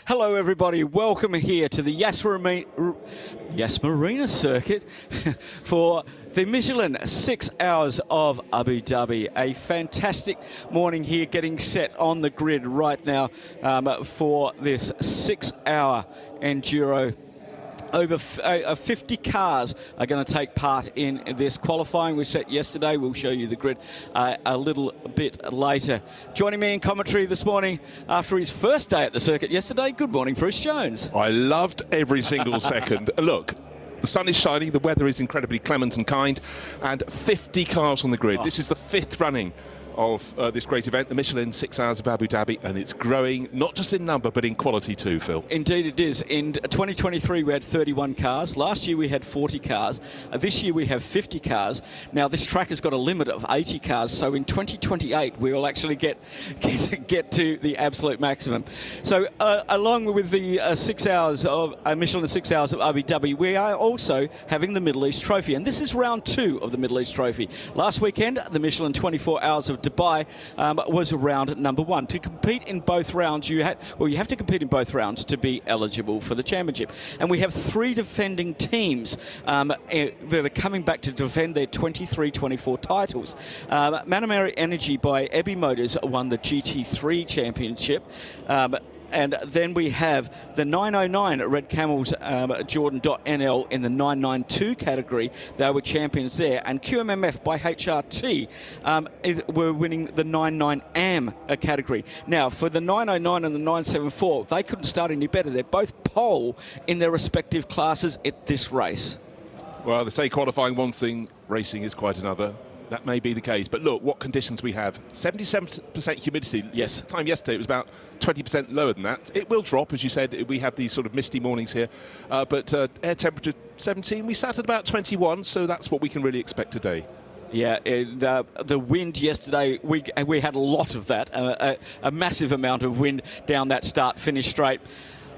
Hello everybody, welcome here to the Yas Marina circuit for the Michelin 6 Hours of Abu Dhabi. A fantastic morning here, getting set on the grid right now for this 6-hour enduro. Over 50 cars are going to take part in this qualifying we set yesterday. We'll show you the grid a little bit later. Joining me in commentary this morning after his first day at the circuit yesterday, good morning, Bruce Jones. I loved every single second. Look, the sun is shining, the weather is incredibly clement and kind, and 50 cars on the grid. This is the 5th running of this great event, the Michelin 6 Hours of Abu Dhabi, and it's growing not just in number but in quality too, Phil. Indeed it is. In 2023 we had 31 cars. Last year we had 40 cars. This year we have 50 cars. Now this track has got a limit of 80 cars, so in 2028 we will actually get to the absolute maximum. So along with the 6 hours of Michelin 6 Hours of Abu Dhabi, we are also having the Middle East Trophy, and this is round 2 of the Middle East Trophy. Last weekend the Michelin 24 Hours of Dubai was round number 1. To compete in both rounds, you have to compete in both rounds to be eligible for the championship. And we have 3 defending teams that are coming back to defend their 23-24 titles. Manamari Energy by Ebi Motors won the GT3 championship. And then we have the 909 at Red Camels, Jordan.NL in the 992 category. They were champions there. And QMMF by HRT were winning the 99 AM category. Now, for the 909 and the 974, they couldn't start any better. They're both pole in their respective classes at this race. Well, they say qualifying one thing, racing is quite another. That may be the case, but look what conditions we have. 77% humidity. Yes. Time yesterday it was about 20% lower than that. It will drop, as you said. We have these sort of misty mornings here, but air temperature 17. We sat at about 21, so that's what we can really expect today. Yeah, and the wind yesterday, we had a lot of that, a massive amount of wind down that start-finish straight.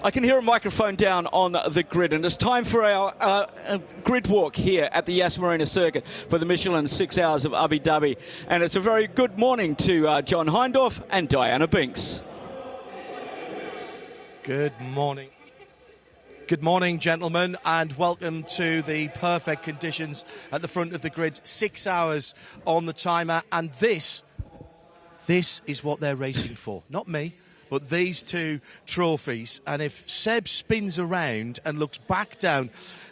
I can hear a microphone down on the grid, and it's time for our grid walk here at the Yas Marina circuit for the Michelin 6 Hours of Abu Dhabi. And it's a very good morning to John Hindorf and Diana Binks. Good morning. Good morning, gentlemen, and welcome to the perfect conditions at the front of the grid. 6 hours on the timer, and this is what they're racing for. Not me, but these 2 trophies. And if Seb spins around and looks back down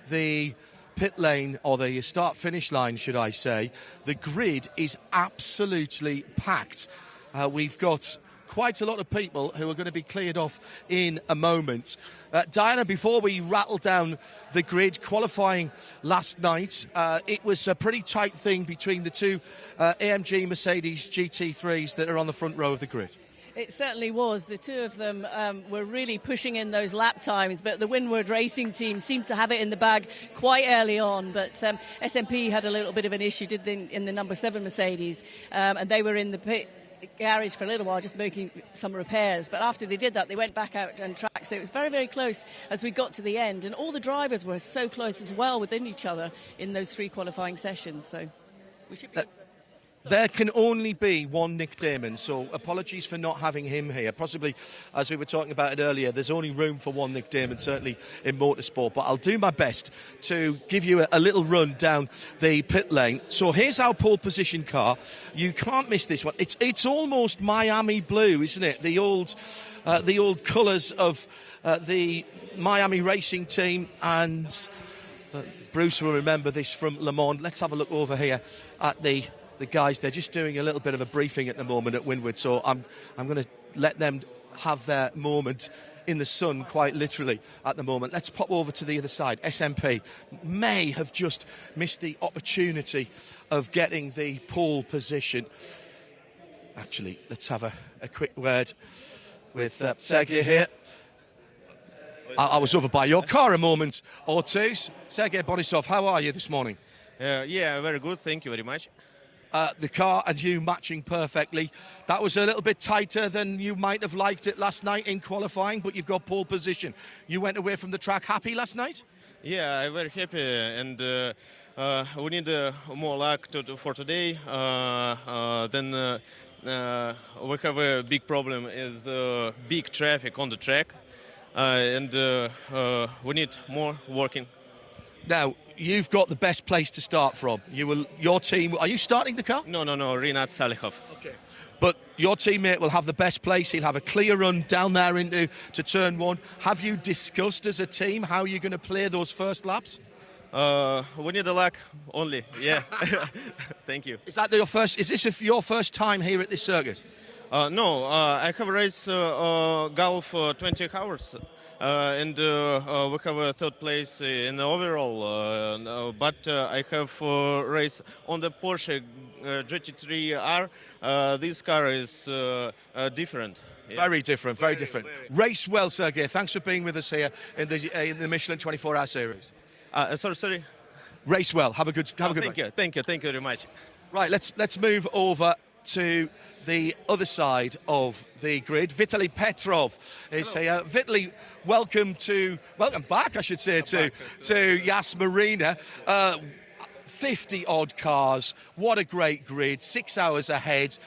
the pit lane, or the start-finish line, should I say, the grid is absolutely packed. We've got quite a lot of people who are going to be cleared off in a moment. Diana, before we rattle down the grid, qualifying last night, it was a pretty tight thing between the 2 AMG Mercedes GT3s that are on the front row of the grid. It certainly was. The 2 of them were really pushing in those lap times, but the Windward Racing team seemed to have it in the bag quite early on. But SMP had a little bit of an issue, did they, in the number 7 Mercedes, and they were in the pit garage for a little while just making some repairs. But after they did that, they went back out and track. So it was very, very close as we got to the end. And all the drivers were so close as well within each other in those 3 qualifying sessions. So we should be... There can only be one Nick Damon, so apologies for not having him here. Possibly, as we were talking about it earlier, there's only room for one Nick Damon, certainly in motorsport. But I'll do my best to give you a little run down the pit lane. So here's our pole position car. You can't miss this one. It's almost Miami blue, isn't it? The old colours of the Miami racing team, and Bruce will remember this from Le Mans. Let's have a look over here at the guys. They're just doing a little bit of a briefing at the moment at Windward, so I'm going to let them have their moment in the sun, quite literally, at the moment. Let's pop over to the other side. SMP may have just missed the opportunity of getting the pole position. Actually, let's have a quick word with Sergei here. I was over by your car a moment or two. Sergei Borisov, how are you this morning? Yeah, very good. Thank you very much. The car and you matching perfectly. That was a little bit tighter than you might have liked it last night in qualifying, but you've got pole position. You went away from the track happy last night? Yeah, I'm very happy, and we need more luck for today. Then we have a big problem is big traffic on the track. and we need more working. Now, you've got the best place to start from. Your team, are you starting the car? No, Rinat Salihov. Okay. But your teammate will have the best place. He'll have a clear run down there into turn one. Have you discussed as a team how you're going to play those first laps? We need a luck only. Yeah. Thank you. Is this your first time here at this circuit? No, I have raced golf 20 hours. And we have a third place in the overall, but I have race on the Porsche GT3R. This car is different. Yeah. Very different, very different. Race well, Sergey. Thanks for being with us here in the Michelin 24-hour series. Sorry. Race well. Have a good race. Thank you very much. Right, let's move over to the other side of the grid. Vitaly Petrov is here. Vitaly, welcome back, I should say, to Yas Marina. 50 odd cars. What a great grid. 6 hours ahead.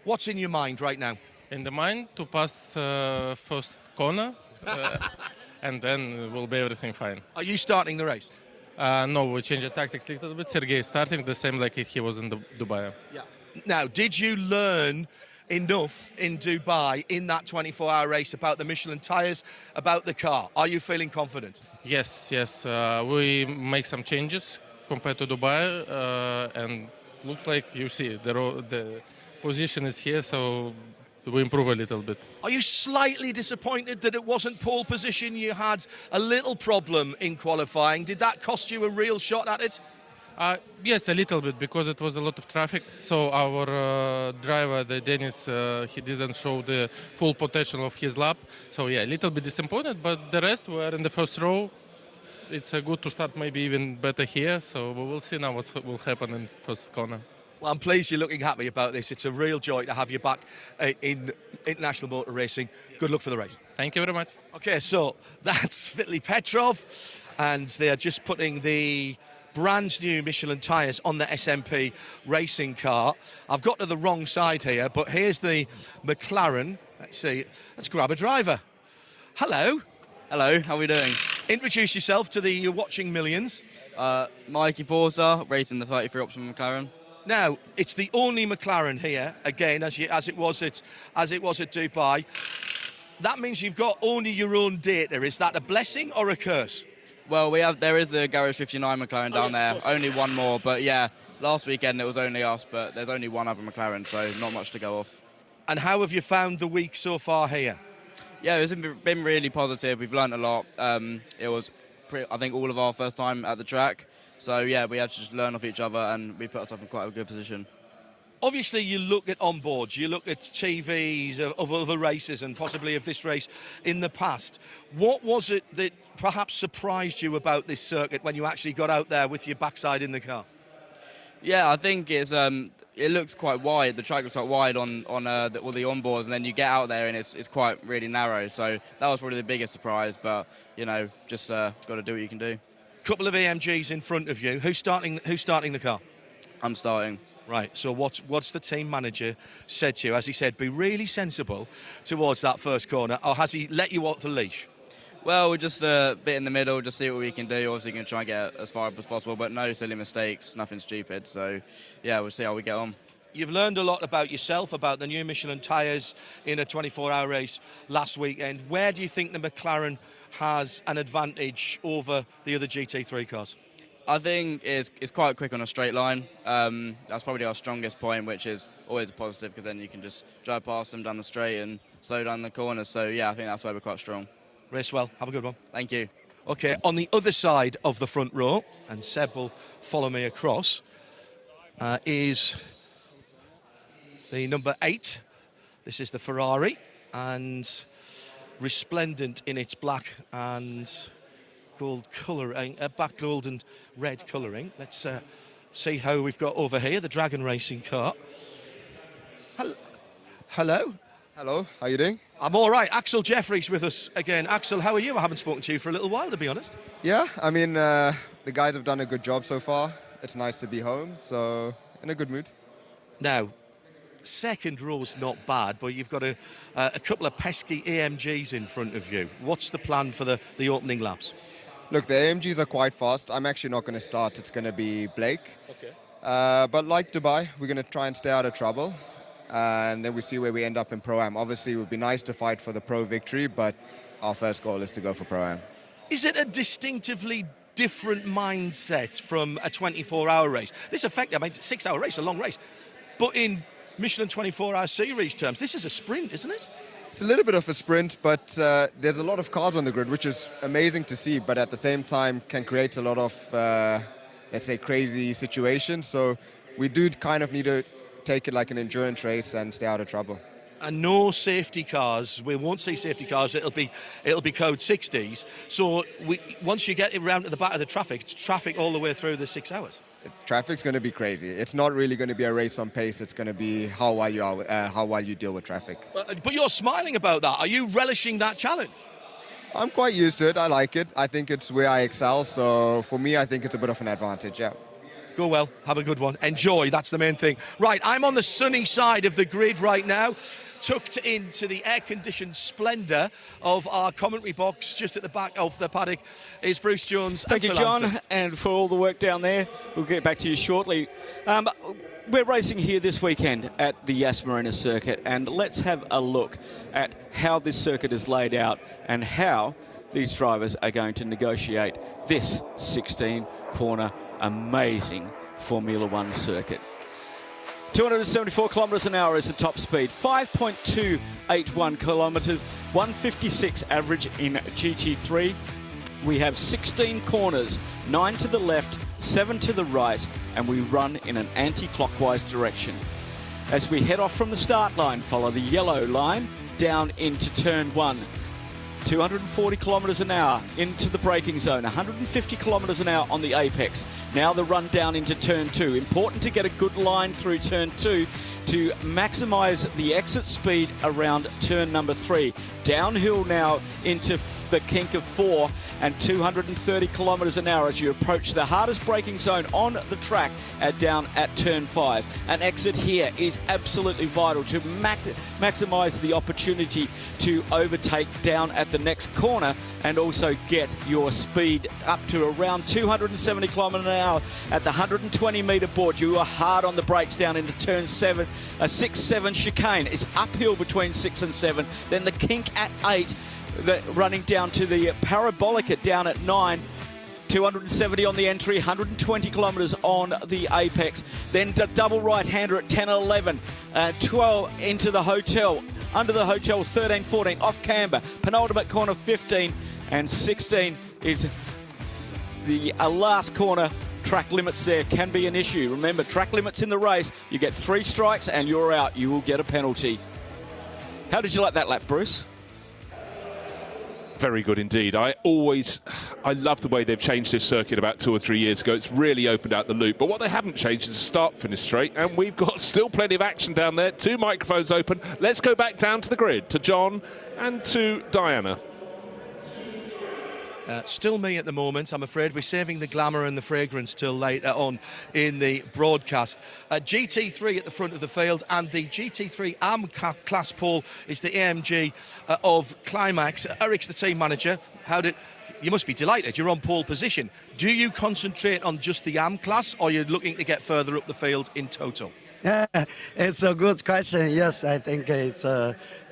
What's in your mind right now? In the mind to pass first corner, and then will be everything fine. Are you starting the race? No, we change the tactics a little bit. Sergey starting the same like he was in Dubai. Yeah. Now, did you learn enough in Dubai in that 24-hour race about the Michelin tyres, about the car? Are you feeling confident? Yes. We make some changes compared to Dubai, and looks like you see the position is here, so we improve a little bit. Are you slightly disappointed that it wasn't pole position? You had a little problem in qualifying. Did that cost you a real shot at it? Yes, a little bit, because it was a lot of traffic. So our driver, the Dennis, he didn't show the full potential of his lap. So yeah, a little bit disappointed, but the rest were in the first row. It's good to start maybe even better here. So we will see now what will happen in first corner. Well, I'm pleased you're looking happy about this. It's a real joy to have you back in international motor racing. Good luck for the race. Thank you very much. Okay, so that's Vitaly Petrov, and they are just putting the brand new Michelin tyres on the SMP racing car. I've got to the wrong side here, but here's the McLaren. Let's see. Let's grab a driver. Hello. Hello, how are we doing? Introduce yourself to the watching millions. Mikey Porter, racing the 33 Option McLaren. Now, it's the only McLaren here, again, as it was at Dubai. That means you've got only your own data. Is that a blessing or a curse? Well, there is the Garage 59 McLaren down there. Only one more, but yeah, last weekend it was only us, but there's only one other McLaren, so not much to go off. And how have you found the week so far here? Yeah, it's been really positive. We've learned a lot. It was, I think, all of our first time at the track. So yeah, we had to just learn off each other, and we put ourselves in quite a good position. Obviously, you look at onboards, you look at TVs of other races and possibly of this race in the past. What was it that perhaps surprised you about this circuit when you actually got out there with your backside in the car? Yeah, I think it looks quite wide. The track looks quite wide on all the onboards, and then you get out there and it's quite really narrow. So that was probably the biggest surprise. But you know, just got to do what you can do. Couple of AMGs in front of you. Who's starting the car? I'm starting. Right, so what's the team manager said to you? Has he said, be really sensible towards that first corner, or has he let you off the leash? Well, we're just a bit in the middle, just see what we can do. Obviously, going to try and get as far up as possible, but no silly mistakes, nothing stupid. So, yeah, we'll see how we get on. You've learned a lot about yourself, about the new Michelin tyres in a 24-hour race last weekend. Where do you think the McLaren has an advantage over the other GT3 cars? I think it's quite quick on a straight line. That's probably our strongest point, which is always a positive, because then you can just drive past them down the straight and slow down the corners. So, yeah, I think that's why we're quite strong. Race well. Have a good one. Thank you. OK, on the other side of the front row, and Seb will follow me across, is the number 8. This is the Ferrari, and resplendent in its black and gold colouring, black, gold and red colouring. Let's see how we've got over here, the Dragon Racing car. Hello. Hello, how are you doing? I'm all right. Axel Jeffries with us again. Axel, how are you? I haven't spoken to you for a little while, to be honest. Yeah, I mean, the guys have done a good job so far. It's nice to be home, so in a good mood. Now, second row's not bad, but you've got a couple of pesky AMGs in front of you. What's the plan for the opening laps? Look, the AMGs are quite fast. I'm actually not going to start. It's going to be Blake. Okay. But like Dubai, we're going to try and stay out of trouble. And then we see where we end up in Pro-Am. Obviously, it would be nice to fight for the Pro victory, but our first goal is to go for Pro-Am. Is it a distinctively different mindset from a 24-hour race? This effectively, I mean, it's a 6-hour race, a long race. But in Michelin 24-hour series terms, this is a sprint, isn't it? It's a little bit of a sprint, but there's a lot of cars on the grid, which is amazing to see, but at the same time can create a lot of, let's say, crazy situations. So we do kind of need to take it like an endurance race and stay out of trouble. And no safety cars. We won't see safety cars. It'll be code 60s. So once you get around to the back of the traffic, it's traffic all the way through the 6 hours. Traffic's going to be crazy. It's not really going to be a race on pace. It's going to be how well you deal with traffic. But you're smiling about that. Are you relishing that challenge? I'm quite used to it. I like it. I think it's where I excel. So for me, I think it's a bit of an advantage, yeah. Go well. Have a good one. Enjoy. That's the main thing. Right, I'm on the sunny side of the grid right now, tucked into the air-conditioned splendour of our commentary box just at the back of the paddock is Bruce Jones. Thank you, John, and for all the work down there. We'll get back to you shortly. We're racing here this weekend at the Yas Marina circuit, and let's have a look at how this circuit is laid out and how these drivers are going to negotiate this 16-corner amazing Formula One circuit. 274 kilometres an hour is the top speed, 5.281 kilometres, 156 average in GT3. We have 16 corners, 9 to the left, 7 to the right, and we run in an anti-clockwise direction. As we head off from the start line, follow the yellow line down into turn 1. 240 kilometres an hour into the braking zone, 150 kilometres an hour on the apex. Now the run down into turn 2. Important to get a good line through turn 2 to maximise the exit speed around turn number 3. Downhill now into the kink of 4 and 230 kilometres an hour as you approach the hardest braking zone on the track down at turn 5. An exit here is absolutely vital to maximise the opportunity to overtake down at the next corner and also get your speed up to around 270 kilometres an hour at the 120 metre board. You are hard on the brakes down into turn 7, a 6-7 chicane. It's uphill between 6 and 7. Then the kink at 8, running down to the parabolica down at 9. 270 on the entry, 120 kilometres on the apex. Then the double right-hander at 10 and 11. 12 into the hotel. Under the hotel, 13, 14, off camber. Penultimate corner, 15. And 16 is the last corner. Track limits there can be an issue. Remember, track limits in the race, you get 3 strikes and you're out. You will get a penalty. How did you like that lap, Bruce? Very good indeed. I love the way they've changed this circuit about 2 or 3 years ago. It's really opened out the loop. But what they haven't changed is the start-finish straight. And we've got still plenty of action down there. 2 microphones open. Let's go back down to the grid, to John and to Diana. Still me at the moment, I'm afraid. We're saving the glamour and the fragrance till later on in the broadcast. GT3 at the front of the field, and the GT3 AM class pole is the AMG of Climax. Eric's the team manager. You must be delighted. You're on pole position. Do you concentrate on just the AM class, or are you looking to get further up the field in total? Yeah, it's a good question. Yes, I think it's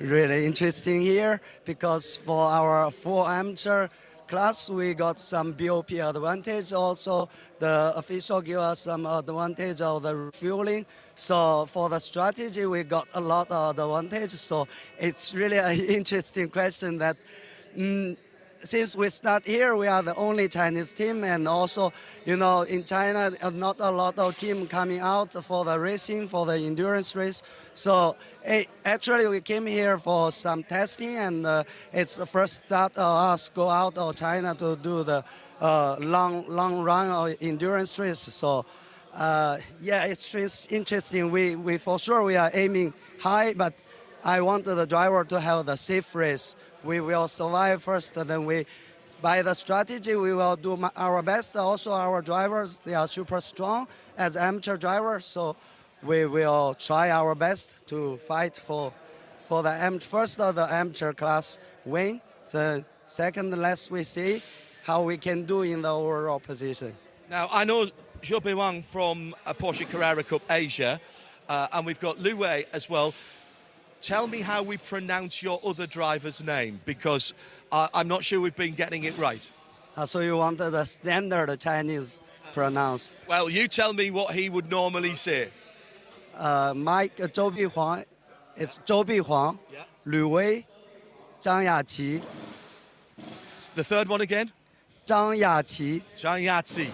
really interesting here because for our full amateur class, we got some BOP advantage. Also, the official give us some advantage of the refueling. So for the strategy, we got a lot of advantage. So it's really an interesting question that since we start here, we are the only Chinese team, and also, in China, not a lot of team coming out for the racing, for the endurance race. So actually, we came here for some testing, and it's the first start us go out of China to do the long run of endurance race. So yeah, it's interesting. We for sure we are aiming high, but I want the driver to have the safe race. We will survive first, then by the strategy, we will do our best. Also, our drivers, they are super strong as amateur drivers, so we will try our best to fight for the first of the amateur class win. The second, let's we see how we can do in the overall position. Now, I know Zhou Wang from Porsche Carrera Cup Asia, and we've got Lu Wei as well. Tell me how we pronounce your other driver's name, because I'm not sure we've been getting it right. So you want the standard Chinese pronounce? Well, you tell me what he would normally say. Mike Zhou Bihuang, it's Zhou Bihuang, Yeah. Lu Wei, Zhang Yaqi, The third one again? Zhang Yaqi. Zhang Yaqi.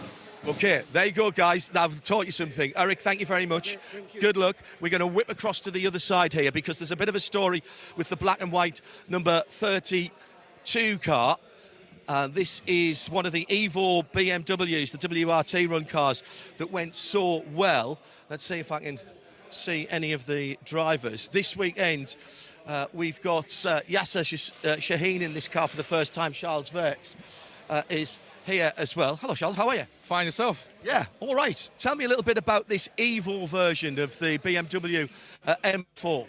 Okay, there you go, guys. I've taught you something. Eric, thank you very much. Good luck. We're going to whip across to the other side here because there's a bit of a story with the black and white number 32 car. This is one of the Evo BMWs, the WRT run cars that went so well. Let's see if I can see any of the drivers. This weekend, we've got Yasser Shaheen in this car for the first time. Charles Verts is here as well. Hello, Charles. How are you? Fine yourself. Yeah, all right. Tell me a little bit about this Evo version of the BMW M4.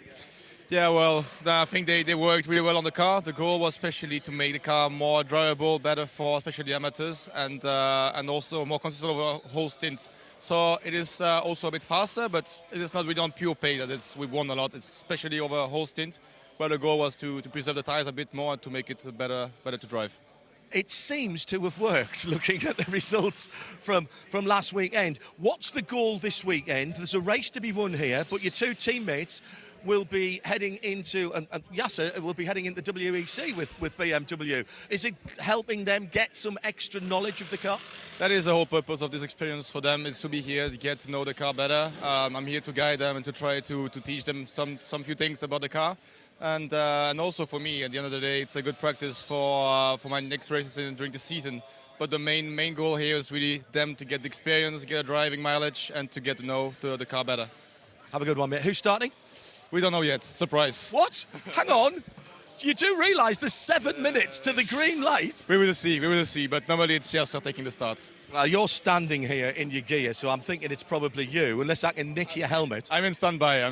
Yeah, well, I think they worked really well on the car. The goal was especially to make the car more drivable, better for especially amateurs, and also more consistent over whole stints. So it is also a bit faster, but it is not really on pure pace that we won a lot. It's especially over a whole stint, where the goal was to preserve the tires a bit more and to make it better to drive. It seems to have worked, looking at the results from last weekend. What's the goal this weekend? There's a race to be won here, but your two teammates will be heading into, and Yasser will be heading into WEC with BMW. Is it helping them get some extra knowledge of the car? That is the whole purpose of this experience for them, is to be here, to get to know the car better. I'm here to guide them and to try to teach them some few things about the car. And also for me, at the end of the day, it's a good practice for my next races during the season. But the main goal here is really them to get the experience, get a driving mileage, and to get to know the car better. Have a good one, mate. Who's starting? We don't know yet. Surprise. What? Hang on. You do realise there's 7 minutes to the green light? We will see. But normally it's just taking the start. Well, you're standing here in your gear, so I'm thinking it's probably you, unless I can nick your helmet. I'm in standby.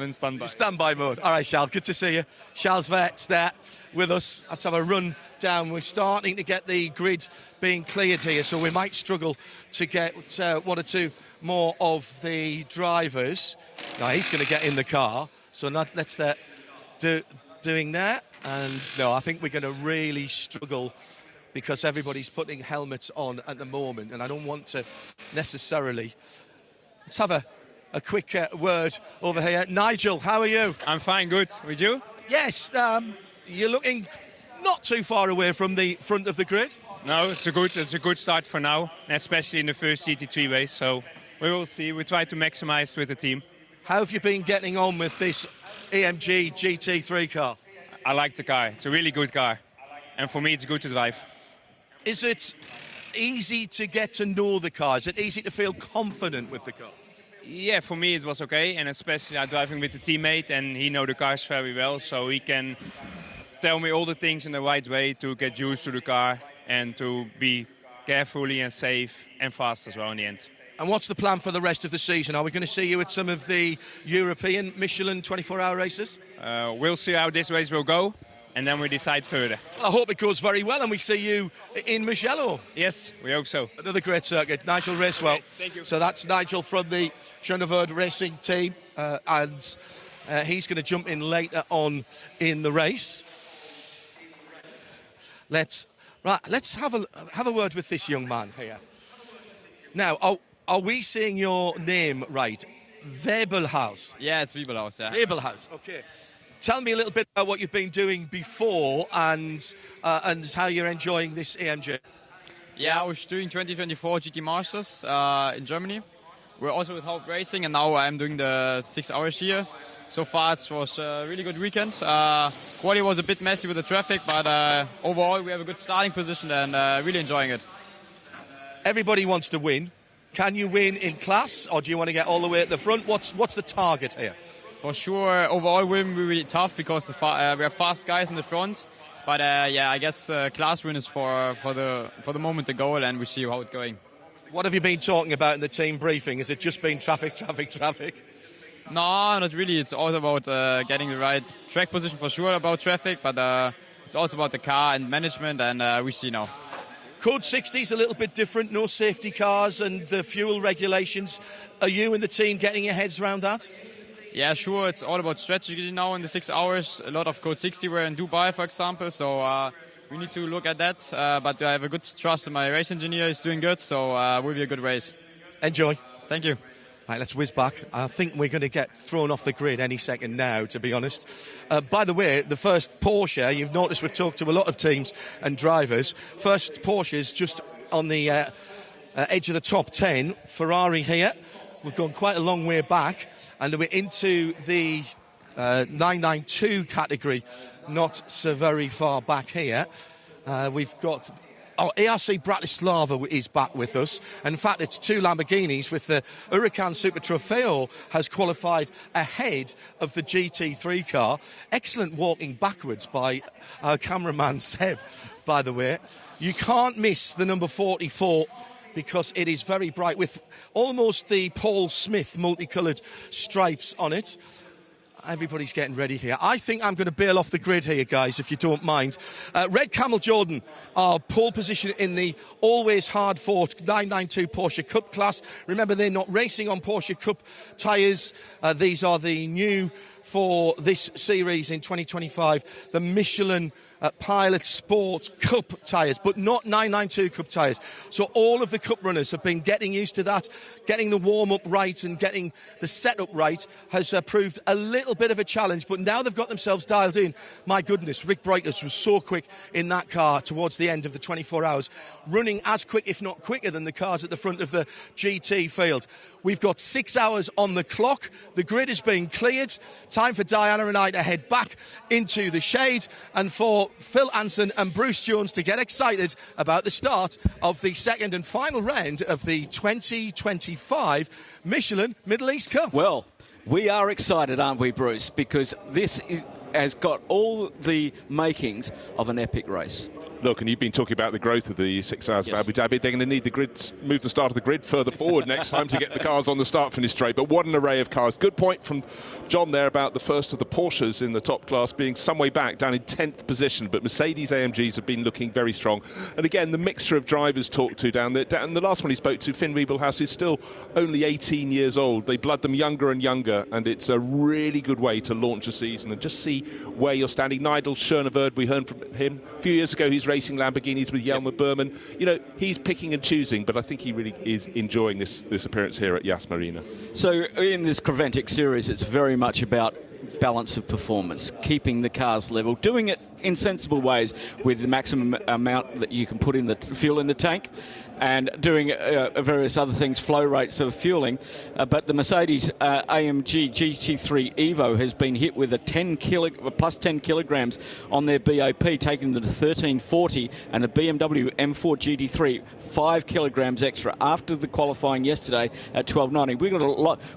Standby mode. All right, Charles, good to see you. Charles Verts there with us. Let's have a run down. We're starting to get the grid being cleared here, so we might struggle to get one or two more of the drivers. Now, he's going to get in the car, so let's doing that. And no, I think we're going to really struggle because everybody's putting helmets on at the moment, and I don't want to necessarily. Let's have a quick word over here. Nigel, how are you? I'm fine, good. With you? Yes, you're looking not too far away from the front of the grid. No, it's a good start for now, especially in the first GT3 race. So we will see. We try to maximize with the team. How have you been getting on with this AMG GT3 car? I like the car. It's a really good car, and for me, it's good to drive. Is it easy to get to know the car? Is it easy to feel confident with the car? Yeah, for me it was okay, and especially I'm driving with the teammate, and he knows the cars very well, so he can tell me all the things in the right way to get used to the car and to be carefully and safe and fast as well in the end. And what's the plan for the rest of the season? Are we going to see you at some of the European Michelin 24-hour races? We'll see how this race will go, and then we decide further. Well, I hope it goes very well and we see you in Mugello. Yes, we hope so. Another great circuit. Nigel Racewell. Okay, thank you. So that's Nigel from the Genevard Racing team, and he's going to jump in later on in the race. Let's have a word with this young man here. Now, are we saying your name right? Webelhaus. Yeah, it's Webelhaus, yeah. Webelhaus, okay. Tell me a little bit about what you've been doing before and how you're enjoying this AMG. Yeah, I was doing 2024 GT Masters in Germany. We're also with Hope Racing, and now I'm doing the 6 hours here. So far, it was a really good weekend. Quali was a bit messy with the traffic, but overall, we have a good starting position and really enjoying it. Everybody wants to win. Can you win in class, or do you want to get all the way at the front? What's the target here? For sure, overall win will be really tough because we have fast guys in the front. But yeah, I guess class win is for the moment the goal, and we see how it's going. What have you been talking about in the team briefing? Has it just been traffic? No, not really. It's all about getting the right track position for sure about traffic, but it's also about the car and management, and we see now. Code 60 is a little bit different, no safety cars and the fuel regulations. Are you and the team getting your heads around that? Yeah, sure. It's all about strategy now in the 6 hours. A lot of Code 60 were in Dubai, for example, so we need to look at that. But I have a good trust in my race engineer. He's doing good, so it will be a good race. Enjoy. Thank you. Right, let's whiz back. I think we're going to get thrown off the grid any second now, to be honest. By the way, the first Porsche, you've noticed we've talked to a lot of teams and drivers. First Porsche is just on the edge of the top 10. Ferrari here. We've gone quite a long way back, and we're into the 992 category, not so very far back here. We've got... ARC Bratislava is back with us. In fact, it's two Lamborghinis with the Huracan Super Trofeo has qualified ahead of the GT3 car. Excellent walking backwards by our cameraman Seb, by the way. You can't miss the number 44 because it is very bright with almost the Paul Smith multicoloured stripes on it. Everybody's getting ready here. I think I'm going to bail off the grid here, guys, if you don't mind. Red Camel Jordan, our pole position in the always hard-fought 992 Porsche Cup class. Remember, they're not racing on Porsche Cup tyres. These are the new for this series in 2025, the Michelin Pilot Sport Cup tyres, but not 992 Cup tyres. So all of the Cup runners have been getting used to that, getting the warm-up right and getting the setup right has proved a little bit of a challenge, but now they've got themselves dialed in. My goodness, Rick Breiters was so quick in that car towards the end of the 24 hours, running as quick, if not quicker, than the cars at the front of the GT field. We've got 6 hours on the clock. The grid is being cleared. Time for Diana and I to head back into the shade and for Phil Anson and Bruce Jones to get excited about the start of the second and final round of the 2025 Michelin Middle East Cup. Well, we are excited, aren't we, Bruce? Because this has got all the makings of an epic race. Look, and you've been talking about the growth of the 6 hours of Abu Dhabi. They're going to need the grid, move the start of the grid further forward next time to get the cars on the start-finish straight. But what an array of cars. Good point from John there about the first of the Porsches in the top class being some way back, down in 10th position. But Mercedes AMGs have been looking very strong. And again, the mixture of drivers talked to down there. And the last one he spoke to, Finn Riebelhaus, is still only 18 years old. They blood them younger and younger. And it's a really good way to launch a season and just see where you're standing. Nigel Schoeneverd, we heard from him a few years ago. He's racing Lamborghinis with Jelmer Berman. You know, he's picking and choosing, but I think he really is enjoying this appearance here at Yas Marina. So in this Creventic series, it's very much about balance of performance, keeping the cars level, doing it in sensible ways with the maximum amount that you can put in the fuel in the tank, and doing various other things, flow rates of fueling. But the Mercedes AMG GT3 Evo has been hit with a plus 10 kilograms on their BOP, taking them to 1340, and the BMW M4 GT3 5 kilograms extra after the qualifying yesterday at 1290.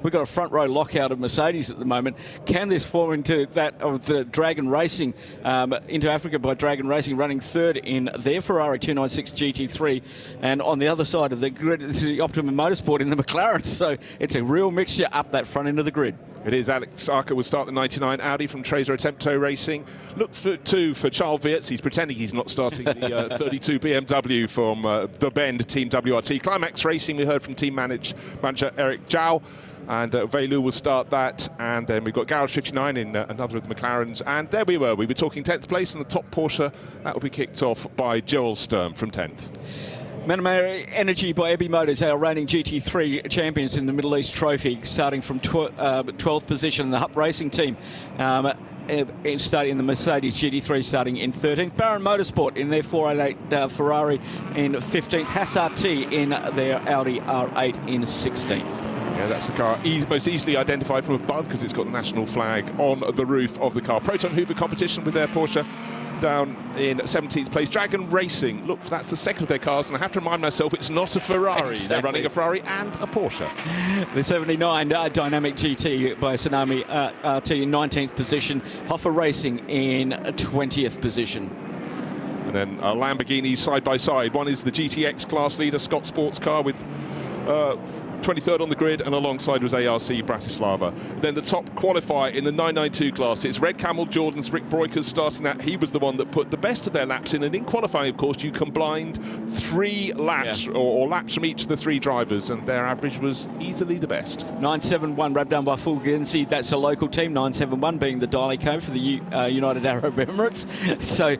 We've got a front row lockout of Mercedes at the moment. Can this fall into that of the Dragon Racing, into Africa by Dragon Racing, running third in their Ferrari 296 GT3, and on the other side of the grid, this is the Optimum Motorsport in the McLaren, so it's a real mixture up that front end of the grid. It is. Alex Arca will start the 99 Audi from Trezo Attempto Racing. Look for Charles Wirtz. He's pretending he's not starting the 32 BMW from the Bend Team WRT. Climax Racing, we heard from team manager Eric Zhao. And Velu will start that, and then we've got Garage 59 in another of the McLarens, and there we were talking 10th place, and the top Porsche, that will be kicked off by Joel Sturm from 10th. Manamara Energy by Ebi Motors, our reigning GT3 champions in the Middle East Trophy, starting from 12th position. The Hupp Racing team starting in the Mercedes GT3, starting in 13th. Baron Motorsport in their 488 Ferrari in 15th. Haas RT in their Audi R8 in 16th. Yeah, that's the car most easily identified from above because it's got the national flag on the roof of the car. Proton Huber competition with their Porsche down in 17th place. Dragon Racing, look, that's the second of their cars, and I have to remind myself it's not a Ferrari. Exactly. They're running a Ferrari and a Porsche. The 79 Dynamic GT by Tsunami RT in 19th position. Hoffer Racing in 20th position. And then Lamborghini side by side. One is the GTX class leader, Scott Sports car with 23rd on the grid, and alongside was ARC Bratislava. Then the top qualifier in the 992 class, it's Red Camel, Jordan's Rick Broikers starting that. He was the one that put the best of their laps in, and in qualifying, of course, you combined 3 laps, or laps from each of the 3 drivers, and their average was easily the best. 971 wrapped down by Fulgenzi. That's a local team. 971 being the dialing code for the United Arab Emirates. So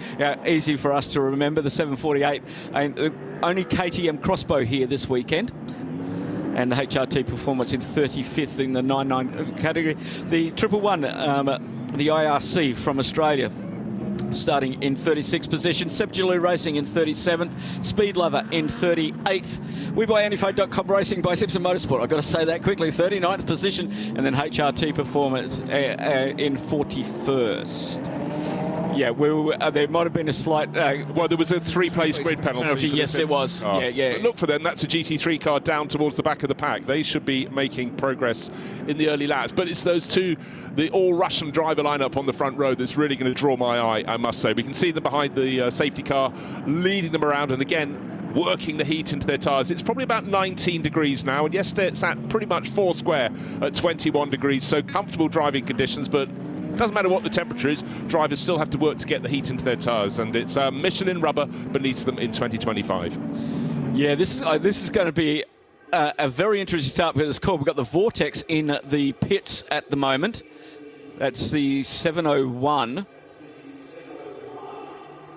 easy for us to remember. The 748, and only KTM Crossbow here this weekend. And the HRT Performance in 35th in the 99 category. The 111, the IRC from Australia, starting in 36th position. Sebjulu Racing in 37th. Speed Lover in 38th. WeBuyAnyFoe.com Racing by Simpson Motorsport. I've got to say that quickly. 39th position. And then HRT Performance in 41st. Yeah, there might have been a slight... well, there was a 3-place grid penalty. Yes, it was. Oh. Yeah. But look for them. That's a GT3 car down towards the back of the pack. They should be making progress in the early laps. But it's those two, the all-Russian driver lineup on the front row that's really going to draw my eye, I must say. We can see them behind the safety car, leading them around, and again, working the heat into their tyres. It's probably about 19 degrees now, and yesterday it sat pretty much 4 square at 21 degrees, so comfortable driving conditions, but doesn't matter what the temperature is, drivers still have to work to get the heat into their tyres, and it's Michelin rubber beneath them in 2025. Yeah, this is going to be a very interesting start because it's cool. We've got the Vortex in the pits at the moment. That's the 701.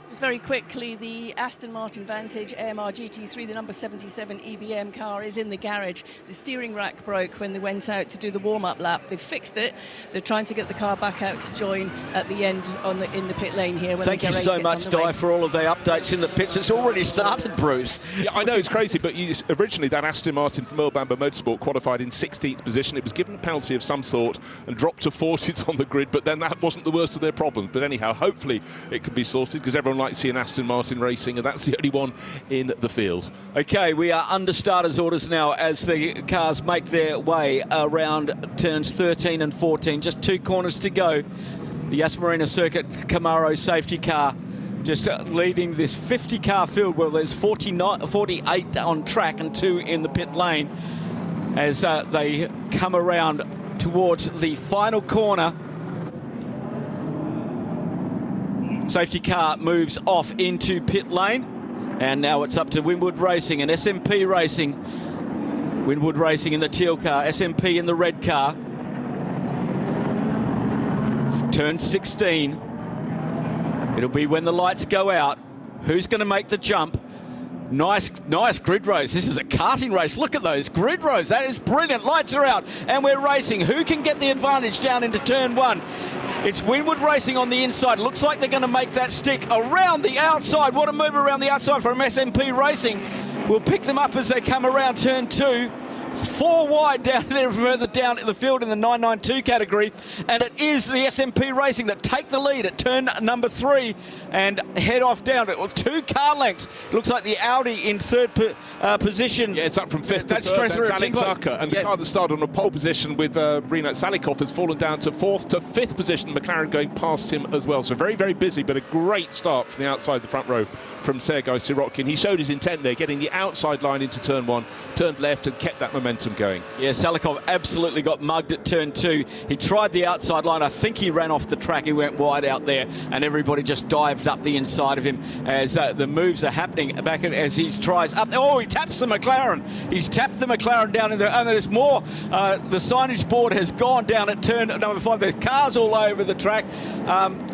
Just very quickly, the Aston Martin Vantage AMR GT3, the number 77 EBM car, is in the garage. The steering rack broke when they went out to do the warm-up lap. They fixed it. They're trying to get the car back out to join at the end in the pit lane here. When Thank you so much, Di, for all of the updates in the pits. It's already started, Bruce. Yeah, I know, it's crazy, but originally that Aston Martin from Earl Bamber Motorsport qualified in 16th position. It was given a penalty of some sort and dropped to 40th on the grid, but then that wasn't the worst of their problems. But anyhow, hopefully it can be sorted, because everyone likes seeing Aston Martin racing, and that's the only one in the field. Okay, we are under starters orders now as the cars make their way around turns 13 and 14. Just 2 corners to go. The Yas Marina Circuit Camaro safety car just leading this 50-car field. Well, there's 48 on track and 2 in the pit lane as they come around towards the final corner. Safety car moves off into pit lane, and now it's up to Winwood Racing and SMP Racing. Winwood Racing in the teal car, SMP in the red car. Turn 16. It'll be when the lights go out. Who's going to make the jump? Nice grid rows. This is a karting race. Look at those grid rows. That is brilliant. Lights are out, and we're racing. Who can get the advantage down into turn 1? It's Winwood Racing on the inside. Looks like they're going to make that stick around the outside. What a move around the outside from SMP Racing. We'll pick them up as they come around turn 2. 4 wide down there, further down in the field in the 992 category, and it is the SMP Racing that take the lead at turn number 3 and head off down to 2 car lengths. Looks like the Audi in third position. Yeah, it's up from 5th to 3rd. That's Alex Arca, and the car that started on a pole position with Rinat Salikov has fallen down to 4th to 5th position. McLaren going past him as well. So very, very busy, but a great start from the outside the front row from Sergei Sirotkin. He showed his intent there, getting the outside line into turn 1, turned left and kept that momentum going. Yeah, Salikov absolutely got mugged at turn 2. He tried the outside line. I think he ran off the track. He went wide out there, and everybody just dived up the inside of him as the moves are happening back as he tries up. Oh, he taps the McLaren. He's tapped the McLaren down in there, and there's more. The signage board has gone down at turn number 5. There's cars all over the track.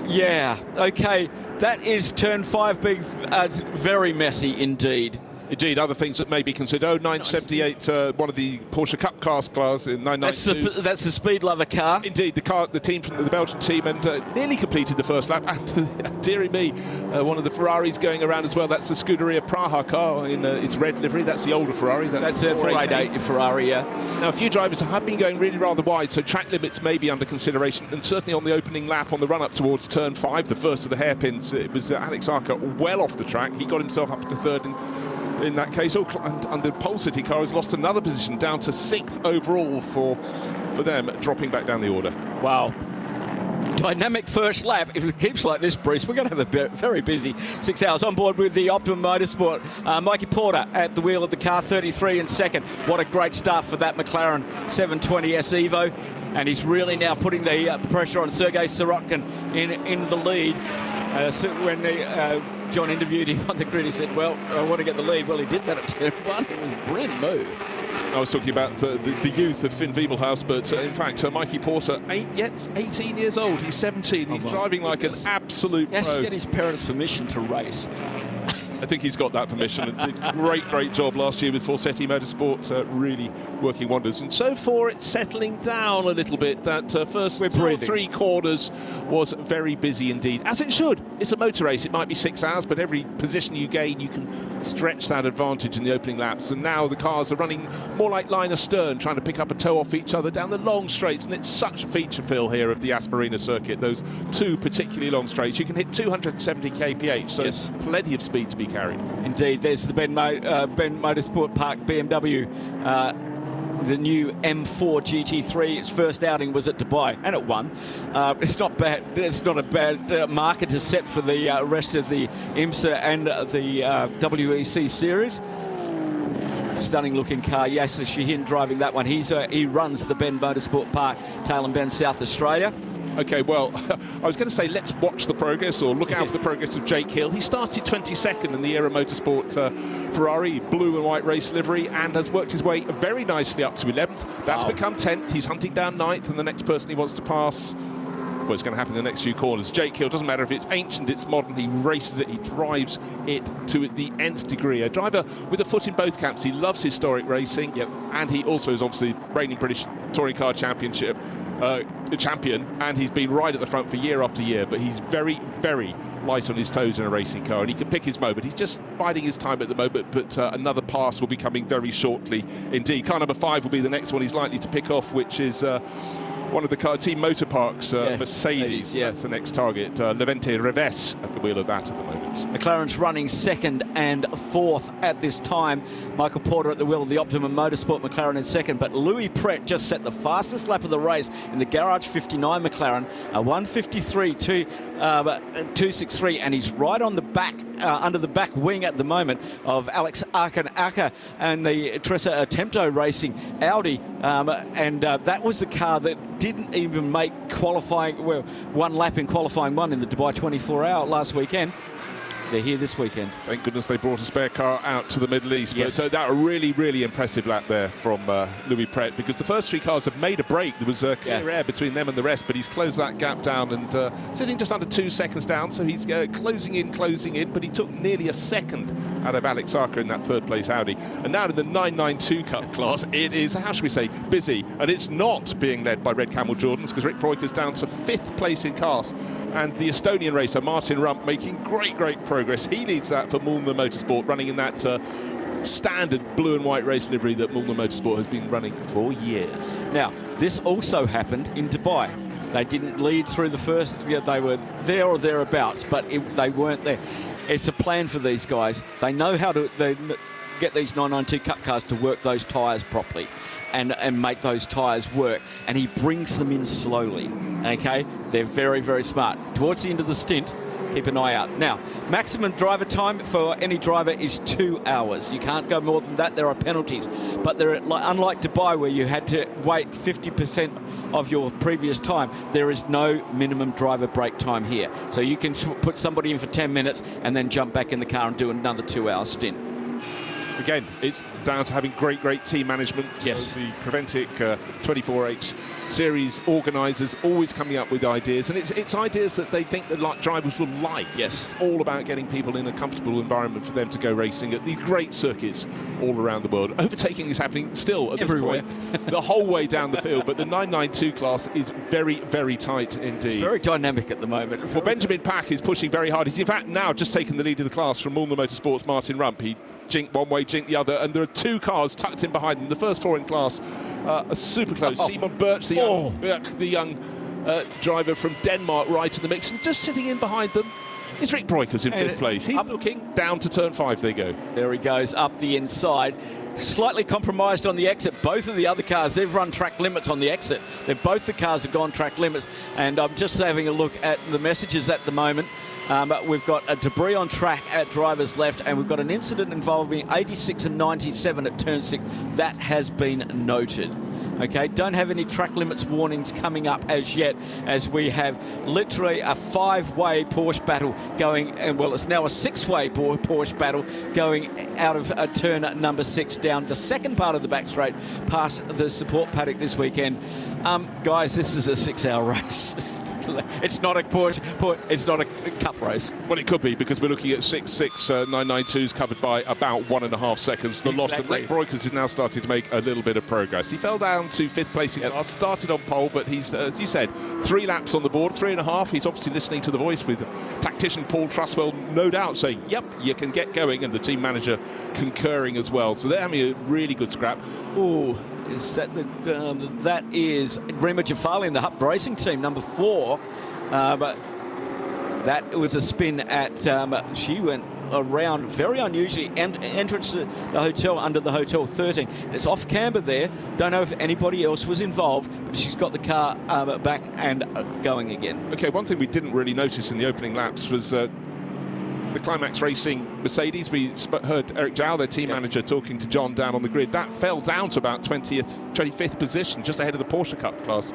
Yeah, okay. That is turn 5 being very messy indeed. Indeed, other things that may be considered. Oh, 978, one of the Porsche Cup class in 992. That's the Speed Lover car. Indeed, the team from the Belgian team, and nearly completed the first lap. And dearie me, one of the Ferraris going around as well. That's the Scuderia Praha car in its red livery. That's the older Ferrari. That's a 488 Ferrari, yeah. Now, a few drivers have been going really rather wide, so track limits may be under consideration. And certainly on the opening lap, on the run-up towards turn 5, the first of the hairpins, it was Alex Arca well off the track. He got himself up to 3rd in that case. And the Pole City car has lost another position, down to 6th overall for them, dropping back down the order. Wow. Dynamic first lap. If it keeps like this, Bruce, we're going to have a very busy 6 hours. On board with the Optimum Motorsport, Mikey Porter at the wheel of the car, 33 in second. What a great start for that McLaren 720S Evo. And he's really now putting the pressure on Sergei Sirotkin in the lead. So when John interviewed him on the grid, he said, well, I want to get the lead. Well, he did that at turn 1. It was a brilliant move. I was talking about the youth of Finn Wiebelhaus, but in fact, Mikey Porter ain't yet 18 years old. He's 17. He's driving like an absolute pro. He has to get his parents' permission to race. I think he's got that permission. And did great job last year with Forsetti Motorsport, really working wonders. And so far, it's settling down a little bit. That first 3 corners was very busy indeed, as it should. It's a motor race. It might be 6 hours, but every position you gain, you can stretch that advantage in the opening laps. And now the cars are running more like line astern, trying to pick up a toe off each other down the long straights. And it's such a feature, Phil, here of the Asmarina circuit. Those 2 particularly long straights. You can hit 270 kph, so yes, plenty of speed to be carried. Indeed, there's the Ben Motorsport Park BMW, the new M4 GT3. Its first outing was at Dubai, and it won. It's not bad. It's not a bad marker to set for the rest of the IMSA and the WEC series. Stunning looking car. Yasser Shahin driving that one. He runs the Ben Motorsport Park, Tailem Bend, South Australia. Okay, well, I was going to say let's watch the progress or look out for the progress of Jake Hill. He started 22nd in the Aero Motorsport Ferrari blue and white race livery and has worked his way very nicely up to 11th. That's become 10th. He's hunting down 9th, and the next person he wants to pass, well, it's going to happen in the next few corners. Jake Hill, doesn't matter if it's ancient, it's modern, he races it, he drives it to the nth degree. A driver with a foot in both camps. He loves historic racing, and he also is obviously reigning British Touring Car Championship champion, and he's been right at the front for year after year, but he's very light on his toes in a racing car, and he can pick his moment. He's just biding his time at the moment, but another pass will be coming very shortly indeed. Car number 5 will be the next one he's likely to pick off, which is one of the car Team Motor Park's Mercedes. That's the next target. Levente Reves at the wheel of that at the moment. McLaren's running 2nd and 4th at this time. Michael Porter at the wheel of the Optimum Motorsport McLaren in 2nd, but Louis Pret just set the fastest lap of the race in the Garage 59 McLaren, a 1:53.263, and he's right on the back, under the back wing at the moment of Alex Arkan and the Tressa Attempto Racing Audi, and that was the car that didn't even make qualifying, well, one lap in qualifying 1 in the Dubai 24-hour last weekend. They're here this weekend. Thank goodness they brought a spare car out to the Middle East. Yes. But, so that a really impressive lap there from Louis Pret, because the first 3 cars have made a break. There was clear air between them and the rest, but he's closed that gap down and sitting just under 2 seconds down. So he's closing in, but he took nearly a second out of Alex Arca in that 3rd place Audi. And now in the 992 Cup class, it is, how should we say, busy. And it's not being led by Red Camel Jordans, because Rick Proyker's down to 5th place in cars. And the Estonian racer, Martin Rump, making great progress. He leads that for Mulner Motorsport, running in that standard blue and white race livery that Mulner Motorsport has been running for years. Now, this also happened in Dubai. They didn't lead through the first, they were there or thereabouts, but they weren't there. It's a plan for these guys. They know how to get these 992 Cup cars to work those tyres properly and make those tyres work, and he brings them in slowly, okay? They're very smart. Towards the end of the stint, keep an eye out. Now, maximum driver time for any driver is 2 hours. You can't go more than that. There are penalties. But unlike Dubai, where you had to wait 50% of your previous time, there is no minimum driver break time here. So you can put somebody in for 10 minutes and then jump back in the car and do another 2-hour stint. Again, it's down to having great team management. Yes. The Creventic 24H series organisers always coming up with ideas, and it's ideas that they think that drivers will like. Yes. It's all about getting people in a comfortable environment for them to go racing at these great circuits all around the world. Overtaking is happening still at everywhere. This point, the whole way down the field, but the 992 class is very tight indeed. It's very dynamic at the moment. Well, Benjamin Pack is pushing very hard. He's in fact now just taken the lead of the class from Mulner Motorsport's Martin Rump. He jinked one way, jinked the other, and there are 2 cars tucked in behind them. The first 4 in class are super close. Simon Birch, the young driver from Denmark, right in the mix, and just sitting in behind them. is Rick Breukers in 5th place. He's looking down to turn 5. They go. There he goes up the inside. Slightly compromised on the exit. Both of the other cars, they've run track limits on the exit. Both the cars have gone track limits. And I'm just having a look at the messages at the moment. We've got a debris on track at driver's left, and we've got an incident involving 86 and 97 at turn 6. That has been noted. Okay, don't have any track limits warnings coming up as yet, as we have literally a 5-way Porsche battle going, and well, it's now a 6-way Porsche battle going out of turn number 6 down the second part of the back straight past the support paddock this weekend. Guys, this is a 6-hour race. It's not a Porsche, it's not a cup race. Well, it could be, because we're looking at 992s covered by about 1.5 seconds. The loss that Rick Breukers has now started to make a little bit of progress. He fell down to 5th place. Started on pole, but he's, as you said, 3 laps on the board, 3.5. He's obviously listening to the voice with tactician Paul Truswell, no doubt, saying, yep, you can get going, and the team manager concurring as well. So they're having a really good scrap. Ooh. Is that that is Rima Jafali in the Hupp Racing team, number 4. But that was a spin at, she went around very unusually, and entrance to the hotel under the Hotel 13. It's off camber there. Don't know if anybody else was involved, but she's got the car back and going again. Okay, one thing we didn't really notice in the opening laps was the Climax Racing Mercedes. We heard Eric Jow, their team manager, talking to John down on the grid. That fell down to about 25th position, just ahead of the Porsche Cup class.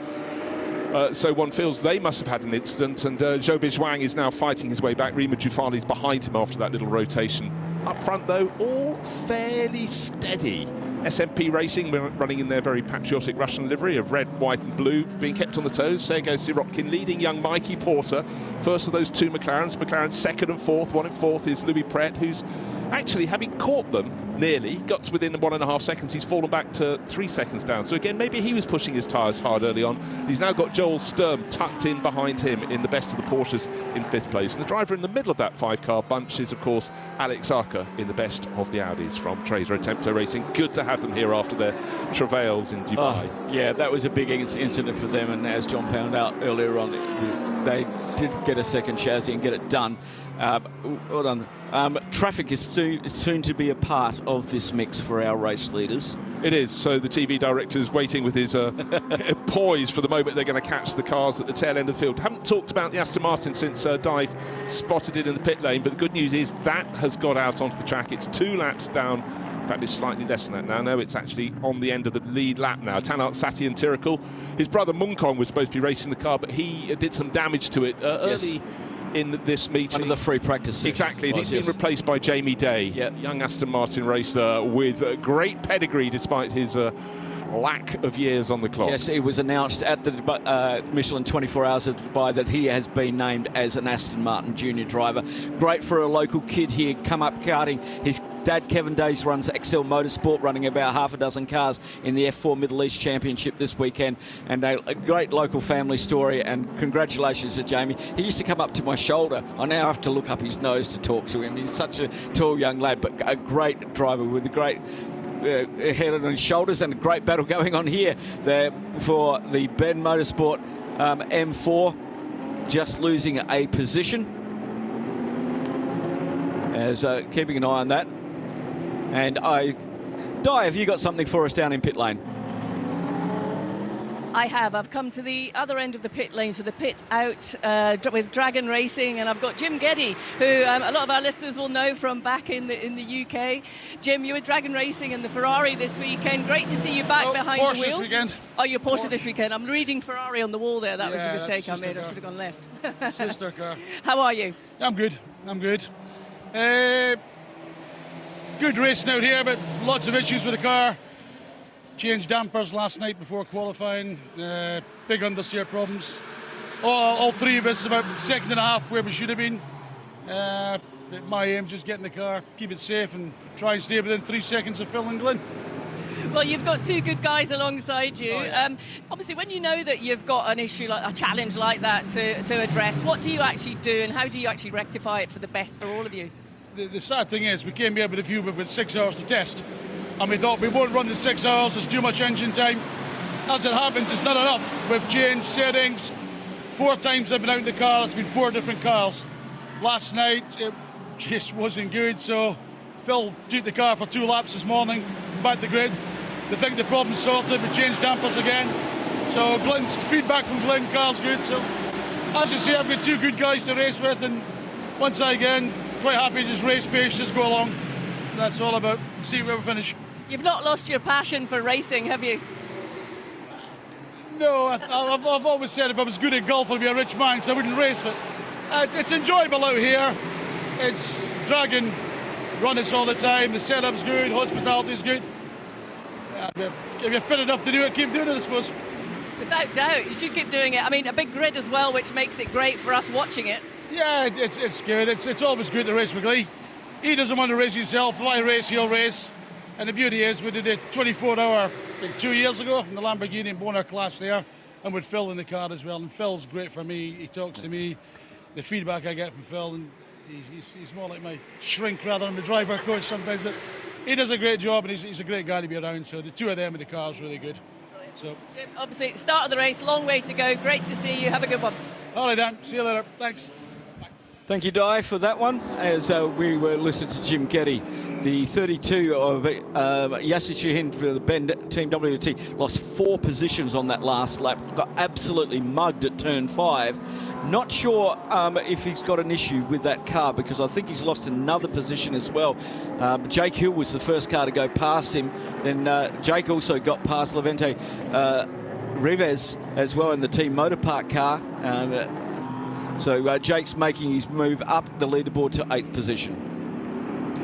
So one feels they must have had an incident, and Zhou Bizhuang is now fighting his way back. Rima Jufali's behind him after that little rotation. Up front, though, all fairly steady. SMP Racing running in their very patriotic Russian livery of red, white and blue, being kept on the toes. Sergei Sirotkin leading young Mikey Porter, first of those 2 McLarens. McLaren 2nd and 4th. 1 in 4th is Louis Pret, who's actually, having caught them nearly, got to within 1.5 seconds. He's fallen back to 3 seconds down. So again, maybe he was pushing his tyres hard early on. He's now got Joel Sturm tucked in behind him in the best of the Porsches in 5th place. And the driver in the middle of that 5-car bunch is, of course, Alex Arca in the best of the Audis from Tracer Attempter Racing. Good to have them here after their travails in Dubai. Oh, yeah, that was a big incident for them, and as John found out earlier on, they did get a second chassis and get it done. Well done. Traffic is soon to be a part of this mix for our race leaders. It is. So the TV director's waiting with his poise for the moment they're going to catch the cars at the tail end of the field. Haven't talked about the Aston Martin since Dive spotted it in the pit lane, but the good news is that has got out onto the track. It's 2 laps down. In fact, it's slightly less than that now. No, it's actually on the end of the lead lap now. Tanart Sati and Tiracle. His brother Munkong was supposed to be racing the car, but he did some damage to it early in this meeting. Under the free practice session. Exactly. He's been replaced by Jamie Day, young Aston Martin racer with great pedigree despite his lack of years on the clock. Yes, it was announced at the Michelin 24 Hours of Dubai that he has been named as an Aston Martin junior driver. Great for a local kid here, come up karting. His dad, Kevin Days, runs Excel Motorsport, running about half a dozen cars in the F4 Middle East Championship this weekend, and a great local family story, and congratulations to Jamie. He used to come up to my shoulder. I now have to look up his nose to talk to him. He's such a tall young lad, but a great driver with a great head on his shoulders, and a great battle going on here there for the Ben Motorsport M4, just losing a position, as keeping an eye on that. And Di, have you got something for us down in pit lane? I have. I've come to the other end of the pit lane, so the pit out with Dragon Racing, and I've got Jim Geddy, who a lot of our listeners will know from back in the UK. Jim, you were Dragon Racing in the Ferrari this weekend. Great to see you back behind Porsche the wheel. This weekend. Oh, you're Porsche this weekend. I'm reading Ferrari on the wall there. That was Yeah, the mistake I that's made. I sister should have gone left. car. Sister car. How are you? I'm good. Good racing out here, but lots of issues with the car. Changed dampers last night before qualifying. Big understeer problems. All 3 of us about 2nd and a half where we should have been. My aim is just get in the car, keep it safe, and try and stay within 3 seconds of Phil and Glenn. Well, you've got 2 good guys alongside you. Oh, yeah. Obviously, when you know that you've got an issue, like a challenge like that to address, what do you actually do, and how do you actually rectify it for the best for all of you? The sad thing is, we came here with a view with 6 hours to test, and we thought we won't run the 6 hours, there's too much engine time. As it happens, it's not enough. We've changed settings. 4 times I've been out in the car, it's been 4 different cars. Last night it just wasn't good, so Phil took the car for 2 laps this morning, back the grid. They think the problem's sorted, we changed dampers again. So Glenn's feedback from Glenn, car's good. So as you see, I've got 2 good guys to race with, and once again, quite happy to just race pace, just go along. That's all about. See where we finish. You've not lost your passion for racing, have you? No, I've always said if I was good at golf, I'd be a rich man, because I wouldn't race. But it's enjoyable out here. It's dragging runners all the time. The setup's good, hospitality's good. If you're fit enough to do it, keep doing it, I suppose. Without doubt, you should keep doing it. I mean, a big grid as well, which makes it great for us watching it. Yeah, it's good. It's always good to race with Glee. He doesn't want to race himself. If I race, he'll race. And the beauty is, we did a 24-hour like 2 years ago in the Lamborghini and Bonar class there, and with Phil in the car as well. And Phil's great for me. He talks to me. The feedback I get from Phil, and he's more like my shrink rather than the driver coach sometimes. But he does a great job, and he's a great guy to be around. So the 2 of them in the car is really good. So, Jim, obviously, start of the race, long way to go. Great to see you. Have a good one. All right, Dan. See you later. Thanks. Thank you, Di, for that one. As we were listening to Jim Getty, the 32 of Yasser Shahin for the Ben Team WT lost 4 positions on that last lap. Got absolutely mugged at turn 5. Not sure if he's got an issue with that car, because I think he's lost another position as well. Jake Hill was the first car to go past him. Then Jake also got past Levente Rivez as well in the Team Motor Park car. So Jake's making his move up the leaderboard to 8th position.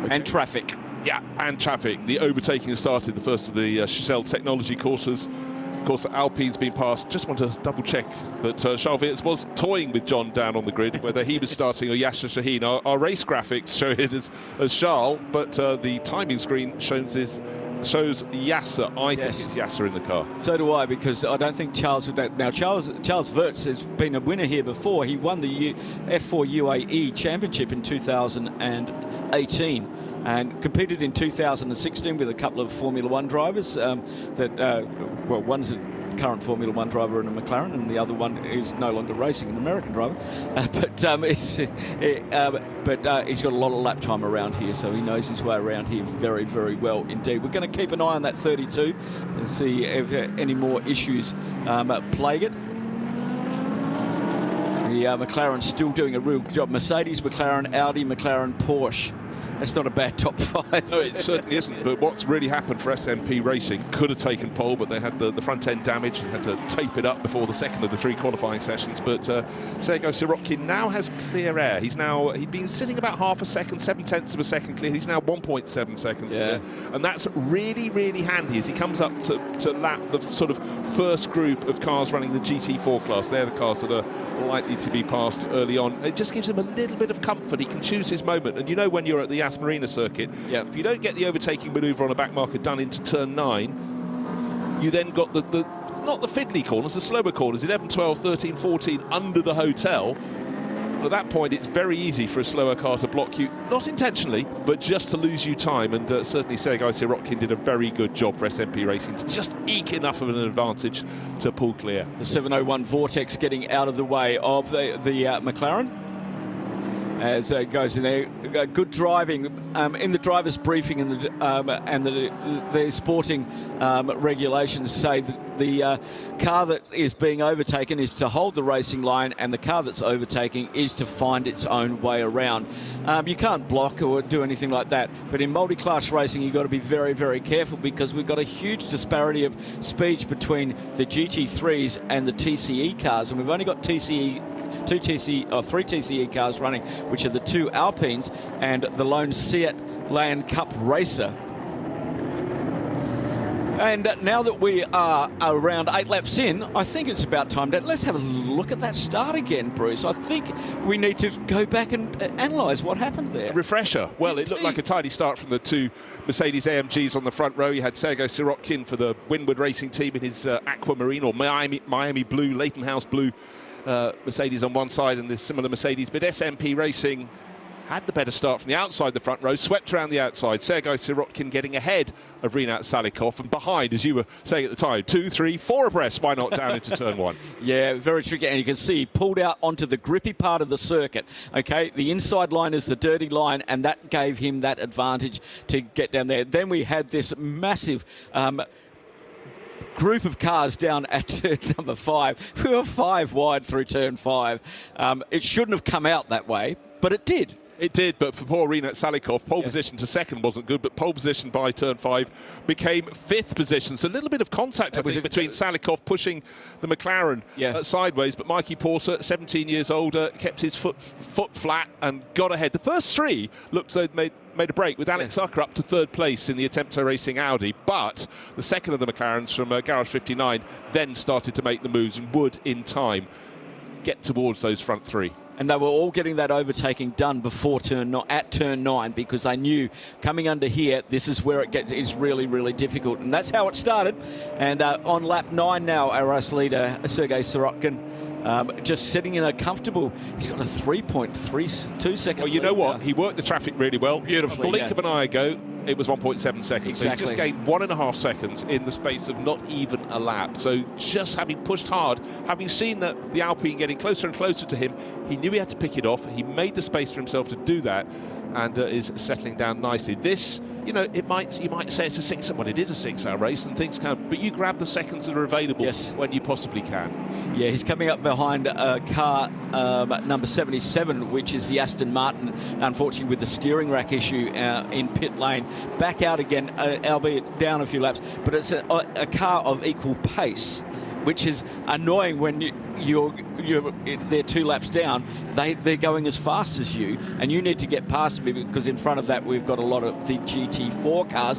Okay. And traffic. Yeah, and traffic. The overtaking has started, the first of the Chazelle technology courses. Of course, the Alpine's been passed. Just want to double check that Charles Wirtz was toying with John down on the grid, whether he was starting or Yasser Shahin. Our race graphics show it as Charles, but the timing screen shows Yasser. I think it's Yasser in the car. So do I, because I don't think Charles would. Now, Charles Wirtz has been a winner here before. He won the F4 UAE Championship in 2018 and competed in 2016 with a couple of Formula One drivers. One's a current Formula One driver in a McLaren, and the other one is no longer racing, an American driver. But he's got a lot of lap time around here, so he knows his way around here very, very well indeed. We're going to keep an eye on that 32 and see if any more issues plague it. The McLaren's still doing a real job. Mercedes, McLaren, Audi, McLaren, Porsche. That's not a bad top 5. No, it certainly isn't. But what's really happened for SMP Racing, could have taken pole, but they had the front end damage and had to tape it up before the second of the 3 qualifying sessions. But Sergei Sirotkin now has clear air. He'd been sitting about half a second, 7/10 of a second clear. He's now 1.7 seconds clear. And that's really, really handy as he comes up to lap the sort of first group of cars running the GT4 class. They're the cars that are likely to be passed early on. It just gives him a little bit of comfort. He can choose his moment. And you know, when you're at the Yas Marina circuit, if you don't get the overtaking manoeuvre on a back marker done into turn 9, you then got the not the fiddly corners, the slower corners, 11, 12, 13, 14 under the hotel. At that point, it's very easy for a slower car to block you, not intentionally, but just to lose you time. And certainly Sergei Sirotkin did a very good job for SMP Racing to just eke enough of an advantage to pull clear. The 701 Vortex getting out of the way of the McLaren. As it goes in there, good driving in the driver's briefing, and the sporting regulations say that the car that is being overtaken is to hold the racing line, and the car that's overtaking is to find its own way around. You can't block or do anything like that, but in multi-class racing you've got to be very, very careful, because we've got a huge disparity of speed between the GT3s and the TCE cars, and we've only got three TCE cars running, which are the 2 Alpines and the lone Seat Land Cup racer. And now that we are around 8 laps in, I think it's about time to let's have a look at that start again, Bruce. I think we need to go back and analyse what happened there. Refresher. Well, it looked like a tidy start from the 2 Mercedes AMGs on the front row. You had Sergei Sirotkin for the Windward Racing team in his aquamarine or Miami blue, Leighton House blue Mercedes on one side, and this similar Mercedes, but SMP Racing had the better start from the outside the front row, swept around the outside. Sergei Sirotkin getting ahead of Rinat Salikov, and behind, as you were saying at the time, 2, 3, 4 abreast. Why not down into turn 1? Yeah, very tricky. And you can see he pulled out onto the grippy part of the circuit. Okay, the inside line is the dirty line, and that gave him that advantage to get down there. Then we had this massive group of cars down at turn number 5. We were 5 wide through turn 5. It shouldn't have come out that way, but it did. It did, but for poor Rinat Salikov, pole position to second wasn't good, but pole position by turn 5 became 5th position. So a little bit of contact, I think, between Salikov pushing the McLaren sideways, but Mikey Porter, 17 years older, kept his foot flat and got ahead. The first 3 looked so made a break, with Alex Zucker up to 3rd place in the Attempter Racing Audi, but the second of the McLarens from Garage 59 then started to make the moves and would, in time, get towards those front 3. And they were all getting that overtaking done before turn 9, because they knew coming under here, this is where is really, really difficult. And that's how it started. And on lap 9 now, our race leader, Sergei Sirotkin, just sitting in a comfortable, he's got a 3.32 second. Well, you know what? He worked the traffic really well. Beautifully. A blink of an eye ago, it was 1.7 seconds. Exactly. So he just gained 1.5 seconds in the space of not even a lap. So just having pushed hard, having seen that the Alpine getting closer and closer to him, he knew he had to pick it off. He made the space for himself to do that, and is settling down nicely. This, you know, you might say it's a 6, well, it is a 6-hour race and things can, but you grab the seconds that are available when you possibly can. Yeah, he's coming up behind car number 77, which is the Aston Martin, unfortunately with the steering rack issue in pit lane. Back out again, albeit down a few laps, but it's a car of equal pace, which is annoying when they're 2 laps down. They're going as fast as you, and you need to get past me, because in front of that we've got a lot of the GT4 cars.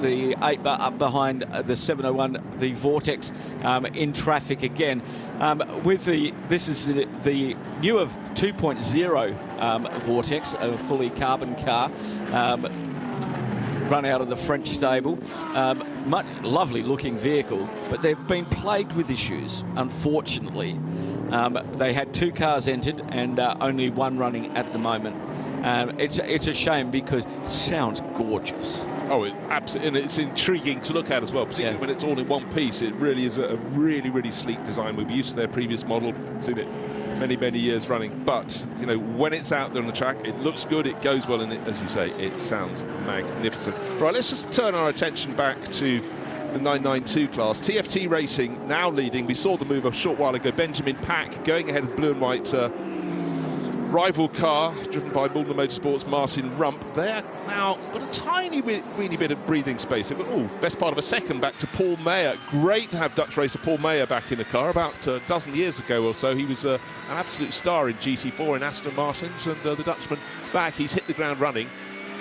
The 8 bar up behind the 701, the Vortex in traffic again. This is the newer 2.0 Vortex, a fully carbon car. Run out of the French stable. Lovely looking vehicle, but they've been plagued with issues, unfortunately. They had 2 cars entered and only 1 running at the moment. It's a shame, because it sounds gorgeous. Oh, absolutely, and it's intriguing to look at as well, particularly when it's all in one piece. It really is a really, really sleek design. We've used their previous model, seen it many, many years running. But, you know, when it's out there on the track, it looks good, it goes well, and as you say, it sounds magnificent. Right, let's just turn our attention back to the 992 class. TFT Racing now leading. We saw the move a short while ago. Benjamin Pack going ahead of blue and white rival car driven by Mulder Motorsports' Martin Rump. They're now got a tiny weeny bit of breathing space. They've got best part of a second back to Paul Mayer. Great to have Dutch racer Paul Mayer back in the car. About a dozen years ago or so, he was an absolute star in GT4 in Aston Martins, and the Dutchman back. He's hit the ground running.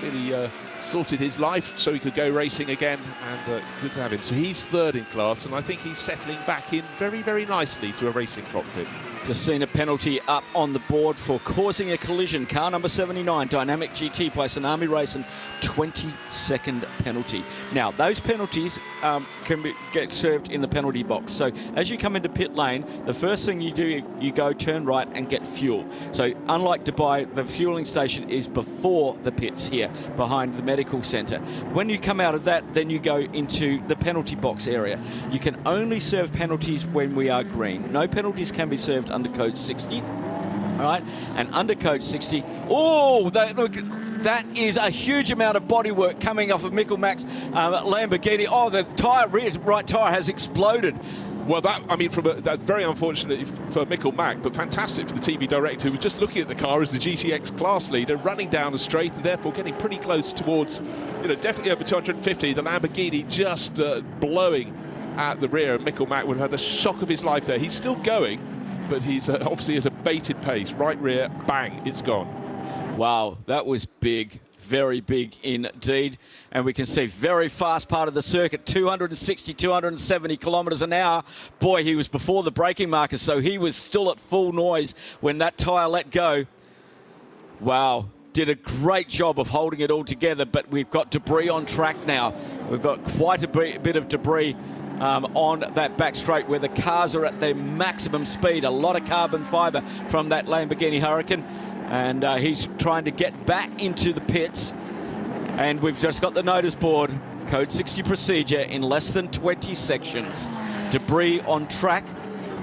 Really sorted his life so he could go racing again, and good to have him. So he's 3rd in class, and I think he's settling back in very, very nicely to a racing cockpit. Just seen a penalty up on the board for causing a collision. Car number 79, Dynamic GT by Tsunami Racing, 20-second penalty. Now, those penalties can get served in the penalty box. So as you come into pit lane, the first thing you do, you go turn right and get fuel. So unlike Dubai, the fueling station is before the pits here, behind the medical centre. When you come out of that, then you go into the penalty box area. You can only serve penalties when we are green. No penalties can be served under code 60. All right, and under code 60, that is a huge amount of bodywork coming off of Mikkel Mack's Lamborghini. Oh, the right tyre has exploded. Well, that's very unfortunate for Mikkel Mack, but fantastic for the TV director, who was just looking at the car as the GTX class leader, running down the straight and therefore getting pretty close towards, definitely over 250. The Lamborghini just blowing at the rear. Mikkel Mack would have had the shock of his life there. He's still going, but he's obviously at a bated pace. Right rear, bang, it's gone. Wow, that was big. Very big indeed. And we can see very fast part of the circuit, 260, 270 kilometres an hour. Boy, he was before the braking markers, so he was still at full noise when that tyre let go. Wow, did a great job of holding it all together, but we've got debris on track now. We've got quite a bit of debris on that back straight where the cars are at their maximum speed. A lot of carbon fibre from that Lamborghini Huracan. and he's trying to get back into the pits. And we've just got the notice board, code 60 procedure in less than 20 sections. Debris on track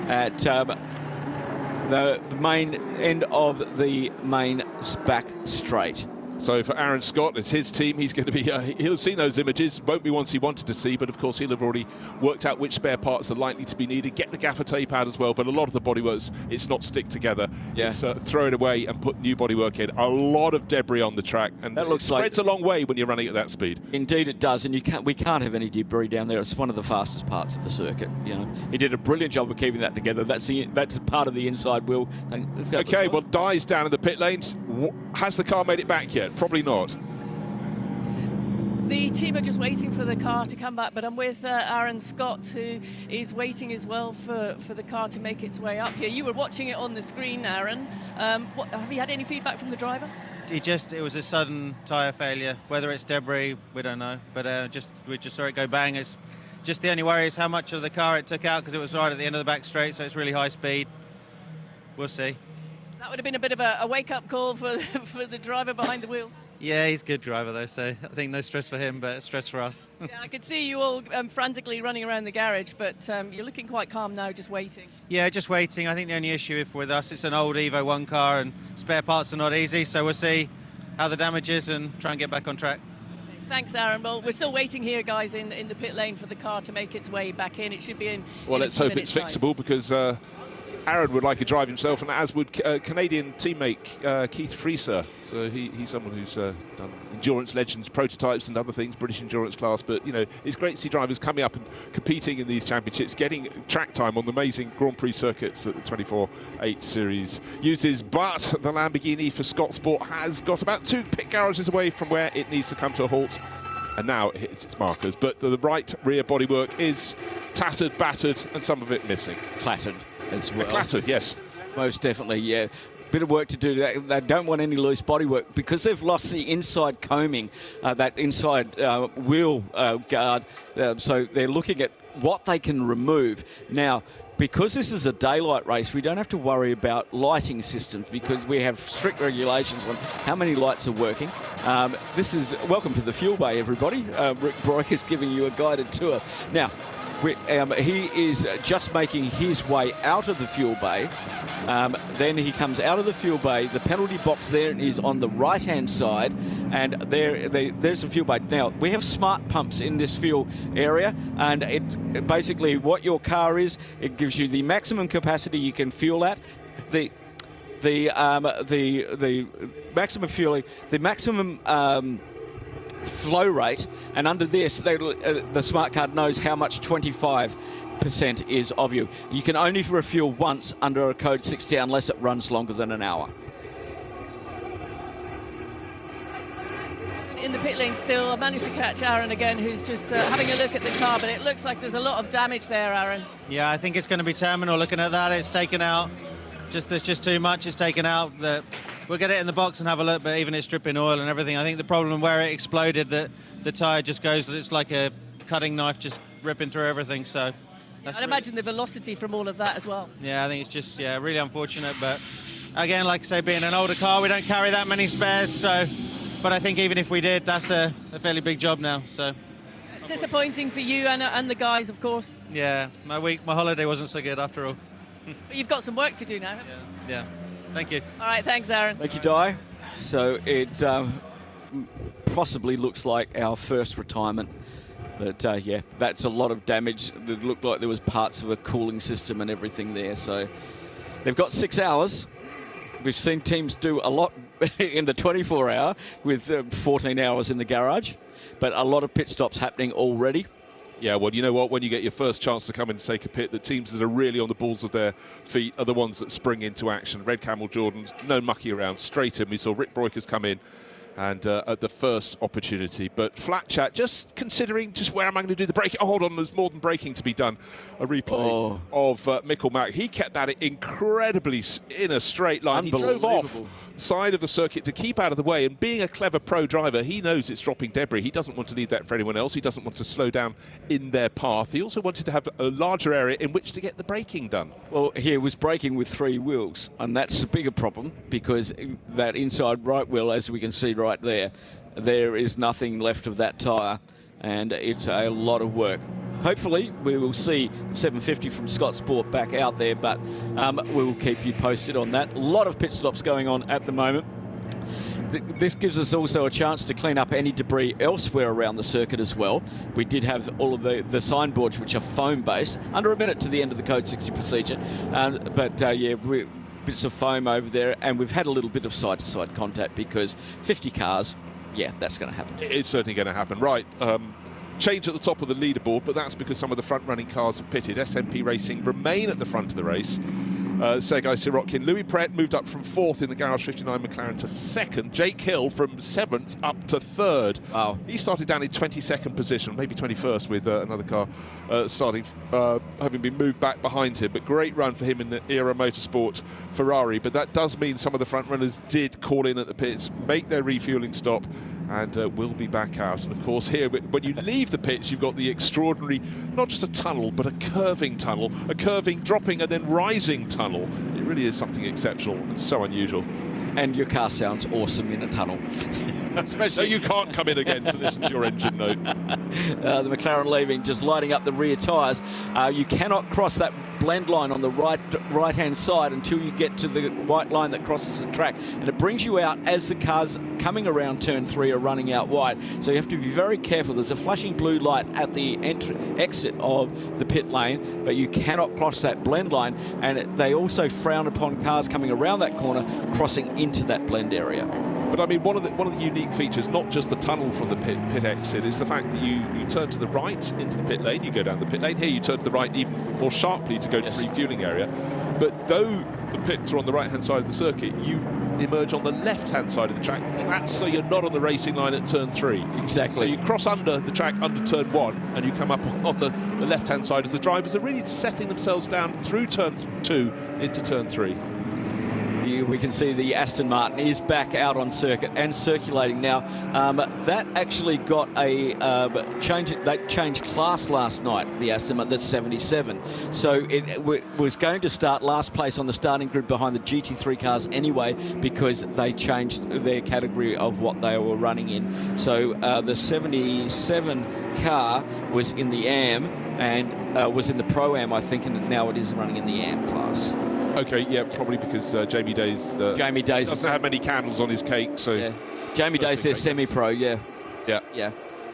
at the main end of the main back straight. So for Aaron Scott, it's his team. He's going to be, he'll have seen those images. Won't be ones he wanted to see, but of course he'll have already worked out which spare parts are likely to be needed. Get the gaffer tape out as well, but a lot of the bodyworks, it's not stick together. Yeah. It's throw it away and put new bodywork in. A lot of debris on the track, and that looks it spreads a long way when you're running at that speed. Indeed it does, and we can't have any debris down there. It's one of the fastest parts of the circuit. You know, he did a brilliant job of keeping that together. That's part of the inside wheel. Okay, well, Dye's down in the pit lanes. Has the car made it back yet? Probably not. The team are just waiting for the car to come back, but I'm with Aaron Scott, who is waiting as well for the car to make its way up here. You were watching it on the screen, Aaron. Have you had any feedback from the driver? It was a sudden tyre failure. Whether it's debris, we don't know. But we just saw it go bang. It's just the only worry is how much of the car it took out, because it was right at the end of the back straight, so it's really high speed. We'll see. That would have been a bit of a wake-up call for the driver behind the wheel. Yeah, he's a good driver though, so I think no stress for him, but stress for us. Yeah, I could see you all frantically running around the garage, but you're looking quite calm now, just waiting. Yeah, just waiting. I think the only issue with us, it's an old Evo 1 car and spare parts are not easy, so we'll see how the damage is and try and get back on track. Thanks, Aaron. Well, we're still waiting here, guys, in the pit lane for the car to make its way back in. It should be in. Well, let's hope it's fixable, because Aaron would like a drive himself, and as would Canadian teammate Keith Freeser. So he's someone who's done endurance legends, prototypes and other things, British endurance class. But, you know, it's great to see drivers coming up and competing in these championships, getting track time on the amazing Grand Prix circuits that the 24/8 series uses. But the Lamborghini for Scott Sport has got about 2 pit garages away from where it needs to come to a halt. And now it hits its markers. But the right rear bodywork is tattered, battered, and some of it missing. Clattered as well. Clattered, yes. Most definitely, yeah. Bit of work to do. They don't want any loose bodywork because they've lost the inside combing, that inside wheel guard. So they're looking at what they can remove. Now, because this is a daylight race, we don't have to worry about lighting systems because we have strict regulations on how many lights are working. This is welcome to the fuel bay, everybody. Rick Broik is giving you a guided tour. Now, he is just making his way out of the fuel bay. Then he comes out of the fuel bay. The penalty box there is on the right-hand side, and there's the fuel bay. Now, we have smart pumps in this fuel area, and it basically what your car is, it gives you the maximum capacity you can fuel at. The maximum fueling, the maximum flow rate, and under this the smart card knows how much 25% is of you. You can only refuel once under a code 60 unless it runs longer than an hour. In the pit lane still, I managed to catch Aaron again, who's just having a look at the car, but it looks like there's a lot of damage there, Aaron. Yeah, I think it's going to be terminal. Looking at that, it's taken out. There's just too much. It's taken out. We'll get it in the box and have a look, but even it's dripping oil and everything. I think the problem where it exploded, that the tyre just goes, it's like a cutting knife just ripping through everything. So I'd imagine the velocity from all of that as well. Yeah, I think it's just really unfortunate. But again, like I say, being an older car, we don't carry that many spares. So, but I think even if we did, that's a fairly big job now. So disappointing for you and the guys, of course. Yeah, my holiday wasn't so good after all. But you've got some work to do now. Yeah. Thank you. All right, thanks, Aaron. Thank you, Di. So it possibly looks like our first retirement. But yeah, that's a lot of damage. It looked like there was parts of a cooling system and everything there. So they've got 6 hours. We've seen teams do a lot in the 24-hour with 14 hours in the garage. But a lot of pit stops happening already. Yeah, well, you know what? When you get your first chance to come in and take a pit, the teams that are really on the balls of their feet are the ones that spring into action. Red Camel Jordan, no mucky around, straight in. We saw Rick Broikers come in and at the first opportunity. But flat chat, just considering just where am I going to do the braking? Oh, hold on, there's more than braking to be done. A replay of Michelin. He kept that incredibly in a straight line. He drove off the side of the circuit to keep out of the way, and being a clever pro driver, he knows it's dropping debris. He doesn't want to leave that for anyone else. He doesn't want to slow down in their path. He also wanted to have a larger area in which to get the braking done. Well, he was braking with 3 wheels, and that's a bigger problem because that inside right wheel, as we can see right there, there is nothing left of that tyre, and it's a lot of work. Hopefully we will see the 750 from Scott Sport back out there, but we will keep you posted on that. A lot of pit stops going on at the moment. This gives us also a chance to clean up any debris elsewhere around the circuit as well. We did have all of the signboards, which are foam-based, under a minute to the end of the Code 60 procedure. Bits of foam over there, and we've had a little bit of side-to-side contact because 50 cars, yeah, that's going to happen. It's certainly going to happen. Right. Change at the top of the leaderboard, but that's because some of the front-running cars have pitted. SMP Racing remain at the front of the race. Sergei Sirotkin. Louis Pret moved up from 4th in the Garage 59 McLaren to 2nd. Jake Hill from 7th up to 3rd. Wow. He started down in 22nd position, maybe 21st with another car having been moved back behind him. But great run for him in the Era Motorsport Ferrari. But that does mean some of the front runners did call in at the pits, make their refuelling stop, and will be back out. And of course here, when you leave the pits, you've got the extraordinary, not just a tunnel, but a curving tunnel, a curving, dropping and then rising tunnel. It really is something exceptional and so unusual. And your car sounds awesome in a tunnel. Especially you can't come in again to listen to your engine note. The McLaren leaving, just lighting up the rear tyres. You cannot cross that blend line on the right-hand side until you get to the white line that crosses the track. And it brings you out as the cars coming around turn 3 are running out wide. So you have to be very careful. There's a flashing blue light at the exit of the pit lane, but you cannot cross that blend line. And they also frown upon cars coming around that corner crossing into that blend area. But I mean, one of the unique features, not just the tunnel from the pit exit, is the fact that you turn to the right into the pit lane, you go down the pit lane. Here you turn to the right even more sharply to go to the refueling area. But though the pits are on the right-hand side of the circuit, you emerge on the left-hand side of the track. And that's so you're not on the racing line at turn 3. Exactly. So you cross under the track under turn 1, and you come up on the left-hand side as the drivers are really settling themselves down through turn 2 into turn 3. We can see the Aston Martin is back out on circuit and circulating now. That actually got a change. They changed class last night, the Aston Martin, that's 77. So it was going to start last place on the starting grid behind the GT3 cars anyway, because they changed their category of what they were running in. So the 77 car was in the AM and was in the Pro-Am, I think, and now it is running in the AM class. Okay, yeah, probably because Jamie Days doesn't have many candles on his cake, so yeah. Jamie Days is semi-pro, yeah.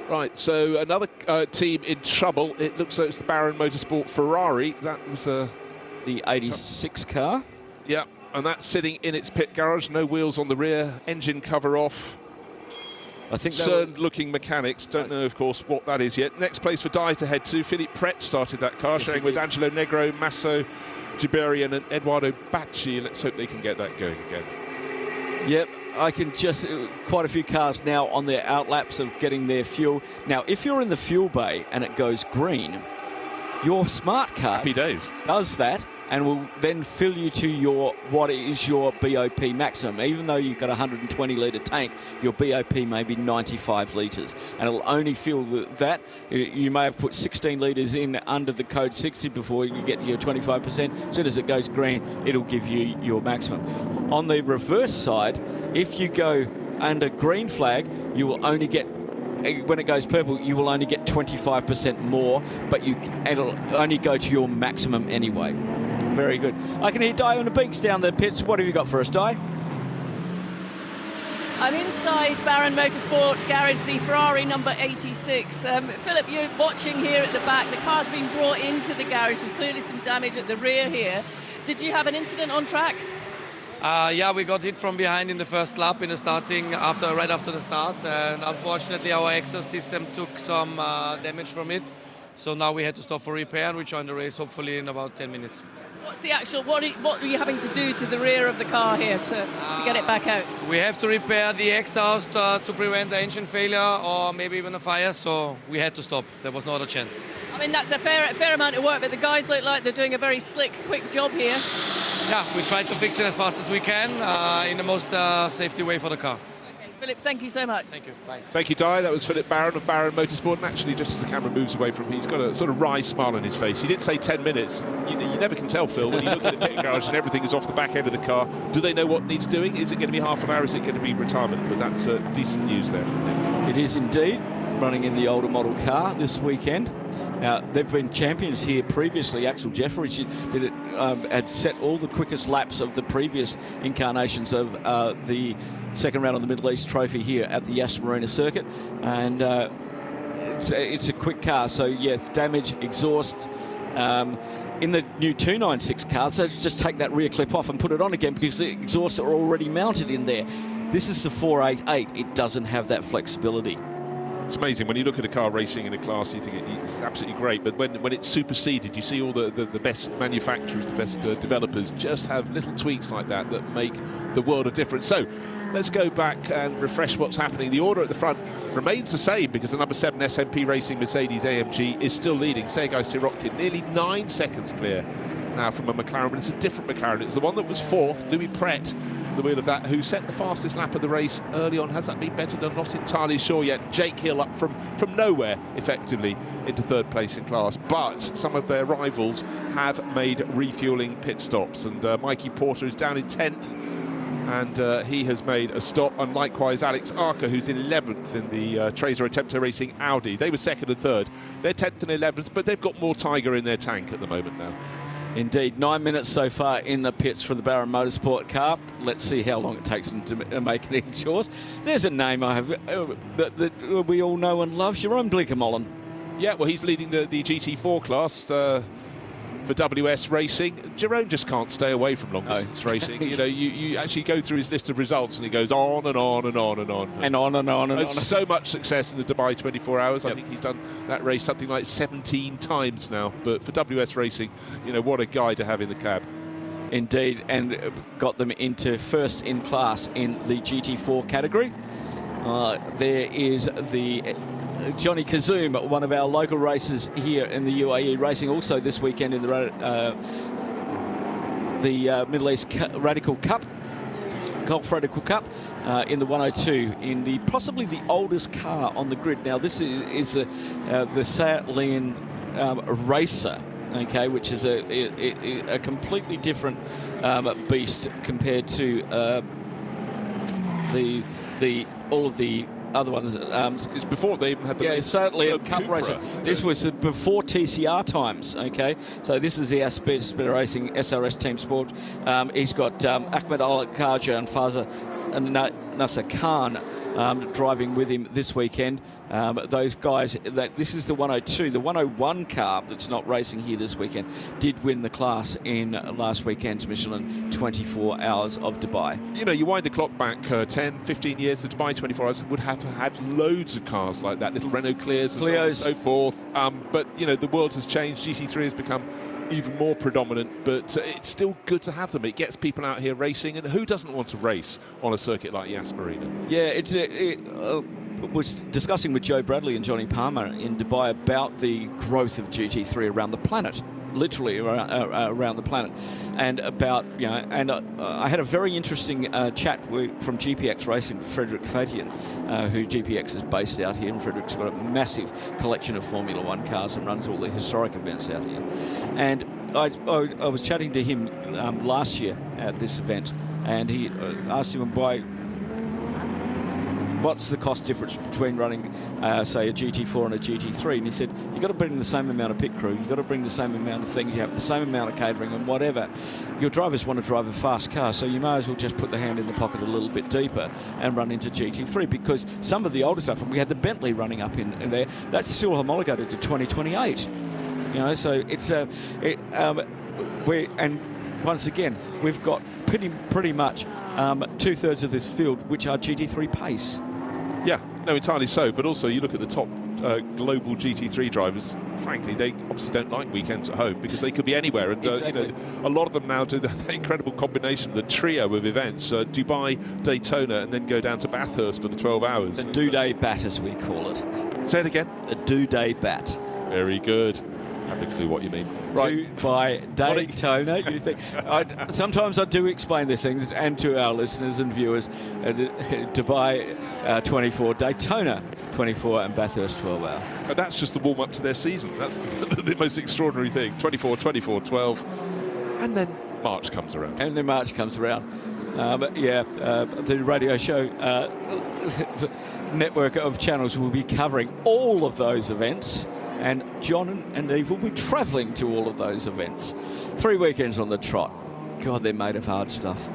Right, so another team in trouble. It looks like it's the Baron Motorsport Ferrari. That was the 86 car. Yeah, and that's sitting in its pit garage. No wheels on the rear, engine cover off. I think concerned-looking mechanics. Don't know, of course, what that is yet. Next place for Dye to head to. Philippe Pret started that car, sharing with Angelo Negro, Masso Giberian and Eduardo Bacci. Let's hope they can get that going again. Yep, I can just quite a few cars now on their outlaps of getting their fuel. Now, if you're in the fuel bay and it goes green, your smart car Happy days. Does that and will then fill you to what is your BOP maximum. Even though you've got a 120 litre tank, your BOP may be 95 litres, and it'll only fill that. You may have put 16 litres in under the code 60 before you get your 25%. As soon as it goes green, it'll give you your maximum. On the reverse side, if you go under green flag, you will only get, when it goes purple, you will only get 25% more, but it'll only go to your maximum anyway. Very good. I can hear Di on the Binks down the pits. What have you got for us, Di? I'm inside Baron Motorsport Garage, the Ferrari number 86. Philip, you're watching here at the back. The car's been brought into the garage. There's clearly some damage at the rear here. Did you have an incident on track? Yeah, we got hit from behind in the first lap in the starting, right after the start, and unfortunately our exhaust system took some damage from it. So now we had to stop for repair and rejoin the race hopefully in about 10 minutes. What's the actual? What are you having to do to the rear of the car here to get it back out? We have to repair the exhaust to prevent the engine failure or maybe even a fire, so we had to stop. There was no other chance. I mean, that's a fair amount of work, but the guys look like they're doing a very slick, quick job here. Yeah, we tried to fix it as fast as we can in the most safety way for the car. Philip, thank you so much. Thank you. Bye. Thank you, Di. That was Philip Barron of Barron Motorsport. And actually, just as the camera moves away from him, he's got a sort of wry smile on his face. He did say 10 minutes. You never can tell, Phil, when you look at the pit garage and everything is off the back end of the car. Do they know what needs doing? Is it going to be half an hour? Is it going to be retirement? But that's decent news there from him. It is indeed. Running in the older model car this weekend. Now, they've been champions here previously. Axel Jeffries had set all the quickest laps of the previous incarnations of the second round of the Middle East Trophy here at the Yas Marina circuit. And it's a quick car, so yes, damage, exhaust. In the new 296 car, so just take that rear clip off and put it on again because the exhausts are already mounted in there. This is the 488. It doesn't have that flexibility. It's amazing when you look at a car racing in a class, you think it's absolutely great, but when it's superseded, you see all the best manufacturers, the best developers just have little tweaks like that that make the world of difference. So let's go back and refresh what's happening. The order at the front remains the same because the number 7 SMP Racing Mercedes AMG is still leading. Sergei Sirotkin nearly 9 seconds clear now from a McLaren, but it's a different McLaren. It's the one that was 4th, Louis Pret, the wheel of that, who set the fastest lap of the race early on. Has that been better? I'm not entirely sure yet. Jake Hill up from nowhere, effectively, into 3rd place in class. But some of their rivals have made refuelling pit stops. And Mikey Porter is down in 10th. And he has made a stop. And likewise, Alex Arca, who's in 11th in the Tracer Attempter Racing Audi. They were 2nd and 3rd. They're 10th and 11th, but they've got more Tiger in their tank at the moment now. Indeed, 9 minutes so far in the pits for the Barron Motorsport car. Let's see how long it takes them to make it indoors. There's a name I have that we all know and love, Jerome Blinkermolen. Yeah, well, he's leading the GT4 class for WS Racing. Jerome just can't stay away from long distance racing. You know, you actually go through his list of results and he goes on and on and on and on. And on and on and on. So much success in the Dubai 24 Hours. I think he's done that race something like 17 times now. But for WS Racing, you know, what a guy to have in the cab. Indeed, and got them into 1st in class in the GT4 category. There is the Johnny Kazoum, one of our local racers here in the UAE, racing also this weekend in the Middle East Radical Cup, Gulf Radical Cup, in the 102, in the possibly the oldest car on the grid. Now, this is the Seat Leon Racer, okay, which is a completely different beast compared to all of the other ones. It's before they even had the certainly Cup racing. This was before TCR times. Okay, so this is the Speed Racing SRS Team Sport. He's got Ahmed Al-Khaja and Faza Nasser Khan driving with him this weekend. Those guys, this is the 102. The 101 car that's not racing here this weekend did win the class in last weekend's Michelin 24 Hours of Dubai. You know, you wind the clock back 10, 15 years, the Dubai 24 Hours would have had loads of cars like that, little Renault Clios and so on and so forth. But, you know, the world has changed. GT3 has become even more predominant, but it's still good to have them. It gets people out here racing, and who doesn't want to race on a circuit like Yas Marina? Yeah, was discussing with Joe Bradley and Johnny Palmer in Dubai about the growth of GT3 around the planet, literally around the planet, and about, you know, and I had a very interesting chat from GPX Racing, Frederick Fatian, who GPX is based out here, and Frederick's got a massive collection of Formula One cars and runs all the historic events out here. And I was chatting to him last year at this event, and he asked him what's the cost difference between running, say, a GT4 and a GT3? And he said, you've got to bring the same amount of pit crew, you've got to bring the same amount of things, you have the same amount of catering and whatever. Your drivers want to drive a fast car, so you may as well just put the hand in the pocket a little bit deeper and run into GT3, because some of the older stuff, and we had the Bentley running up in there, that's still homologated to 2028. You know, so it's and once again, we've got pretty much 2/3 of this field which are GT3 pace. Yeah, no, entirely so. But also, you look at the top global GT3 drivers, frankly, they obviously don't like weekends at home because they could be anywhere. And Exactly. a lot of them now do the incredible combination, the trio of events: Dubai, Daytona, and then go down to Bathurst for the 12 hours. The do-day bat, as we call it. Say it again. The do-day bat. Very good. I have a clue what you mean. Right. By Daytona, you think? Sometimes I do explain these things, and to our listeners and viewers, Dubai 24, Daytona 24, and Bathurst 12 hour. And that's just the warm-up to their season. That's the most extraordinary thing. 24, 24, 12, and then March comes around. And then March comes around. But yeah, the radio show network of channels will be covering all of those events. And John and Eve will be travelling to all of those events. 3 weekends on the trot. God, they're made of hard stuff.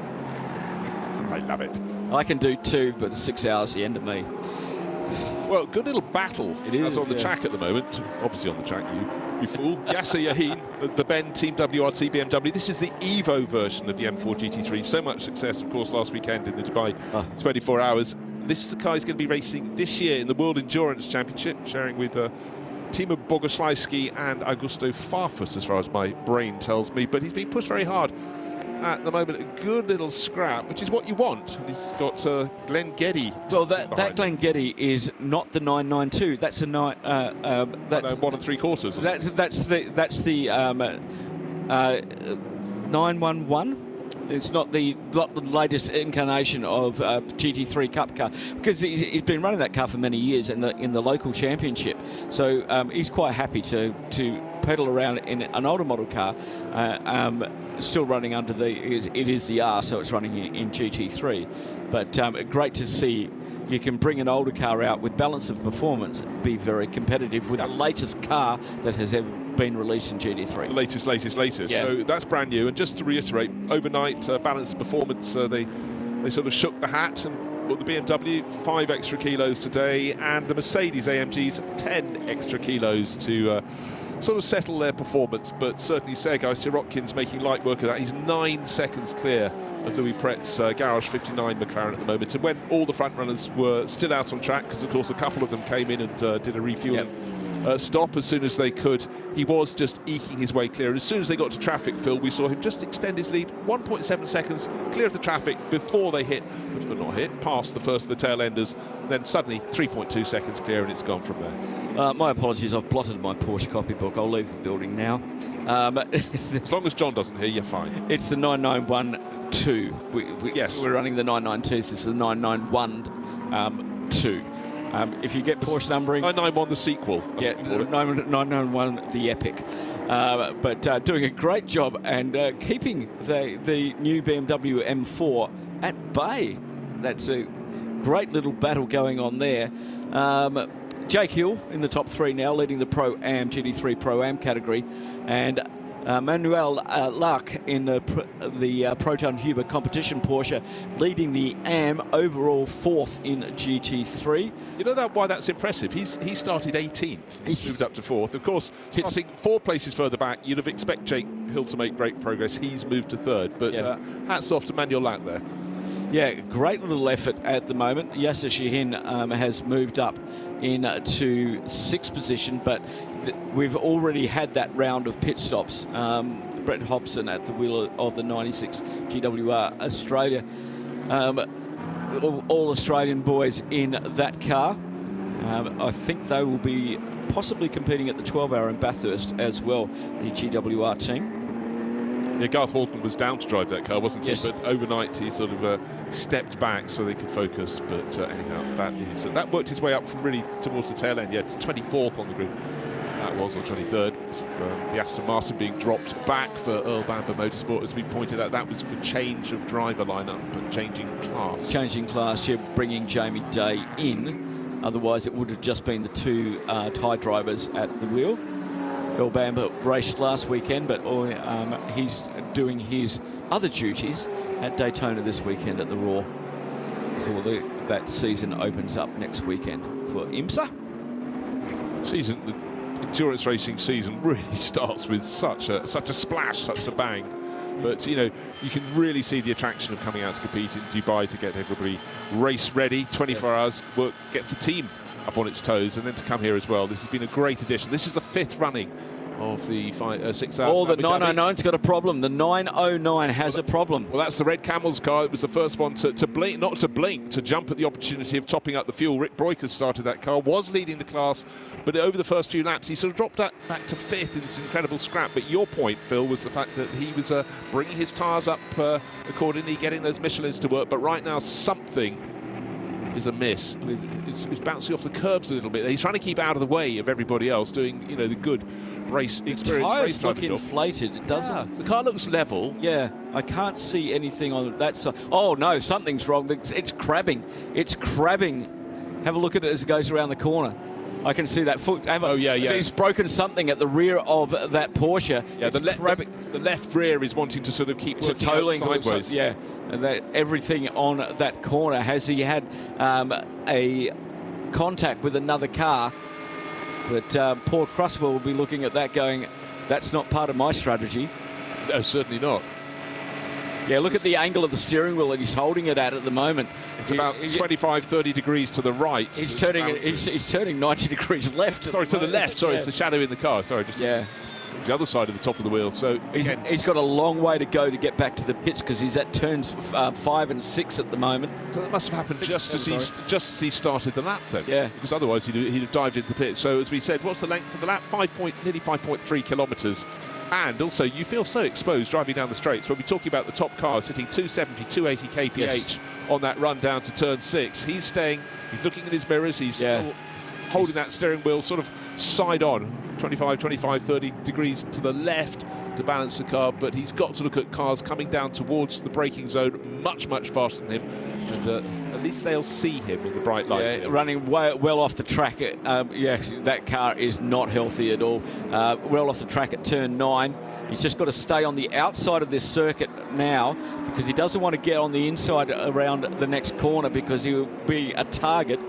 I love it. I can do 2, but the 6 hours the end of me. Well, good little battle. It is on the track at the moment. Obviously on the track, you fool. Yasser Yahin, the Ben Team WRC BMW. This is the Evo version of the M4 GT3. So much success, of course, last weekend in the Dubai 24 hours. This is the car he's going to be racing this year in the World Endurance Championship, sharing with Timo Bogoslawski and Augusto Farfus, as far as my brain tells me. But he's being pushed very hard at the moment. A good little scrap, which is what you want. And he's got Glenn Geddy. Well, that Glenn Geddy is not the 992. That's a 1 3/4. That's the 911. It's not the latest incarnation of GT3 Cup car, because he's been running that car for many years in the local championship. So he's quite happy to pedal around in an older model car, still running under it is the R, so it's running in GT3. But great to see you can bring an older car out with balance of performance, be very competitive with the latest car that has ever been released in GT3. The latest. Yeah. So that's brand new. And just to reiterate, overnight balance performance, they sort of shook the hat, and the BMW 5 extra kilos today, and the Mercedes AMGs 10 extra kilos to sort of settle their performance. But certainly Sergei Sirotkin's making light work of that. He's 9 seconds clear of Louis Pret's Garage 59 McLaren at the moment. And when all the front runners were still out on track, because of course a couple of them came in and did a refueling stop as soon as they could, he was just eking his way clear. As soon as they got to traffic, Phil, we saw him just extend his lead 1.7 seconds clear of the traffic before they past the first of the tail enders. Then suddenly 3.2 seconds clear, and it's gone from there. My apologies, I've blotted my Porsche copybook. I'll leave the building now. As long as John doesn't hear, you're fine. It's the 991-2. Yes. We're running the 992s. This is the 991-2. If you get Porsche numbering... 991, the sequel. Yeah, 991, the epic. But doing a great job and keeping the new BMW M4 at bay. That's a great little battle going on there. Jake Hill in the top 3 now, leading the Pro-Am, GT3 Pro-Am category. And Manuel Lark in the Proton Huber competition Porsche, leading the AM, overall 4th in GT3. You know why that's impressive? He started 18th, he's moved up to 4th. Of course, starting 4 places further back, you'd have expected Jake Hill to make great progress. He's moved to 3rd, but hats off to Manuel Lark there. Yeah, great little effort at the moment. Yasser Shahin has moved up into 6th position, but we've already had that round of pit stops. Brett Hobson at the wheel of the 96 GWR Australia. All Australian boys in that car. I think they will be possibly competing at the 12-hour in Bathurst as well, the GWR team. Yeah, Garth Walton was down to drive that car, wasn't he? Yes. But overnight he sort of stepped back so they could focus. But anyhow, that worked his way up from really towards the tail end. Yeah, to 24th on the grid. That was, or 23rd, because of the Aston Martin being dropped back for Earl Bamber Motorsport, as we pointed out. That was for change of driver lineup and changing class. Changing class, yeah, bringing Jamie Day in. Otherwise, it would have just been the 2 Thai drivers at the wheel. Earl Bamber raced last weekend, but he's doing his other duties at Daytona this weekend at the Raw before that season opens up next weekend for IMSA. The endurance racing season really starts with such a splash, such a bang. But you can really see the attraction of coming out to compete in Dubai to get everybody race ready. 24 hours work gets the team up on its toes, and then to come here as well. This has been a great addition. This is the 5th running of the 6 hours. Oh, the 909's got a problem. The 909 has a problem. Well, that's the Red Camel's car. It was the first one to blink, not to blink, to jump at the opportunity of topping up the fuel. Rick Broikers started that car, was leading the class, but over the first few laps, he sort of dropped back to 5th in this incredible scrap. But your point, Phil, was the fact that he was bringing his tyres up accordingly, getting those Michelins to work. But right now, something is amiss. It's bouncing off the curbs a little bit. He's trying to keep out of the way of everybody else, doing the good race experience. Tyres look inflated. It doesn't. Yeah. The car looks level. Yeah, I can't see anything on that side. Oh no, something's wrong. It's crabbing. It's crabbing. Have a look at it as it goes around the corner. I can see that foot. He's broken something at the rear of that Porsche. Yeah, the left rear is wanting to sort of keep looking tolling sideways. Yeah, and that everything on that corner. Has he had a contact with another car? But Paul Cruswell will be looking at that going, that's not part of my strategy. No, certainly not. Yeah, look at the angle of the steering wheel that he's holding it at the moment. It's about 25, 30 degrees to the right. He's turning 90 degrees left. Sorry, to the left. Sorry, it's the shadow in the car. Sorry, just the other side of the top of the wheel. So he's got a long way to go to get back to the pits because he's at turns 5 and 6 at the moment. So that must have happened just as he started the lap then. Yeah. Because otherwise he'd have dived into the pits. So as we said, what's the length of the lap? Nearly 5.3 kilometres. And also, you feel so exposed driving down the straights. When we're talking about the top cars sitting 270, 280 kph on that run down to turn 6. He's looking in his mirrors. He's still holding that steering wheel sort of side on, 25, 30 degrees to the left to balance the car. But he's got to look at cars coming down towards the braking zone much, much faster than him. And at least they'll see him in the bright lights. Yeah, running well off the track. Yes, that car is not healthy at all. Well off the track at turn 9. He's just got to stay on the outside of this circuit now because he doesn't want to get on the inside around the next corner because he will be a target.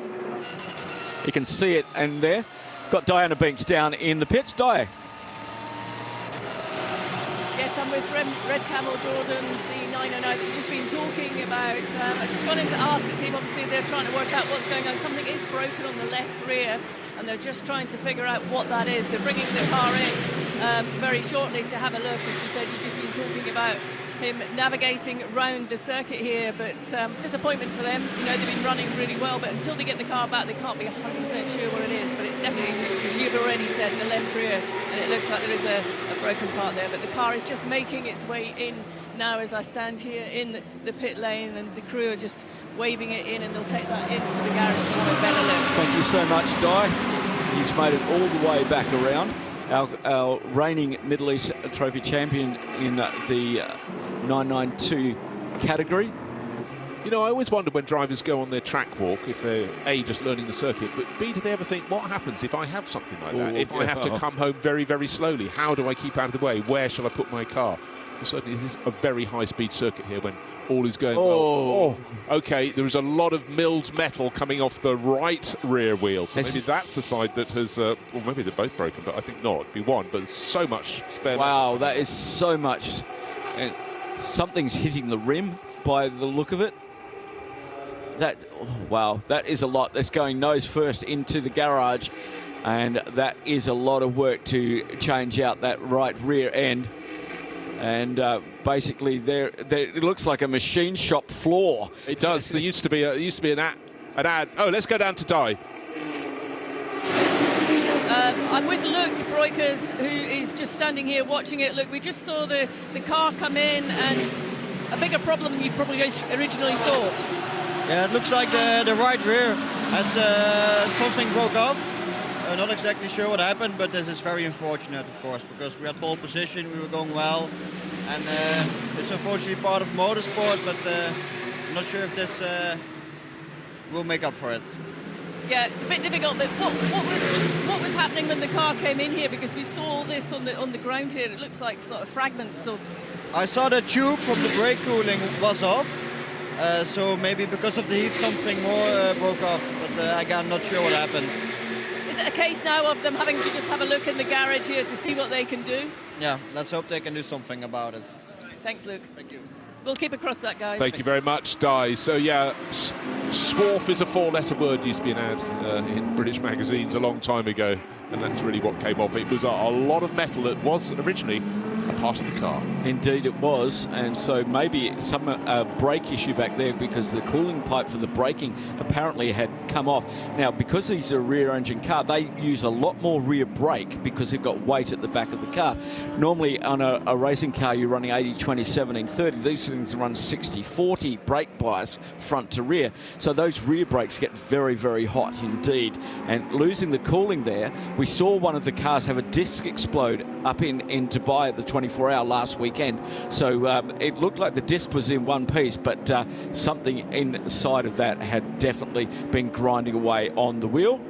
You can see it, and there. Got Diana Binks down in the pits. Di. Yes, I'm with Red Camel Jordans, the 909 that you've just been talking about. I just wanted to ask the team, obviously they're trying to work out what's going on. Something is broken on the left rear, and they're just trying to figure out what that is. They're bringing the car in very shortly to have a look. As you said, you've just been talking about him navigating around the circuit here, but disappointment for them. They've been running really well, but until they get the car back, they can't be 100% sure where it is. But it's definitely, as you've already said, the left rear, and it looks like there is a broken part there. But the car is just making its way in now as I stand here in the pit lane, and the crew are just waving it in, and they'll take that into the garage to have a better look. Thank you so much, Di. You've made it all the way back around. Our reigning Middle East Trophy champion in the 992 category. I always wonder when drivers go on their track walk, if they're A, just learning the circuit, but B, do they ever think, what happens if I have something like that? If I have to come home very, very slowly, how do I keep out of the way? Where shall I put my car? Well, certainly this is a very high-speed circuit here when all is going well. Oh, OK, there is a lot of milled metal coming off the right rear wheel, so maybe that's the side that has, well, maybe they're both broken, but I think not. It'd be one, but there's so much spare metal. That is so much. And something's hitting the rim by the look of it. That is a lot. That's going nose first into the garage, and that is a lot of work to change out that right rear end. And basically, it looks like a machine shop floor. It does. There used to be an ad. Oh, let's go down to Di. I'm with Luke Broikers, who is just standing here watching it. Look, we just saw the car come in, and a bigger problem than you probably originally thought. Yeah, it looks like the right rear has something broke off. Not exactly sure what happened, but this is very unfortunate, of course, because we had pole position, we were going well, and it's unfortunately part of motorsport, but I'm not sure if this will make up for it. Yeah, it's a bit difficult, but what was happening when the car came in here? Because we saw all this on the ground here. It looks like sort of fragments of... I saw the tube from the brake cooling was off, so maybe because of the heat something more broke off, but again, not sure what happened. Is it a case now of them having to just have a look in the garage here to see what they can do? Yeah, let's hope they can do something about it. Thanks, Luke. Thank you. We'll keep across that, guys. Thank you very much, Di. So, yeah, swarf is a 4-letter word, used to be an ad in British magazines a long time ago, and that's really what came off. It was a lot of metal that was originally a part of the car. Indeed it was, and so maybe some brake issue back there because the cooling pipe for the braking apparently had come off. Now, because these are a rear-engine car, they use a lot more rear brake because they've got weight at the back of the car. Normally on a racing car you're running 80-20, 17-30. These things run 60-40 brake bias front to rear. So those rear brakes get very, very hot indeed. And losing the cooling there, we saw one of the cars have a disc explode up in Dubai at the 24-hour last weekend. So it looked like the disc was in one piece, but something inside of that had definitely been grinding away on the wheel.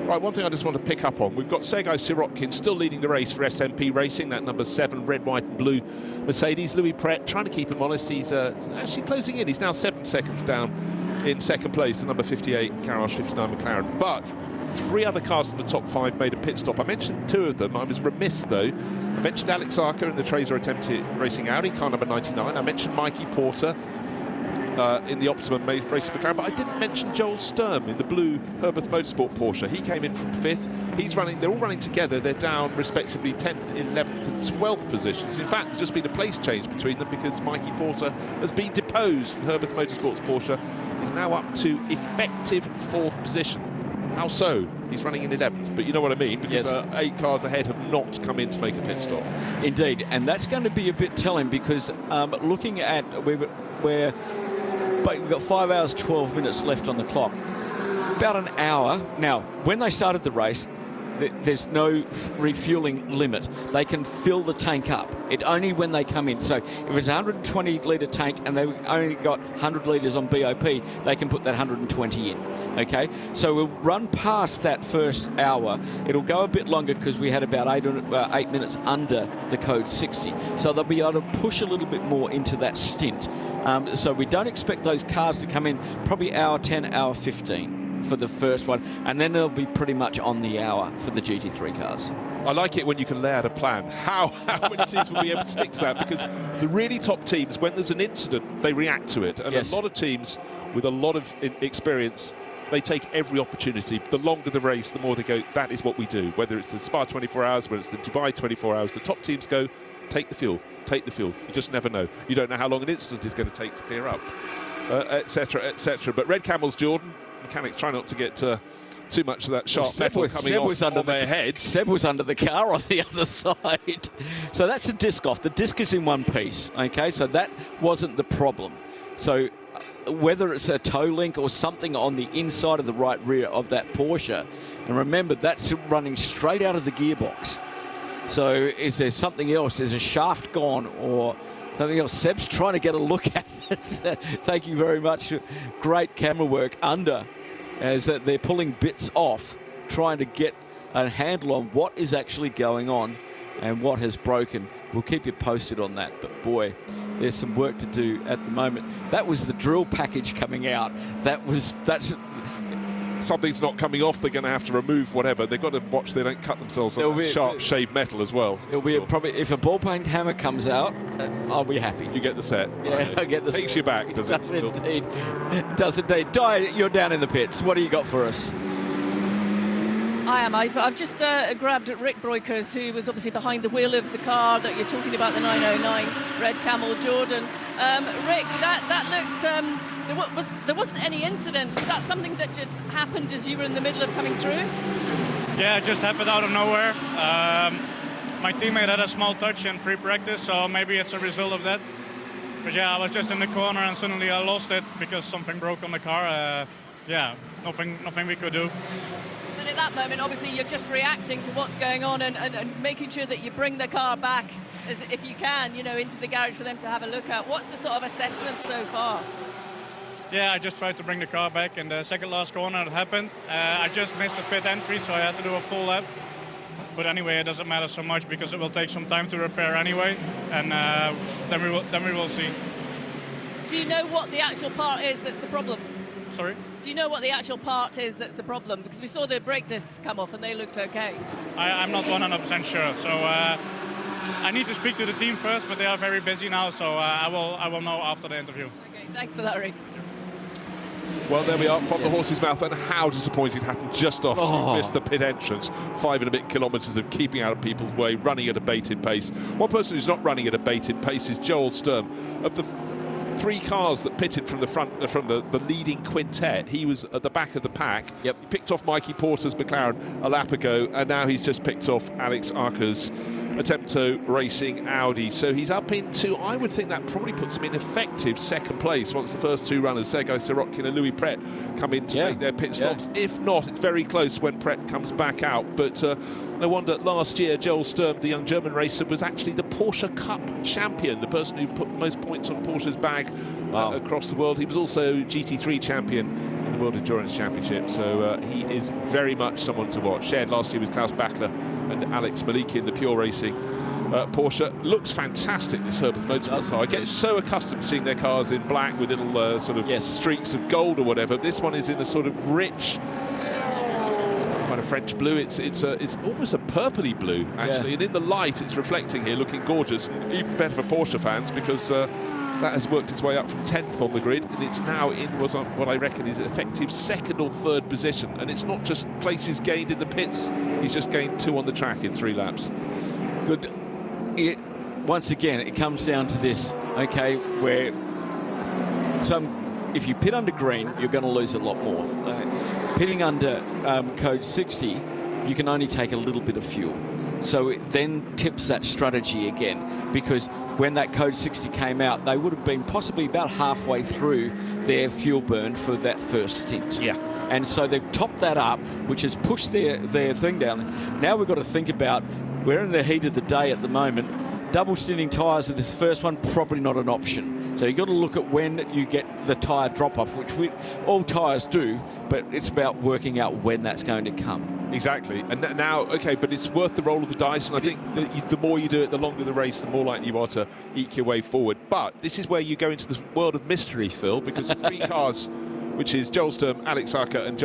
Right, one thing I just want to pick up on, we've got Sergei Sirotkin still leading the race for SMP Racing, that number 7 red, white and blue Mercedes. Louis Pret trying to keep him honest, he's actually closing in, he's now 7 seconds down in second place, the number 58 Garage 59 McLaren. But 3 other cars in the top 5 made a pit stop. I mentioned 2 of them. I was remiss though. I mentioned Alex Arca in the Tracer attempted racing Audi, car number 99. I mentioned Mikey Porter in the Optimum racing McLaren, but I didn't mention Joel Sturm in the blue Herbert Motorsport Porsche. He came in from 5th. He's running, they're all running together. They're down respectively 10th, 11th and 12th positions. In fact, there's just been a place change between them because Mikey Porter has been deposed and Herbert Motorsports Porsche is now up to effective 4th position. How so? He's running in 11th, but you know what I mean, because 8 cars ahead have not come in to make a pit stop. Indeed, and that's going to be a bit telling because looking at where but we've got 5 hours, 12 minutes left on the clock. About an hour. Now, when they started the race, there's no refueling limit. They can fill the tank up. It only when they come in. So if it's a 120-litre tank and they've only got 100 litres on BOP, they can put that 120 in. Okay? So we'll run past that first hour. It'll go a bit longer because we had about 8 minutes under the code 60. So they'll be able to push a little bit more into that stint. So we don't expect those cars to come in probably hour 10, hour 15. For the first one, and then they'll be pretty much on the hour for the GT3 cars. I like it when you can lay out a plan. How many teams will be able to stick to that? Because the really top teams, when there's an incident, they react to it. And a lot of teams with a lot of experience, they take every opportunity. The longer the race, the more they go, that is what we do. Whether it's the Spa 24 hours, whether it's the Dubai 24 hours, the top teams go, take the fuel, take the fuel. You just never know. You don't know how long an incident is going to take to clear up, etc., etc. But Red Camels, Jordan, mechanics try not to get too much of that sharp metal coming off on their heads. Seb was under the car on the other side. So that's the disc off. The disc is in one piece, okay? So that wasn't the problem. So whether it's a toe link or something on the inside of the right rear of that Porsche, and remember, that's running straight out of the gearbox. So is there something else? Is a shaft gone or something else? Seb's trying to get a look at it. Thank you very much. Great camera work under as they're pulling bits off, trying to get a handle on what is actually going on and what has broken. We'll keep you posted on that, but boy, there's some work to do at the moment. That was the drill package coming out. That's something's not coming off, they're going to have to remove whatever. They've got to watch they don't cut themselves on sharp shaved metal as well. It'll be probably, if a ball-peen hammer comes out, I'll be happy. You get the set. Yeah, right. I get the set. Takes you back, does it? Does indeed. Does indeed. Di, you're down in the pits. What do you got for us? I am. I've just grabbed Rick Broikers, who was obviously behind the wheel of the car that you're talking about, the 909 Red Camel Jordan. Rick, that looked... There wasn't any incident. Is that something that just happened as you were in the middle of coming through? Yeah, it just happened out of nowhere. My teammate had a small touch in free practice, so maybe it's a result of that. But yeah, I was just in the corner and suddenly I lost it because something broke on the car. Yeah, nothing we could do. And at that moment, obviously, you're just reacting to what's going on and making sure that you bring the car back, as if you can, into the garage for them to have a look at. What's the sort of assessment so far? Yeah, I just tried to bring the car back in the second last corner. It happened. I just missed the pit entry, so I had to do a full lap. But anyway, it doesn't matter so much because it will take some time to repair anyway, and then we will see. Do you know what the actual part is that's the problem? Sorry? Do you know what the actual part is that's the problem? Because we saw the brake discs come off and they looked okay. I'm not 100% sure, so I need to speak to the team first, but they are very busy now, so I will know after the interview. Okay, thanks for that, Rick. Well, there we are from the horse's mouth, and how disappointing it happened just after he missed the pit entrance. 5 and a bit kilometres of keeping out of people's way, running at a bated pace. One person who's not running at a bated pace is Joel Sturm. Of the 3 cars that pitted from the front, from the leading quintet, he was at the back of the pack. Yep. He picked off Mikey Porter's McLaren a lap ago, and now he's just picked off Alex Arca's Attempto Racing Audi. So he's up into, I would think that probably puts him in effective second place once the first 2 runners, Sergei Sirotkin and Louis Pret, come in to make their pit stops. If not, it's very close when Pret comes back out. But no wonder last year Joel Sturm, the young German racer, was actually the Porsche Cup champion, the person who put most points on Porsche's bag across the world. He was also GT3 champion in the World Endurance Championship, so he is very much someone to watch. Shared last year with Klaus Bachler and Alex Maliki in the Pure Racing Porsche. Looks fantastic, this Herbert's Motorsport car. I get so accustomed to seeing their cars in black with little sort of streaks of gold or whatever. This one is in a sort of rich kind of French blue. It's almost a purpley blue, actually, and in the light it's reflecting here, looking gorgeous, and even better for Porsche fans, because that has worked its way up from 10th on the grid, and it's now in what I reckon is effective 2nd or 3rd position. And it's not just places gained in the pits, he's just gained 2 on the track in 3 laps. Good. Once again, it comes down to this, okay, where if you pit under green, you're going to lose a lot more. Pitting under code 60, you can only take a little bit of fuel. So it then tips that strategy again, because when that code 60 came out, they would have been possibly about halfway through their fuel burn for that first stint. Yeah. And so they've topped that up, which has pushed their thing down. Now we've got to think about, we're in the heat of the day at the moment. Double stinting tyres of this first one, probably not an option. So you've got to look at when you get the tyre drop-off, which all tyres do, but it's about working out when that's going to come. Exactly. And now, okay, but it's worth the roll of the dice, and I think the more you do it, the longer the race, the more likely you are to eke your way forward. But this is where you go into the world of mystery, Phil, because the 3 cars, which is Joel Sturm, Alex Arca, and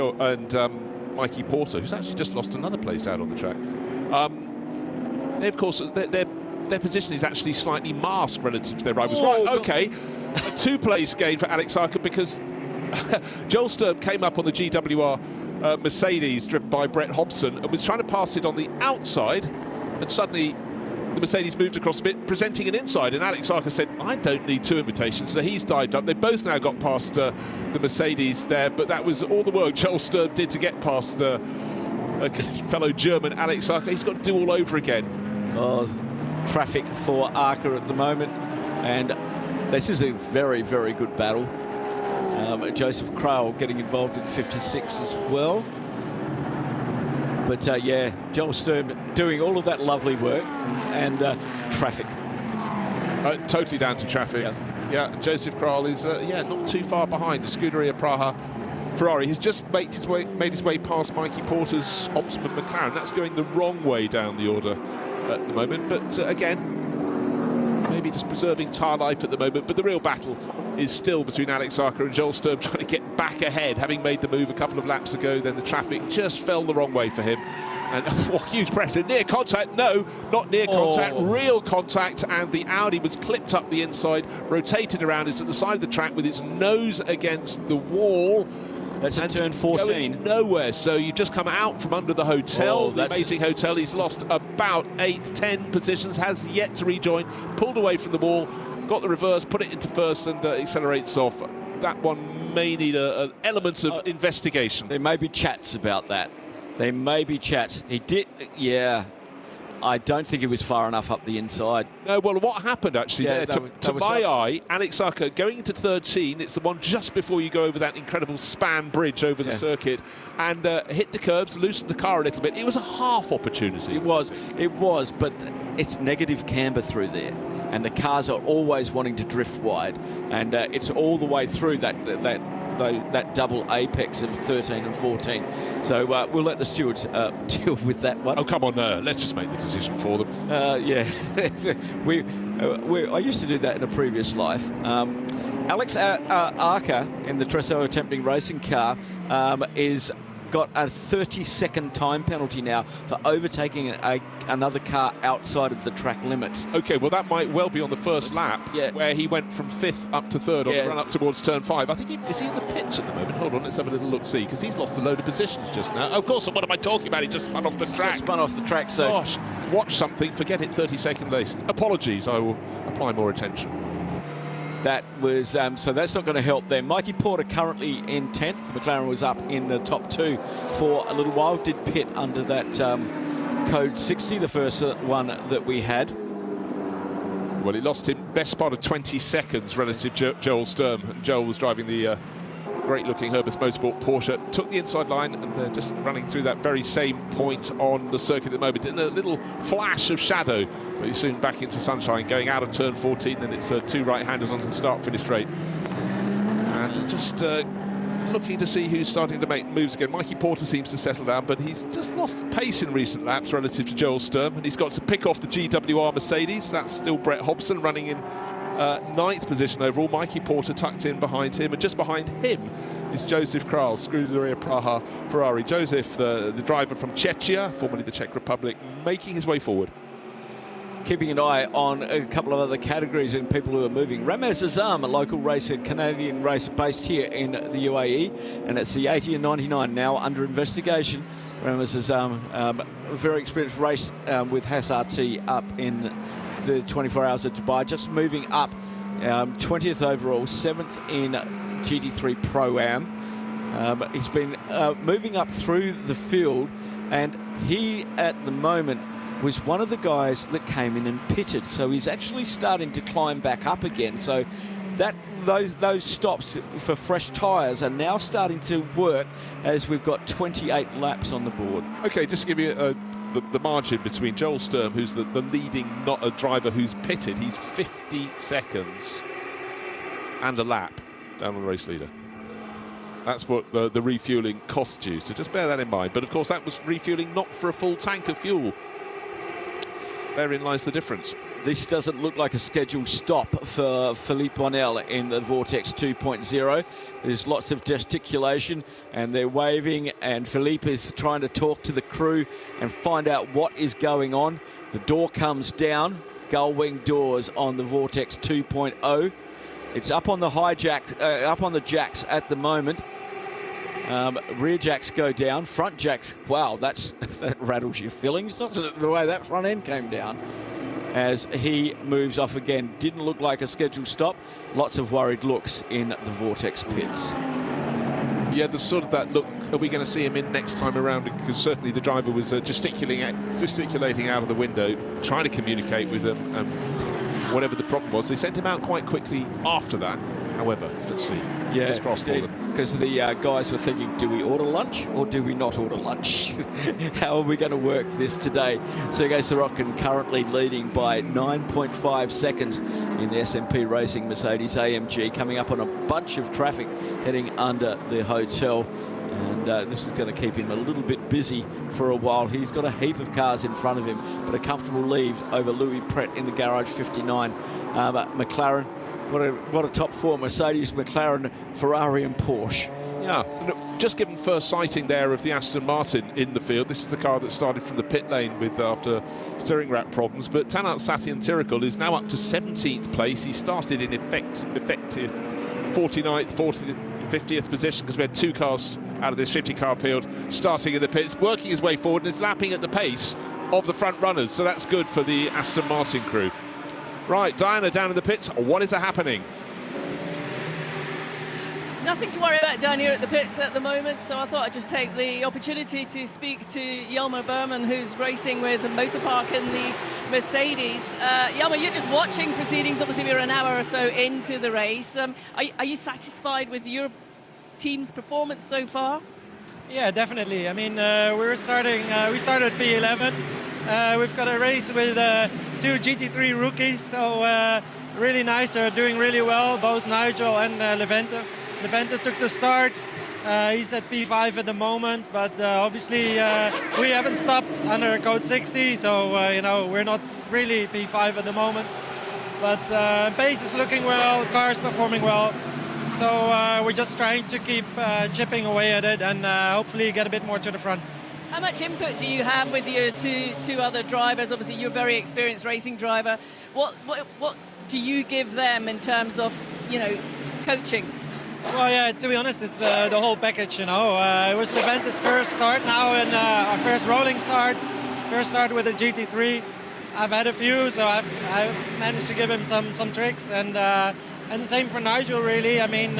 Mikey Porter, who's actually just lost another place out on the track. They, of course, their position is actually slightly masked relative to their rivals. Right, okay. A 2-place gain for Alex Arca, because Joel Sturm came up on the GWR Mercedes driven by Brett Hobson and was trying to pass it on the outside, and suddenly the Mercedes moved across a bit, presenting an inside, and Alex Arca said, I don't need 2 invitations, so he's dived up. They both now got past the Mercedes there, but that was all the work Joel Sturm did to get past a fellow German, Alex Arca. He's got to do all over again. Traffic for Arca at the moment, and this is a very, very good battle. Joseph Krell getting involved in 56 as well. But yeah, Joel Sturm doing all of that lovely work, and traffic. Totally down to traffic. Yeah, Joseph Krell is not too far behind. Scuderia Praha Ferrari. He's just made his way past Mikey Porter's Optimum McLaren. That's going the wrong way down the order at the moment, but again, maybe just preserving tyre life at the moment. But the real battle is still between Alex Arca and Joel Sturm, trying to get back ahead, having made the move a couple of laps ago. Then the traffic just fell the wrong way for him, and huge pressure, near contact. No, not near contact, real contact, and the Audi was clipped up the inside, rotated around. It's at the side of the track with its nose against the wall. That's at turn 14. Going nowhere. So you just come out from under the hotel, the amazing hotel. He's lost about 8-10 positions, has yet to rejoin, pulled away from the wall, got the reverse, put it into first, and accelerates off. That one may need an element of investigation. There may be chats about that. There may be chats. He did, yeah. I don't think it was far enough up the inside. No, well, what happened actually there, to my eye, Alex Arca going into third scene, it's the one just before you go over that incredible span bridge over the circuit, and hit the curbs, loosened the car a little bit. It was a half opportunity. It was, but it's negative camber through there, and the cars are always wanting to drift wide, and it's all the way through that double apex of 13 and 14. So we'll let the stewards deal with that one. Oh, come on, let's just make the decision for them. Yeah, I used to do that in a previous life. Alex Arca in the Tresso Attempting Racing car is got a 30-second time penalty now for overtaking another car outside of the track limits. Okay, well that might well be on the first lap, where he went from 5th up to 3rd on the run up towards turn 5. I think is he in the pits at the moment? Hold on, let's have a little look-see, because he's lost a load of positions just now. Of course, what am I talking about? He just spun off the track. Just spun off the track, so... Gosh, watch something, forget it 30 seconds later. Apologies, I will apply more attention. That was, so that's not going to help them. Mikey Porter currently in 10th. McLaren was up in the top 2 for a little while. Did pit under that code 60, the first one that we had. Well, he lost him best part of 20 seconds relative to Joel Sturm. And Joel was driving the great-looking Herbert's Motorsport Porsche, took the inside line, and they're just running through that very same point on the circuit at the moment. In a little flash of shadow, but he's soon back into sunshine, going out of turn 14, then it's 2 right-handers onto the start-finish straight. And just looking to see who's starting to make moves again. Mikey Porter seems to settle down, but he's just lost pace in recent laps relative to Joel Sturm, and he's got to pick off the GWR Mercedes. That's still Brett Hobson running in 9th position overall. Mikey Porter tucked in behind him, and just behind him is Josef Kral, Scuderia Praha Ferrari. Josef, the driver from Czechia, formerly the Czech Republic, making his way forward. Keeping an eye on a couple of other categories and people who are moving. Ramez Azam, a local racer, Canadian racer based here in the UAE, and it's the 80 and 99 now under investigation. Ramez Azam, a very experienced race with Haas RT up in the 24 Hours of Dubai, just moving up 20th overall, 7th in GT3 Pro-Am. He's been moving up through the field, and he at the moment was one of the guys that came in and pitted, so he's actually starting to climb back up again. So that those stops for fresh tyres are now starting to work as we've got 28 laps on the board. Okay, just to give you the margin between Joel Sturm, who's the leading, not a driver who's pitted, he's 50 seconds and a lap down on the race leader. That's what the refueling cost you, so just bear that in mind. But of course that was refueling not for a full tank of fuel. Therein lies the difference. This doesn't look like a scheduled stop for Philippe Bonnell in the Vortex 2.0. There's lots of gesticulation and they're waving, and Philippe is trying to talk to the crew and find out what is going on. The door comes down, gull wing doors on the Vortex 2.0. It's up on the up on the jacks at the moment. Rear jacks go down, front jacks, wow, that rattles your fillings, the way that front end came down as he moves off again. Didn't look like a scheduled stop. Lots of worried looks in the Vortex pits. Yeah, there's sort of that look, are we going to see him in next time around? Because certainly the driver was gesticulating out of the window, trying to communicate with them, whatever the problem was. They sent him out quite quickly after that. However, let's see. Yeah, it's crossed for them. Because the guys were thinking, do we order lunch or do we not order lunch? How are we going to work this today? Sergei Sorokin currently leading by 9.5 seconds in the SMP Racing Mercedes AMG, coming up on a bunch of traffic heading under the hotel. And this is going to keep him a little bit busy for a while. He's got a heap of cars in front of him, but a comfortable lead over Louis Pret in the Garage 59. McLaren, what a top four: Mercedes, McLaren, Ferrari and Porsche. Yeah, just given first sighting there of the Aston Martin in the field. This is the car that started from the pit lane after steering rack problems, but Tanat Sathian-Tirikul is now up to 17th place. He started in effective 49th, 50th position, because we had 2 cars out of this 50-car field starting in the pits, working his way forward, and is lapping at the pace of the front runners, so that's good for the Aston Martin crew. Right, Diana down in the pits. What is happening? Nothing to worry about down here at the pits at the moment, so I thought I'd just take the opportunity to speak to Jelmer Berman, who's racing with Motorpark in the Mercedes. Jelmer, you're just watching proceedings. Obviously, we're an hour or so into the race. Are you satisfied with your team's performance so far? Yeah, definitely. I mean, we started P11. We've got a race with 2 GT3 rookies, so really nice. They're doing really well, both Nigel and Levente. Levente took the start. He's at P5 at the moment, but obviously we haven't stopped under code 60, so we're not really P5 at the moment. But pace is looking well, car's performing well. So we're just trying to keep chipping away at it and hopefully get a bit more to the front. How much input do you have with your two other drivers? Obviously, you're a very experienced racing driver. What do you give them in terms of, coaching? Well, yeah, to be honest, it's the whole package, It was Creventic's first start now, and our first rolling start. First start with a GT3. I've had a few, so I've managed to give him some tricks, and the same for Nigel, really. I mean,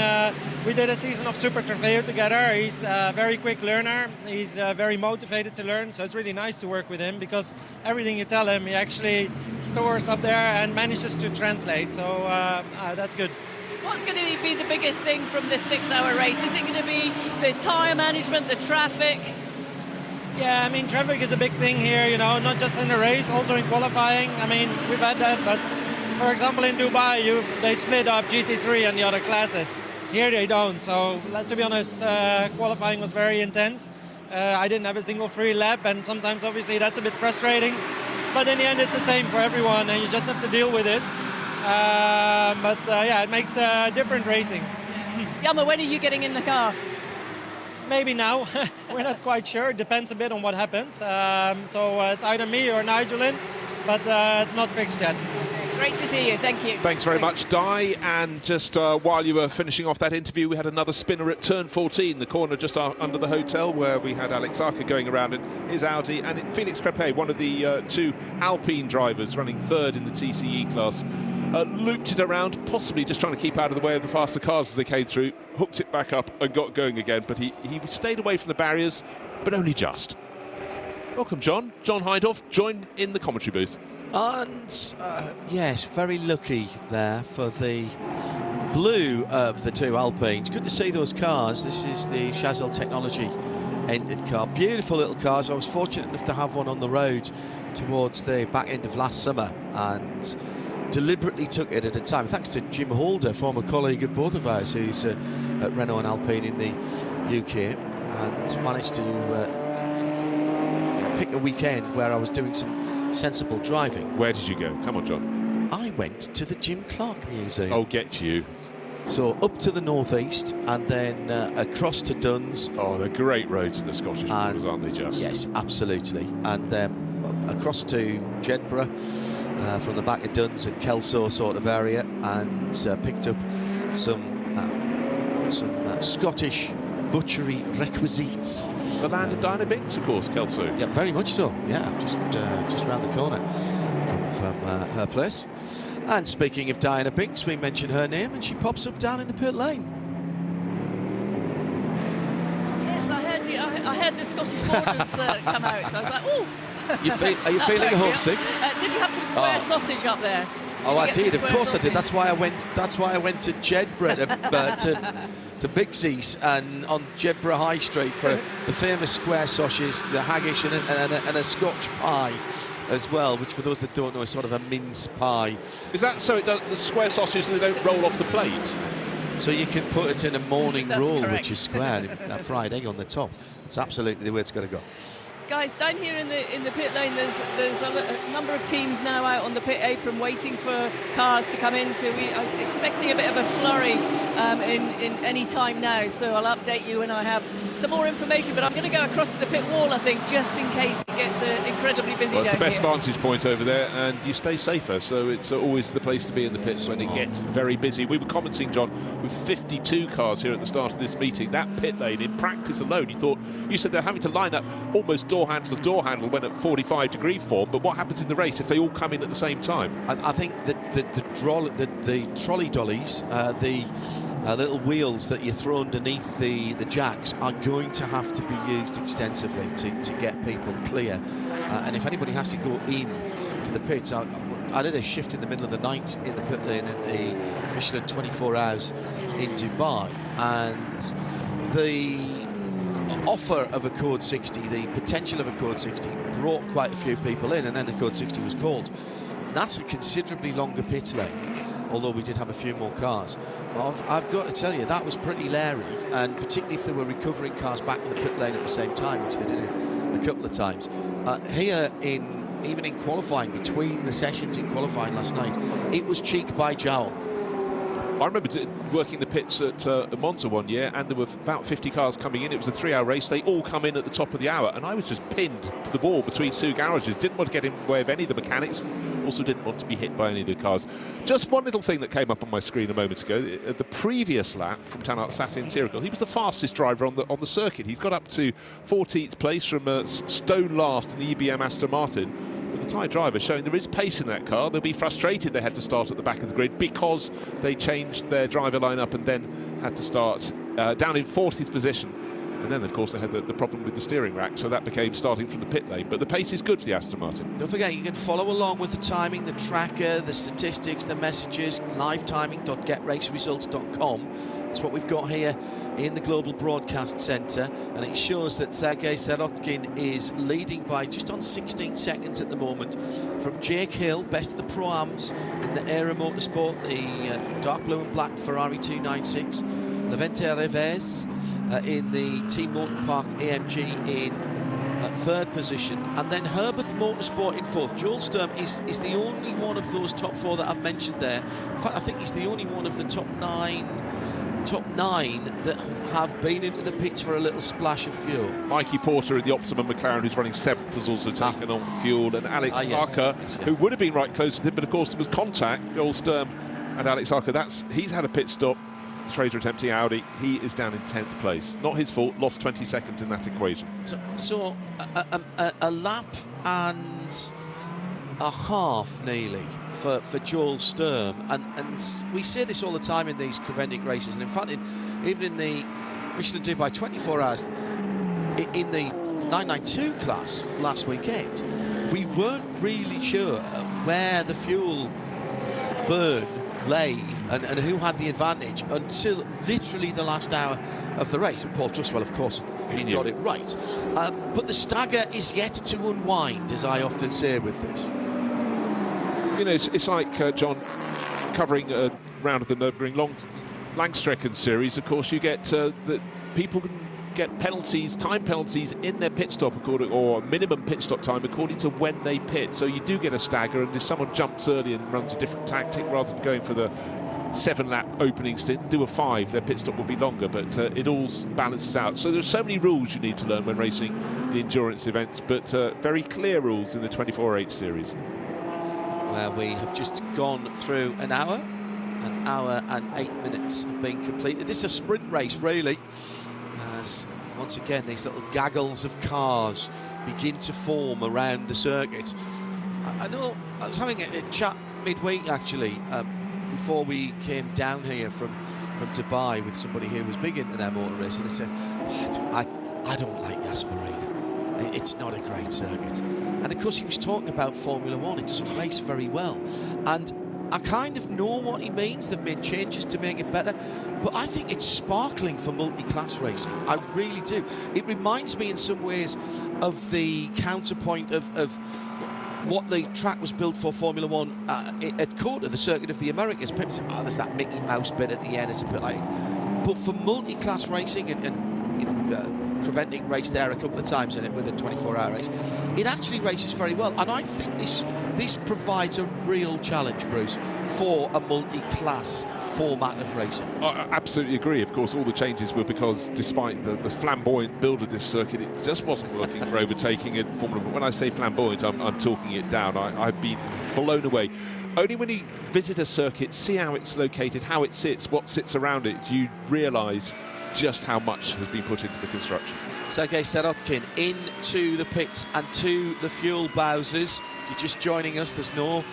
we did a season of Super Trofeo together. He's a very quick learner. He's very motivated to learn, so it's really nice to work with him because everything you tell him, he actually stores up there and manages to translate. So that's good. What's going to be the biggest thing from this 6-hour race? Is it going to be the tyre management, the traffic? Yeah, I mean, traffic is a big thing here, not just in the race, also in qualifying. I mean, we've had that, but for example, in Dubai, they split up GT3 and the other classes. Here they don't, so to be honest, qualifying was very intense. I didn't have a single free lap, and sometimes, obviously, that's a bit frustrating. But in the end, it's the same for everyone, and you just have to deal with it. It makes different racing. Yama, when are you getting in the car? Maybe now. We're not quite sure. It depends a bit on what happens. So it's either me or Nigel in, but it's not fixed yet. Great to see you. Thank you. Thanks very much, Di. And just while you were finishing off that interview, we had another spinner at turn 14, the corner just under the hotel, where we had Alex Arca going around in his Audi, and Felix Crepet, one of the two Alpine drivers running third in the TCE class, looped it around, possibly just trying to keep out of the way of the faster cars as they came through, hooked it back up and got going again, but he stayed away from the barriers, but only just. Welcome, John. John Hindhoff joined in the commentary booth. And yes, very lucky there for the blue of the two Alpines. Good to see those cars. This is the Chazelle Technology ended car. Beautiful little cars. I was fortunate enough to have one on the road towards the back end of last summer and deliberately took it at a time, thanks to Jim Holder, former colleague of both of ours, who's at Renault and Alpine in the UK, and managed to pick a weekend where I was doing some sensible driving. Where did you go? Come on, John. I went to the Jim Clark Museum. Oh, get you. So up to the northeast and then across to Duns. Oh, they're great roads in the Scottish borders, aren't they just? Yes, absolutely. And then across to Jedburgh, from the back of Duns and Kelso sort of area, and picked up some Scottish butchery requisites. The land of Diana Binks, of course, Kelso. Yeah, very much so. Yeah, just round the corner from her place. And speaking of Diana Binks, we mentioned her name, and she pops up down in the pit lane. Yes, I heard you. I heard the Scottish borders come out, so I was like, oh. Are you feeling homesick? Did you have some square sausage up there? I did. Of course I did. That's why I went to Jedburgh to Bixie's and on Jedburgh High Street for the famous square sausage, the haggis, and a Scotch pie as well, which for those that don't know is sort of a mince pie. Is that so? It does the square sausage, so they don't roll off the plate. So you can put it in a morning roll, correct. which is square, a fried egg on the top. It's absolutely the way it's got to go. Guys, down here in the pit lane, there's a number of teams now out on the pit apron waiting for cars to come in. So we are expecting a bit of a flurry in any time now. So I'll update you when I have some more information. But I'm going to go across to the pit wall, I think, just in case it gets incredibly busy. Well, it's the down best here. vantage point over there, and you stay safer. So it's always the place to be in the pits when it gets very busy. We were commenting, John, with 52 cars here at the start of this meeting. That pit lane, in practice alone, you said they're having to line up almost door handle to door handle when at 45-degree form. But what happens in the race if they all come in at the same time? I think that the trolley dollies, the little wheels that you throw underneath the jacks are going to have to be used extensively to get people clear. And if anybody has to go in to the pits, I did a shift in the middle of the night in the pit lane in the Michelin 24 Hours in Dubai, and the offer of a code 60, the potential of a code 60, brought quite a few people in, and then the code 60 was called. That's a considerably longer pit lane, although we did have a few more cars. Well, I've got to tell you, that was pretty leery, and particularly if there were recovering cars back in the pit lane at the same time, which they did a couple of times. Here, even in qualifying, between the sessions in qualifying last night, it was cheek by jowl. I remember working the pits at Monza one year, and there were about 50 cars coming in. It was a 3-hour race. They all come in at the top of the hour, and I was just pinned to the wall between two garages. Didn't want to get in the way of any of the mechanics, and also didn't want to be hit by any of the cars. Just one little thing that came up on my screen a moment ago. The previous lap from Tanart Satin Tiracle, he was the fastest driver on the circuit. He's got up to 14th place from stone last in the EBM Aston Martin. But the Thai driver showing there is pace in that car. They'll be frustrated they had to start at the back of the grid because they changed their driver lineup and then had to start down in 40th position. And then, of course, they had the problem with the steering rack, so that became starting from the pit lane. But the pace is good for the Aston Martin. Don't forget, you can follow along with the timing, the tracker, the statistics, the messages, livetiming.getraceresults.com. That's what we've got here in the Global Broadcast Centre, and it shows that Sergei Sirotkin is leading by just on 16 seconds at the moment from Jake Hill, best of the Pro-Ams in the Era Motorsport, the dark blue and black Ferrari 296, Levente Revez in the Team Motorpark AMG in third position, and then Herbert Motorsport in fourth. Joel Sturm is the only one of those top four that I've mentioned there. In fact, I think he's the only one of the top nine that have been into the pits for a little splash of fuel. Mikey Porter in the Optimum McLaren, who's running 7th, has also taken on fuel, and Alex Arca, who would have been right close with him, but of course there was contact. Joel Sturm and Alex Arca, he's had a pit stop. Schrader attempting Audi, he is down in 10th place. Not his fault, lost 20 seconds in that equation. So a lap and a half nearly for Joel Sturm, and we say this all the time in these Creventic races, and in fact even in the Michelin Dubai 24 hours in the 992 class last weekend, we weren't really sure where the fuel burn lay and who had the advantage until literally the last hour of the race. And Paul Truswell, of course, got it right. But the stagger is yet to unwind, as I often say with this. You know, it's like, John, covering a round of the Nürburgring Langstrecken series. Of course, you get that people can get penalties, time penalties in their pit stop or minimum pit stop time according to when they pit. So you do get a stagger, and if someone jumps early and runs a different tactic rather than going for the 7-lap opening stint, do a 5, their pit stop will be longer, but it all balances out. So there's so many rules you need to learn when racing the endurance events, but very clear rules in the 24H series. Where we have just gone through an hour and 8 minutes have been completed. This is a sprint race, really, as once again these little gaggles of cars begin to form around the circuit. I know I was having a chat midweek actually before we came down here from Dubai with somebody who was big into their motor racing, and I said, I don't like Yas Marina. It's not a great circuit. And of course he was talking about Formula One. It doesn't race very well, and I kind of know what he means. They've made changes to make it better, but I think it's sparkling for multi-class racing. I really do. It reminds me in some ways of the counterpoint of what the track was built for Formula One at Coda, the circuit of the Americas. People say, oh, there's that Mickey Mouse bit at the end. It's a bit like, but for multi-class racing, and you know, Creventic raced there a couple of times in it with a 24-hour race. It actually races very well, and I think this provides a real challenge, Bruce, for a multi-class format of racing. I absolutely agree. Of course, all the changes were because, despite the flamboyant build of this circuit, it just wasn't working for overtaking in Formula One. When I say flamboyant, I'm talking it down. I've been blown away. Only when you visit a circuit, see how it's located, how it sits, what sits around it, do you realise just how much has been put into the construction. Sergei Sirotkin into the pits and to the fuel bowsers. If you're just joining us, there's no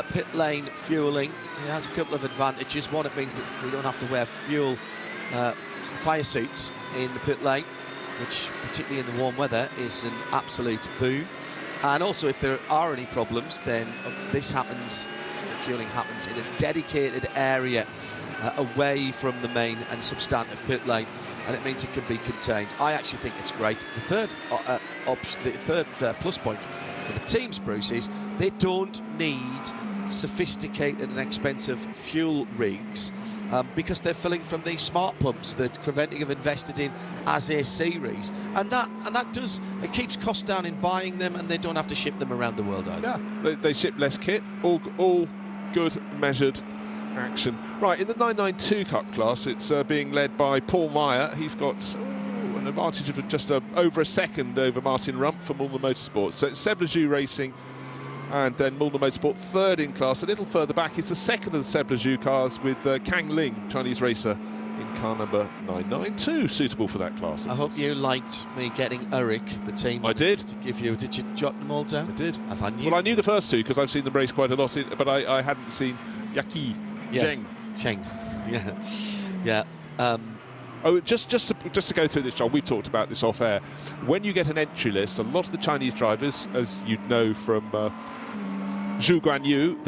pit lane fueling. It has a couple of advantages. One, it means that we don't have to wear fire suits in the pit lane, which, particularly in the warm weather, is an absolute boon. And also, if there are any problems, then this happens, the fueling happens in a dedicated area away from the main and substantive pit lane, and it means it can be contained. I actually think it's great. The third plus point for the teams, Bruce, is they don't need sophisticated and expensive fuel rigs because they're filling from these smart pumps that Creventic have invested in as a series, and that does, it keeps costs down in buying them, and they don't have to ship them around the world either. Yeah, they ship less kit, all good, measured, action. Right, in the 992 Cup class, it's being led by Paul Meyer. He's got an advantage of just over a second over Martin Rump for Mulder Motorsport. So it's Seb Lejeune Racing and then Mulder Motorsport third in class. A little further back is the second of the Seb Lejeune cars with Kang Ling, Chinese racer, in car number 992, suitable for that class. I hope you liked me getting Eric, the team. I did. To give you. Did you jot them all down? I did. I knew. Well, I knew the first two because I've seen them race quite a lot, but I hadn't seen Yaki Zheng. Zheng. Yeah. Oh, just to go through this, John, we've talked about this off air. When you get an entry list, a lot of the Chinese drivers, as you know from Zhu Guanyu,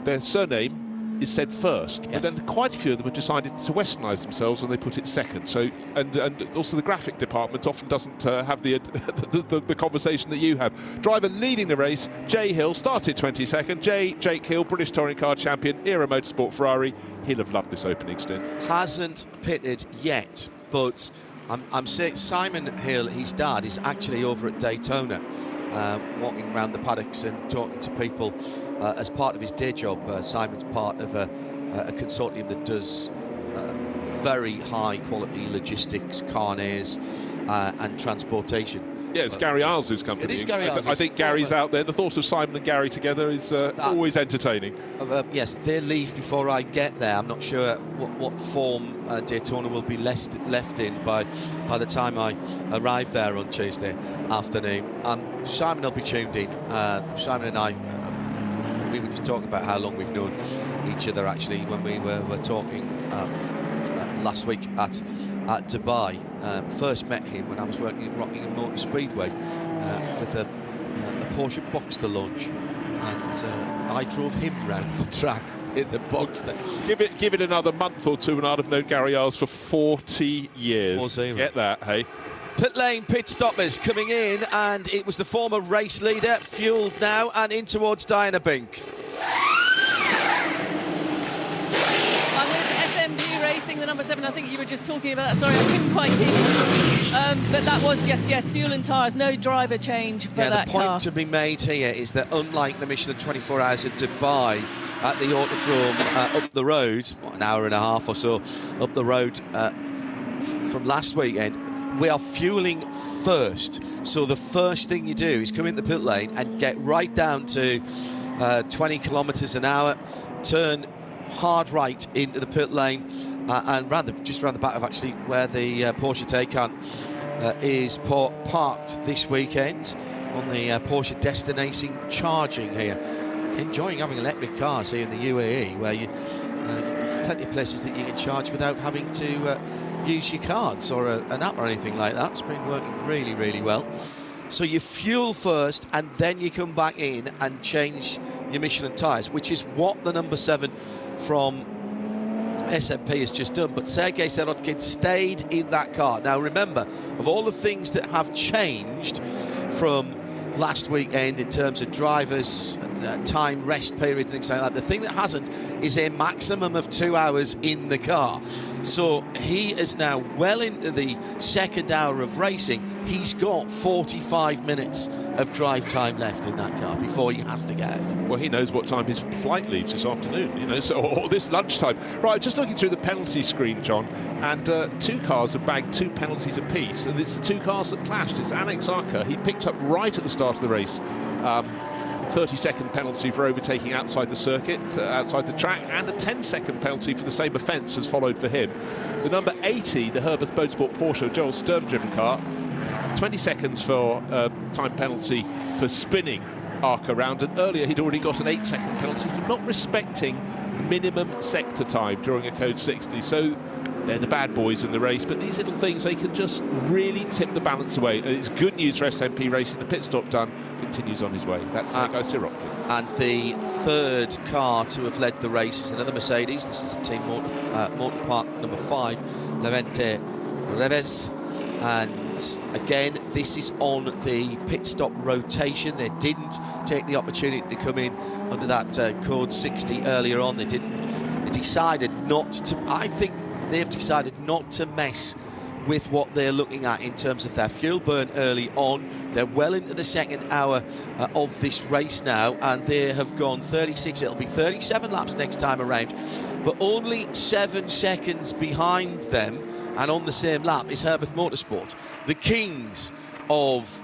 their surname is said first, but then quite a few of them have decided to westernise themselves and they put it second. So, and also the graphic department often doesn't have the conversation that you have. Driver leading the race, Jay Hill, started 22nd. Jake Hill, British Touring Car Champion, Era Motorsport Ferrari. He'll have loved this opening stint. Hasn't pitted yet, but I'm saying Simon Hill, his dad, is actually over at Daytona, walking around the paddocks and talking to people as part of his day job. Simon's part of a consortium that does very high quality logistics, carnets and transportation. Yeah, it's Gary Isles' company. It is Gary Isles. I think Gary's out there. The thought of Simon and Gary together is always entertaining. Yes, they leave before I get there. I'm not sure what form Daytona will be left in by the time I arrive there on Tuesday afternoon. Simon will be tuned in. Simon and I, we were just talking about how long we've known each other actually when we were talking last week at Dubai. First met him when I was working at Rockingham Motor Speedway with a Porsche Boxster launch, and I drove him round the track in the Boxster. Give it another month or two and I'd have known Gary Isles for 40 years. 40. Get that, hey? Pit lane pit stoppers coming in, and it was the former race leader, fueled now and in towards Diana Bink. I'm with SMP Racing, the number 7. I think you were just talking about that. Sorry, I couldn't quite hear you. But that was just, fuel and tyres, no driver change for that the point car. to be made here is that unlike the Michelin 24 Hours in Dubai, at the Autodrome up the road, an hour and a half or so up the road from last weekend, we are fueling first. So the first thing you do is come in the pit lane and get right down to 20 kilometres an hour, turn hard right into the pit lane and just round the back of actually where the Porsche Taycan is parked this weekend on the Porsche Destination charging here. Enjoying having electric cars here in the UAE, where you plenty of places that you can charge without having to use your cards or an app or anything like that. It's been working really, really well. So you fuel first and then you come back in and change your Michelin tyres, which is what the number 7 from SMP has just done. But Sergei Sirotkin stayed in that car. Now remember, of all the things that have changed from last weekend in terms of drivers, time, rest period, things like that, the thing that hasn't is a maximum of 2 hours in the car. So he is now well into the second hour of racing. He's got 45 minutes of drive time left in that car before he has to get out. Well, he knows what time his flight leaves this afternoon, or this lunchtime. Right, just looking through the penalty screen, John, and 2 cars have bagged 2 penalties apiece, and it's the 2 cars that clashed. It's Alex Arca. He picked up right at the start of the race 30-second penalty for overtaking outside the circuit, outside the track, and a 10-second penalty for the same offence has followed for him. The number 80, the Herbert Motorsport Porsche, Joel Sturm-driven car, 20 seconds for time penalty for spinning Arca around, and earlier he'd already got an 8-second penalty for not respecting minimum sector time during a Code 60. So they're the bad boys in the race, but these little things, they can just really tip the balance away. And it's good news for SMP Racing. The pit stop done, continues on his way. That's Sergei Sirotkin. And the third car to have led the race is another Mercedes. This is Team Motor Park number 5, Levente Reves. And again, this is on the pit stop rotation. They didn't take the opportunity to come in under that Code 60 earlier on. They didn't. They decided not to. I think they've decided not to mess with what they're looking at in terms of their fuel burn early on. They're well into the second hour of this race now, and they have gone 36, it'll be 37 laps next time around but only 7 seconds behind them and on the same lap is Herbert Motorsport, the kings of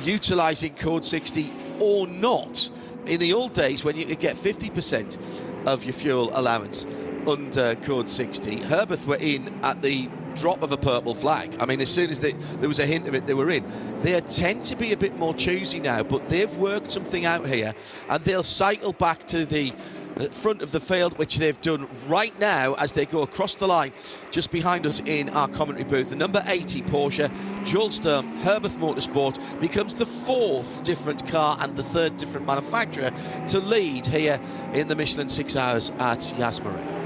utilising Code 60 or not. In the old days, when you could get 50% of your fuel allowance under Code 60, Herbert were in at the drop of a purple flag. I mean, as soon as there was a hint of it, they were in. They tend to be a bit more choosy now, but they've worked something out here, and they'll cycle back to the front of the field, which they've done right now as they go across the line just behind us in our commentary booth. The number 80 Porsche, Joel Sturm, Herbert Motorsport, becomes the 4th different car and the 3rd different manufacturer to lead here in the Michelin 6 Hours at Yas Marina.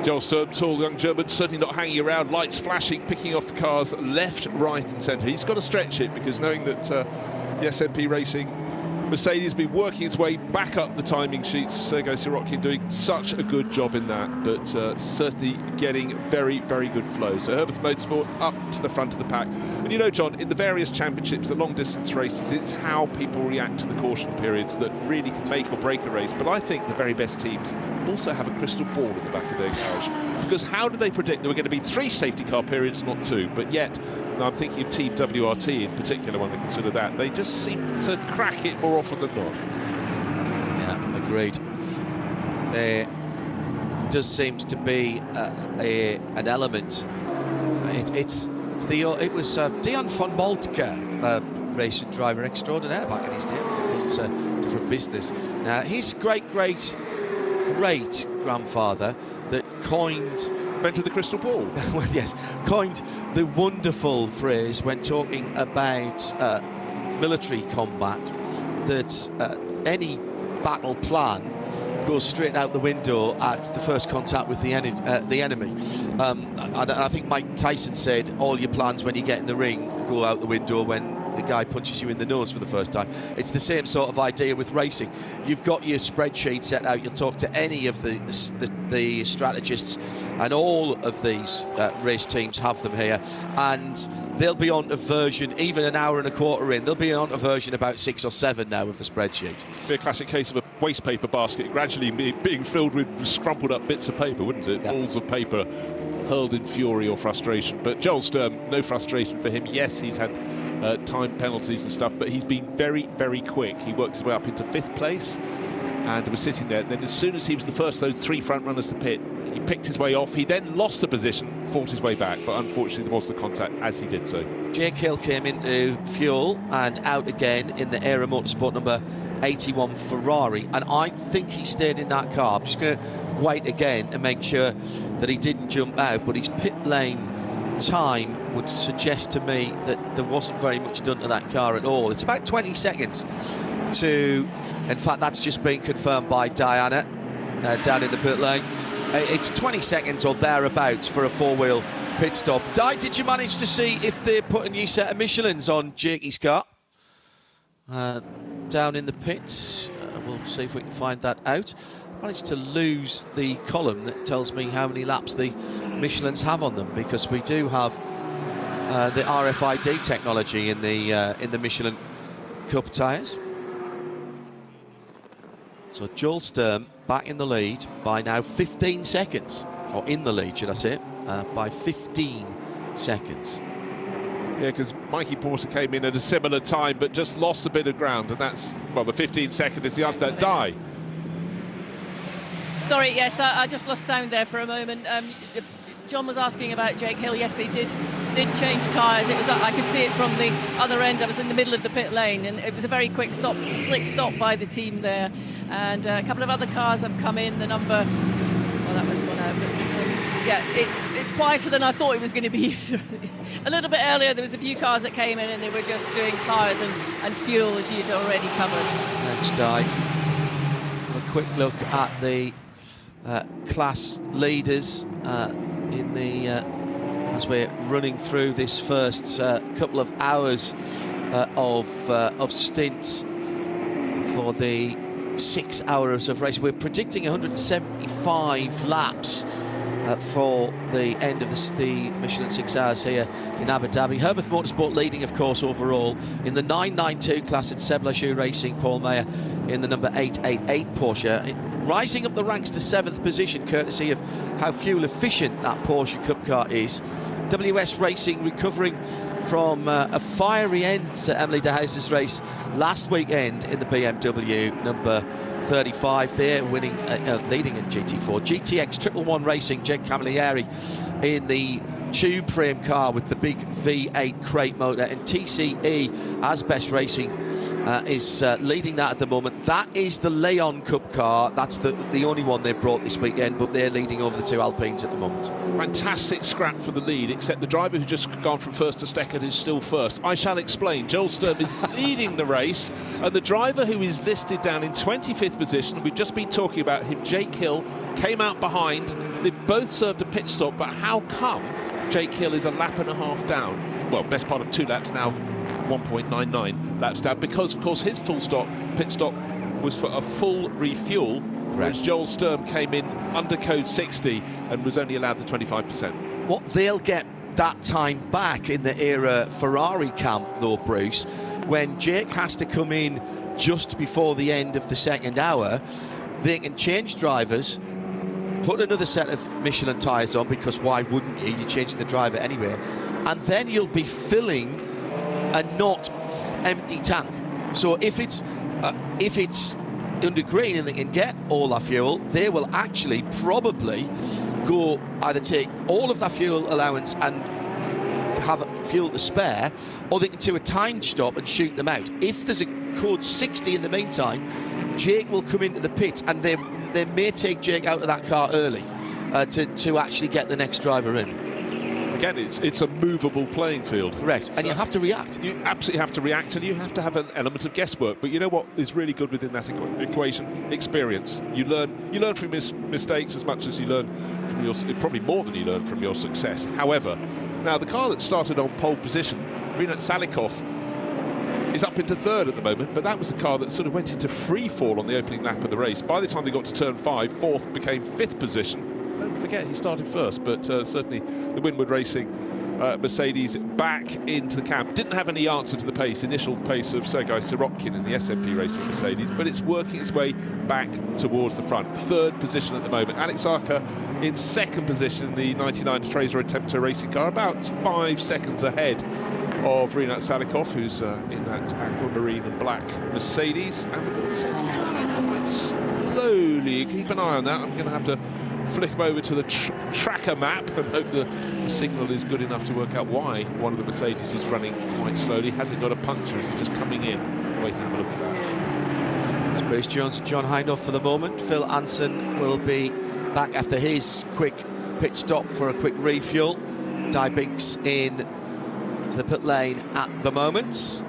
Joel Sturm, tall young German, certainly not hanging around, lights flashing, picking off cars left, right and centre. He's got to stretch it, because knowing that the SMP Racing Mercedes has been working its way back up the timing sheets. Sergei Sirotkin doing such a good job in that, but certainly getting very, very good flow. So Herbert Motorsport up to the front of the pack. And you know, John, in the various championships, the long distance races, it's how people react to the caution periods that really can make or break a race. But I think the very best teams also have a crystal ball in the back of their garage, because how do they predict there were going to be 3 safety car periods, not 2? But yet, I'm thinking of Team WRT in particular when I consider that. They just seem to crack it more often than not. Yeah, agreed. There does seem to be an element. It was Dion von Moltke, racing driver extraordinaire back in his day. It's a different business. Now, his great grandfather that coined, invented the crystal ball. well, yes, coined the wonderful phrase when talking about military combat, that any battle plan goes straight out the window at the first contact with the enemy. I think Mike Tyson said all your plans when you get in the ring go out the window when the guy punches you in the nose for the first time. It's the same sort of idea with racing. You've got your spreadsheet set out, you'll talk to any of the strategists, and all of these race teams have them here, and they'll be on a version, even an hour and a quarter in, they'll be on a version about 6 or 7 now of the spreadsheet. Be a classic case of a waste paper basket gradually being filled with scrumpled up bits of paper, wouldn't it? Yeah. Balls of paper hurled in fury or frustration. But Joel Sturm, no frustration for him. Yes, he's had time penalties and stuff, but he's been very, very quick. He worked his way up into 5th place and was sitting there. Then as soon as he was the first of those 3 front runners to pit, he picked his way off. He then lost a position, fought his way back, but unfortunately there was the contact as he did so. Jake Hill came into fuel and out again in the Aero Motorsport number 81 Ferrari, and I think he stayed in that car. I'm just going to wait again and make sure that he didn't jump out, but his pit lane time would suggest to me that there wasn't very much done to that car at all. It's about 20 seconds to, in fact that's just been confirmed by Diana down in the pit lane. It's 20 seconds or thereabouts for a 4-wheel pit stop. Di, did you manage to see if they put a new set of Michelins on Jakey's car? Down in the pits, we'll see if we can find that out. I managed to lose the column that tells me how many laps the Michelins have on them, because we do have the RFID technology in the Michelin Cup tyres. So Joel Sturm back in the lead by now 15 seconds, or in the lead, should I say, by 15 seconds. Yeah, because Mikey Porter came in at a similar time, but just lost a bit of ground, and that's, well, the 15 second is the answer to that. Die. Sorry, yes, I just lost sound there for a moment. John was asking about Jake Hill. Yes, they did change tyres. It was, I could see it from the other end. I was in the middle of the pit lane, and it was a very quick stop, slick stop by the team there. And a couple of other cars have come in. The number, well, that one's gone out. But yeah, it's quieter than I thought it was going to be. A little bit earlier, there was a few cars that came in, and they were just doing tyres and fuel, as you'd already covered. Thanks, Di. Have a quick look at the class leaders in the as we're running through this first couple of hours of stints for the 6 hours of race. We're predicting 175 laps for the end of the Michelin 6 Hours here in Abu Dhabi. Herbert Motorsport leading, of course, overall in the 992 class at Seb Lachaux Racing. Paul Mayer in the number 888 Porsche. rising up the ranks to 7th position, courtesy of how fuel efficient that Porsche Cup car is. WS Racing recovering from a fiery end to Emily de House's race last weekend in the BMW number 35 there, winning, leading in GT4. GTX 111 Racing, Jake Camilleri in the tube frame car with the big V8 crate motor, and TCE as Best Racing is leading that at the moment. That is the Leon Cup car. That's the only one they've brought this weekend, but they're leading over the two Alpines at the moment. Fantastic scrap for the lead, except the driver who's just gone from first to second is still first. I shall explain. Joel Sturm is leading the race, and the driver who is listed down in 25th position, we've just been talking about him, Jake Hill, came out behind. They both served a pit stop, but how come Jake Hill is a lap and a half down? Well, best part of 2 laps now, 1.99 laps down, because of course his pit stop was for a full refuel, whereas Joel Sturm came in under code 60 and was only allowed the 25%. What they'll get that time back in the era Ferrari camp though, Bruce, when Jake has to come in just before the end of the second hour, they can change drivers, put another set of Michelin tyres on, because why wouldn't you? You change the driver anyway, and then you'll be filling a not empty tank. So if it's under green and they can get all that fuel, they will actually probably go either take all of that fuel allowance and have fuel to spare, or they can do a timed stop and shoot them out. If there's a code 60 in the meantime, Jake will come into the pits, and they may take Jake out of that car early to actually get the next driver in. Again, it's a movable playing field. Correct, and so you have to react. You absolutely have to react, and you have to have an element of guesswork. But you know what is really good within that equation? Experience. You learn from mistakes as much as you learn from your, probably more than you learn from your success. However, now the car that started on pole position, Rinat Salikov, is up into 3rd at the moment, but that was a car that sort of went into free fall on the opening lap of the race. By the time they got to turn 5, 4th became 5th position. Don't forget he started first, but certainly the Winward Racing Mercedes back into the camp. Didn't have any answer to the initial pace of Sergei Sirotkin in the SMP Racing Mercedes, but it's working its way back towards the front. 3rd position at the moment. Alex Arca in 2nd position in the 99 Tracer Attempter Racing car, about 5 seconds ahead of Rinat Salikov, who's in that aquamarine and black Mercedes. And we've got Mercedes coming quite slowly. Keep an eye on that. I'm going to have to flick over to the tracker map and hope the signal is good enough to work out why one of the Mercedes is running quite slowly. Has it got a puncture? Is it just coming in? Wait and have a look at that. It's Bruce Jones and John Hindhaugh for the moment. Phil Anson will be back after his quick pit stop for a quick refuel. Di Binks in the pit lane at the moment.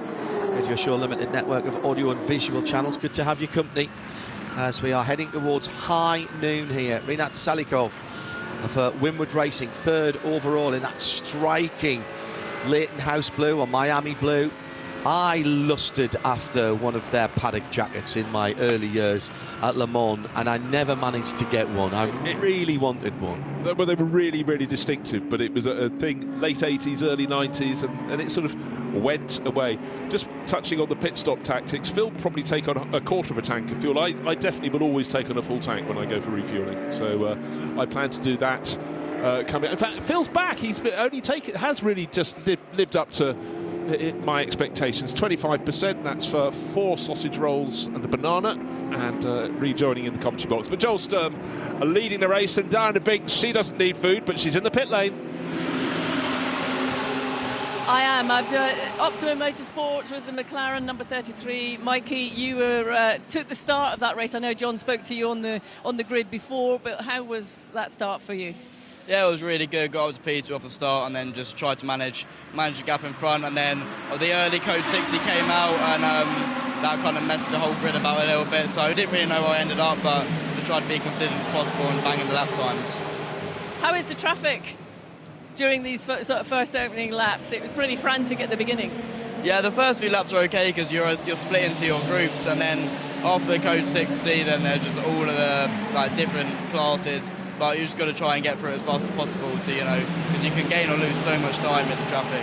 Radio Show Limited network of audio and visual channels. Good to have your company as we are heading towards high noon here. Rinat Salikov of Winward Racing, 3rd overall in that striking Leighton House blue or Miami blue. I lusted after one of their paddock jackets in my early years at Le Mans, and I never managed to get one. I really wanted one. Well, they were really, really distinctive, but it was a thing late 80s, early 90s, and it sort of went away. Just touching on the pit stop tactics, Phil will probably take on a quarter of a tank of fuel. I definitely will always take on a full tank when I go for refueling, so I plan to do that coming. In fact, Phil's back. He's has really just lived up to my expectations. 25%, that's for 4 sausage rolls and a banana, and rejoining in the commentary box. But Joel Sturm leading the race, and Diana Binks, she doesn't need food, but she's in the pit lane. I am. I've Optimum Motorsport with the McLaren number 33. Mikey, you took the start of that race. I know John spoke to you on the grid before, but how was that start for you? Yeah, it was really good. Got up to P2 off the start, and then just tried to manage the gap in front. And then the early code 60 came out, and that kind of messed the whole grid about a little bit. So I didn't really know where I ended up, but just tried to be consistent as possible and banging the lap times. How is the traffic during these first opening laps? It was pretty frantic at the beginning. Yeah, the first few laps are okay because you're split into your groups, and then after the code 60, then there's just all of the different classes. But you just got to try and get through it as fast as possible, so because you can gain or lose so much time in the traffic.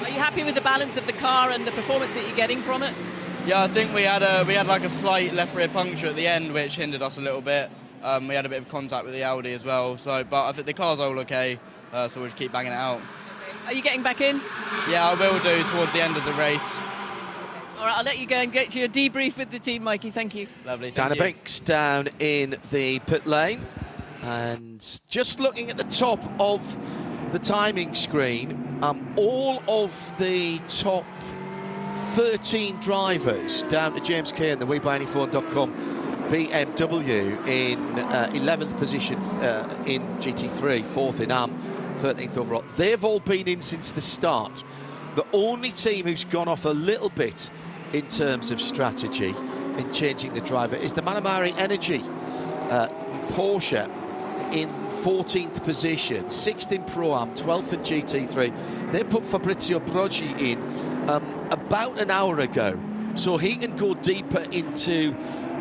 Are you happy with the balance of the car and the performance that you're getting from it? Yeah, I think we had like a slight left rear puncture at the end, which hindered us a little bit. We had a bit of contact with the Audi as well. So, but I think the car's all okay. So we'll just keep banging it out. Are you getting back in? Yeah, I will do towards the end of the race. All right, I'll let you go and get your debrief with the team, Mikey. Thank you. Lovely. Dana Binks down in the pit lane, and just looking at the top of the timing screen, all of the top 13 drivers down to James Kay and the WeBuyAnyPhone.com BMW in 11th position in GT3, 4th in AM, 13th overall. They've all been in since the start. The only team who's gone off a little bit in terms of strategy in changing the driver is the Manamari Energy Porsche in 14th position, 6th in Pro-Am, 12th in GT3. They put Fabrizio Broggi in about an hour ago, so he can go deeper into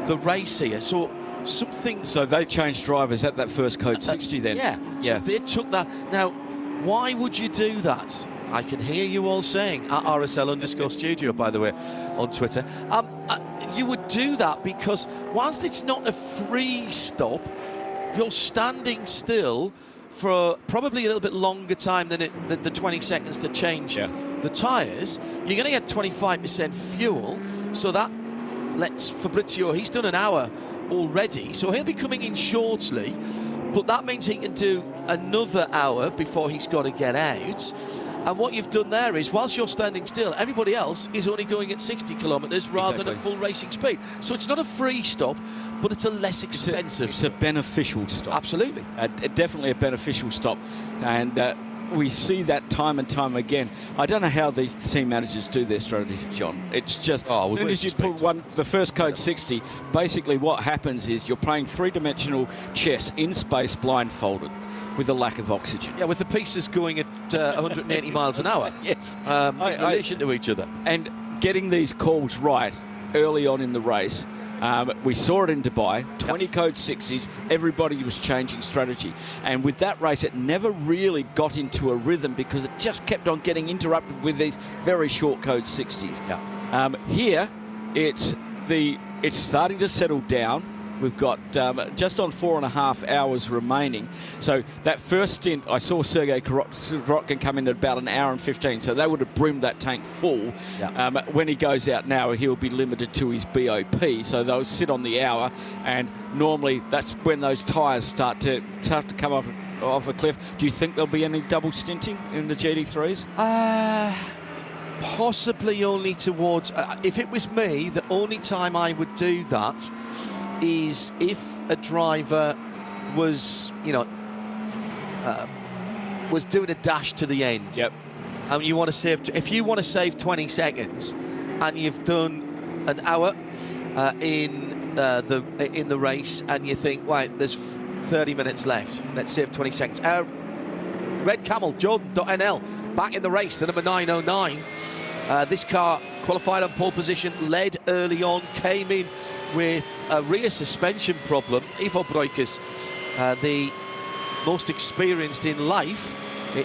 the race here. So they changed drivers at that first code 60 then? Yeah. So they took that. Now, why would you do that? I can hear you all saying, at RSL_studio, by the way, on Twitter. You would do that because whilst it's not a free stop, you're standing still for probably a little bit longer time than the 20 seconds to change the tyres. You're going to get 25% fuel, so that lets Fabrizio, he's done an hour already, so he'll be coming in shortly, but that means he can do another hour before he's got to get out. And what you've done there is, whilst you're standing still, everybody else is only going at 60 kilometres rather than a full racing speed. So it's not a free stop, but it's a less expensive. It's a beneficial stop. Absolutely. Definitely a beneficial stop. And we see that time and time again. I don't know how these team managers do their strategy, John. It's just, as soon as you put the first code 60, basically what happens is you're playing three-dimensional chess in space blindfolded, with a lack of oxygen. Yeah, with the pieces going at 180 miles an hour. Yes. In relation to each other. And getting these calls right early on in the race. We saw it in Dubai, 20 code 60s, everybody was changing strategy. And with that race, it never really got into a rhythm because it just kept on getting interrupted with these very short code 60s. Yeah. Here, it's starting to settle down. We've got just on 4.5 hours remaining. So that first stint, I saw Sergei Korotkin come in at about an hour and 15, so they would have brimmed that tank full. Yeah. When he goes out now, he'll be limited to his BOP, so they'll sit on the hour, and normally that's when those tyres start to come off a cliff. Do you think there'll be any double stinting in the GT3s? Possibly only towards... if it was me, the only time I would do that is if a driver was, was doing a dash to the end. Yep. And you want to save, if you want to save 20 seconds, and you've done an hour in the race, and you think, right, there's 30 minutes left. Let's save 20 seconds. Red Camel Jordan.nl back in the race, the number 909. This car qualified on pole position, led early on, came in with a rear suspension problem. Ivo Breukers, the most experienced in life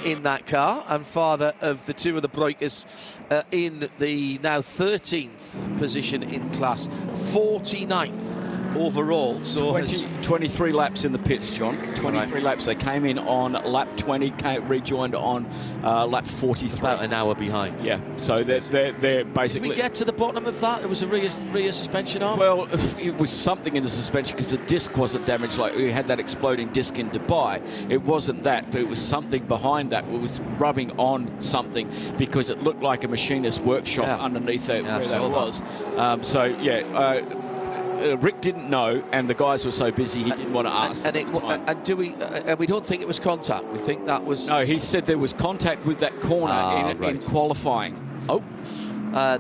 in that car, and father of the two of the Breukers in the now 13th position in class, 49th overall. So 23 laps in the pits, John. 23 laps. They came in on lap 20, rejoined on lap 43. About an hour behind. Yeah, so they're basically... Did we get to the bottom of that? It was a rear suspension arm? Well, it was something in the suspension because the disc wasn't damaged. Like we had that exploding disc in Dubai. It wasn't that, but it was something behind that. It was rubbing on something because it looked like a machinist workshop underneath it where that was. Rick didn't know, and the guys were so busy he didn't want to ask. And we don't think it was contact. We think that was... No, he said there was contact with that corner in qualifying. Oh,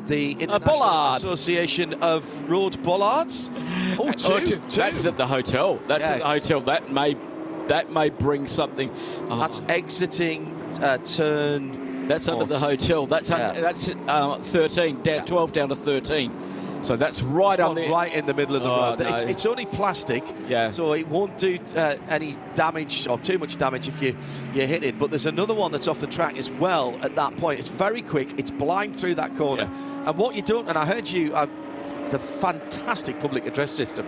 the International Association of Road Bollards. Oh, two. That's at the hotel. That's at the hotel. That may bring something. That's exiting turn. That's under the hotel. That's 13, 12 down to 13. So that's right in the middle of the road. No. It's only plastic, so it won't do any damage or too much damage if you hit it. But there's another one that's off the track as well at that point. It's very quick. It's blind through that corner. And what you don't, and I heard you, the fantastic public address system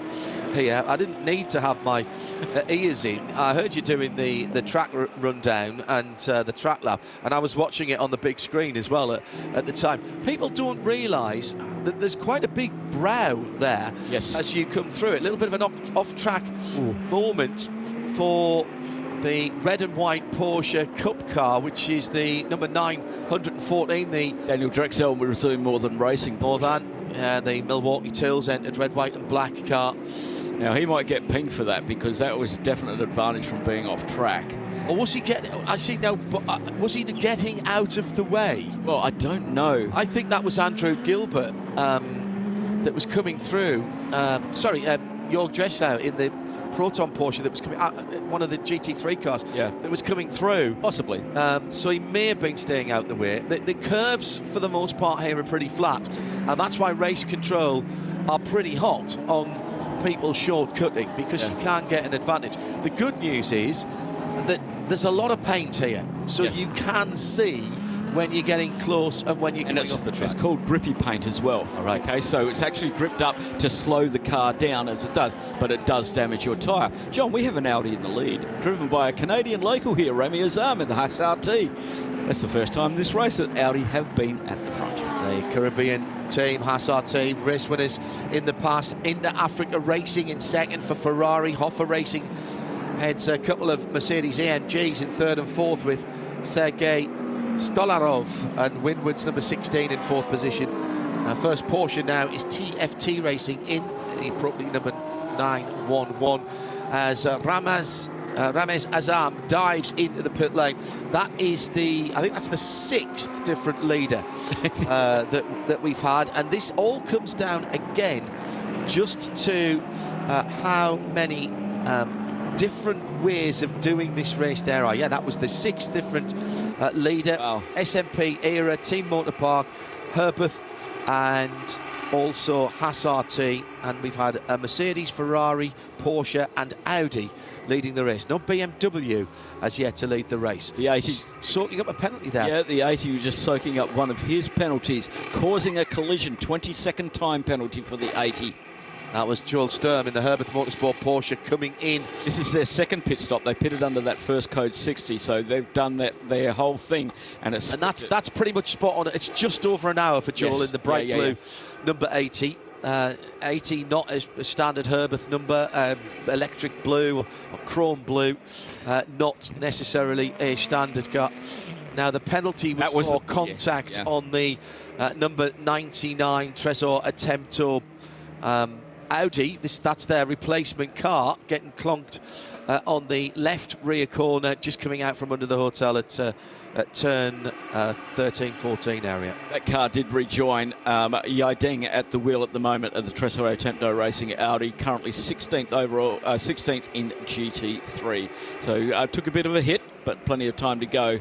here. I didn't need to have my ears in. I heard you doing the track rundown and the track lap, and I was watching it on the big screen as well at the time. People don't realise that there's quite a big brow there as you come through it. A little bit of an off-track moment for the red and white Porsche Cup car, which is the number 914. The Daniel Drexel will resume more than racing. More than the Milwaukee Tills entered red, white, and black car. Now he might get pinged for that because that was a definite advantage from being off track. Or was he getting? I see now. But was he getting out of the way? Well, I don't know. I think that was Andrew Gilbert that was coming through. Jörg Dressler in the Proton Porsche that was coming out, one of the GT3 cars that was coming through. Possibly. So he may have been staying out the way. The curbs, for the most part, here are pretty flat, and that's why race control are pretty hot on people short-cutting, because you can't get an advantage. The good news is that there's a lot of paint here, so you can see when you're getting close and when you're going off the track. It's called grippy paint as well. All right. Okay, so it's actually gripped up to slow the car down as it does, but it does damage your tyre. John, we have an Audi in the lead, driven by a Canadian local here, Rami Azam in the Haas RT. That's the first time in this race that Audi have been at the front. The Caribbean team, Haas RT, race winners in the past. Into Africa Racing in second for Ferrari. Hoffa Racing heads a couple of Mercedes AMGs in third and fourth with Sergei Stolarov, and Winwood's number 16 in fourth position. First Porsche now is TFT Racing in the property number 911 as Ramez Azam dives into the pit lane. That is I think that's the sixth different leader that we've had, and this all comes down again just to how many different ways of doing this race there are. Yeah, that was the sixth different leader. Wow. SMP era, Team Motorpark, Herbeth, and also Haas RT, and we've had a Mercedes, Ferrari, Porsche and Audi leading the race. No BMW has yet to lead the race. The 80 soaking up a penalty there. Yeah, the 80 was just soaking up one of his penalties, causing a collision. 22nd time penalty for the 80. That was Joel Sturm in the Herbeth Motorsport Porsche coming in. This is their second pit stop. They pitted under that first code 60, so they've done their whole thing, and that's pretty much spot on. It's just over an hour for Joel in the bright blue number 80. 80 not a standard Herbeth number, electric blue or chrome blue, not necessarily a standard car. Now the penalty was for contact on the number 99 Tresor Attempto Audi. That's their replacement car, getting clonked on the left rear corner, just coming out from under the hotel at turn 13-14 area. That car did rejoin Yideng at the wheel at the moment of the Tresor Attempto Racing Audi, currently 16th overall, 16th in GT3. So took a bit of a hit, but plenty of time to go.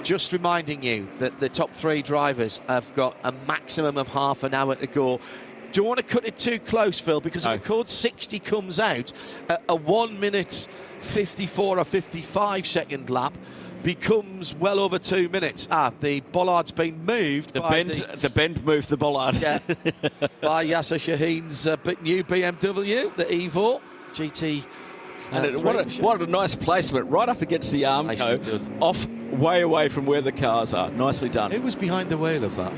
Just reminding you that the top three drivers have got a maximum of half an hour to go. Don't want to cut it too close, Phil, because if code 60 comes out, a 1 minute 54 or 55 second lap becomes well over 2 minutes. The bollard's been moved. The bend moved the bollard. Yeah, by Yasser Shaheen's new BMW, the Evo GT. And what a nice placement, right up against the Armco, off way away from where the cars are. Nicely done. Who was behind the wheel of that?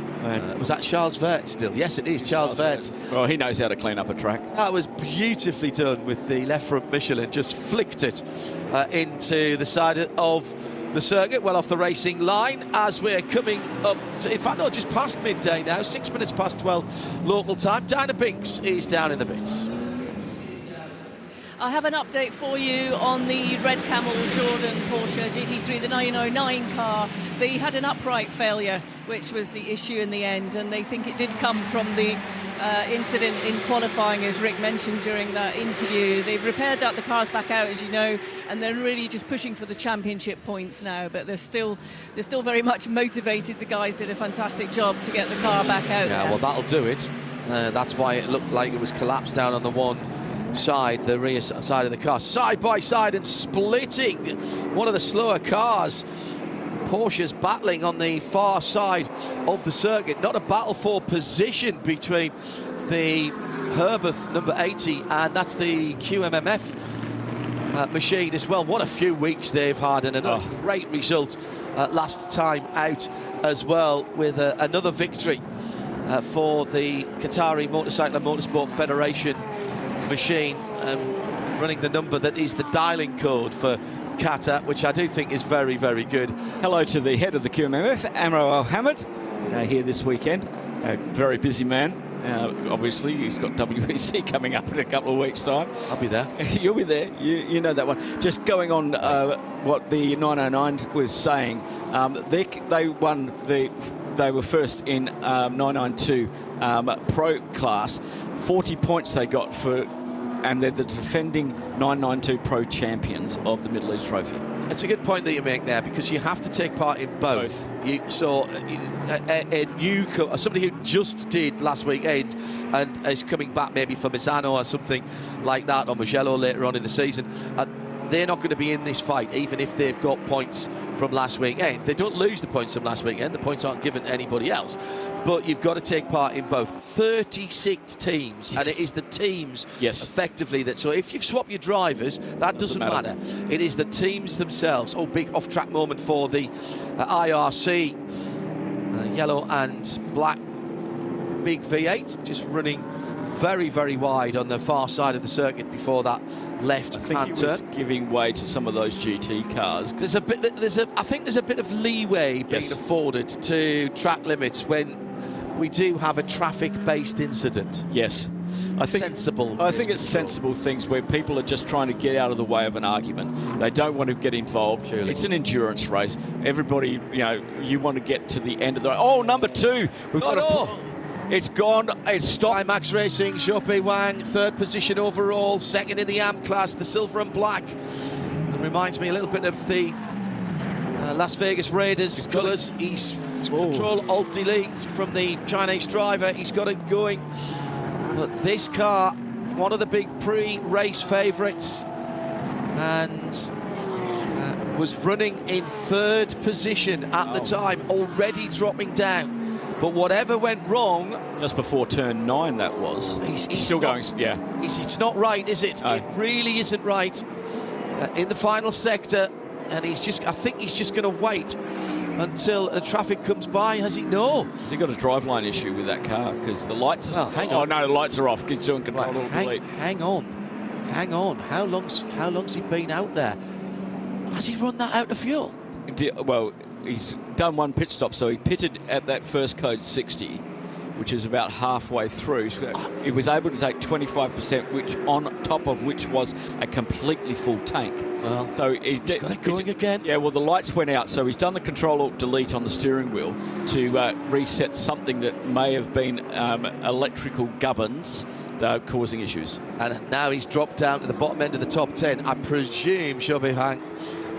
Was that Charles Vert still? Yes, it is, Charles Vert. Well, he knows how to clean up a track. That was beautifully done with the left front Michelin, just flicked it into the side of the circuit, well off the racing line as we're coming up to, in fact, no, just past midday now, 6 minutes past 12 local time. Dinah Binks is down in the bits. I have an update for you on the Red Camel Jordan Porsche GT3, the 909 car. They had an upright failure, which was the issue in the end, and they think it did come from the incident in qualifying, as Rick mentioned during that interview. They've repaired that, the car's back out, as you know, and they're really just pushing for the championship points now, but they're still very much motivated. The guys did a fantastic job to get the car back out there. Well, that'll do it. That's why it looked like it was collapsed down on the one side, the rear side of the car, side by side, and splitting one of the slower cars. Porsches battling on the far side of the circuit. Not a battle for position between the Herberth number 80 and that's the QMMF machine as well. What a few weeks they've had, and a great result last time out as well, with another victory for the Qatari Motorcycle and Motorsport Federation machine, running the number that is the dialing code for Qatar, which I do think is very, very good. Hello to the head of the QMMF, Amro Al-Hamid, here this weekend. A very busy man. Obviously, he's got WEC coming up in a couple of weeks' time. I'll be there. You'll be there. You know that one. Just going on what the 909 was saying, they won they were first in 992 Pro class. 40 points they got for, and they're the defending 992 Pro champions of the Middle East Trophy. It's a good point that you make there, because you have to take part in both. A new somebody who just did last weekend and is coming back maybe for Misano or something like that, or Mugello later on in the season, they're not going to be in this fight, even if they've got points from last weekend. They don't lose the points from last weekend. The points aren't given to anybody else. But you've got to take part in both. 36 teams, and it is the teams effectively that. So if you've swapped your drivers, that doesn't matter. It is the teams themselves. Oh, big off-track moment for the IRC. Yellow and black big V8, just running very, very wide on the far side of the circuit before that left-hand turn. I think it was giving way to some of those GT cars. I think there's a bit of leeway being afforded to track limits when we do have a traffic-based incident. Yes. I think it's sensible things where people are just trying to get out of the way of an argument. They don't want to get involved. Surely. It's an endurance race. Everybody, you want to get to the end of the... Oh, number 2. We've got it's gone. It's stopped. Max Racing, Xiaopei Wang, 3rd position overall, 2nd in the AM class, the silver and black. It reminds me a little bit of the Las Vegas Raiders colours. He's Control-Alt-Delete from the Chinese driver. He's got it going. But this car, one of the big pre-race favourites, and was running in 3rd position at the time, already dropping down. But whatever went wrong... Just before turn 9, that was. He's still going, It's not right, is it? It really isn't right. In the final sector, and I think he's just going to wait until the traffic comes by. Has he? No. Has he got a driveline issue with that car? Because the lights are... hang on. Oh, no, the lights are off. He's doing control delete. Hang on. How long's he been out there? Has he run that out of fuel? Well, he's done one pit stop, so he pitted at that first code 60, which is about halfway through. So he was able to take 25%, which on top of which was a completely full tank. Well, so he's got it going again. Yeah, well, the lights went out, so he's done the Control-Alt-Delete on the steering wheel to reset something that may have been electrical gubbins that are causing issues. And now he's dropped down to the bottom end of the top 10. I presume Xiaopei Wang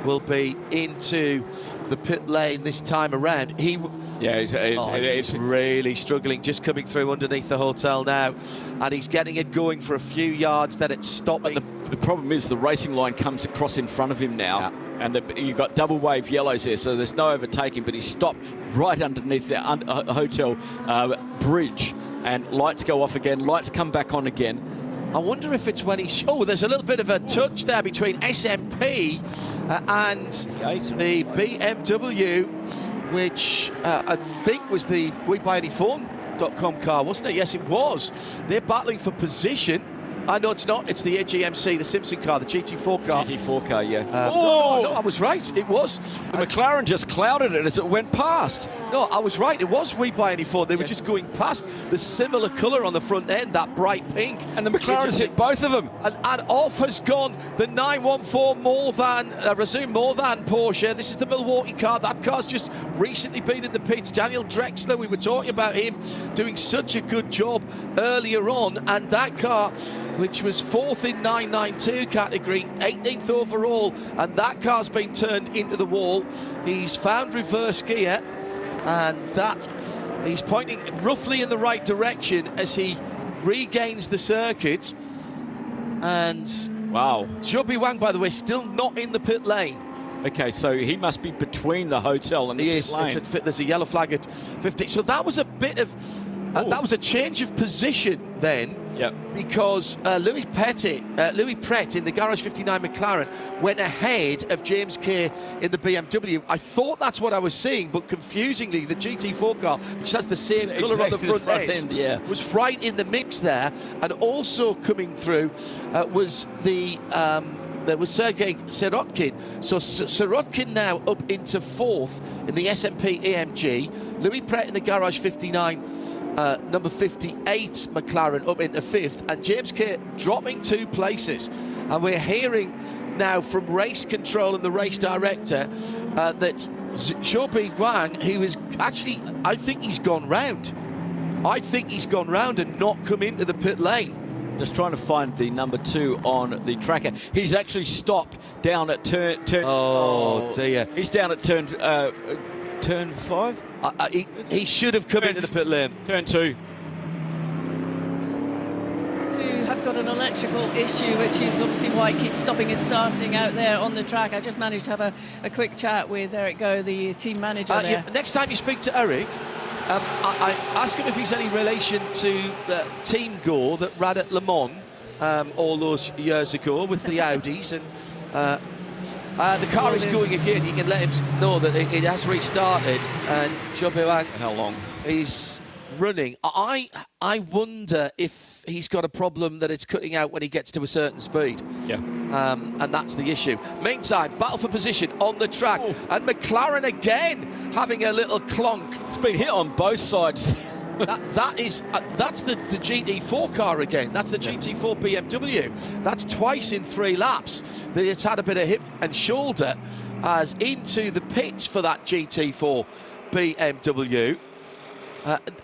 will be into the pit lane this time around. He's really struggling, just coming through underneath the hotel now, and he's getting it going for a few yards, then it's stopping. But the problem is the racing line comes across in front of him now, and you've got double wave yellows there, so there's no overtaking, but he's stopped right underneath the hotel bridge, and lights go off again, lights come back on again. I wonder if it's when he's... Oh, there's a little bit of a touch there between SMP and the BMW, which I think was the WeBuyAnyPhone.com car, wasn't it? Yes, it was. They're battling for position. No, it's not. It's the GMC, the Simpson car, the GT4 car. GT4 car, yeah. No, I was right. It was. The McLaren just clouded it as it went past. No, I was right. It was We Buy Any Phone. They were just going past the similar colour on the front end, that bright pink. And the McLaren's hit both of them. And off has gone the 914 Resume more than Porsche. This is the Milwaukee car. That car's just recently been in the pits. Daniel Drexler, we were talking about him doing such a good job earlier on. And that car, which was 4th in 992 category, 18th overall, and that car's been turned into the wall. He's found reverse gear, and that he's pointing roughly in the right direction as he regains the circuit. And wow, Xiaopei Wang, by the way, still not in the pit lane. Okay, so he must be between the hotel and the He pit is. lane. There's a yellow flag at 50. So that was a bit of... that was a change of position then, because Louis Pret in the Garage 59 McLaren went ahead of James Kay in the BMW. I thought that's what I was seeing, but confusingly, the GT4 car, which has the same colour on the front end, was right in the mix there. And also coming through was there was Sergei Sirotkin. So Sirotkin now up into 4th in the SMP AMG. Louis Pret in the Garage 59 number 58 McLaren up into 5th, and James Kay dropping 2 places. And we're hearing now from race control and the race director that Zhoubi Wang, who is actually, I think he's gone round. I think he's gone round and not come into the pit lane. Just trying to find the number 2 on the tracker. He's actually stopped down at turn. Oh dear. He's down at turn 5. He should have come into the pit lane. Turn 2. Have got an electrical issue, which is obviously why it keeps stopping and starting out there on the track. I just managed to have a quick chat with Eric Go, the team manager there. Yeah, next time you speak to Eric, I ask him if he's any relation to Team Go that ran at Le Mans all those years ago with the Audis, and the car is going again. You can let him know that it has restarted, and Zhoubi Wang, how long he's running. I wonder if he's got a problem that it's cutting out when he gets to a certain speed. Yeah. And that's the issue. Meantime, battle for position on the track, and McLaren again having a little clonk. It's been hit on both sides. That's the GT4 car again. That's the GT4 BMW. That's twice in 3 laps that it's had a bit of hip and shoulder as into the pits for that GT4 BMW.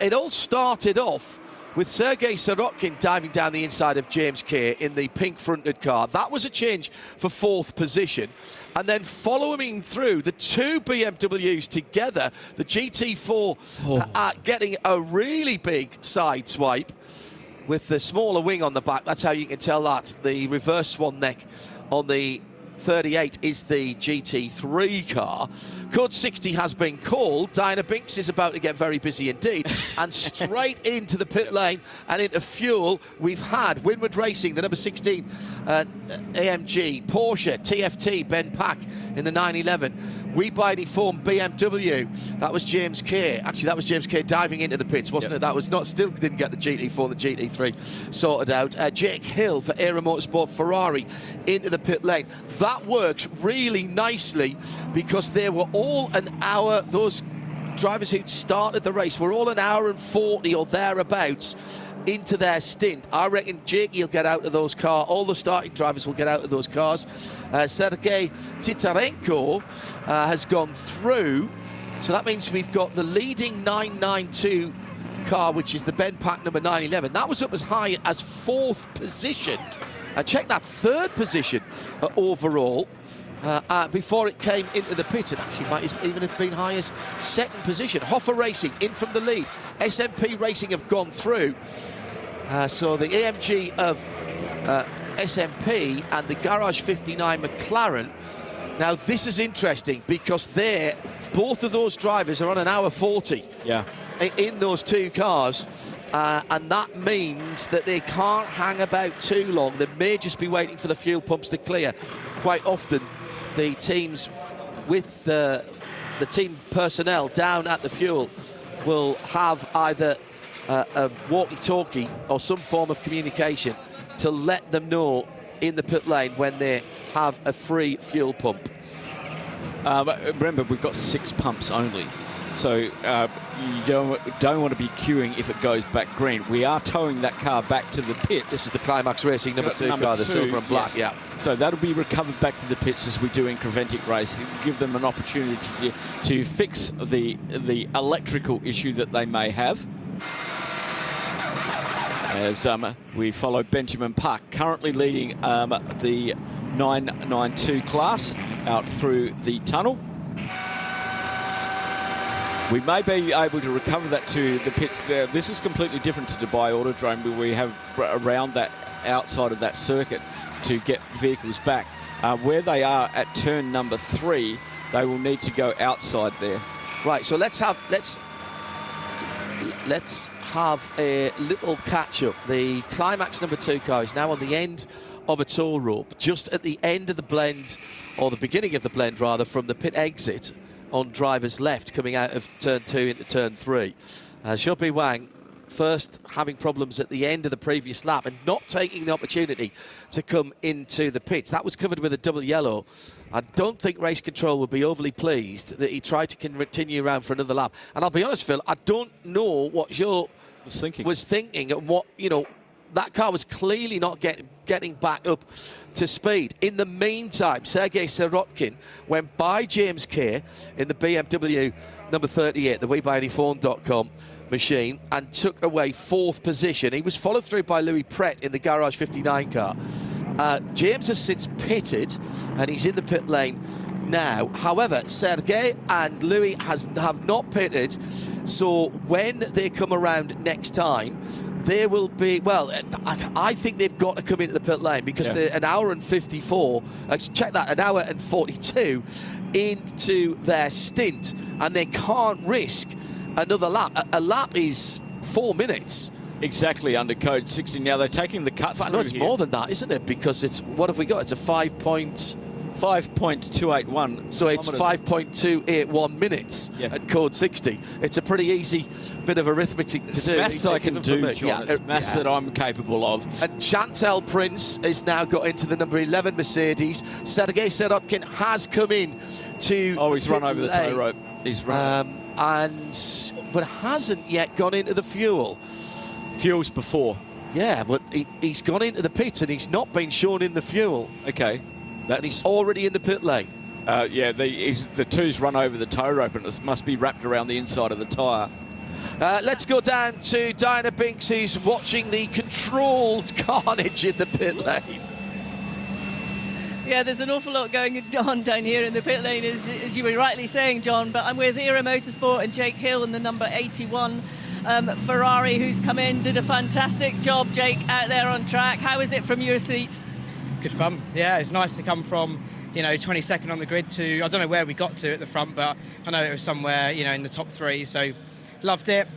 It all started off with Sergei Sirotkin diving down the inside of James Kay in the pink-fronted car. That was a change for 4th position. And then following through, the 2 BMWs together, the GT4 getting a really big side swipe with the smaller wing on the back. That's how you can tell that. The reverse swan neck on the 38 is the GT3 car. Code 60 has been called. Diana Binks is about to get very busy indeed, and straight into the pit lane and into fuel. We've had Winward Racing, the number 16 AMG, Porsche, TFT, Ben Pack in the 911. We by Deform BMW. That was James Kay. Actually, that was James Kay diving into the pits, wasn't it? That was not. Still didn't get the GT4, the GT3 sorted out. Jake Hill for Aero Motorsport Ferrari into the pit lane. That works really nicely because they were all an hour. Those drivers who started the race were all an hour and 40 or thereabouts into their stint. I reckon Jakey will get out of those cars. All the starting drivers will get out of those cars. Sergei Titarenko has gone through. So that means we've got the leading 992 car, which is the Ben Pack number 911. That was up as high as 4th position. Check that, 3rd position overall. Before it came into the pit, it actually might even have been high as 2nd position. Hoffer Racing in from the lead. SMP Racing have gone through. So the AMG of SMP and the Garage 59 McLaren. Now this is interesting because both of those drivers are on an hour 40 in those 2 cars. And that means that they can't hang about too long. They may just be waiting for the fuel pumps to clear. Quite often the teams with the team personnel down at the fuel will have either a walkie-talkie or some form of communication to let them know in the pit lane when they have a free fuel pump. But remember, we've got 6 pumps only. So you don't want to be queuing if it goes back green. We are towing that car back to the pits. This is the Climax Racing number 2 car, the silver and black, yes. So that'll be recovered back to the pits as we do in Creventic Racing. Give them an opportunity to fix the electrical issue that they may have. As we follow Benjamin Park, currently leading the 992 class out through the tunnel. We may be able to recover that to the pits. This is completely different to Dubai Autodrome, where we have around that outside of that circuit to get vehicles back. Where they are at turn number 3, they will need to go outside there. Right, so let's have a little catch-up. The Climax number 2 car is now on the end of a tow rope, just at the end of the blend, or the beginning of the blend rather, from the pit exit on driver's left, coming out of turn 2 into turn 3. Xiaobi Wang first having problems at the end of the previous lap and not taking the opportunity to come into the pits. That was covered with a double yellow. I don't think race control would be overly pleased that he tried to continue around for another lap. And I'll be honest, Phil, I don't know what Zhou was thinking and what, you know, that car was clearly not getting back up to speed. In the meantime, Sergei Sirotkin went by James Kay in the BMW number 38, the WeBuyAnyPhone.com machine, and took away 4th position. He was followed through by Louis Pret in the Garage 59 car. James has since pitted, and he's in the pit lane now. However, Sergei and Louis have not pitted, so when they come around next time, there will be, well, I think they've got to come into the pit lane because they're an hour and 54, check that, an hour and 42 into their stint, and they can't risk another lap. A lap is 4 minutes. Exactly, under code 60. Now they're taking the cut through. No, it's more than that, isn't it? Because it's, what have we got? It's a 5.281. So it's 5.281 minutes at code 60. It's a pretty easy bit of arithmetic to do. Maths I can do, John. It's maths that I'm capable of. And Chantel Prince has now got into the number 11 Mercedes. Sergei Sirotkin has come in to... Oh, he's run over the tow rope. He's run. But hasn't yet gone into the fuel. Fuel's before. Yeah, but he's gone into the pit and he's not been shown in the fuel. Okay. And he's already in the pit lane. The two's run over the tow rope and it must be wrapped around the inside of the tyre. Let's go down to Diana Binks, who's watching the controlled carnage in the pit lane. Yeah, there's an awful lot going on down here in the pit lane, as you were rightly saying, John. But I'm with Era Motorsport and Jake Hill in the number 81 Ferrari, who's come in, did a fantastic job, Jake, out there on track. How is it from your seat? Good fun. Yeah, it's nice to come from, 22nd on the grid to, I don't know where we got to at the front, but I know it was somewhere, in the top 3. So loved it.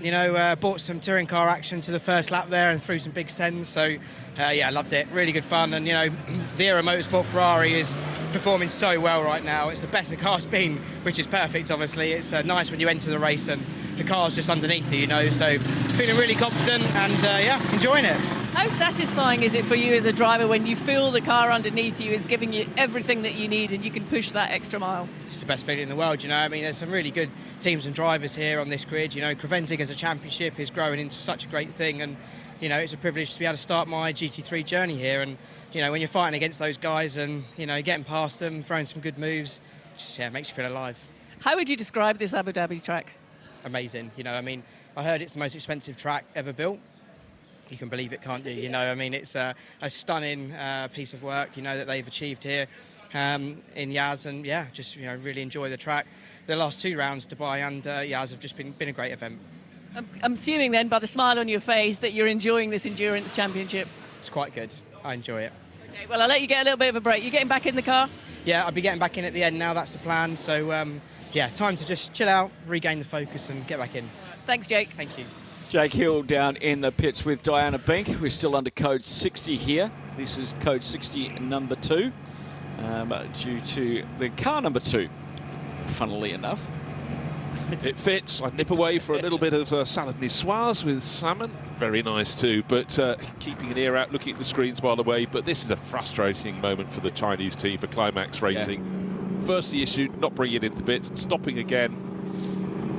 Bought some touring car action to the first lap there and threw some big sends. So loved it. Really good fun. And the Era Motorsport Ferrari is performing so well right now. It's the best the car's been, which is perfect. Obviously, it's nice when you enter the race and the car's just underneath you. So feeling really confident and enjoying it. How satisfying is it for you as a driver when you feel the car underneath you is giving you everything that you need and you can push that extra mile? It's the best feeling in the world, there's some really good teams and drivers here on this grid. Creventic as a championship is growing into such a great thing, and it's a privilege to be able to start my GT3 journey here. And when you're fighting against those guys and getting past them, throwing some good moves, just makes you feel alive. How would you describe this Abu Dhabi track? Amazing. I heard it's the most expensive track ever built. You can believe it, can't you? It's a stunning piece of work, that they've achieved here in Yaz, and really enjoy the track. The last 2 rounds, Dubai and Yaz, have just been a great event. I'm assuming then, by the smile on your face, that you're enjoying this endurance championship. It's quite good. I enjoy it. Okay, well, I'll let you get a little bit of a break. You getting back in the car? Yeah, I'll be getting back in at the end now. That's the plan. So time to just chill out, regain the focus, and get back in. Thanks, Jake. Thank you. Jake Hill down in the pits with Diana Bink. We're still under code 60 here. This is code 60 number 2, due to the car number 2, funnily enough. It fits. I nip away for a little bit of salad niçoise with salmon. Very nice too, but keeping an ear out, looking at the screens while away. But this is a frustrating moment for the Chinese team, for Climax Racing. Yeah. First the issue, not bringing it into bits, stopping again,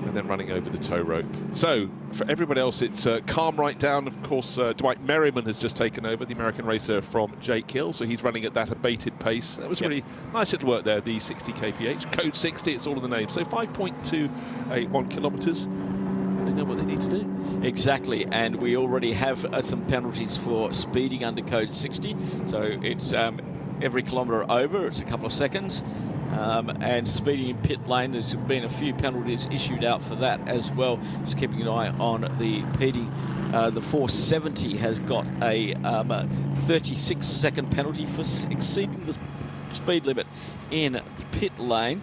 and then running over the tow rope. So for everybody else, it's calm right down. Of course, Dwight Merriman has just taken over, the American racer from Jake Hill, so he's running at that abated pace. That was really nice little work there, the 60 kph. Code 60, it's all in the name. So 5.281 kilometres. They know what they need to do. Exactly, and we already have some penalties for speeding under code 60. So it's every kilometre over, it's a couple of seconds. And speeding in pit lane, there's been a few penalties issued out for that as well. Just keeping an eye on the PD. The 470 has got a 36-second penalty for exceeding the speed limit in the pit lane.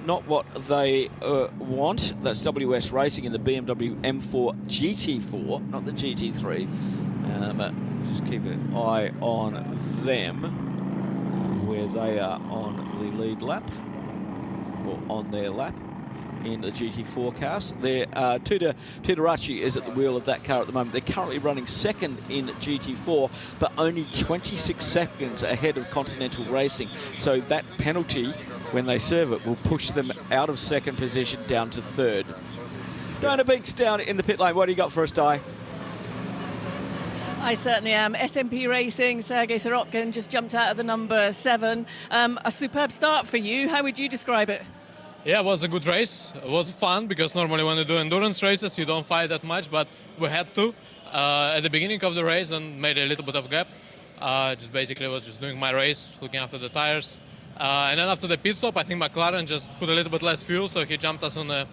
Not what they want. That's WS Racing in the BMW M4 GT4, not the GT3. Just keep an eye on them, where they are on the lead lap, or on their lap in the GT4 cars. Tudoracci is at the wheel of that car at the moment. They're currently running second in GT4, but only 26 seconds ahead of Continental Racing. So that penalty, when they serve it, will push them out of second position down to third. Dana Beeks down in the pit lane. What do you got for us, Di? I certainly am. SMP Racing, Sergei Sirotkin just jumped out of the number 7. A superb start for you. How would you describe it? Yeah, it was a good race. It was fun because normally when you do endurance races, you don't fight that much, but we had to at the beginning of the race and made a little bit of gap. Just basically was just doing my race, looking after the tires. And then after the pit stop, I think McLaren just put a little bit less fuel, so he jumped us on a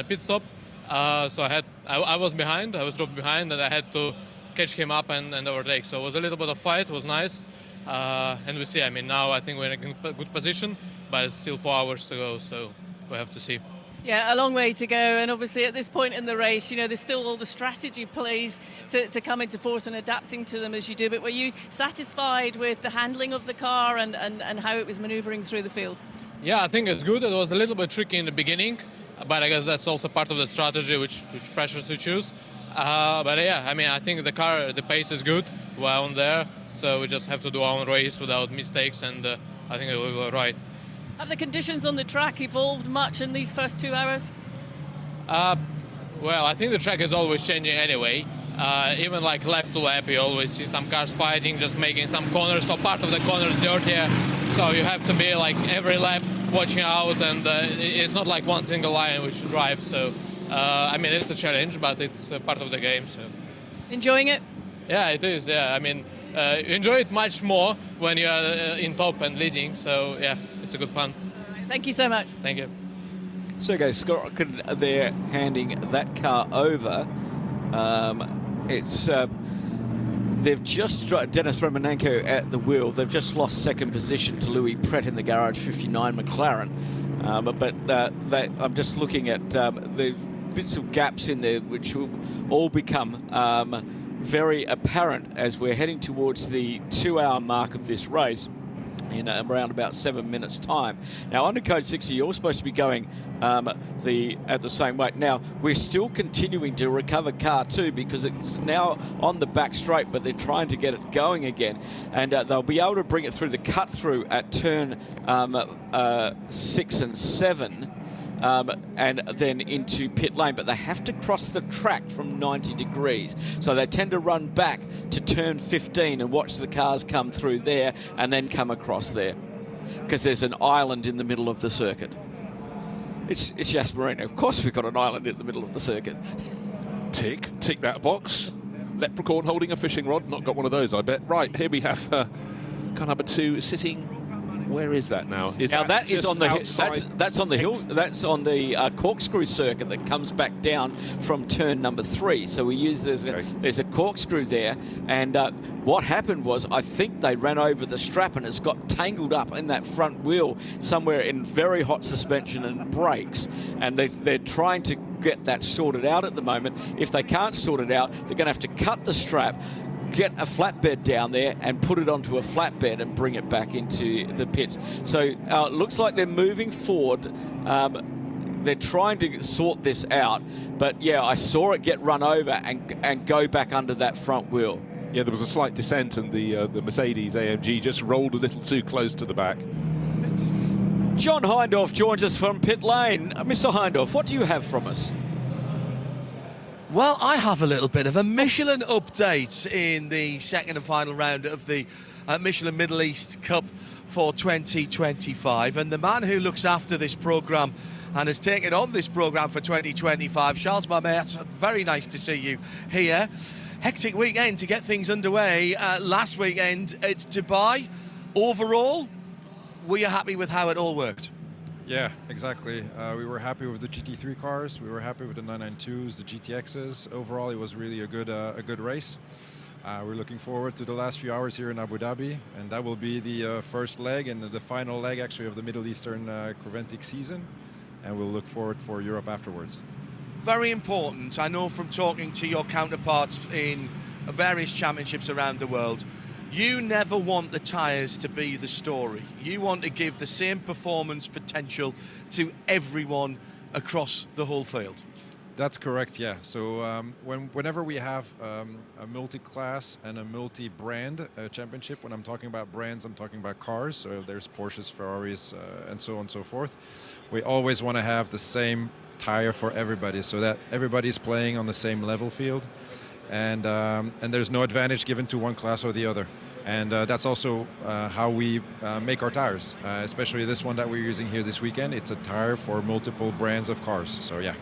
pit stop. So I was behind, I was dropped behind, and I had to catch him up and overtake. So it was a little bit of fight, it was nice. And we see, I mean, now I think we're in a good position, but it's still 4 hours to go, so we have to see. Yeah, a long way to go, and obviously at this point in the race, you know, there's still all the strategy plays to come into force and adapting to them as you do. But were you satisfied with the handling of the car and how it was manoeuvring through the field? Yeah, I think it's good. It was a little bit tricky in the beginning, but I guess that's also part of the strategy, which pressures to choose. But yeah, I mean, I think the car, the pace is good. We're on there, so we just have to do our own race without mistakes, and I think it will go right. Have the conditions on the track evolved much in these first 2 hours? Well, I think the track is always changing anyway. Even like lap to lap, you always see some cars fighting, just making some corners. So part of the corner is dirtier, so you have to be like every lap watching out, and it's not like one single line which you drive. So I mean, it's a challenge, but it's part of the game. So enjoying it? Yeah, it is. Yeah, I mean, you enjoy it much more when you are in top and leading. So yeah, it's a good fun. Thank you so much. Thank you. Sergei Sirotkin there handing that car over. They've just Denis Romanenko at the wheel. They've just lost second position to Louis Pret in the garage 59 McLaren. I'm just looking at the bits of gaps in there, which will all become very apparent as we're heading towards the 2-hour mark of this race in around about 7 minutes' time. Now, under Code 60, you're supposed to be going at the same weight. Now, we're still continuing to recover car 2 because it's now on the back straight, but they're trying to get it going again. And they'll be able to bring it through the cut-through at turn 6 and 7. And then into pit lane, but they have to cross the track from 90 degrees. So they tend to run back to turn 15 and watch the cars come through there and then come across there, because there's an island in the middle of the circuit. It's Jasper Marino. Of course we've got an island in the middle of the circuit. Tick that box. Leprechaun holding a fishing rod. Not got one of those, I bet. Right, here we have car number 2 sitting. Where is that now? That is on the that's on the hill. That's on the corkscrew circuit that comes back down from turn number 3. So we use there's a corkscrew there, and what happened was I think they ran over the strap and it's got tangled up in that front wheel somewhere in very hot suspension and brakes, and they're trying to get that sorted out at the moment. If they can't sort it out, they're going to have to cut the strap, get a flatbed down there and put it onto a flatbed and bring it back into the pits. So it looks like they're moving forward. They're trying to sort this out, but yeah, I saw it get run over and go back under that front wheel. Yeah, there was a slight descent, and the Mercedes AMG just rolled a little too close to the back. John Hindorf joins us from pit lane. Mr. Hindorf, what do you have from us? Well, I have a little bit of a Michelin update in the second and final round of the Michelin Middle East Cup for 2025. And the man who looks after this programme and has taken on this programme for 2025, Charles Mamet, very nice to see you here. Hectic weekend to get things underway. Last weekend at Dubai. Overall, were you happy with how it all worked? Yeah, exactly. We were happy with the GT3 cars. We were happy with the 992s, the GTXs. Overall, it was really a good race. We're looking forward to the last few hours here in Abu Dhabi, and that will be the first leg and the final leg actually of the Middle Eastern Creventic season, and we'll look forward for Europe afterwards. Very important. I know from talking to your counterparts in various championships around the world, you never want the tyres to be the story. You want to give the same performance potential to everyone across the whole field. That's correct, yeah. So whenever we have a multi-class and a multi-brand championship, when I'm talking about brands, I'm talking about cars. So there's Porsches, Ferraris, and so on and so forth. We always want to have the same tire for everybody, so that everybody's playing on the same level field, and there's no advantage given to one class or the other. And that's also how we make our tires, especially this one that we're using here this weekend. It's a tire for multiple brands of cars, so yeah.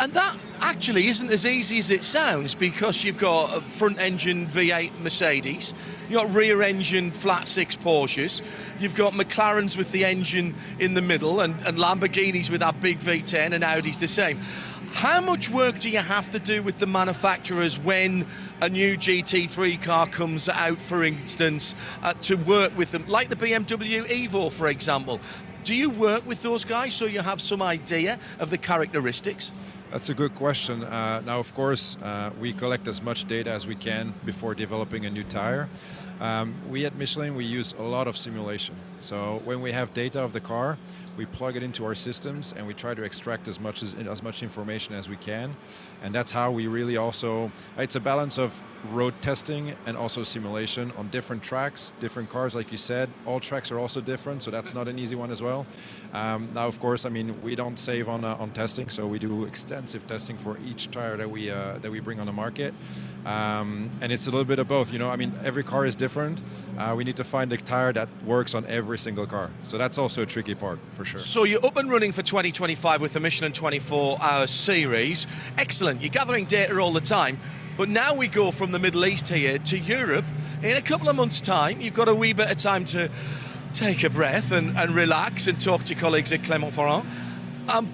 And that actually isn't as easy as it sounds, because you've got a front-engine V8 Mercedes, you've got rear-engine flat-six Porsches, you've got McLarens with the engine in the middle, and Lamborghinis with that big V10, and Audi's the same. How much work do you have to do with the manufacturers when a new GT3 car comes out, for instance, to work with them, like the BMW Evo, for example? Do you work with those guys so you have some idea of the characteristics? That's a good question. Now, of course, we collect as much data as we can before developing a new tire. We at Michelin, we use a lot of simulation. So when we have data of the car, we plug it into our systems and we try to extract as much information as we can. And that's how we really also, it's a balance of road testing and also simulation on different tracks, different cars, like you said. All tracks are also different, so that's not an easy one as well. Now, of course, I mean, we don't save on testing, so we do extensive testing for each tire that we bring on the market. And it's a little bit of both, you know. I mean, every car is different. We need to find a tire that works on every single car. So that's also a tricky part, for sure. So you're up and running for 2025 with the Michelin 24-hour series. Excellent. You're gathering data all the time. But now we go from the Middle East here to Europe. In a couple of months' time, you've got a wee bit of time to take a breath and relax and talk to your colleagues at Clermont-Ferrand.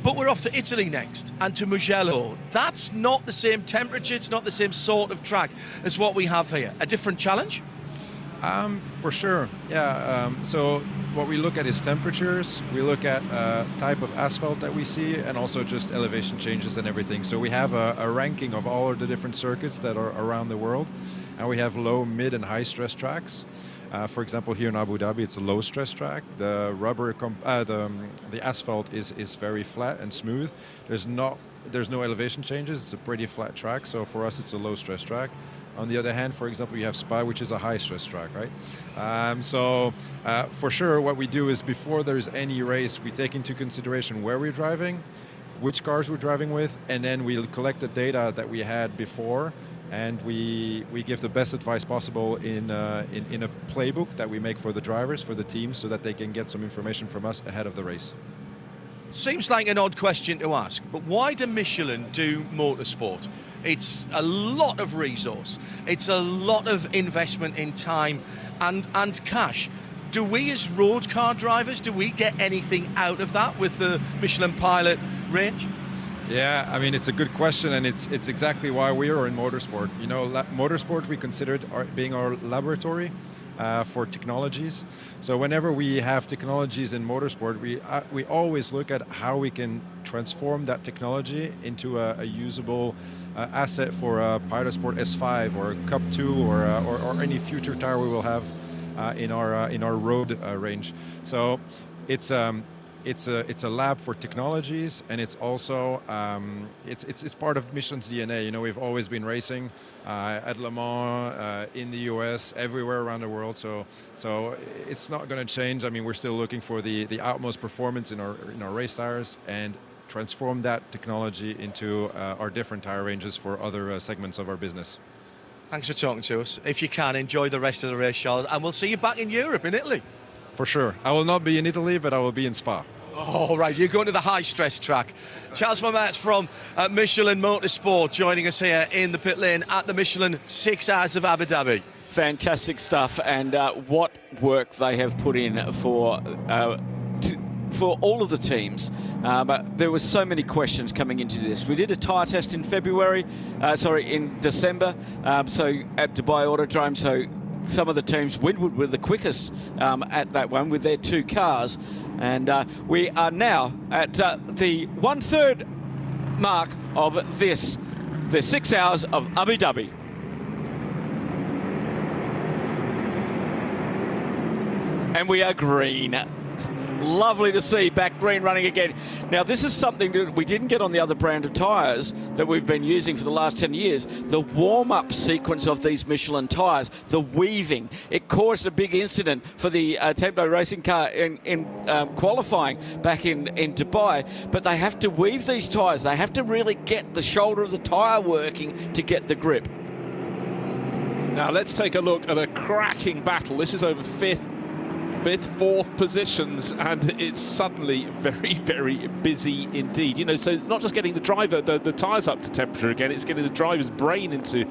But we're off to Italy next, and to Mugello. That's not the same temperature, it's not the same sort of track as what we have here. A different challenge? For sure, yeah. So what we look at is temperatures, we look at type of asphalt that we see, and also just elevation changes and everything. So we have a ranking of all of the different circuits that are around the world, and we have low, mid, and high stress tracks. For example, here in Abu Dhabi, it's a low stress track. The the asphalt is very flat and smooth. There's no elevation changes. It's a pretty flat track. So for us, it's a low stress track. On the other hand, for example, you have Spa, which is a high stress track, right? For sure, what we do is before there's any race, we take into consideration where we're driving, which cars we're driving with, and then we'll collect the data that we had before, and we give the best advice possible in a playbook that we make for the drivers, for the teams, so that they can get some information from us ahead of the race. Seems like an odd question to ask, but why do Michelin do motorsport? It's a lot of resource. It's a lot of investment in time and cash. Do we as road car drivers, do we get anything out of that with the Michelin Pilot range? Yeah, I mean, it's a good question, and it's exactly why we are in motorsport. You know, motorsport we considered being our laboratory for technologies. So whenever we have technologies in motorsport, we always look at how we can transform that technology into a usable asset for a Pilot Sport S5 or a Cup 2 or any future tire we will have in our road range. So it's a lab for technologies, and it's also it's part of Michelin's DNA. You know, we've always been racing at Le Mans, in the US, everywhere around the world. So it's not going to change. I mean, we're still looking for the utmost performance in our race tires and transform that technology into our different tire ranges for other segments of our business. Thanks for talking to us. If you can, enjoy the rest of the race, Charles, and we'll see you back in Europe, in Italy. For sure. I will not be in Italy, but I will be in Spa. Oh, right, you're going to the high-stress track. Charles Mamat's from Michelin Motorsport, joining us here in the pit lane at the Michelin 6 Hours of Abu Dhabi. Fantastic stuff, and what work they have put in for all of the teams, but there were so many questions coming into this. We did a tyre test in in December, so at Dubai Autodrome, so some of the teams, Windward were the quickest at that one with their 2 cars. And we are now at the 1/3 mark of the 6 hours of Abu Dhabi. And we are green. Lovely to see back green running again. Now, this is something that we didn't get on the other brand of tyres that we've been using for the last 10 years. The warm-up sequence of these Michelin tyres, the weaving, it caused a big incident for the Tempo racing car in qualifying back in Dubai. But they have to weave these tyres. They have to really get the shoulder of the tyre working to get the grip. Now, let's take a look at a cracking battle. This is over fifth, fourth positions, and it's suddenly very, very busy indeed. You know, so it's not just getting the driver, the tyres up to temperature again, it's getting the driver's brain into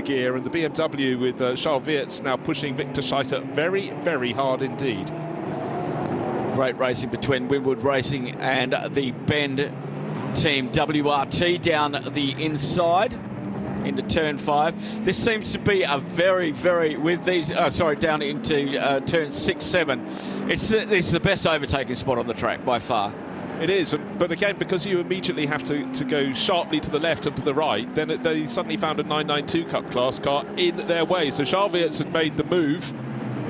gear, and the BMW with Charles Weerts now pushing Victor Scheiter very, very hard indeed. Great racing between Windward Racing and the Bend team WRT down the inside into turn 5. This seems to be a very, very, with these, down into turn 6, 7. It's the best overtaking spot on the track by far. It is, but again, because you immediately have to go sharply to the left and to the right, then they suddenly found a 992 Cup class car in their way. So Charles Weerts had made the move,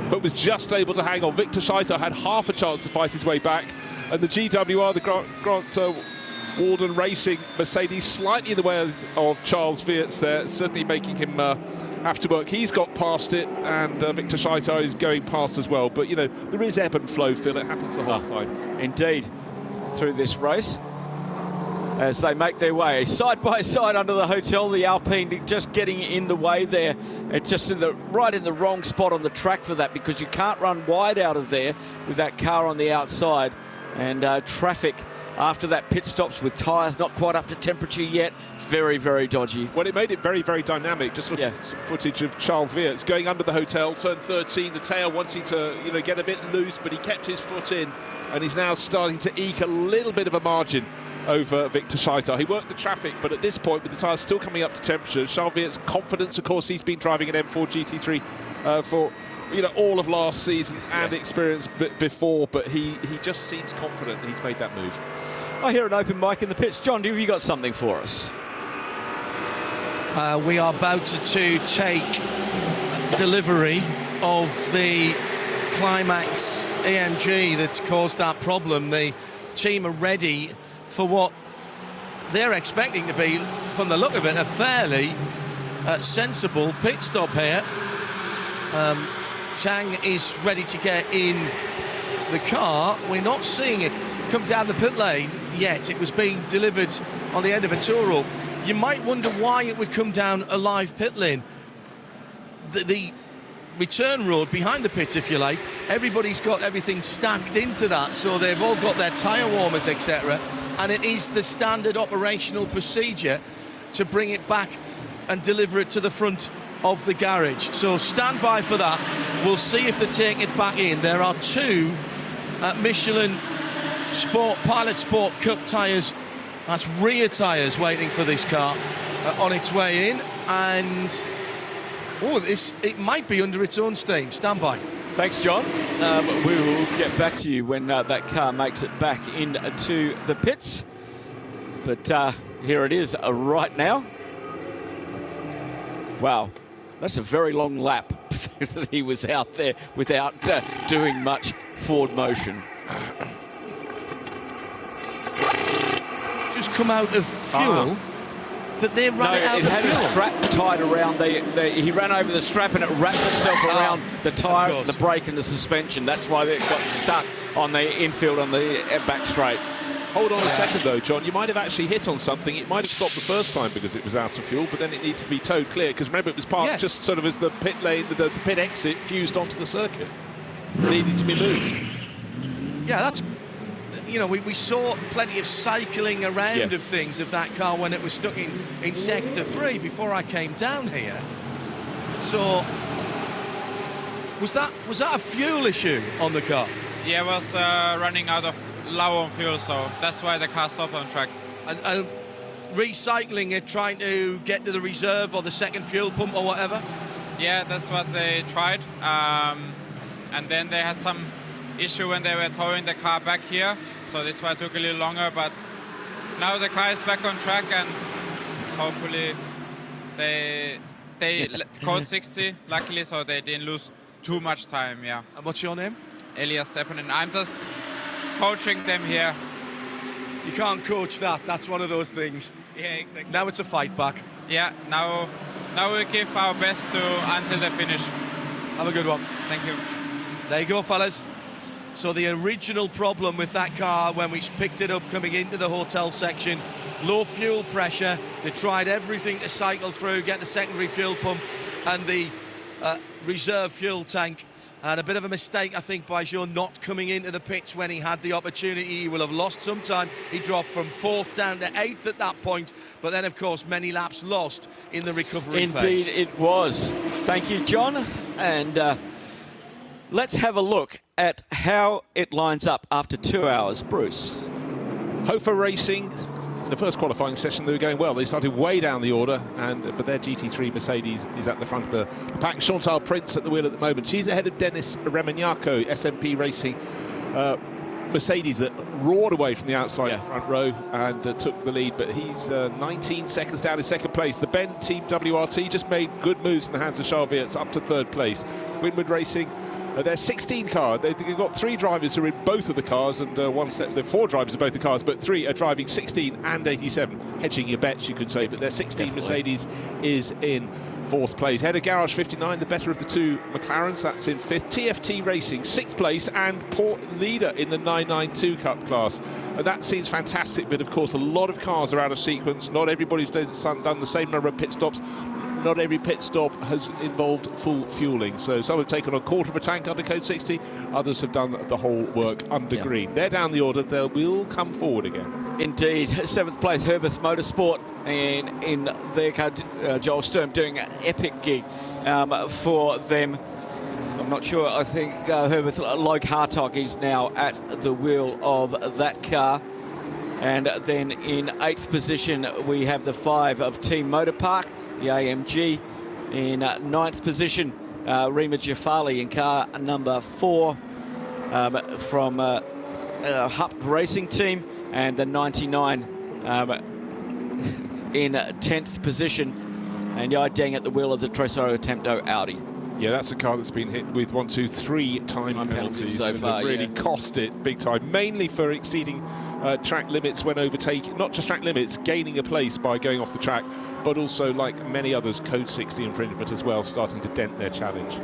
but was just able to hang on. Victor Scheiter had half a chance to fight his way back, and the GWR, the Grant Walden Racing Mercedes, slightly in the way of Charles Weerts there, certainly making him have to work. He's got past it, and Victor Scheiter is going past as well. But, you know, there is ebb and flow, Phil. It happens the whole time. Indeed, through this race, as they make their way side by side under the hotel, the Alpine just getting in the way there. It's just right in the wrong spot on the track for that, because you can't run wide out of there with that car on the outside. And traffic after that pit stops with tyres not quite up to temperature yet. Very, very dodgy. Well, it made it very, very dynamic. Just looking at some footage of Charles Weerts going under the hotel, turn 13, the tail wanting to, you know, get a bit loose, but he kept his foot in, and he's now starting to eke a little bit of a margin over Victor Scheiter. He worked the traffic, but at this point, with the tyres still coming up to temperature, Charles Weerts' confidence, of course, he's been driving an M4 GT3 for, you know, all of last season and experience before, but he just seems confident he's made that move. I hear an open mic in the pits. John, have you got something for us? We are about to take delivery of the Climax AMG that caused that problem. The team are ready for what they're expecting to be, from the look of it, a fairly sensible pit stop here. Chang is ready to get in the car. We're not seeing it come down the pit lane yet. It was being delivered on the end of a tour rope. You might wonder why it would come down a live pit lane. The return road behind the pit, if you like, everybody's got everything stacked into that, so they've all got their tyre warmers, etc. And it is the standard operational procedure to bring it back and deliver it to the front of the garage. So stand by for that. We'll see if they take it back in. There are 2 Michelin Pilot Sport Cup tyres, that's rear tyres, waiting for this car on its way in. And it might be under its own steam. Stand by. Thanks, John. We will get back to you when that car makes it back into the pits. But here it is right now. Wow, that's a very long lap that he was out there without doing much forward motion. Just come out of fuel. That they ran it out of fuel. It had a strap tied around he ran over the strap and it wrapped itself around the tyre, the brake and the suspension. That's why it got stuck on the infield on the back straight. Hold on a second though, John, you might have actually hit on something. It might have stopped the first time because it was out of fuel, but then it needs to be towed clear, because remember it was parked just sort of as the pit lane, the pit exit fused onto the circuit. It needed to be moved. Yeah, that's, you know, we saw plenty of cycling around of things of that car when it was stuck in Sector 3 before I came down here. So was that a fuel issue on the car? Yeah, it was running out of low on fuel, so that's why the car stopped on track. And recycling it, trying to get to the reserve or the second fuel pump or whatever? Yeah, that's what they tried. And then they had some issue when they were towing the car back here, so this why it took a little longer, but now the car is back on track, and hopefully they caught 60, luckily, so they didn't lose too much time, yeah. And what's your name? Elias Steppen, and I'm just coaching them here. You can't coach that, that's one of those things. Yeah, exactly. Now it's a fight back. Yeah, now we give our best until the finish. Have a good one. Thank you. There you go, fellas. So the original problem with that car when we picked it up coming into the hotel section, low fuel pressure. They tried everything to cycle through, get the secondary fuel pump and the reserve fuel tank. And a bit of a mistake, I think, by Jean not coming into the pits when he had the opportunity. He will have lost some time. He dropped from 4th down to 8th at that point. But then, of course, many laps lost in the recovery phase. Indeed it was. Thank you, John. And let's have a look at how it lines up after 2 hours. Bruce. Hofer Racing, the first qualifying session, they were going well. They started way down the order, but their GT3 Mercedes is at the front of the pack. Chantal Prince at the wheel at the moment. She's ahead of Dennis Remignaco, SMP Racing Mercedes that roared away from the outside front row and took the lead, but he's 19 seconds down in second place. The Ben Team WRT just made good moves in the hands of Charles Weerts up to 3rd place. Winwood Racing, their 16 car, they've got 3 drivers who are in both of the cars, and the 4 drivers of both the cars, but 3 are driving 16 and 87. Hedging your bets, you could say, but their 16 Mercedes is in 4th place. Head of Garage 59, the better of the 2 McLarens, that's in 5th. TFT Racing, 6th place, and leader in the 992 Cup class. And that seems fantastic, but of course a lot of cars are out of sequence. Not everybody's done the same number of pit stops. Not every pit stop has involved full fueling. So some have taken a quarter of a tank under code 60, others have done the whole work under green. They're down the order, they will come forward again. Indeed. 7th place, Herbeth Motorsport, and in their car, Joel Sturm doing an epic gig for them. I'm not sure, I think Herbeth Logue Hartog is now at the wheel of that car. And then in 8th position, we have the 5 of Team Motor Park, the AMG. In 9th position, Rima Jafali in car number 4 from Hupp Racing Team, and the 99 in 10th position, and Yai Deng at the wheel of the Tresor Tempto Audi. Yeah, that's a car that's been hit with 1, 2, 3 time penalties so far. Really cost it big time, mainly for exceeding track limits when overtaking, not just track limits, gaining a place by going off the track, but also, like many others, code 60 infringement as well, starting to dent their challenge.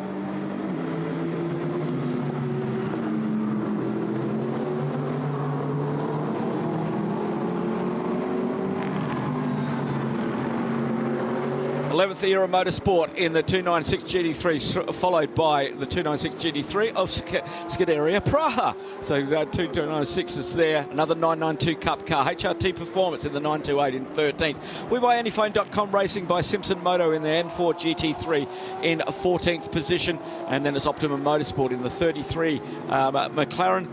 Era Motorsport in the 296 GT3, followed by the 296 GT3 of Scuderia Praha. So 296 is there. Another 992 Cup car. HRT Performance in the 928 in 13th. We buy Anyphone.com Racing by Simpson Moto in the N4 GT3 in 14th position. And then it's Optimum Motorsport in the 33 McLaren.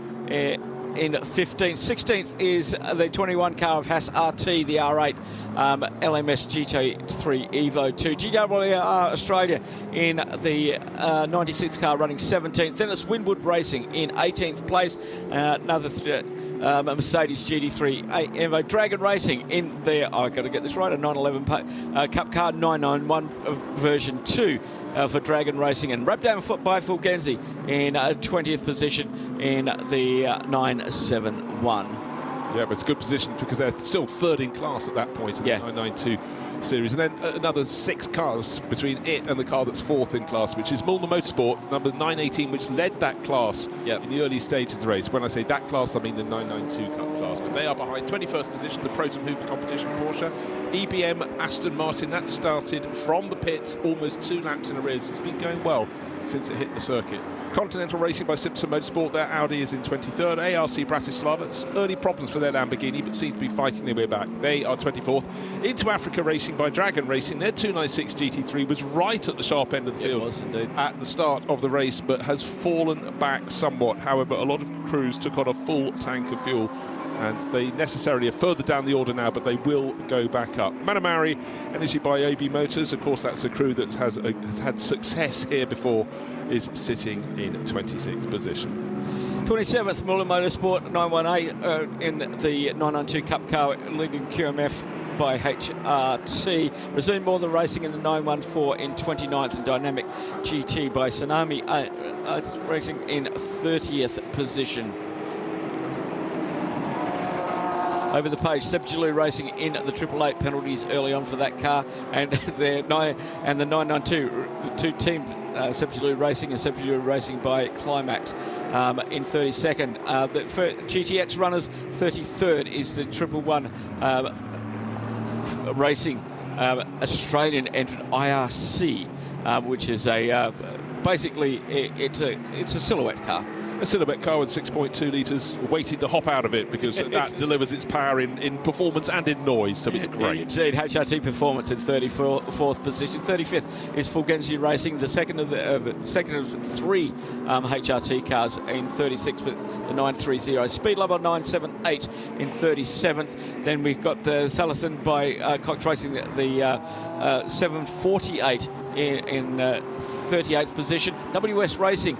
In 15th. 16th is the 21 car of Haas RT, the R8 LMS GT3 Evo 2. GWR Australia in the 96 car running 17th. Then it's Winwood Racing in 18th place. Another Mercedes GT3 Evo. Dragon Racing in there, I've got to get this right, a 911 Cup car 991 version 2. For Dragon Racing, and Rabdown by Fulgenzi in 20th position in the 971. Yeah, but it's a good position because they're still 3rd in class at that point in the 992 series. And then another 6 cars between it and the car that's 4th in class, which is Mulner Motorsport, number 918, which led that class in the early stages of the race. When I say that class, I mean the 992 Cup class. But they are behind 21st position, the Proton Hooper competition Porsche. EBM Aston Martin, that started from the pits almost 2 laps in arrears. It's been going well since it hit the circuit. Continental Racing by Simpson Motorsport, their Audi is in 23rd. ARC Bratislava, early problems for their Lamborghini, but seem to be fighting their way back. They are 24th. Into Africa Racing by Dragon Racing. Their 296 GT3 was right at the sharp end of the field at the start of the race, but has fallen back somewhat. However, a lot of crews took on a full tank of fuel, and they necessarily are further down the order now, but they will go back up. Manamari, Energy by AB Motors, of course that's a crew that has had success here before, is sitting in 26th position. 27th, Muller Motorsport 918 in the 992 Cup car, leading QMF by HRT. Resume more than racing in the 914 in 29th, and Dynamic GT by Tsunami racing in 30th position. Over the page, Seb Jalou racing in the 888 penalties early on for that car, and the 992, the two team Seb Jalou racing and Seb Jalou racing by Climax in 32nd. The GTX runners 33rd is the 111 racing Australian entrant IRC, which is a basically it's a silhouette car. A silhouette car with 6.2 litres, waiting to hop out of it because that delivers its power in performance and in noise, so it's great. Indeed, HRT Performance in 34th position. 35th is Fulgenzi Racing, the second of three HRT cars in 36th, with the 930. Speed Lover 978 in 37th. Then we've got the Salison by Cox Racing, the 748 in 38th position. WS Racing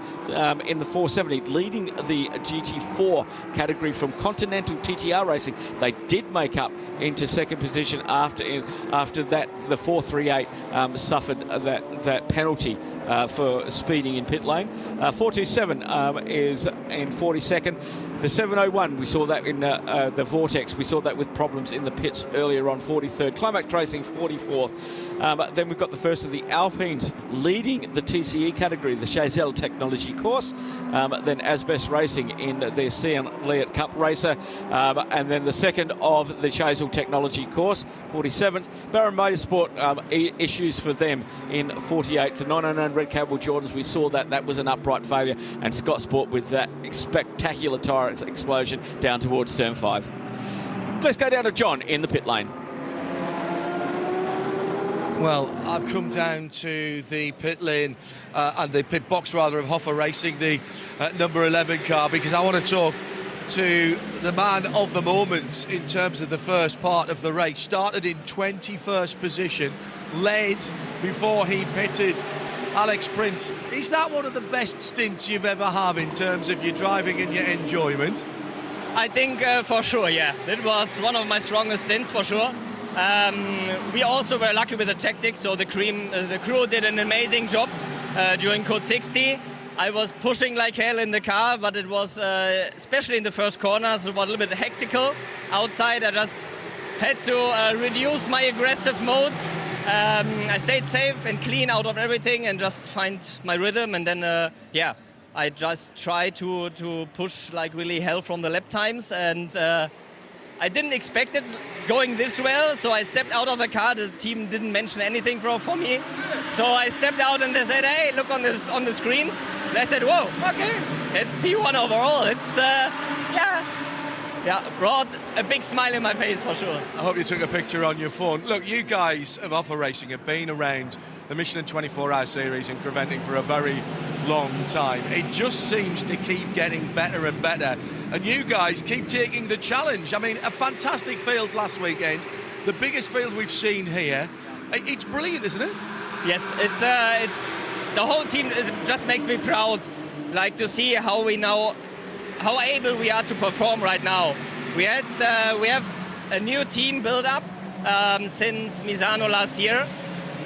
in the 470, leading the GT4 category from Continental TTR Racing. They did make up into second position after that the 438 suffered that penalty for speeding in pit lane. 427 is in 42nd. The 701, we saw that in the Vortex. We saw that with problems in the pits earlier on. 43rd. Climax Racing 44th. Then we've got the first of the Alpines leading the TCE category, the Chazelle Technology course. Then Asbest Racing in their Cian Leot Cup racer. And then the second of the Chazelle Technology course, 47th. Barron Motorsport, issues for them in 48th. The 909 Red Cable Jordans, we saw that was an upright failure. And Scott Sport with that spectacular tyre explosion down towards turn 5. Let's go down to John in the pit lane. Well, I've come down to the pit lane and the pit box rather of Hoffa Racing, the number 11 car, because I want to talk to the man of the moment in terms of the first part of the race. Started in 21st position, led before he pitted. Alex Prince, is that one of the best stints you've ever had in terms of your driving and your enjoyment? I think for sure, yeah. It was one of my strongest stints for sure. We also were lucky with the tactics, so the crew did an amazing job during Code 60. I was pushing like hell in the car, but it was, especially in the first corners, it was a little bit hectical. Outside, I just had to reduce my aggressive mode. I stayed safe and clean out of everything and just find my rhythm, and then I just tried to push like really hell from the lap times, and I didn't expect it going this well, so I stepped out of the car. The team didn't mention anything for me, so I stepped out and they said, "Hey, look on the screens." And I said, "Whoa, okay, it's P1 overall." It's brought a big smile in my face for sure. I hope you took a picture on your phone. Look, you guys of Hoffa Racing have been around the Michelin 24-hour series in Creventic for a very long time. It just seems to keep getting better and better, and you guys keep taking the challenge. I mean, a fantastic field last weekend, the biggest field we've seen here. It's brilliant, isn't it? Yes, it's the whole team just makes me proud, like to see how able we are to perform right now. We have a new team built up since Misano last year.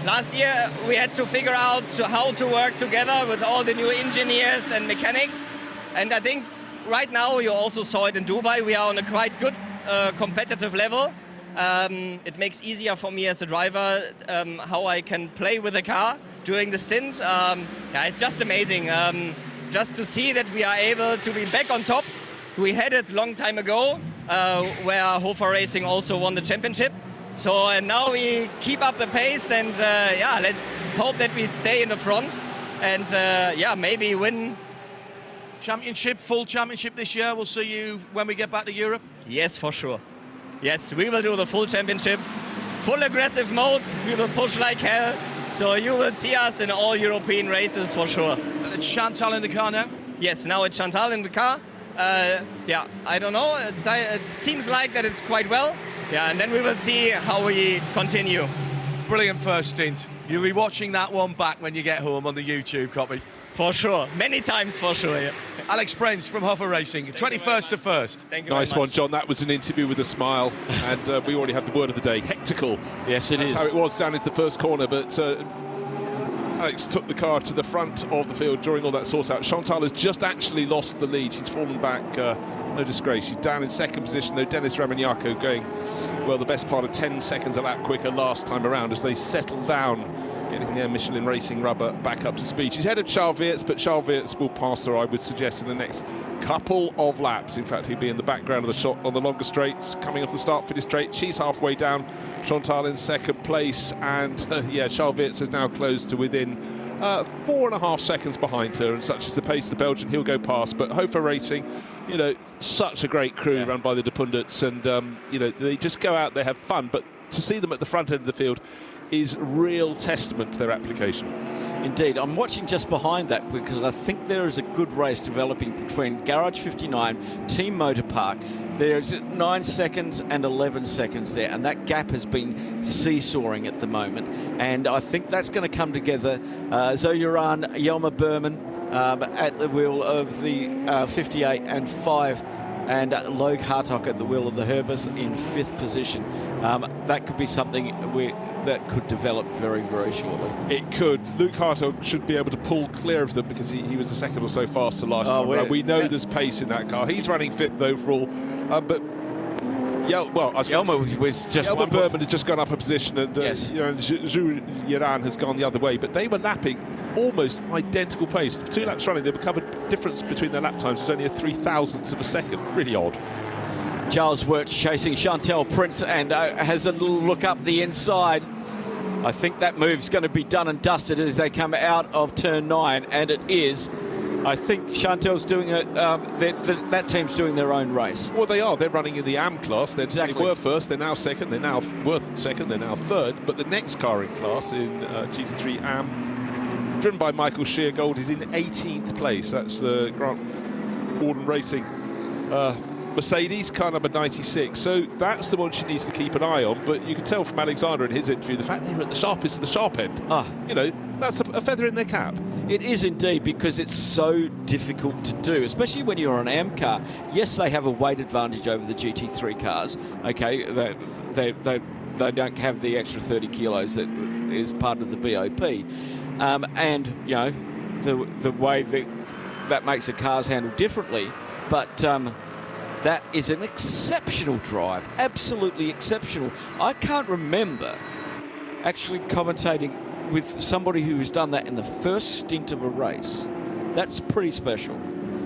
Last year we had to figure out how to work together with all the new engineers and mechanics, and I think right now, you also saw it in Dubai, we are on a quite good competitive level. It makes easier for me as a driver how I can play with the car during the stint. It's just amazing. Just to see that we are able to be back on top. We had it a long time ago, where Hoffa Racing also won the championship. So and now we keep up the pace, and let's hope that we stay in the front and maybe win Championship, full championship this year. We'll see you when we get back to Europe. Yes, for sure. Yes, we will do the full championship. Full aggressive mode. We will push like hell. So you will see us in all European races for sure. And it's Chantal in the car now? Yes, now it's Chantal in the car. Yeah, I don't know. It seems like that it's quite well. Yeah, and then we will see how we continue. Brilliant first stint. You'll be watching that one back when you get home on the YouTube copy. For sure. Many times for sure, yeah. Alex Prince from Hoffer Racing, 21st to 1st. Thank you Nice very much. one, John. That was an interview with a smile, and we already have the word of the day, hectical. Yes, That's how it was down into the first corner, but Alex took the car to the front of the field during all that sort-out. Chantal has just actually lost the lead. She's fallen back, no disgrace. She's down in second position, though Dennis Ramagnaco going, well, the best part of 10 seconds a lap quicker last time around as they settle down, getting their Michelin Racing rubber back up to speed. She's ahead of Charles Weerts, but Charles Weerts will pass her, I would suggest, in the next couple of laps. In fact, he'll be in the background of the shot on the longer straights, coming off the start-finish straight. She's halfway down. Chantal in second place, and yeah, Charles Weerts has now closed to within 4.5 seconds behind her, and such is the pace of the Belgian, he'll go past. But Hofer Racing, you know, such a great crew run by the De Pundits, and you know, they just go out, they have fun, but to see them at the front end of the field is real testament to their application. Indeed. I'm watching just behind that because I think there is a good race developing between Garage 59, Team Motor Park. There's 9 seconds and 11 seconds there, and that gap has been seesawing at the moment. And I think that's going to come together. Zoyaran, Yelma Berman at the wheel of the 58 and 5, and Logue Hartog at the wheel of the Herbers in 5th position. That could be something that could develop very, very shortly. It could. Luke Hartog should be able to pull clear of them because he was a second or so faster last time around. We know there's pace in that car. He's running 5th overall, but Yelma was just Yelma Berman has just gone up a position, and yes. you know, Zhu Yaran has gone the other way, but they were lapping almost identical pace. 2 laps running, the covered difference between their lap times was only a 3,000th of a second. Really odd. Giles Wirtz chasing Chantal Prince and has a little look up the inside. I think that move's going to be done and dusted as they come out of turn 9, and it is. I think Chantal's doing it. That team's doing their own race. Well, they are. They're running in the AM class. They were first. They're now second. They're now worth second. They're now third. But the next car in class in GT3 AM, driven by Michael Sheargold, is in 18th place. That's the Grant Warden Racing Mercedes, car number 96. So that's the one she needs to keep an eye on. But you can tell from Alexander in his interview, the fact they were at the sharpest of the sharp end, you know, that's a feather in their cap. It is indeed, because it's so difficult to do, especially when you're on an AM car. Yes, they have a weight advantage over the GT3 cars. Okay, they don't have the extra 30 kilos that is part of the BOP, and you know the way that makes the cars handle differently, but. That is an exceptional drive, absolutely exceptional. I can't remember actually commentating with somebody who has done that in the first stint of a race. That's pretty special.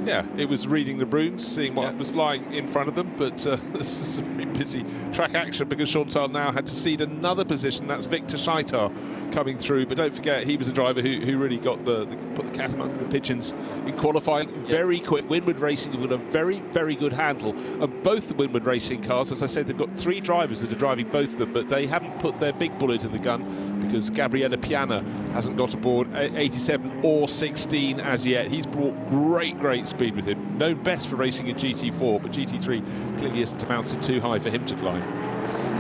Yeah, it was reading the runes, seeing what was lying in front of them, but this is a pretty busy track action because Chantal now had to cede another position. That's Victor Scheitar coming through, but don't forget he was a driver who really got put the cat among the pigeons in qualifying. Very quick. Winward Racing have got a very, very good handle, and both the Winward Racing cars, as I said, they've got 3 drivers that are driving both of them, but they haven't put their big bullet in the gun because Gabriele Piana hasn't got aboard 87 or 16 as yet. He's brought great speed with him. Known best for racing in GT4, but GT3 clearly isn't amounted too high for him to climb.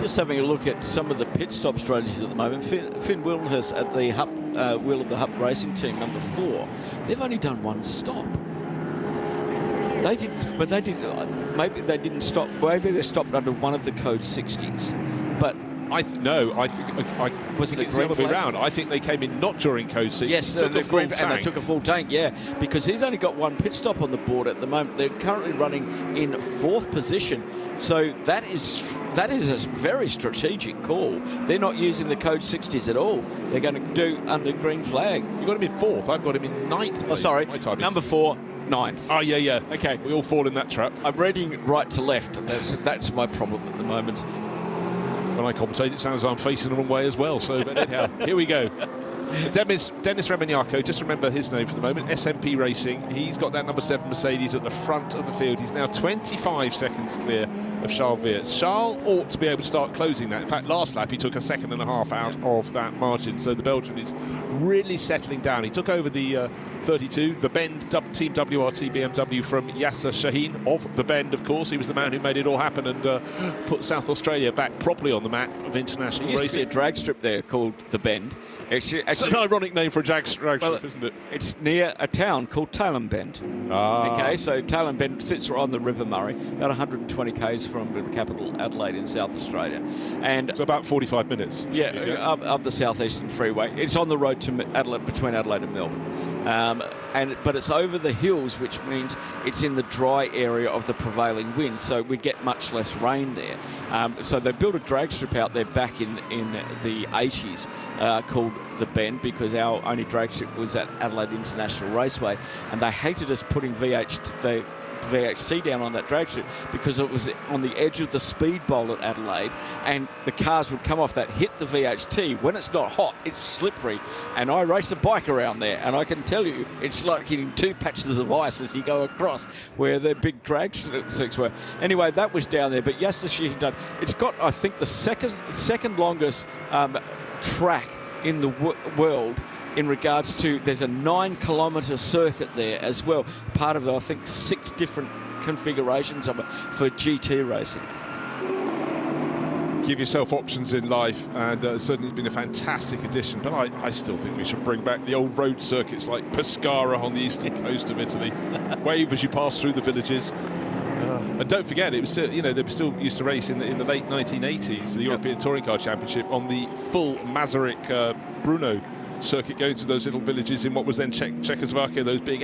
Just having a look at some of the pit stop strategies at the moment. Finn Wildenhurst at the wheel of the Hupp Racing Team, number 4. They've only done 1 stop. They didn't, but they didn't. Maybe they didn't stop. Maybe they stopped under one of the code 60s, but. I think it's the other way around. I think they came in not during code 6. Yes, and they took a full tank, yeah, because he's only got 1 pit stop on the board at the moment. They're currently running in 4th position, so that is a very strategic call. They're not using the code 60s at all. They're going to do under green flag. You got him in 4th. I've got him in 9th. Oh, sorry, number 4. 9th. Oh, yeah. Okay. We all fall in that trap. I'm reading right to left. That's my problem at the moment. When I commentate, it sounds like I'm facing the wrong way as well. So, but anyhow, here we go. Dennis Remignaco, just remember his name for the moment, SMP Racing. He's got that number 7 Mercedes at the front of the field. He's now 25 seconds clear of Charles Weerts. Charles ought to be able to start closing that. In fact, last lap he took a second and a half out of that margin, so the Belgian is really settling down. He took over the 32, the Bend Team WRT BMW from Yasser Shaheen of the Bend, of course. He was the man who made it all happen and put South Australia back properly on the map of international There used racing. to be a drag strip there called the Bend. It's an ironic name for a drag strip, isn't it? It's near a town called Tailem Bend. Okay, so Tailem Bend sits on the River Murray, about 120 k's from the capital, Adelaide, in South Australia. And so about 45 minutes. Yeah, up the southeastern freeway. It's on the road to Adelaide, between Adelaide and Melbourne. But it's over the hills, which means it's in the dry area of the prevailing wind, so we get much less rain there. So they built a drag strip out there back in the 80s called the Bend, because our only drag strip was at Adelaide International Raceway, and they hated us putting VHT down on that drag strip because it was on the edge of the speed bowl at Adelaide, and the cars would come off that, hit the VHT. When it's not hot, it's slippery, and I raced a bike around there, and I can tell you it's like hitting 2 patches of ice as you go across where the big drag strips were. Anyway, that was down there, but yesterday it's got, I think, the second longest track in the world in regards to, there's a 9-kilometre circuit there as well, part of, I think, 6 different configurations of it for GT racing. Give yourself options in life, and certainly it's been a fantastic addition, but I still think we should bring back the old road circuits like Pescara on the eastern coast of Italy. Wave as you pass through the villages. And don't forget, it was still, they were still used to race in the late 1980s, the European Touring Car Championship on the full Masaryk Brno circuit, going to those little villages in what was then Czechoslovakia, those big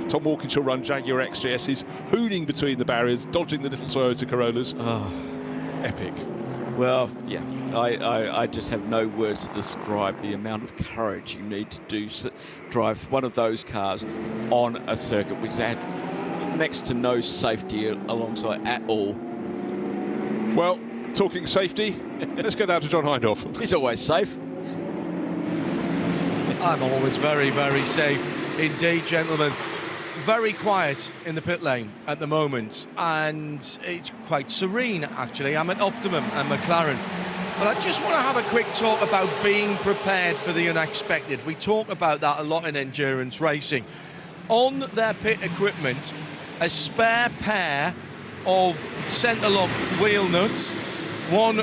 Tom Walkinshaw run Jaguar XJSs, hooning between the barriers, dodging the little Toyota Corollas. Oh. Epic. Well, yeah, I just have no words to describe the amount of courage you need to drive one of those cars on a circuit which had next to no safety alongside at all. Well, talking safety, let's go down to John Hindhaugh. He's always safe. I'm always very, very safe indeed, gentlemen. Very quiet in the pit lane at the moment, and it's quite serene, actually. I'm at Optimum and McLaren. But I just want to have a quick talk about being prepared for the unexpected. We talk about that a lot in endurance racing. On their pit equipment, a spare pair of centre-lock wheel nuts, one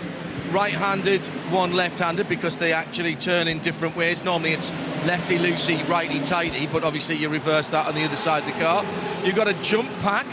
right-handed, one left-handed, because they actually turn in different ways. Normally it's lefty-loosey, righty-tighty, but obviously you reverse that on the other side of the car. You've got a jump pack.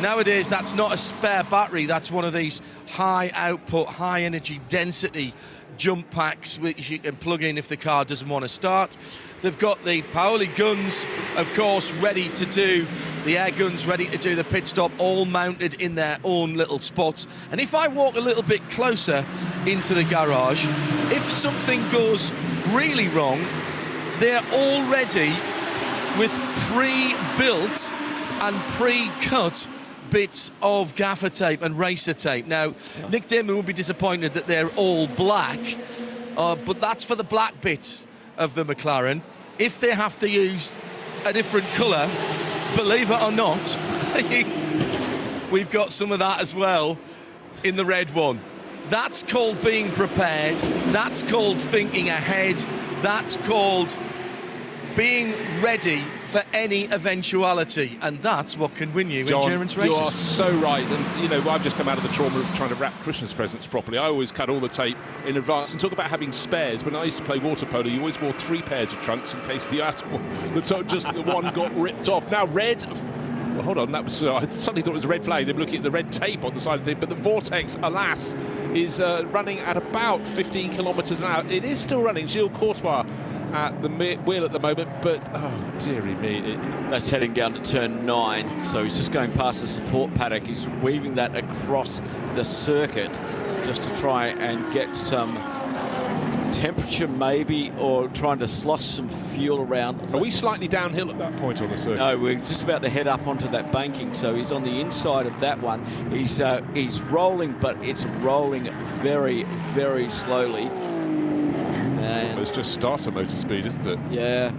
Nowadays that's not a spare battery, that's one of these high-output, high-energy density jump packs which you can plug in if the car doesn't want to start. They've got the Paoli guns, of course, ready to do the air guns, ready to do the pit stop, all mounted in their own little spots. And if I walk a little bit closer into the garage, if something goes really wrong, they're all ready with pre-built and pre-cut bits of gaffer tape and racer tape. Now, Nick Damon will be disappointed that they're all black, but that's for the black bits of the McLaren. If they have to use a different colour, believe it or not, we've got some of that as well in the red one. That's called being prepared. That's called thinking ahead. That's called being ready for any eventuality, and that's what can win you endurance races. You are so right, and I've just come out of the trauma of trying to wrap Christmas presents properly. I always cut all the tape in advance, and talk about having spares. When I used to play water polo, you always wore 3 pairs of trunks in case the one got ripped off. Now red. Well, hold on, that was I suddenly thought it was a red flag. They were looking at the red tape on the side of the thing, but the Vortex, alas, is running at about 15 kilometres an hour. It is still running. Gilles Courtois at the wheel at the moment, but oh dearie me, that's heading down to turn 9, so he's just going past the support paddock. He's weaving that across the circuit just to try and get some temperature maybe, or trying to slosh some fuel around. Are we slightly downhill at that point on the circuit? No, we're just about to head up onto that banking, so he's on the inside of that one. He's rolling, but it's rolling very, very slowly. It's just starter motor speed, isn't it? Yeah,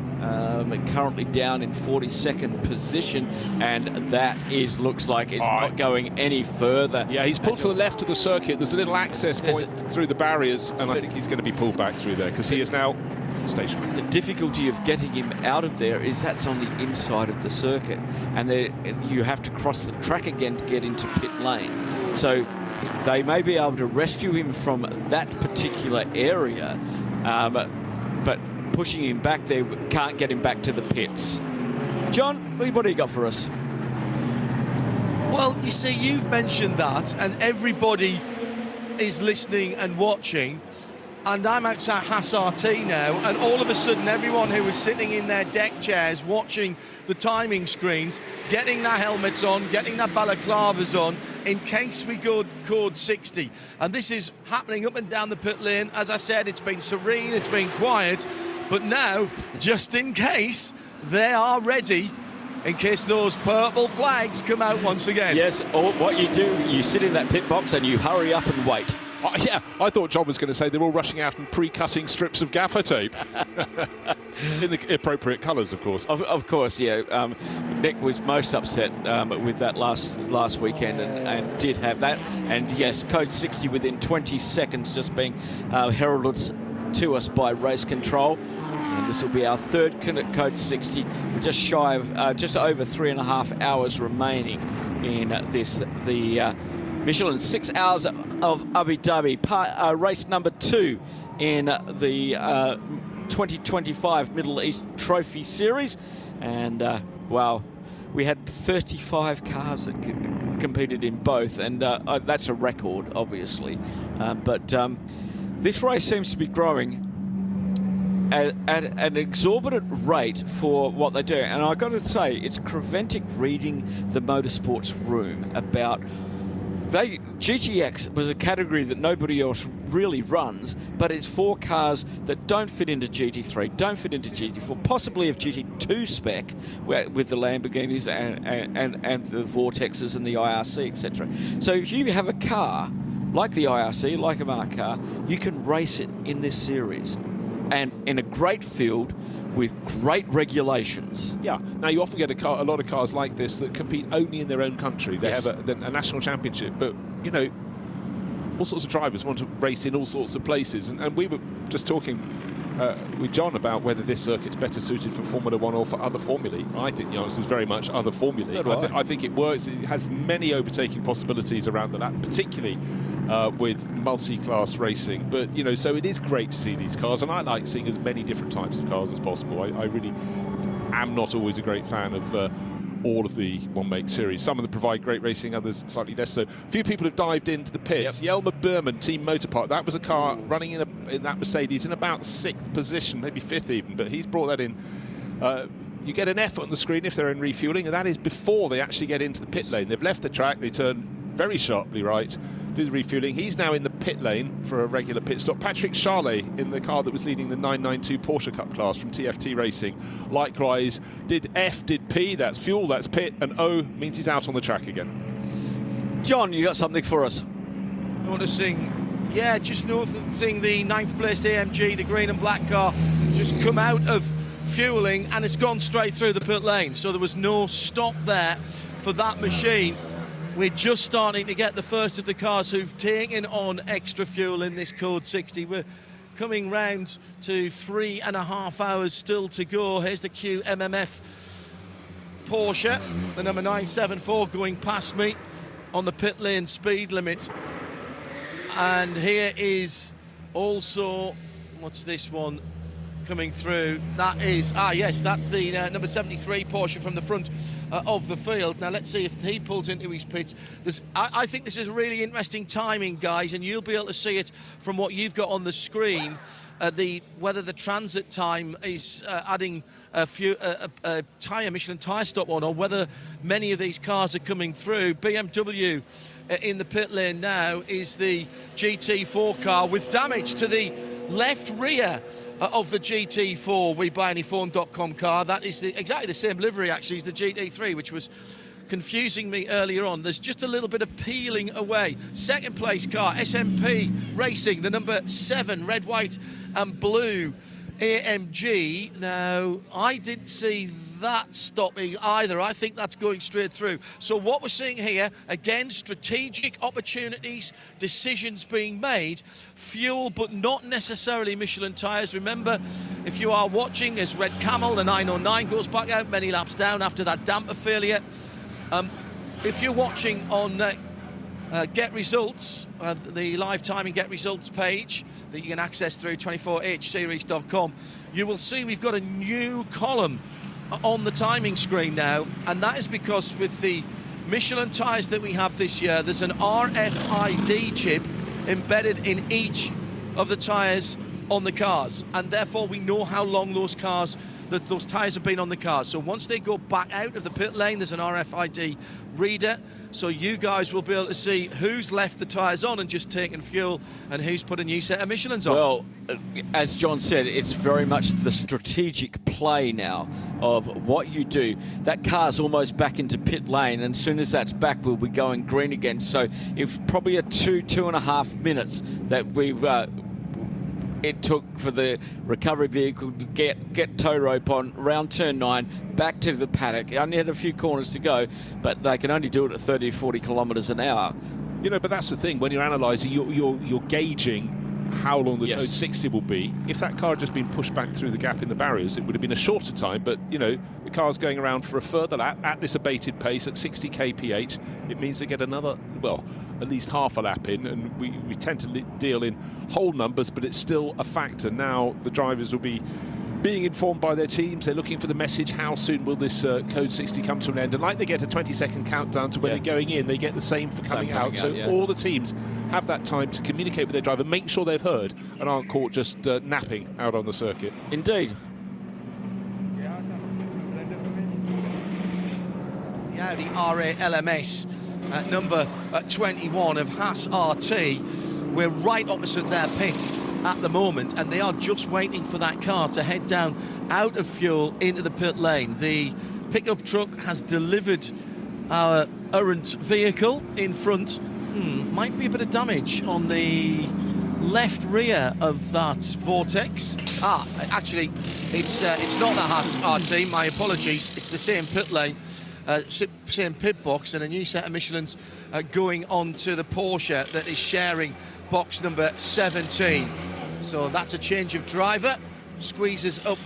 currently down in 42nd position, and that looks like it's not going any further. Yeah, he's pulled to the left of the circuit. There's a little access point through the barriers, and I think he's going to be pulled back through there because he is now stationary. The difficulty of getting him out of there is that's on the inside of the circuit, and you have to cross the track again to get into pit lane. So they may be able to rescue him from that particular area, but pushing him back there can't get him back to the pits. John, what do you got for us? Well, you see, you've mentioned that, and everybody is listening and watching. And I'm outside Haas RT now, and all of a sudden everyone who was sitting in their deck chairs watching the timing screens, getting their helmets on, getting their balaclavas on, in case we go code 60. And this is happening up and down the pit lane. As I said, it's been serene, it's been quiet, but now, just in case, they are ready, in case those purple flags come out once again. Yes, or what you do, you sit in that pit box and you hurry up and wait. Yeah, I thought John was going to say they're all rushing out and pre-cutting strips of gaffer tape in the appropriate colours, of course. Of course, yeah. Nick was most upset with that last weekend and did have that. And yes, code 60 within 20 seconds just being heralded to us by race control. And this will be our third code 60. We're just shy of just over 3.5 hours remaining in the Michelin 6 hours of Abu Dhabi, race number 2 in the 2025 Middle East Trophy Series. And, wow, we had 35 cars that competed in both, and that's a record, obviously. But this race seems to be growing at an exorbitant rate for what they do. And I've got to say, it's Creventic reading the motorsports room about... GTX was a category that nobody else really runs, but it's 4 cars that don't fit into GT3, don't fit into GT4, possibly of GT2 spec with the Lamborghinis and the Vortexes and the IRC, etc. So if you have a car like the IRC, like a Mark car, you can race it in this series, and in a great field with great regulations. Yeah. Now you often get a lot of cars like this that compete only in their own country. They have a national championship, but you know, all sorts of drivers want to race in all sorts of places. And we were just talking with John about whether this circuit's better suited for Formula One or for other formulae. I think the answer is very much other formulae. So do I. I think it works. It has many overtaking possibilities around the lap, particularly with multi-class racing. But you know, so it is great to see these cars, and I like seeing as many different types of cars as possible. I really am not always a great fan of all of the one-make series. Some of them provide great racing, others slightly less so. A few people have dived into the pits. Jelmer Berman, Team Motorpark, that was a car running in that Mercedes in about 6th position, maybe 5th even, but he's brought that in. You get an F on the screen if they're in refueling, and that is before they actually get into the pit lane. They've left the track, they turn very sharply right, do the refueling. He's now in the pit lane for a regular pit stop. Patrick Charlet in the car that was leading the 992 Porsche Cup class from TFT Racing. Likewise, did F, did P, that's fuel, that's pit, and O means he's out on the track again. John, you got something for us? Noticing, yeah, just noticing the 9th place AMG, the green and black car, just come out of fueling and it's gone straight through the pit lane. So there was no stop there for that machine. We're just starting to get the first of the cars who've taken on extra fuel in this code 60. We're coming round to 3.5 hours still to go. Here's the QMMF Porsche, the number 974, going past me on the pit lane speed limit. And here is also, what's this one coming through? That is, yes, that's the number 73 Porsche from the front of the field. Now let's see if he pulls into his pits. I think this is really interesting timing, guys, and you'll be able to see it from what you've got on the screen. Whether the transit time is adding a Michelin tyre stop on, or whether many of these cars are coming through. BMW in the pit lane now is the GT4 car with damage to the left rear of the GT4 WeBuyAnyPhone.com car. That is exactly the same livery, actually, as the GT3, which was confusing me earlier on. There's just a little bit of peeling away. Second place car, SMP Racing, the number 7 red, white and blue AMG. Now, I didn't see that stopping either. I think that's going straight through. So what we're seeing here, again, strategic opportunities, decisions being made, fuel but not necessarily Michelin tyres. Remember, if you are watching as Red Camel, the 909 goes back out many laps down after that damper failure. If you're watching on Get Results, the live timing Get Results page that you can access through 24hseries.com, you will see we've got a new column on the timing screen now, and that is because with the Michelin tyres that we have this year, there's an RFID chip embedded in each of the tyres on the cars, and therefore we know how long those tyres have been on the cars. So once they go back out of the pit lane, there's an RFID reader, so you guys will be able to see who's left the tyres on and just taken fuel and who's put a new set of Michelins on. Well, as John said, it's very much the strategic play now of what you do. That car's almost back into pit lane, and as soon as that's back, we'll be going green again. So it's probably a 2.5 minutes that we've it took for the recovery vehicle to get tow rope on around turn 9 back to the paddock. It only had a few corners to go, but they can only do it at 30 to 40 kilometres an hour. You know, but that's the thing, when you're analysing, you're gauging how long the Code 60 will be. If that car had just been pushed back through the gap in the barriers, it would have been a shorter time, but you know, the car's going around for a further lap at this abated pace at 60 kph. It means they get another, well, at least half a lap in, and we tend to deal in whole numbers, but it's still a factor. Now the drivers will be being informed by their teams. They're looking for the message, how soon will this Code 60 come to an end? And like they get a 20-second countdown to when they're going in, they get the same for coming out. So all the teams have that time to communicate with their driver, make sure they've heard, and aren't caught just napping out on the circuit. Indeed. The Audi RA LMS at number 21 of Haas RT. We're right opposite their pit at the moment, and they are just waiting for that car to head down out of fuel into the pit lane. The pickup truck has delivered our errant vehicle in front. Might be a bit of damage on the left rear of that Vortex. Actually, it's not the Haas RT, my apologies. It's the same pit lane, same pit box, and a new set of Michelins going on to the Porsche that is sharing box number 17. So that's a change of driver, squeezes up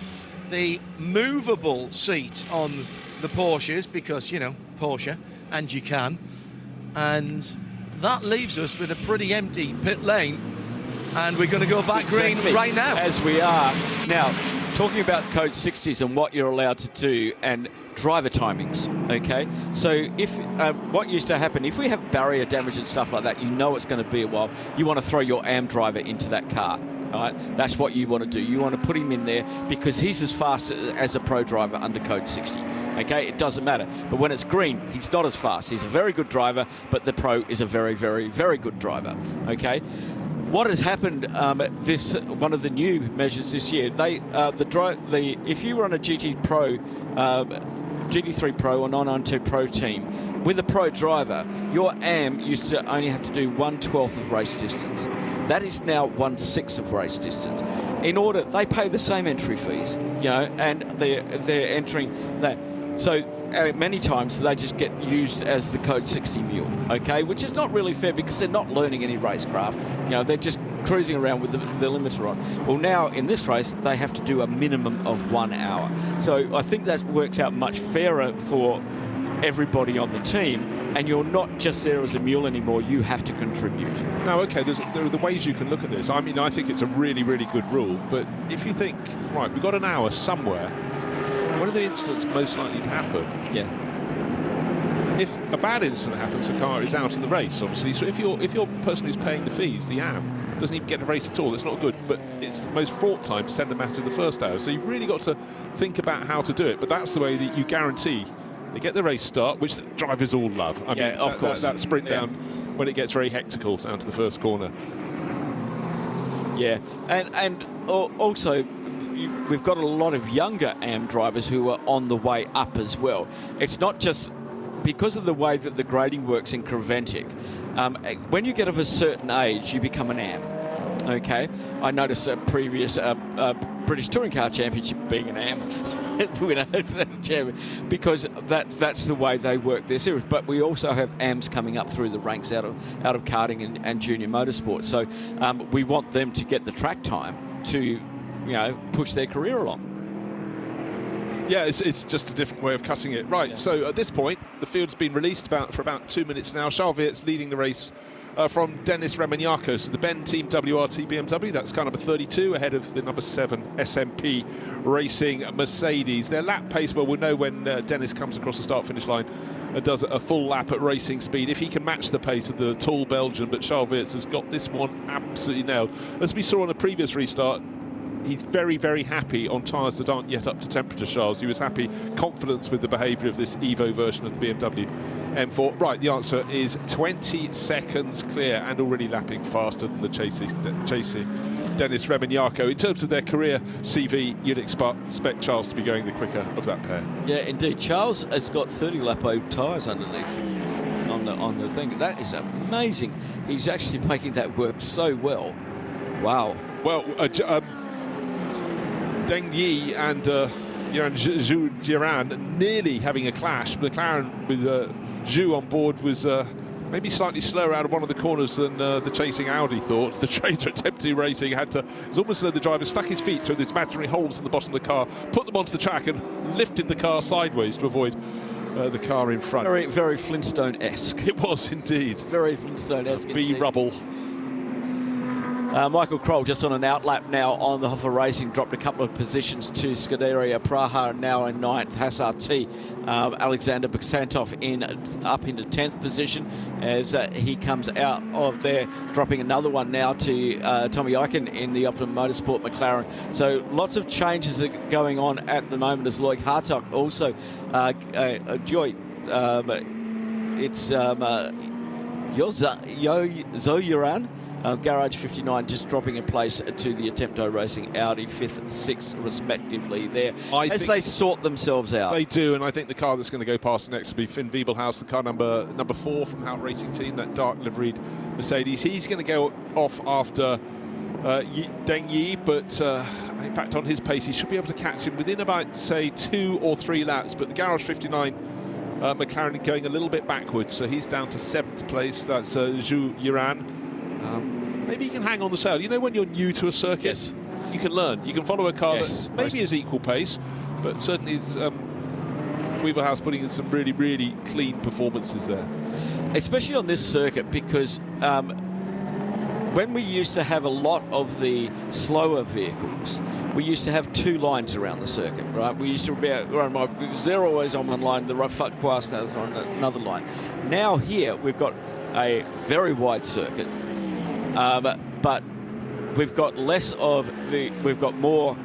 the movable seat on the Porsches because, you know, Porsche, and you can. And that leaves us with a pretty empty pit lane, and we're going to go back green right now. As we are. Now, talking about Code 60s and what you're allowed to do and driver timings, okay? So if what used to happen, if we have barrier damage and stuff like that, you know it's going to be a while. You want to throw your AM driver into that car. All right, that's what you want to do. You want to put him in there because he's as fast as a pro driver under Code 60. Okay, it doesn't matter. But when it's green, he's not as fast. He's a very good driver, but the pro is a very, very, very good driver. Okay. What has happened? One of the new measures this year. If you were on a GT Pro, GT3 Pro or 992 Pro team with a pro driver, your AM used to only have to do 1/12 of race distance. That is now 1/6 of race distance. In order, they pay the same entry fees, you know, and they're entering that. So many times they just get used as the Code 60 mule, okay, which is not really fair because they're not learning any racecraft. You know, they're just cruising around with the limiter on. Well, now in this race they have to do a minimum of 1 hour. So I think that works out much fairer for everybody on the team, and you're not just there as a mule anymore, you have to contribute. Now, okay, there are the ways you can look at this. I mean, I think it's a really, really good rule, but if you think, right, we've got an hour somewhere, when are the incidents most likely to happen? Yeah. If a bad incident happens, the car is out of the race, obviously. So if you're person who's paying the fees, the AM, doesn't even get a race at all, it's not good, but it's the most fraught time to send them out in the first hour. So you've really got to think about how to do it, but that's the way that you guarantee they get the race start, which the drivers all love. I mean, of course. That sprint down when it gets very hectical down to the first corner. Yeah, and also we've got a lot of younger AM drivers who are on the way up as well. It's not just because of the way that the grading works in Creventic, when you get of a certain age, you become an AM. Okay, I noticed a previous British Touring Car Championship being an AM winner, because that's the way they work their series. But we also have AMs coming up through the ranks out of karting and junior motorsport. So we want them to get the track time to, push their career along. Yeah, it's just a different way of cutting it. Right, so at this point, the field's been released for about 2 minutes now. Charles Weert's leading the race from Denis Remignaco. So the Ben Team WRT BMW, that's car number 32, ahead of the number 7 SMP Racing Mercedes. Their lap pace, well, we'll know when Denis comes across the start-finish line and does a full lap at racing speed, if he can match the pace of the tall Belgian. But Charles Weerts has got this one absolutely nailed. As we saw on the previous restart, he's very, very happy on tyres that aren't yet up to temperature, Charles. He was happy, confidence with the behaviour of this Evo version of the BMW M4. Right, the answer is 20 seconds clear and already lapping faster than the chasing Denis Remignaco. In terms of their career CV, you'd expect Charles to be going the quicker of that pair. Yeah, indeed. Charles has got 30 lap-o tyres underneath on the thing. That is amazing. He's actually making that work so well. Wow. Well, Deng Yi and Zhu Jiran nearly having a clash. McLaren with Zhu on board was maybe slightly slower out of one of the corners than the chasing Audi thought. The traitor at Tempty Racing it was almost as though the driver stuck his feet through these imaginary holes in the bottom of the car, put them onto the track and lifted the car sideways to avoid the car in front. Very, very Flintstone-esque. It was indeed. Very Flintstone-esque. B rubble. Michael Kroll just on an outlap now on the Hoffa Racing, dropped a couple of positions to Scuderia Praha, now in 9th. Hassar T, Alexander Buksantov up into 10th position as he comes out of there, dropping another one now to Tommy Eichen in the Optimum Motorsport McLaren. So lots of changes are going on at the moment as Loic Hartog also it's Zoyaran. Garage 59 just dropping a place to the Attempto Racing Audi 5th, 6th respectively there as they sort themselves out. They do, and I think the car that's going to go past next will be Finn Wiebelhaus, the car number 4 from Hout Racing Team, that dark liveried Mercedes. He's going to go off after Deng Yi, but in fact on his pace he should be able to catch him within about, say, 2 or 3 laps. But the Garage 59 McLaren going a little bit backwards, so he's down to 7th place. That's Zhu Yiran. Maybe you can hang on the sail. You know, when you're new to a circuit, you can learn. You can follow a car that maybe is equal pace, but certainly Wiebelhaus putting in some really, really clean performances there. Especially on this circuit, because when we used to have a lot of the slower vehicles, we used to have 2 lines around the circuit, right? We used to because they're always on one line, the fast cars on another line. Now here we've got a very wide circuit, but we've got we've got more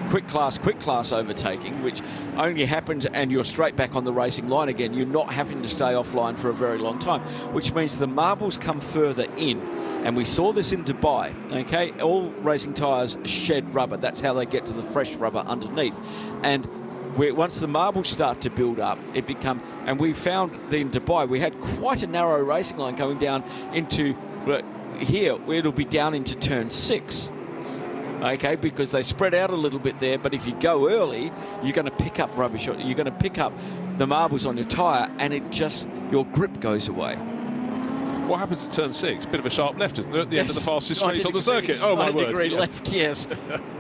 quick class overtaking, which only happens and you're straight back on the racing line again. You're not having to stay offline for a very long time, which means the marbles come further in. And we saw this in Dubai, okay? All racing tyres shed rubber. That's how they get to the fresh rubber underneath. And once the marbles start to build up, and we found that in Dubai, we had quite a narrow racing line going down into, here, it'll be down into turn 6. Okay, because they spread out a little bit there, but if you go early, you're going to pick up rubbish, you're going to pick up the marbles on your tyre, and your grip goes away. What happens at turn 6? Bit of a sharp left, isn't it? At the end of the fastest straight on the circuit. Oh, my word. 90-degree left, yes.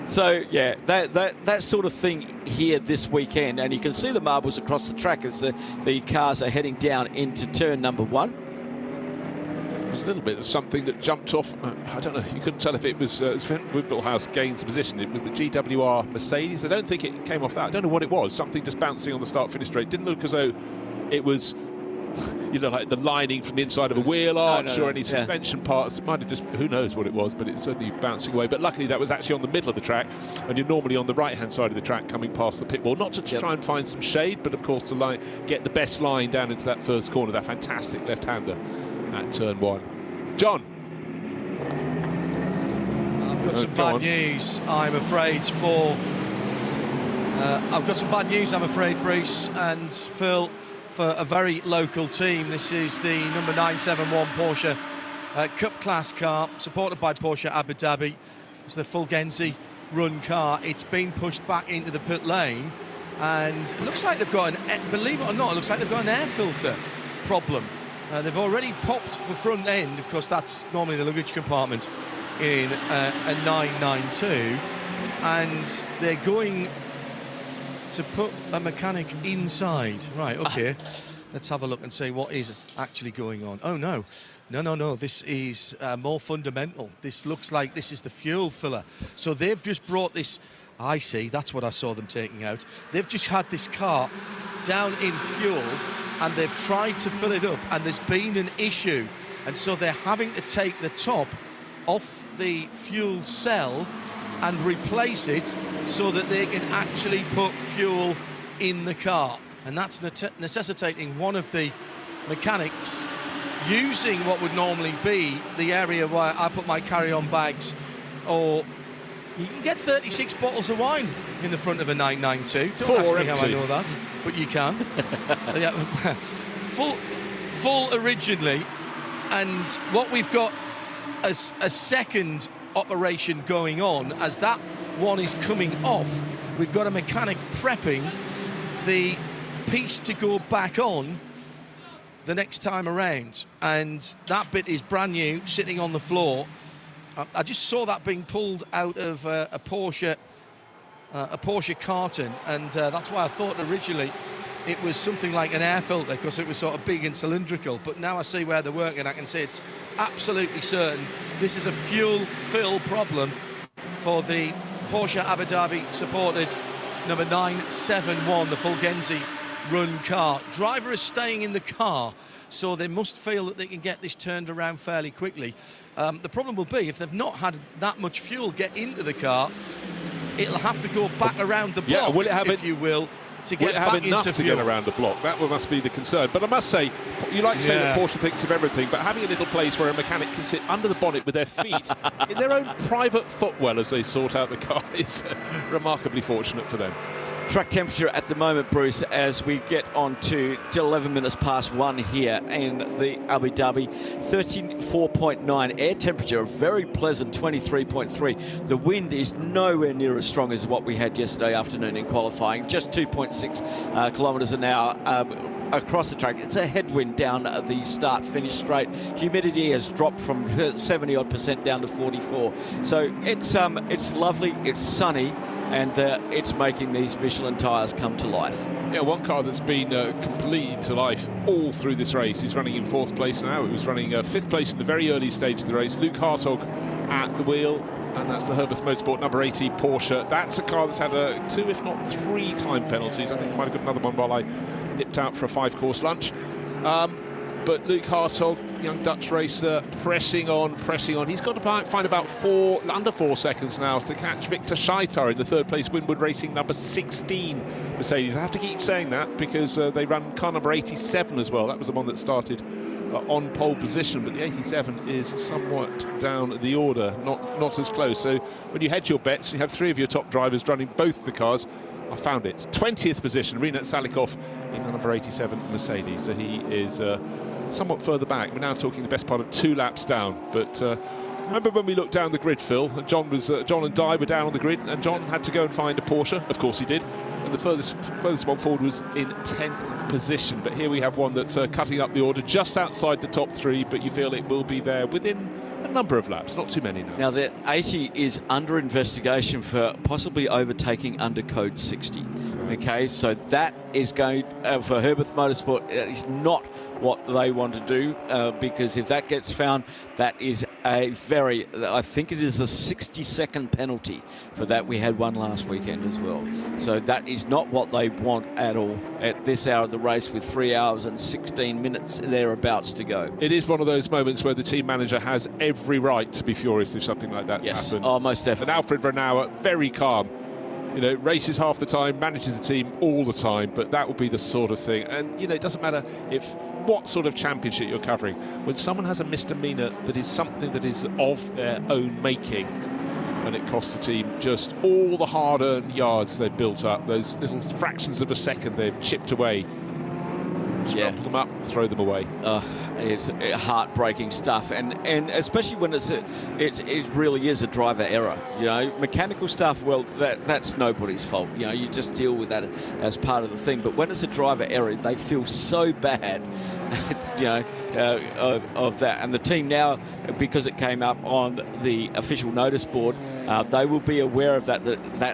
So, yeah, that sort of thing here this weekend. And you can see the marbles across the track as the cars are heading down into turn number 1. There's a little bit of something that jumped off. I don't know. You couldn't tell if it was Wiebelhaus gains position. It was the GWR Mercedes. I don't think it came off that. I don't know what it was. Something just bouncing on the start-finish straight. Didn't look as though it was, like the lining from the inside of a wheel arch or any suspension parts. It might have just, who knows what it was, but it's certainly bouncing away. But luckily that was actually on the middle of the track, and you're normally on the right-hand side of the track coming past the pit wall, not to try and find some shade, but of course to get the best line down into that first corner, that fantastic left-hander at turn 1. John. I've got some bad news, I'm afraid, I've got some bad news, I'm afraid, Bruce and Phil, for a very local team. This is the number 971 Porsche Cup Class car, supported by Porsche Abu Dhabi. It's the Fulgenzi run car. It's been pushed back into the pit lane, and it looks like they've got believe it or not, it looks like they've got an air filter problem. They've already popped the front end. Of course, that's normally the luggage compartment in a 992, and they're going to put a mechanic inside. Right, okay. Let's have a look and see what is actually going on. Oh, no. No. This is more fundamental. This looks like this is the fuel filler. So they've just brought this... I see, that's what I saw them taking out. They've just had this car down in fuel, and they've tried to fill it up, and there's been an issue. And so they're having to take the top off the fuel cell and replace it so that they can actually put fuel in the car. And that's necessitating one of the mechanics using what would normally be the area where I put my carry-on bags, or you can get 36 bottles of wine in the front of a 992. Don't ask me how I know that, but you can. Yeah, full originally, and what we've got as a second operation going on, as that one is coming off, we've got a mechanic prepping the piece to go back on the next time around, and that bit is brand new, sitting on the floor. I just saw that being pulled out of a Porsche carton, and that's why I thought originally it was something like an air filter, because it was sort of big and cylindrical. But now I see where they're working, I can see it's absolutely certain this is a fuel fill problem for the Porsche Abu Dhabi supported number 971, the Fulgenzi run car. Driver is staying in the car, so they must feel that they can get this turned around fairly quickly. The problem will be, if they've not had that much fuel get into the car, it'll have to go back around the block, if you will, to get back into enough to fuel. get around the block? That must be the concern. But I must say, you like to say that Porsche thinks of everything, but having a little place where a mechanic can sit under the bonnet with their feet in their own private footwell as they sort out the car is remarkably fortunate for them. Track temperature at the moment, Bruce, as we get on to 11 minutes past 1 here in the Abu Dhabi. 34.9 air temperature, a very pleasant 23.3. The wind is nowhere near as strong as what we had yesterday afternoon in qualifying, just 2.6 kilometres an hour across the track. It's a headwind down the start-finish straight. Humidity has dropped from 70-odd% down to 44. So it's lovely, it's sunny, and it's making these Michelin tyres come to life. Yeah, one car that's been completely to life all through this race is running in 4th place now. It was running 5th place in the very early stage of the race. Luke Hartog at the wheel, and that's the Herbert Motorsport number 80 Porsche. That's a car that's had 2, if not 3 time penalties. I think I might have got another one while I nipped out for a 5-course lunch. But Luke Hartog, young Dutch racer, pressing on. He's got to find about under 4 seconds now to catch Victor Scheitar in the 3rd place Winwood Racing number 16 Mercedes. I have to keep saying that because they ran car number 87 as well. That was the one that started on pole position, but the 87 is somewhat down the order, not as close. So when you hedge your bets, you have 3 of your top drivers running both the cars. I found it. 20th position, Rinat Salikov in the number 87 Mercedes. So he is somewhat further back. We're now talking the best part of 2 laps down. But remember when we looked down the grid, Phil, and John and Di were down on the grid, and John had to go and find a Porsche. Of course he did. And the furthest one forward was in 10th position. But here we have one that's cutting up the order just outside the top 3, but you feel it will be there within a number of laps, not too many now. Now, the 80 is under investigation for possibly overtaking under code 60. Okay, so that is going for Herbert Motorsport. It is not what they want to do because if that gets found, that is I think it is a 60-second penalty for that. We had one last weekend as well. So that is not what they want at all at this hour of the race with 3 hours and 16 minutes thereabouts to go. It is one of those moments where the team manager has every right to be furious if something like that's happened. Oh, most definitely. And Alfred Renauer, very calm. You know, races half the time, manages the team all the time, but that will be the sort of thing. And, you know, it doesn't matter what sort of championship you're covering. When someone has a misdemeanour that is something that is of their own making, and it costs the team just all the hard-earned yards they've built up, those little fractions of a second they've chipped away, scrub them up, throw them away. It's heartbreaking stuff, and especially when it really is a driver error. You know, mechanical stuff, well, that's nobody's fault. You know, you just deal with that as part of the thing. But when it's a driver error, they feel so bad. You know, of that, and the team now, because it came up on the official notice board, they will be aware of that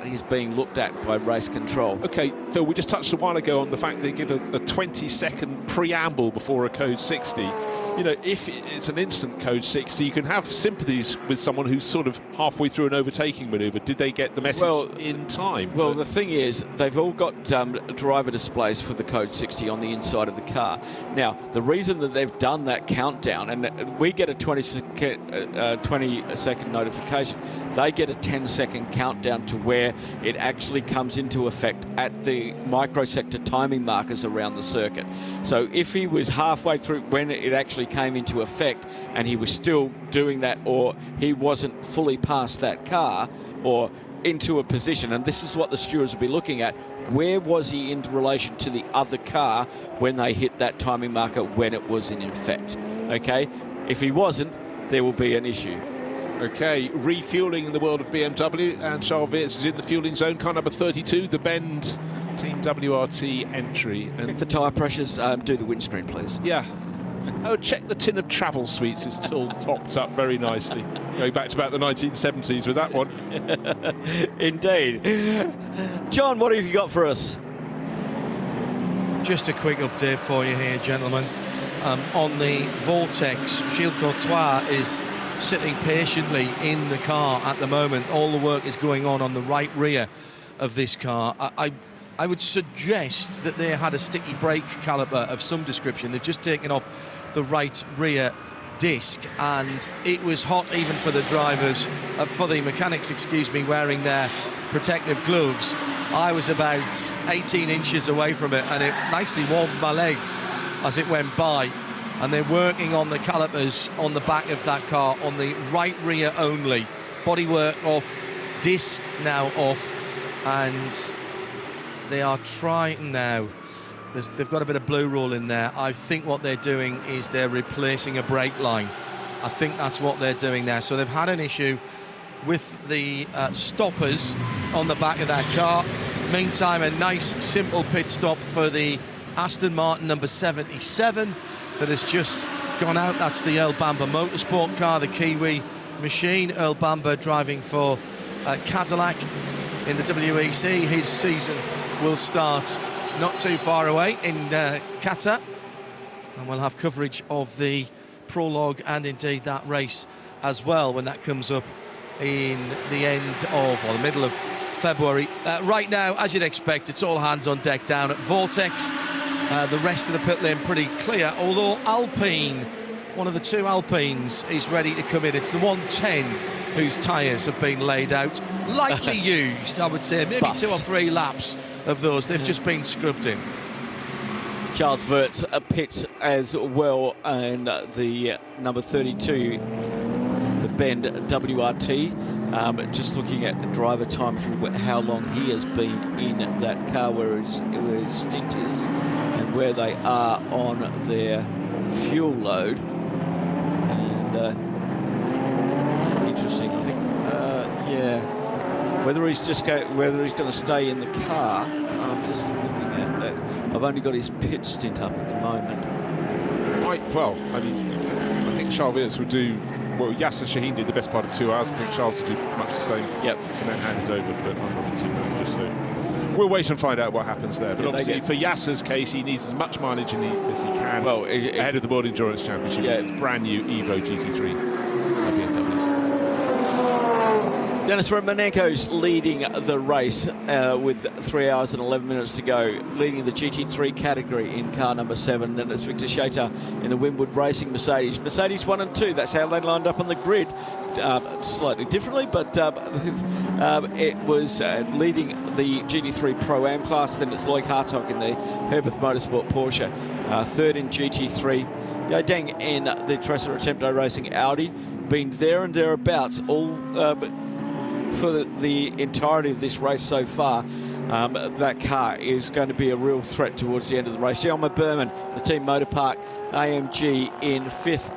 is being looked at by race control. Okay, Phil, we just touched a while ago on the fact they give a 20-second preamble before a code 60. You know, if it's an instant code 60, you can have sympathies with someone who's sort of halfway through an overtaking manoeuvre. Did they get the message in time? Well, the thing is, they've all got driver displays for the code 60 on the inside of the car. Now, the reason that they've done that countdown, and we get a 20-second notification, they get a 10-second countdown to where it actually comes into effect at the microsector timing markers around the circuit. So if he was halfway through when it actually came into effect and he was still doing that, or he wasn't fully past that car or into a position, and this is what the stewards will be looking at, where was he in relation to the other car when they hit that timing marker when it was in effect. Okay, if he wasn't, there will be an issue. Okay, refueling in the world of BMW, and Charles Wirtz is in the fueling zone, car number 32, the Bend Team WRT entry. And check the tyre pressures, do the windscreen, please. Yeah. Oh, check the tin of travel sweets. It's still topped up very nicely. Going back to about the 1970s with that one. Indeed. John, what have you got for us? Just a quick update for you here, gentlemen. On the Vortex, Gilles Courtois is sitting patiently in the car at the moment. All the work is going on the right rear of this car. I would suggest that they had a sticky brake caliper of some description. They've just taken off the right rear disc, and it was hot even for the drivers, for the mechanics, excuse me, wearing their protective gloves. I was about 18 inches away from it, and it nicely warmed my legs as it went by. And they're working on the calipers on the back of that car on the right rear only. Bodywork off, disc now off, and they are trying now. They've got a bit of blue roll in there. I think what they're doing is they're replacing a brake line. I think that's what they're doing there. So they've had an issue with the stoppers on the back of that car. Meantime, a nice simple pit stop for the Aston Martin number 77 that has just gone out. That's the Earl Bamber Motorsport car, the Kiwi machine. Earl Bamber driving for Cadillac in the WEC. His season will start not too far away in Qatar, and we'll have coverage of the prologue and indeed that race as well when that comes up in the end of, or the middle of February. Right now, as you'd expect, it's all hands on deck down at Vortex. The rest of the pit lane pretty clear, although Alpine, one of the two Alpines, is ready to come in. It's the 110 whose tyres have been laid out, lightly used, I would say, maybe buffed. 2 or 3 laps of those. They've just been scrubbed in. Charles Wirtz pits as well, and the number 32, the Bend WRT. Just looking at the driver time for how long he has been in that car, where his stint is, and where they are on their fuel load. And interesting, I think. Yeah, whether he's going to stay in the car. I'm just looking at that. I've only got his pit stint up at the moment. I think Charles Wirtz would do. Well, Yasser Shaheen did the best part of 2 hours. I think Charles will do much the same. Yep. And then hand it over, but I'm not the team manager, so we'll wait and find out what happens there. But obviously, for Yasser's case, he needs as much mileage as he can ahead of the World Endurance Championship. Yeah. It's brand new Evo GT3 BMWs. Denis Romanenko's leading the race with 3 hours and 11 minutes to go, leading the GT3 category in car number 7. Then it's Victor Shater in the Winwood Racing Mercedes. Mercedes 1 and 2, that's how they lined up on the grid. Slightly differently, but it was leading the GT3 Pro-Am class. Then it's Loic Hartog in the Herberth Motorsport Porsche. Third in GT3, Yodeng in the Tresor Attempto Racing Audi. Been there and thereabouts all for the entirety of this race so far. that car is going to be a real threat towards the end of the race. Elmer Berman, the Team Motor Park AMG in 5th.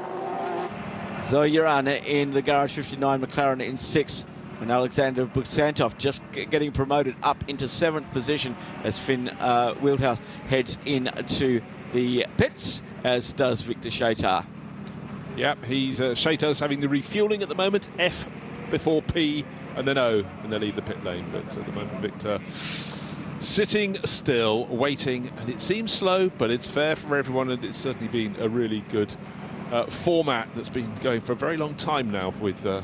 Zoe Urana in the Garage 59 McLaren in 6th. And Alexander Buksantov just getting promoted up into 7th position as Finn Wildhaus heads into the pits, as does Victor Shatar. Yep, Shatar's having the refuelling at the moment. F before P and then O, and they leave the pit lane. But at the moment, Victor sitting still, waiting, and it seems slow, but it's fair for everyone, and it's certainly been a really good format that's been going for a very long time now with the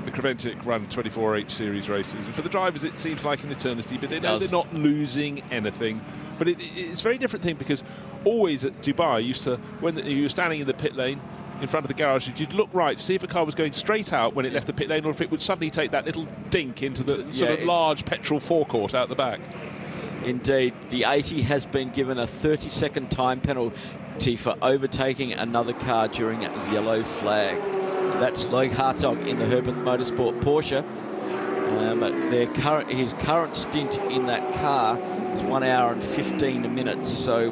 Creventic run 24H series races. And for the drivers, it seems like an eternity, but they know they're not losing anything. But it's a very different thing, because always at Dubai, when you were standing in the pit lane in front of the garage, you'd look right to see if a car was going straight out when it left the pit lane, or if it would suddenly take that little dink into the sort of large petrol forecourt out the back. Indeed, the 80 has been given a 30-second time penalty for overtaking another car during a yellow flag. That's Loic Hartog in the Herbert Motorsport Porsche. His current stint in that car is 1 hour and 15 minutes. So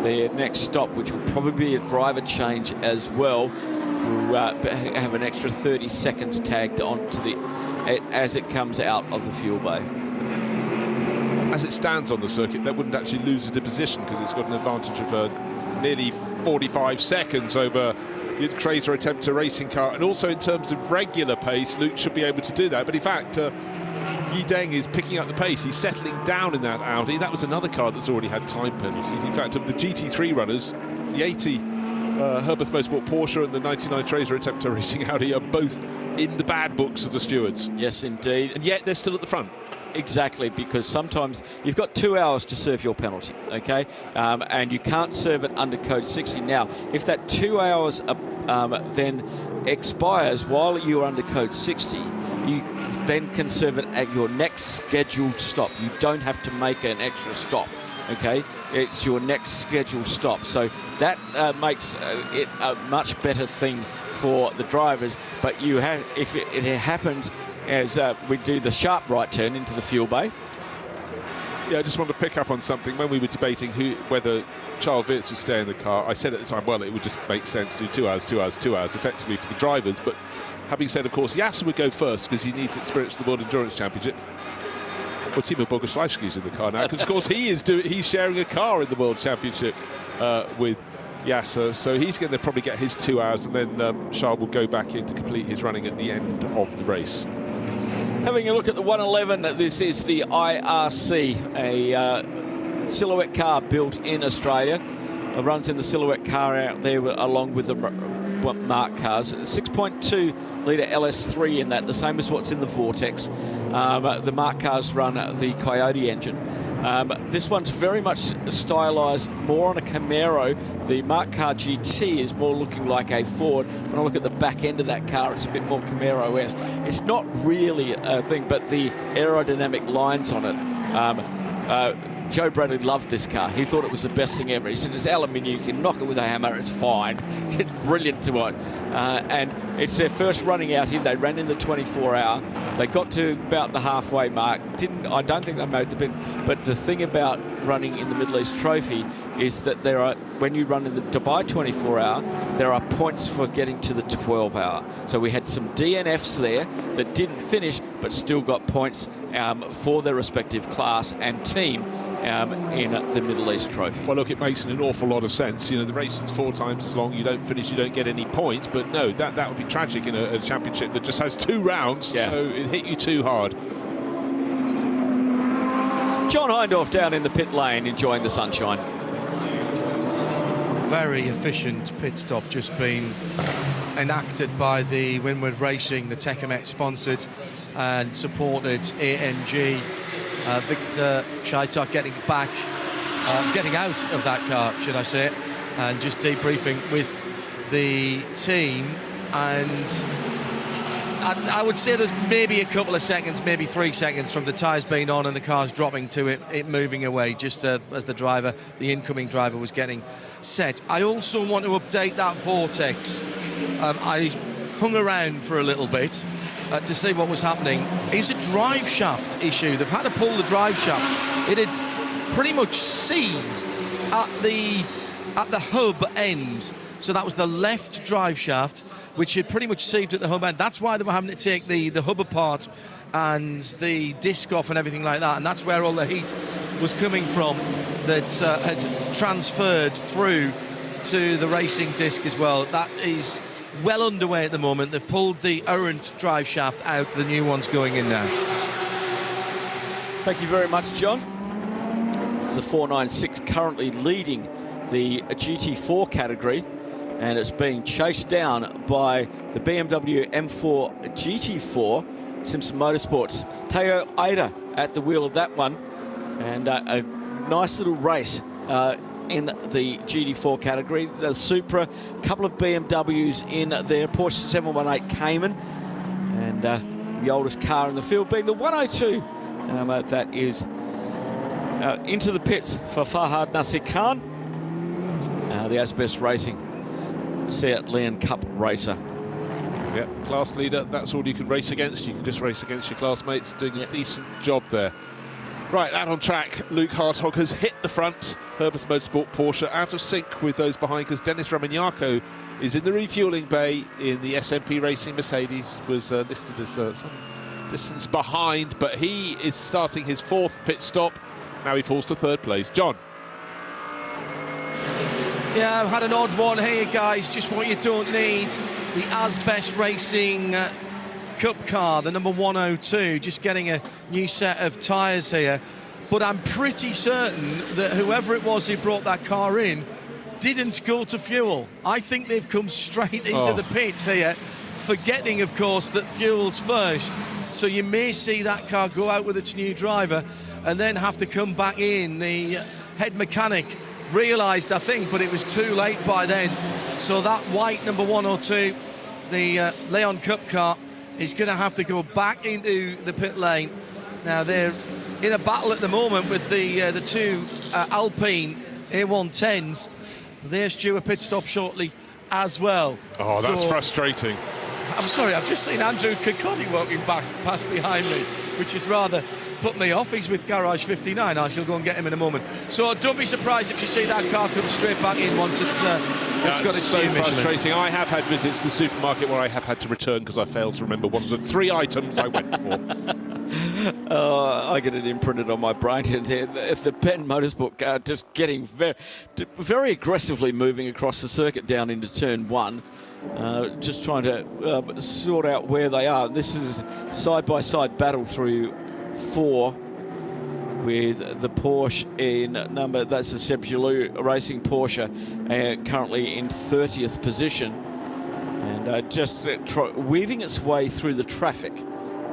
their next stop, which will probably be a driver change as well, will have an extra 30 seconds tagged onto as it comes out of the fuel bay. As it stands on the circuit, that wouldn't actually lose it a position, because it's got an advantage of nearly 45 seconds over the Crater Attempter racing car, and also in terms of regular pace, Luke should be able to do that. But in fact, Yi Deng is picking up the pace. He's settling down in that Audi. That was another car that's already had time penalties. In fact, of the GT3 runners, the 80 Herbert Motorsport Porsche and the 99 Crater Attempter racing Audi are both in the bad books of the stewards. Yes, indeed. And yet they're still at the front. Exactly, because sometimes you've got 2 hours to serve your penalty, okay? And you can't serve it under code 60. Now, if that 2 hours then expires while you're under code 60, you then can serve it at your next scheduled stop. You don't have to make an extra stop, okay? It's your next scheduled stop. So that makes it a much better thing for the drivers. But if it happens as we do the sharp right turn into the fuel bay. Yeah, I just want to pick up on something. When we were debating whether Charles Wirtz would stay in the car, I said at the time, well, it would just make sense to do 2 hours, 2 hours, 2 hours, effectively for the drivers. But having said, of course, Yasser would go first because he needs experience to the World Endurance Championship. Well, Timo Boguslawski's in the car now because, of course, he's sharing a car in the World Championship with Yasser, so he's going to probably get his 2 hours, and then Charles will go back in to complete his running at the end of the race. Having a look at the 111, this is the IRC, a silhouette car built in Australia. It runs in the silhouette car out there along with the Mark cars. 6.2 litre LS3 in that, the same as what's in the Vortex. The Mark cars run the Coyote engine. This one's very much stylised more on a Camaro. The Mark car GT is more looking like a Ford. When I look at the back end of that car, it's a bit more Camaro-esque. It's not really a thing, but the aerodynamic lines on it. Joe Bradley loved this car. He thought it was the best thing ever. He said, it's aluminium, you can knock it with a hammer, it's fine. It's brilliant to watch. And it's their first running out here. They ran in the 24-hour. They got to about the halfway mark. I don't think they made the bid. But the thing about running in the Middle East Trophy is that when you run in the Dubai 24-hour, there are points for getting to the 12-hour. So we had some DNFs there that didn't finish, but still got points for their respective class and team in the Middle East Trophy. Well, look, it makes an awful lot of sense. You know, the race is 4 times as long. You don't finish, you don't get any points. But no, that would be tragic in a championship that just has 2 rounds. So it hit you too hard. John Hindorf down in the pit lane enjoying the sunshine. Very efficient pit stop just been enacted by the Windward Racing, the Techemet sponsored and supported AMG. Victor Shaitok getting out of that car, should I say, and just debriefing with the team. And I would say there's maybe a couple of seconds, maybe 3 seconds from the tyres being on and the car's dropping to it moving away, just as the incoming driver was getting set. I also want to update that Vortex. I hung around for a little bit to see what was happening. It's a drive shaft issue. They've had to pull the drive shaft. It had pretty much seized at the hub end. So that was the left drive shaft, which had pretty much seized at the hub end. That's why they were having to take the hub apart and the disc off and everything like that. And that's where all the heat was coming from that had transferred through to the racing disc as well. That is well underway at the moment. They've pulled the errant drive shaft out. The new one's going in now. Thank you very much, John. This is the 496 currently leading the GT4 category, and it's being chased down by the BMW M4 GT4 Simpson Motorsports. Teo Ada at the wheel of that one, and a nice little race in the GT4 category. The Supra, a couple of BMWs in there, Porsche 718 Cayman, and the oldest car in the field being the 102. That is into the pits for Farhad Nasir Khan, the Asbest Racing Seat Leon Cup racer. Yeah, class leader, that's all you can race against. You can just race against your classmates, doing a decent job there. Right, out on track, Luke Hartog has hit the front. Herbert Motorsport Porsche out of sync with those behind, because Dennis Ramanyako is in the refueling bay in the SMP Racing Mercedes, was listed as some distance behind, but he is starting his 4th pit stop. Now he falls to 3rd place. John. Yeah, I've had an odd one here, guys. Just what you don't need. The Asbest Racing Cup car, the number 102, just getting a new set of tyres here. But I'm pretty certain that whoever it was who brought that car in didn't go to fuel. I think they've come straight into the pits here, forgetting, of course, that fuel's first. So you may see that car go out with its new driver and then have to come back in. The head mechanic realised, I think, but it was too late by then. So that white number 102, the Leon Cup car, is going to have to go back into the pit lane. Now they're in a battle at the moment with the two Alpine A110s. They're due a pit stop shortly as well. Oh, that's frustrating. I'm sorry, I've just seen Andrew Kirkcaldy walking past behind me, which has rather put me off. He's with Garage 59. I shall go and get him in a moment. So don't be surprised if you see that car come straight back in once it's got its so new Michelin. frustrating. I have had visits to the supermarket where I have had to return because I failed to remember one of the 3 items I went for. I get it imprinted on my brain. The Penn Motorsport car just getting very aggressively moving across the circuit down into turn 1. Just trying to sort out where they are. This is side-by-side battle through 4 with the Porsche in number, that's the Seb Jaloux Racing Porsche, currently in 30th position, and just weaving its way through the traffic.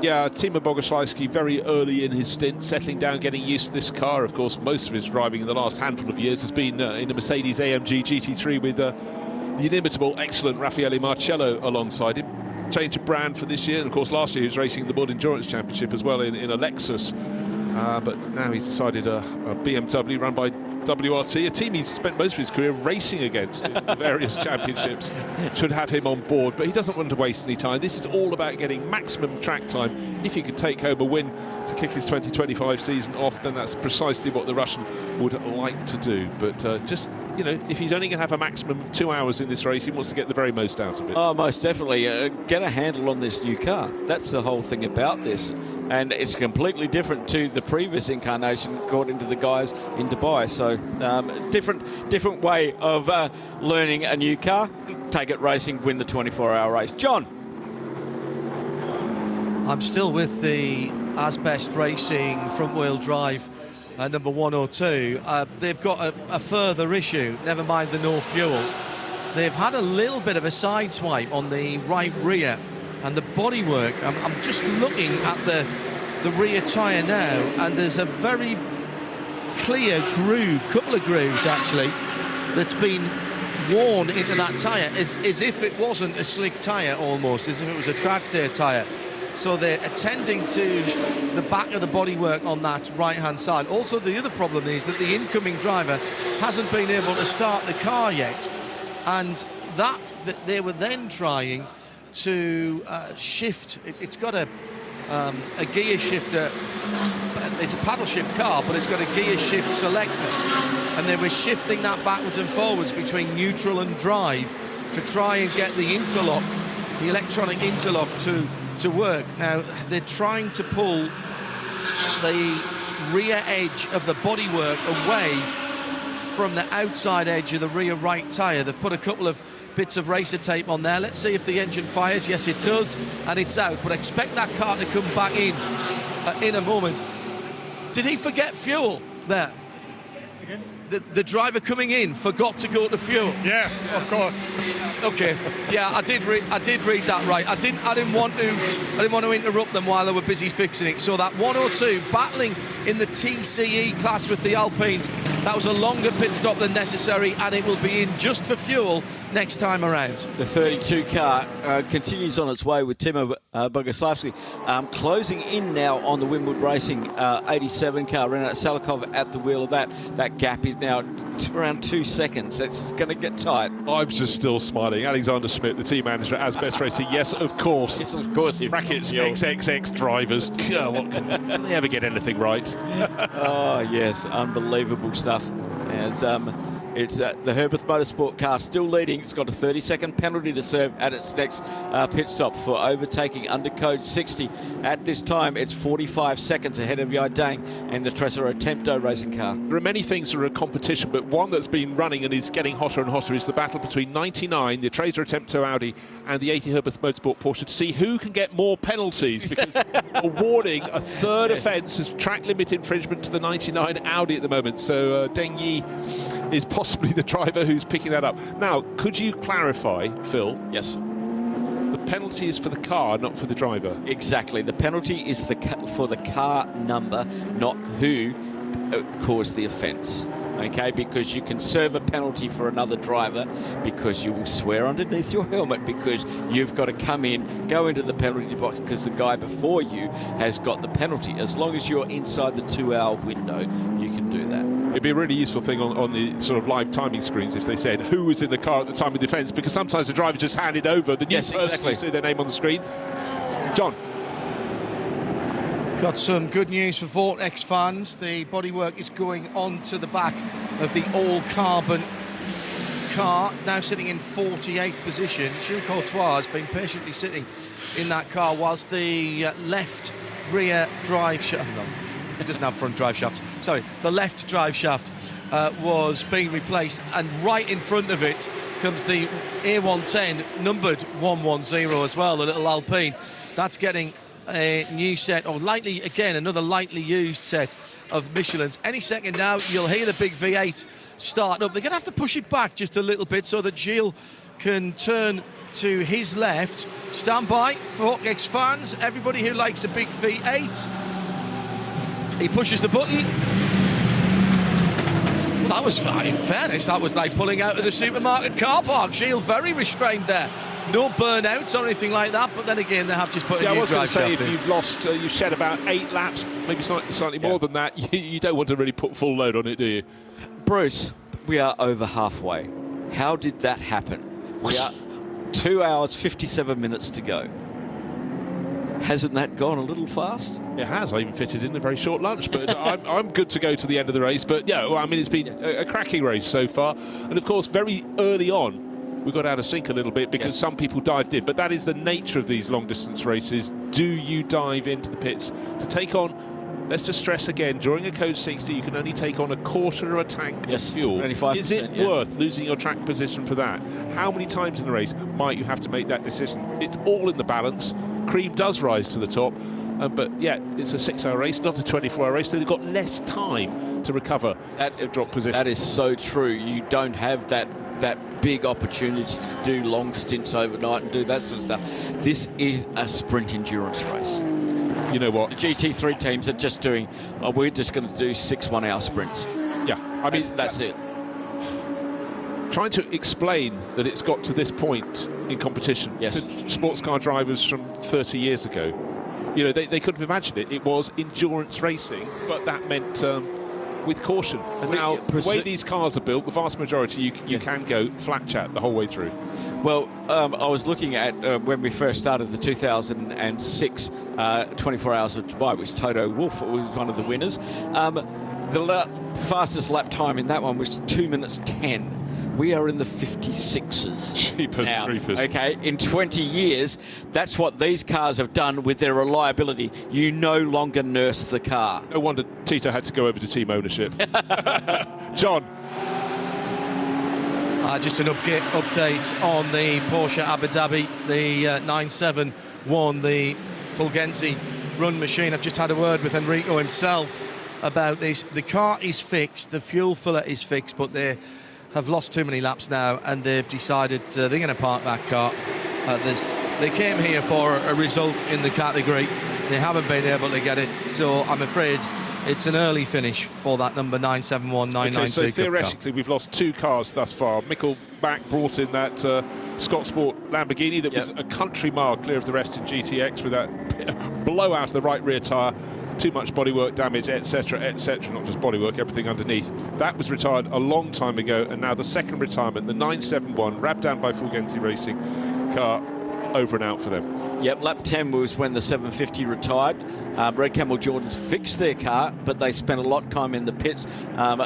Yeah, Timo Bogoslawski very early in his stint, settling down, getting used to this car. Of course, most of his driving in the last handful of years has been in a Mercedes AMG GT3 with the inimitable, excellent Raffaele Marcello alongside him. Change of brand for this year, and of course last year he was racing in the World Endurance Championship as well in a Lexus, but now he's decided a BMW run by WRT, a team he's spent most of his career racing against in the various championships, should have him on board, but he doesn't want to waste any time. This is all about getting maximum track time. If he could take home a win to kick his 2025 season off, then that's precisely what the Russian would like to do. But just, you know, if he's only going to have a maximum of 2 hours in this race, he wants to get the very most out of it. Oh, most definitely. Get a handle on this new car. That's the whole thing about this. And it's completely different to the previous incarnation, according to the guys in Dubai. So different way of learning a new car. Take it racing, win the 24-hour race. John. I'm still with the Asbest Racing front-wheel drive number 102. They've got a further issue, never mind the no fuel. They've had a little bit of a side swipe on the right rear, and the bodywork, I'm just looking at the rear tyre now, and there's a very clear groove, couple of grooves actually, that's been worn into that tyre as if it wasn't a slick tyre almost, as if it was a track day tyre. So they're attending to the back of the bodywork on that right-hand side. Also, the other problem is that the incoming driver hasn't been able to start the car yet, and that they were then trying to shift. It's got a gear shifter. It's a paddle shift car, but it's got a gear shift selector, and they were shifting that backwards and forwards between neutral and drive to try and get the interlock, the electronic interlock, to work. Now they're trying to pull the rear edge of the bodywork away from the outside edge of the rear right tyre. They've put a couple of bits of racer tape on there. Let's see if the engine fires. Yes, it does, and it's out. But expect that car to come back in a moment. Did he forget fuel there? Again? The driver coming in forgot to go to fuel. Yeah, of course. Okay. Yeah, I did read that right. I didn't want to interrupt them while they were busy fixing it. So that 102 battling in the TCE class with the Alpines. That was a longer pit stop than necessary, and it will be in just for fuel next time around. The 32 car continues on its way with Timo Boguslavski closing in now on the Winwood Racing 87 car. Renat Salikov at the wheel of that. That gap is now around 2 seconds. That's going to get tight. I'm just still smiling. Alexander Schmidt, the team manager at Asbest Racing. Yes, of course. Yes, of course. Brackets XXX drivers. God, can they ever get anything right? Oh, yes. Unbelievable stuff. As it's the Herbeth Motorsport car still leading. It's got a 30-second penalty to serve at its next pit stop for overtaking under code 60. At this time, it's 45 seconds ahead of Yidang and the Tresor Tempto racing car. There are many things that are a competition, but one that's been running and is getting hotter and hotter is the battle between 99, the Tresor Tempto Audi, and the 80 Herbeth Motorsport Porsche to see who can get more penalties, because awarding a third offence as track limit infringement to the 99 Audi at the moment. So Deng Yi is possibly the driver who's picking that up. Now, could you clarify, Phil? Yes. The penalty is for the car, not for the driver. Exactly. The penalty is for the car number, not who caused the offence. Okay, because you can serve a penalty for another driver because you will swear underneath your helmet because you've got to come in, go into the penalty box because the guy before you has got the penalty. As long as you're inside the 2-hour window, you can do that. It'd be a really useful thing on the sort of live timing screens if they said who was in the car at the time of defence, because sometimes the driver just handed over the new person. Exactly. You see their name on the screen. John. Got some good news for Vortex fans. The bodywork is going onto the back of the all-carbon car, now sitting in 48th position. Gilles Courtois has been patiently sitting in that car whilst the left rear drive shaft, no, it doesn't have front drive shafts, sorry, the left drive shaft was being replaced, and right in front of it comes the A110 numbered 110 as well, the little Alpine. That's getting a new set, or another lightly used set of Michelins. Any second now, you'll hear the big V8 start up. They're going to have to push it back just a little bit so that Gilles can turn to his left. Stand by, Vortex fans, everybody who likes a big V8. He pushes the button. Well, that was, in fairness, that was like pulling out of the supermarket car park. Gilles very restrained there. No burnouts or anything like that, but then again, they have just put a new drive shaft in. I was going to say, if you've lost, you've shed about 8 laps, maybe slightly more than that, you don't want to really put full load on it, do you? Bruce, we are over halfway. How did that happen? We are 2 hours, 57 minutes to go. Hasn't that gone a little fast? It has. I even fitted in a very short lunch, but I'm good to go to the end of the race. But yeah, well, I mean, it's been a cracking race so far. And of course, very early on, we got out of sync a little bit because some people dived in. But that is the nature of these long distance races. Do you dive into the pits to take on? Let's just stress again, during a code 60, you can only take on a quarter of a tank of fuel. 25%, is it worth losing your track position for that? How many times in the race might you have to make that decision? It's all in the balance. Cream does rise to the top, but yeah, it's a 6-hour race, not a 24-hour race, so they've got less time to recover that drop position. That is so true. You don't have that big opportunity to do long stints overnight and do that sort of stuff. This is a sprint endurance race. You know what? The GT3 teams are just doing, we're just going to do 6 1-hour sprints. Yeah, I mean, that's it. Trying to explain that it's got to this point in competition to sports car drivers from 30 years ago. You know, they couldn't have imagined it. It was endurance racing, but that meant with caution. And now, the way these cars are built, the vast majority, you can go flat chat the whole way through. Well, I was looking at when we first started the 2006 24 Hours of Dubai, which Toto Wolff was one of the winners. The fastest lap time in that one was 2 minutes 10. We are in the 56s. Jeepers creepers. Okay, in 20 years, that's what these cars have done with their reliability. You no longer nurse the car. No wonder Tito had to go over to team ownership. John. Just an update on the Porsche Abu Dhabi, the 971, the Fulgenzi run machine. I've just had a word with Enrico himself about this. The car is fixed, the fuel filler is fixed, but they have lost too many laps now, and they've decided they're going to park that car. They came here for a result in the category. They haven't been able to get it, so I'm afraid it's an early finish for that number 971, 992. Okay, so theoretically, we've lost 2 cars thus far. Mikkel Back brought in that Scott Sport Lamborghini that was a country mile clear of the rest in GTX with that blowout of the right rear tyre. Too much bodywork damage, etc., etc. Not just bodywork, everything underneath. That was retired a long time ago, and now the second retirement, the 971, Rabdan by Fulgenzi Racing car, over and out for them. Yep, lap 10 was when the 750 retired. Red Camel Jordans fixed their car, but they spent a lot of time in the pits.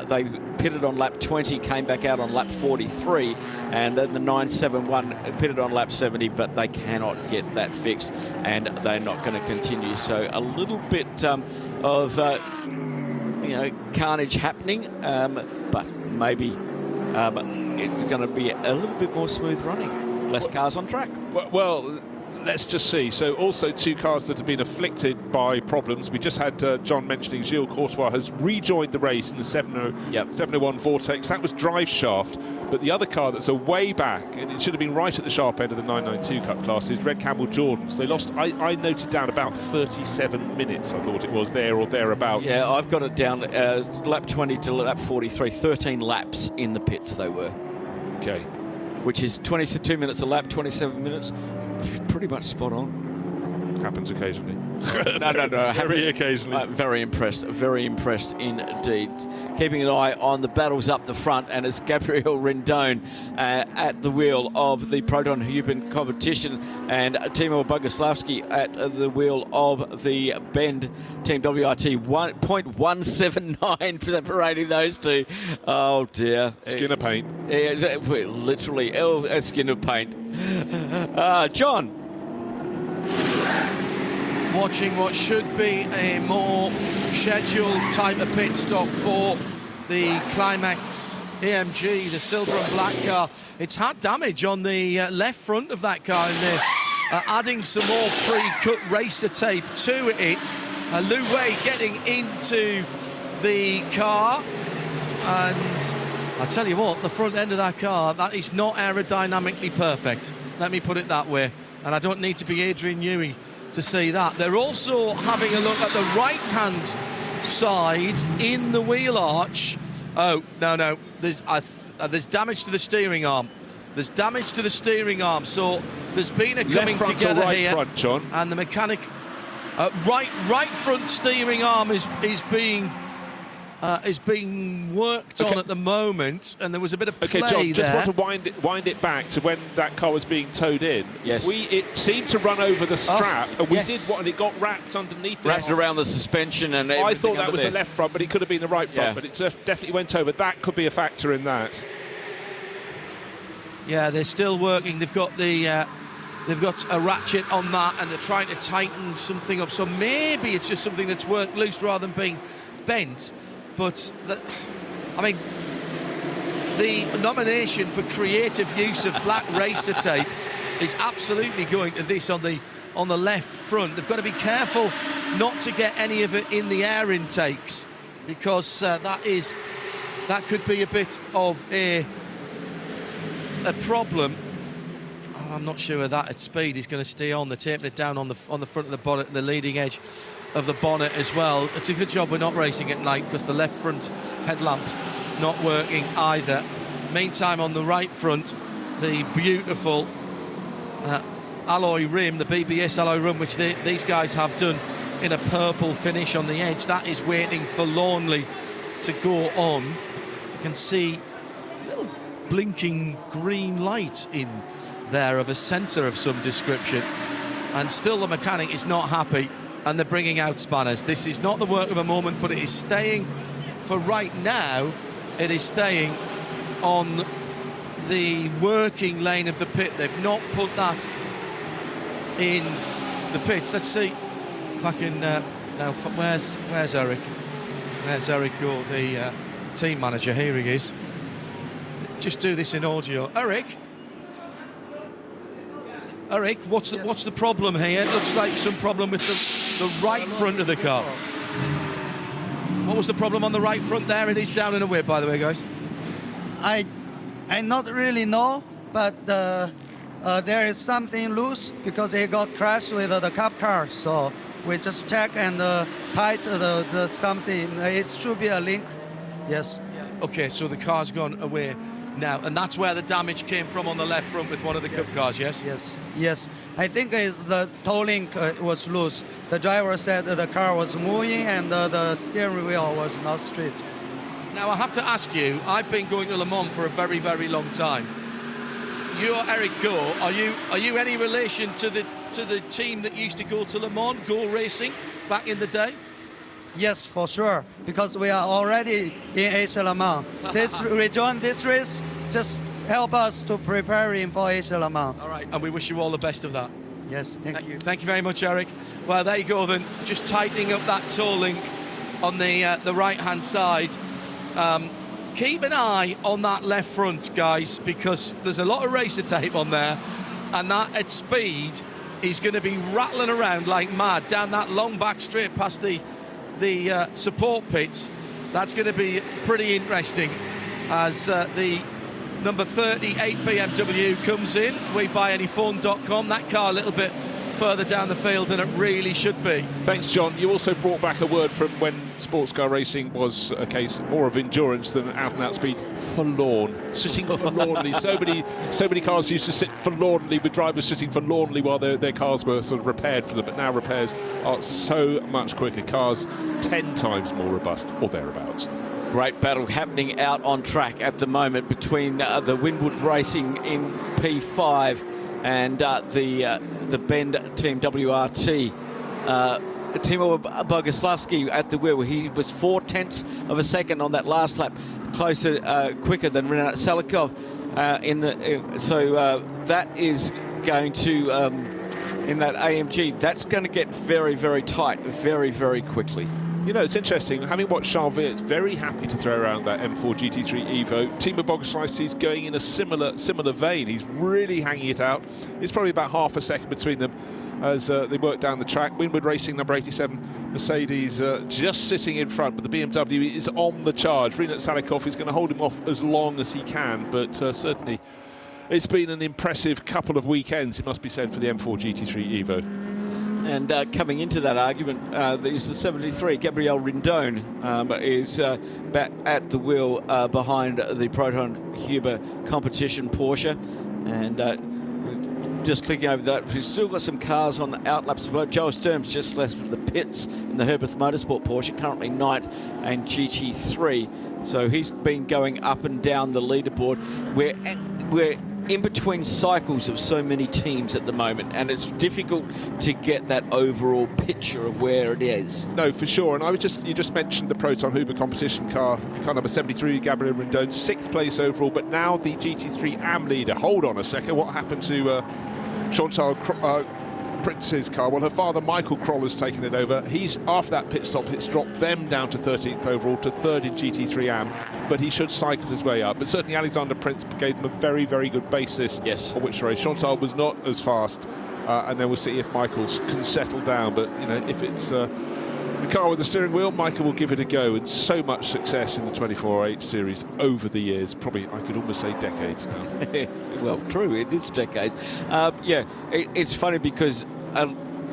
They pitted on lap 20, came back out on lap 43, and then the 971 pitted on lap 70, but they cannot get that fixed, and they're not going to continue. So a little bit of carnage happening, but maybe it's going to be a little bit more smooth running. Less cars on track. Well, let's just see. So also 2 cars that have been afflicted by problems. We just had John mentioning Gilles Courtois has rejoined the race in the 701 Vortex. That was drive shaft. But the other car that's a way back, and it should have been right at the sharp end of the 992 Cup class, is Red Camel Jordans. They lost, I noted down about 37 minutes, I thought it was, there or thereabouts. Yeah, I've got it down lap 20 to lap 43, 13 laps in the pits they were. Okay. Which is 22 minutes a lap, 27 minutes. Pretty much spot on. Happens occasionally. No. Very occasionally. Very impressed indeed. Keeping an eye on the battles up the front, and as Gabriel Rendon at the wheel of the Proton Huben competition, and Timo Boguslavski at the wheel of the Bend Team WRT, 1.179 separating those two. Oh dear. Skin of paint. Yeah, literally, a skin of paint. John. Watching what should be a more scheduled type of pit stop for the Climax AMG, the silver and black car. It's had damage on the left front of that car, and they're adding some more pre-cut racer tape to it. Lou Wei getting into the car, and I tell you what, the front end of that car, that is not aerodynamically perfect. Let me put it that way. And I don't need to be Adrian Newey to see that. They're also having a look at the right-hand side in the wheel arch. Oh, no. There's damage to the steering arm. There's damage to the steering arm. So there's been a coming left front together or right here. front, John? And the mechanic... right front steering arm is being worked on at the moment, and there was a bit of play John, there. just want to wind it back to when that car was being towed in. Yes. It seemed to run over the strap, and we did what, and it got wrapped underneath. Wrapped around the suspension and everything. I thought that was there. the left front, but it could have been the right front, but it definitely went over. That could be a factor in that. Yeah, they're still working. They've got the they've got a ratchet on that, and they're trying to tighten something up. So maybe it's just something that's worked loose rather than being bent. But the nomination for creative use of black racer tape is absolutely going to this on the left front. They've got to be careful not to get any of it in the air intakes, because that could be a bit of a problem. I'm not sure that at speed is going to stay on. They're taping it down on the front of the bonnet, the leading edge of the bonnet as well. It's a good job we're not racing at night, because the left front headlamp's not working either. Meantime, on the right front, the beautiful alloy rim, the BBS alloy rim, which these guys have done in a purple finish on the edge, that is waiting forlornly to go on. You can see a little blinking green light in there of a sensor of some description, and still the mechanic is not happy, and they're bringing out spanners. This is not the work of a moment, but it is staying, for right now, it is staying on the working lane of the pit. They've not put that in the pits. Let's see if I can now. Where's Eric? Where's Eric Gore, the team manager? Here he is. Just do this in audio. Eric, what's the problem here? It looks like some problem with the right front of the car. What was the problem on the right front there? It is down in a whip, by the way, guys. I not really know, but there is something loose because it got crashed with the cup car. So we just check and tight the something. It should be a link. Yes. Okay, so the car's gone away now, and that's where the damage came from on the left front with one of the cup cars. Yes. Yes. I think it's the toe link was loose. The driver said the car was moving and the steering wheel was not straight. Now I have to ask you, I've been going to Le Mans for a very, very long time. You're Eric Gore. Are you any relation to the team that used to go to Le Mans, Gore Racing, back in the day? Yes, for sure, because we are already in Asia Le Mans. We joined this race just help us to preparing for Asia Le Mans. All right, and we wish you all the best of that. Yes, thank you. Thank you very much, Eric. Well, there you go then, just tightening up that toe link on the right-hand side. Keep an eye on that left front, guys, because there's a lot of racer tape on there, and that at speed is going to be rattling around like mad down that long back straight past the support pits. That's going to be pretty interesting as the number 38 BMW comes in. WeBuyAnyPhone.com. That car a little bit further down the field than it really should be. Thanks, John. You also brought back a word from when sports car racing was a case more of endurance than out-and-out speed. Forlorn. Sitting forlornly. So many cars used to sit forlornly with drivers sitting forlornly while their cars were sort of repaired for them, but now repairs are so much quicker. Cars 10 times more robust, or thereabouts. Great battle happening out on track at the moment between the Winwood Racing in P5 and the Bend team WRT. Timo Boguslavski at the wheel. He was 0.4 of a second on that last lap, quicker than Renat Salikov. So that is going to in that AMG. That's going to get very, very tight, very, very quickly. You know, it's interesting, having watched Charles Weir's very happy to throw around that M4 GT3 Evo. Timo Boguslavski is going in a similar vein. He's really hanging it out. It's probably about half a second between them as they work down the track. Winwood Racing, number 87, Mercedes just sitting in front, but the BMW is on the charge. Renat Salikov is going to hold him off as long as he can, but certainly it's been an impressive couple of weekends, it must be said, for the M4 GT3 Evo. And coming into that argument is the 73, Gabriel Rindone is back at the wheel behind the Proton Huber competition Porsche. And just clicking over that, we've still got some cars on the outlaps. Joel Sturm's just left the pits in the Herbeth Motorsport Porsche, currently 9th and GT3. So he's been going up and down the leaderboard. We're in between cycles of so many teams at the moment, and it's difficult to get that overall picture of where it is. No, for sure. And you just mentioned the Proton Huber competition car number 73, Gabriel Rindone, 6th place overall, but now the GT3 AM leader. Hold on a second, what happened to Chantal Prince's car? Well, her father Michael Kroll has taken it over. He's, after that pit stop, it's dropped them down to 13th overall to 3rd in GT3 AM, but he should cycle his way up. But certainly Alexander Prince gave them a very, very good basis on which to race. Chantal was not as fast, and then we'll see if Michael can settle down. But you know, if it's the car with the steering wheel, Michael will give it a go. And so much success in the 24H series over the years, probably I could almost say decades now. Well, true, it is decades. It's funny because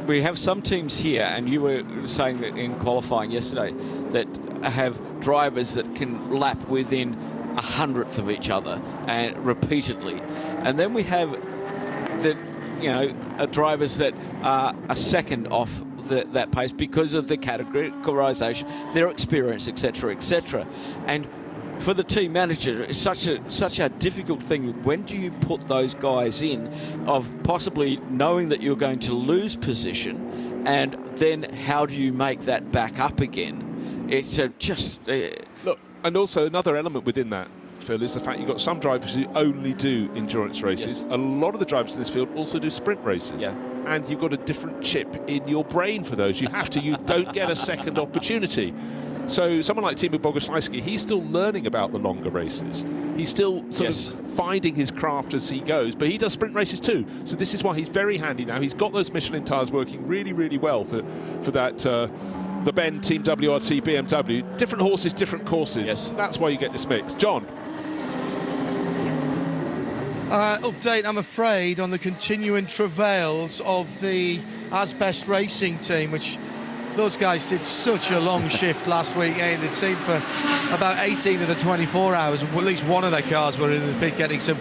we have some teams here, and you were saying that in qualifying yesterday, that have drivers that can lap within 100th of each other and repeatedly. And then we have drivers that are a second off that pace because of the categorization, their experience, etc., etc. And for the team manager, it's such a difficult thing. When do you put those guys in, of possibly knowing that you're going to lose position, and then how do you make that back up again? It's look, and also another element within that, Phil, is the fact you've got some drivers who only do endurance races. Yes. A lot of the drivers in this field also do sprint races. Yeah. And you've got a different chip in your brain for those. You don't get a second opportunity. So someone like Timo Boguslawski, he's still learning about the longer races. He's still sort of finding his craft as he goes, but he does sprint races too. So this is why he's very handy now. He's got those Michelin tyres working really, really well for that the Ben Team WRC BMW. Different horses, different courses. Yes. That's why you get this mix. John? Update, I'm afraid, on the continuing travails of the Asbest Racing team, which those guys did such a long shift last weekend. It seemed for about 18 of the 24 hours, at least one of their cars were in the pit getting some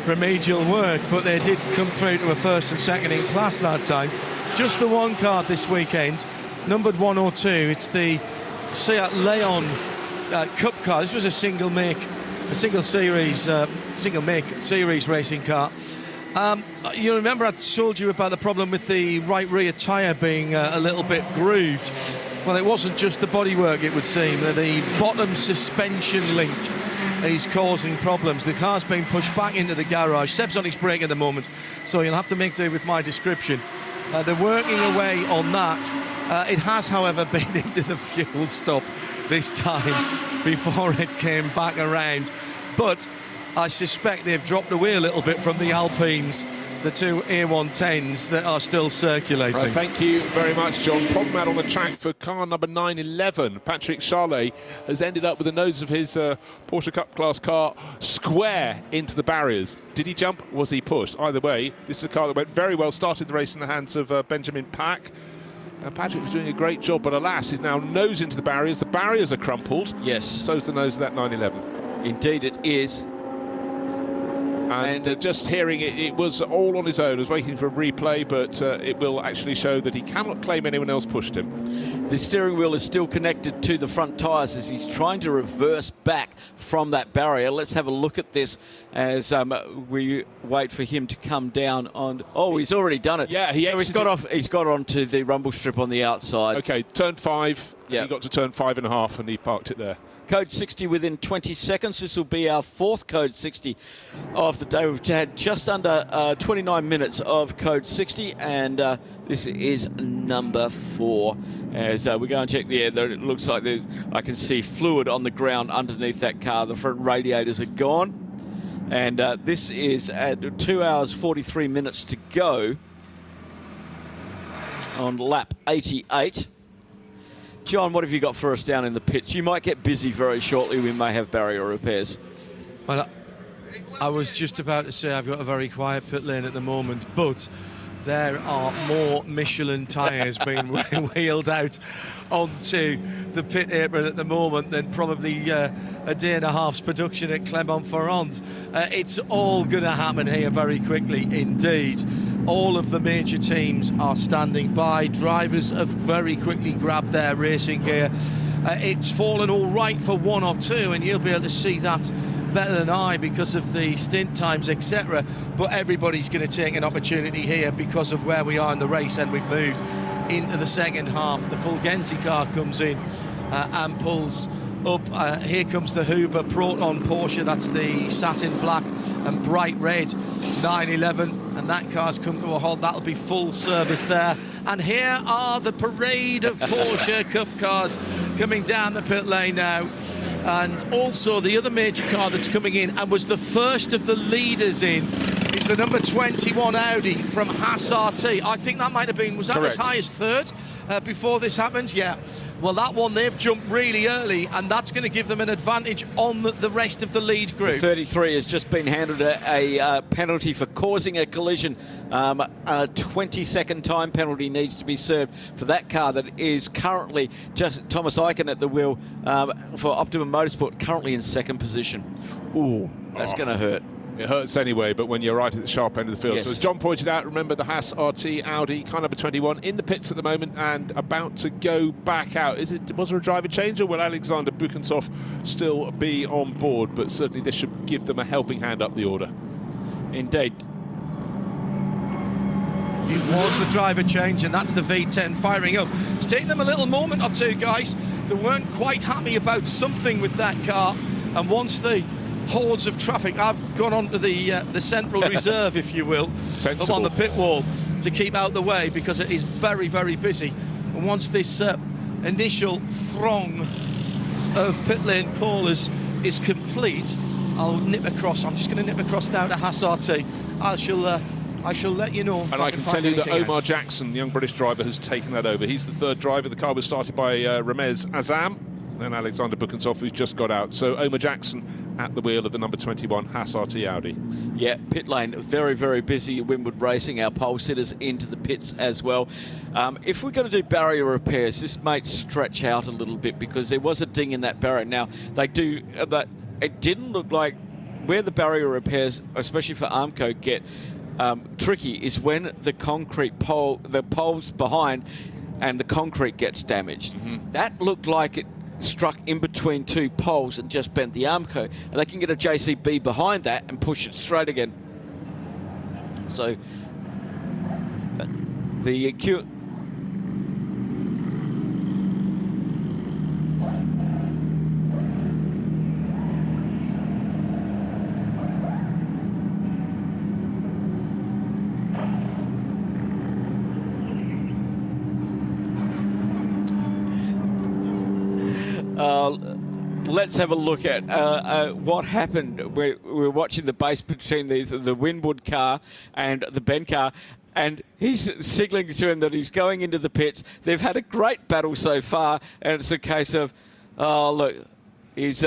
remedial work, but they did come through to a first and second in class that time. Just the one car this weekend, numbered 102. It's the Seat Leon Cup car. This was a single make series racing car. You remember I told you about the problem with the right rear tyre being a little bit grooved. Well, it wasn't just the bodywork, it would seem. The bottom suspension link is causing problems. The car's being pushed back into the garage. Seb's on his brake at the moment, so you'll have to make do with my description. They're working away on that. It has, however, been into the fuel stop this time before it came back around. But I suspect they've dropped away a little bit from the Alpines, the two A110s that are still circulating. Right, thank you very much, John. Problem out on the track for car number 911. Patrick Charlet has ended up with the nose of his Porsche Cup class car square into the barriers. Did he jump? Was he pushed? Either way, this is a car that went very well, started the race in the hands of Benjamin Pack. Patrick was doing a great job, but alas, he's now nose into the barriers. The barriers are crumpled. Yes. So's the nose of that 911. Indeed it is. And just hearing it, it was all on his own. I was waiting for a replay, but it will actually show that he cannot claim anyone else pushed him. The steering wheel is still connected to the front tyres as he's trying to reverse back from that barrier. Let's have a look at this as we wait for him to come down on... Oh, he's already done it. Yeah, he's got onto the rumble strip on the outside. Okay, turn 5. Yeah. He got to turn 5.5 and he parked it there. Code 60 within 20 seconds. This will be our fourth Code 60 of the day. We've had just under 29 minutes of Code 60, and this is number 4. As we go and check the air, it looks like I can see fluid on the ground underneath that car. The front radiators are gone. And this is at 2 hours 43 minutes to go on lap 88. John, what have you got for us down in the pits? You might get busy very shortly. We may have barrier repairs. Well, I was just about to say I've got a very quiet pit lane at the moment, but there are more Michelin tyres being wheeled out onto the pit apron at the moment than probably a day and a half's production at Clermont-Ferrand. It's all going to happen here very quickly indeed. All of the major teams are standing by. Drivers have very quickly grabbed their racing gear. It's fallen all right for one or two, and you'll be able to see that better than I because of the stint times, etc. But everybody's going to take an opportunity here because of where we are in the race, and we've moved into the second half. The Fulgenzi car comes in and pulls up. Here comes the Huber Proton Porsche. That's the satin black and bright red 911, and that car's come to a halt. That'll be full service there. And here are the parade of Porsche Cup cars coming down the pit lane now. And also the other major car that's coming in and was the first of the leaders in is the number 21 Audi from Haas RT. I think that might have been, was that correct, as high as third before this happened? Yeah. Well, that one, they've jumped really early, and that's going to give them an advantage on the rest of the lead group. The 33 has just been handed a penalty for causing a collision. A 20-second time penalty needs to be served for that car that is currently just Thomas Eichen at the wheel for Optimum Motorsport, currently in second position. Ooh, that's going to hurt. It hurts anyway, but when you're right at the sharp end of the field. Yes. So as John pointed out, remember the Haas RT Audi car number 21 in the pits at the moment and about to go back out. Was there a driver change, or will Alexander Bukansov still be on board? But certainly this should give them a helping hand up the order. Indeed. It was the driver change, and that's the V10 firing up. It's taken them a little moment or two, guys. They weren't quite happy about something with that car, and once the hordes of traffic, I've gone onto the central reserve, if you will, up on the pit wall to keep out the way because it is very, very busy. And once this initial throng of pit lane callers is complete, I'll nip across. I'm just going to nip across now to Haas RT. I shall let you know. And I can tell you that Omar Jackson, the young British driver, has taken that over. He's the third driver. The car was started by Ramez Azam and Alexander Bukansov, who's just got out. So Omar Jackson at the wheel of the number 21 Haas RT Audi. Yeah, pit lane very, very busy at Winwood Racing. Our pole sitters into the pits as well. If we're going to do barrier repairs, this might stretch out a little bit because there was a ding in that barrier. Now, they do that. It didn't look like where the barrier repairs, especially for Armco, get tricky is when the concrete pole, the poles behind, and the concrete gets damaged. That looked like it struck in between two poles and just bent the Armco, and they can get a JCB behind that and push it straight again. So the acute. Let's have a look at what happened. We're watching the base between the Winwood car and the Ben car, and he's signalling to him that he's going into the pits. They've had a great battle so far, and it's a case of, oh, look, he's...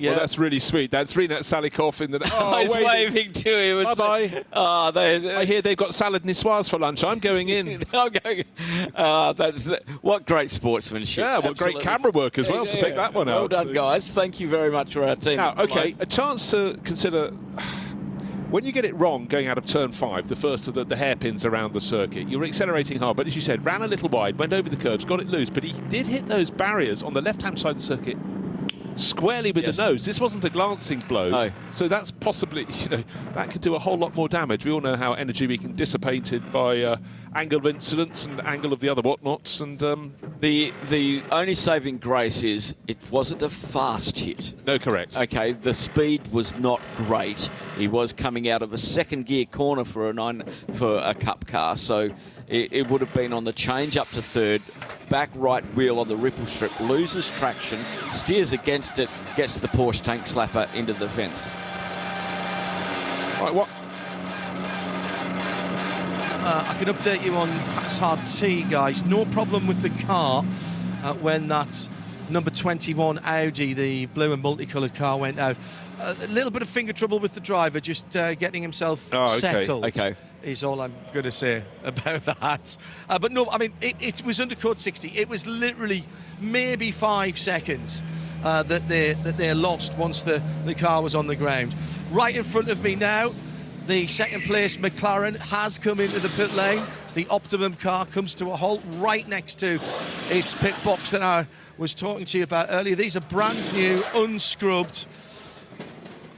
Yeah. Well, that's really sweet. That's Rinat Salikov in the... Oh, he's waving to him. Bye-bye. I hear they've got salad niçoise for lunch. I'm going in. I'm going. What great sportsmanship. Yeah, what great camera work as well to pick that one out. Well done, guys. Thank you very much for our team. Now, OK, a chance to consider... When you get it wrong going out of turn 5, the first of the hairpins around the circuit, you're accelerating hard, but as you said, ran a little wide, went over the curbs, got it loose, but he did hit those barriers on the left-hand side of the circuit squarely with the nose. This wasn't a glancing blow. No. So that's possibly, that could do a whole lot more damage. We all know how energy we can dissipated by angle of incidents and angle of the other whatnots. And the only saving grace is it wasn't a fast hit. No, correct. Okay, the speed was not great. He was coming out of a second gear corner for a cup car, so it would have been on the change up to third, back right wheel on the ripple strip, loses traction, steers against it, gets the Porsche tank slapper into the fence. Right, what? I can update you on Haas RT, guys. No problem with the car when that number 21 Audi, the blue and multicoloured car, went out. A little bit of finger trouble with the driver, just getting himself settled. Okay. Is all I'm going to say about that. But no, I mean, it was under code 60. It was literally maybe 5 seconds that they lost once the car was on the ground. Right in front of me now, the second place McLaren has come into the pit lane. The Optimum car comes to a halt right next to its pit box that I was talking to you about earlier. These are brand new, unscrubbed.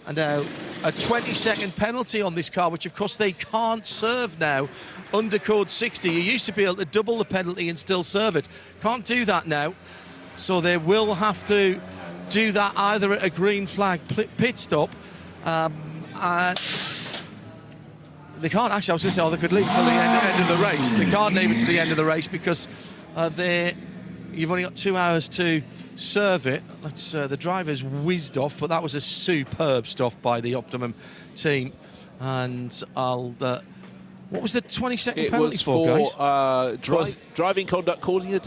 And a 20-second penalty on this car, which of course they can't serve now under code 60. You used to be able to double the penalty and still serve it. Can't do that now. So they will have to do that either at a green flag pit stop. They can't actually, I was going to say, they could leave it till the end of the race. They can't leave it to the end of the race because you've only got 2 hours to serve it. The driver's whizzed off, but that was a superb stop by the Optimum team. And what was the 20-second penalty for, guys? Driving conduct causing a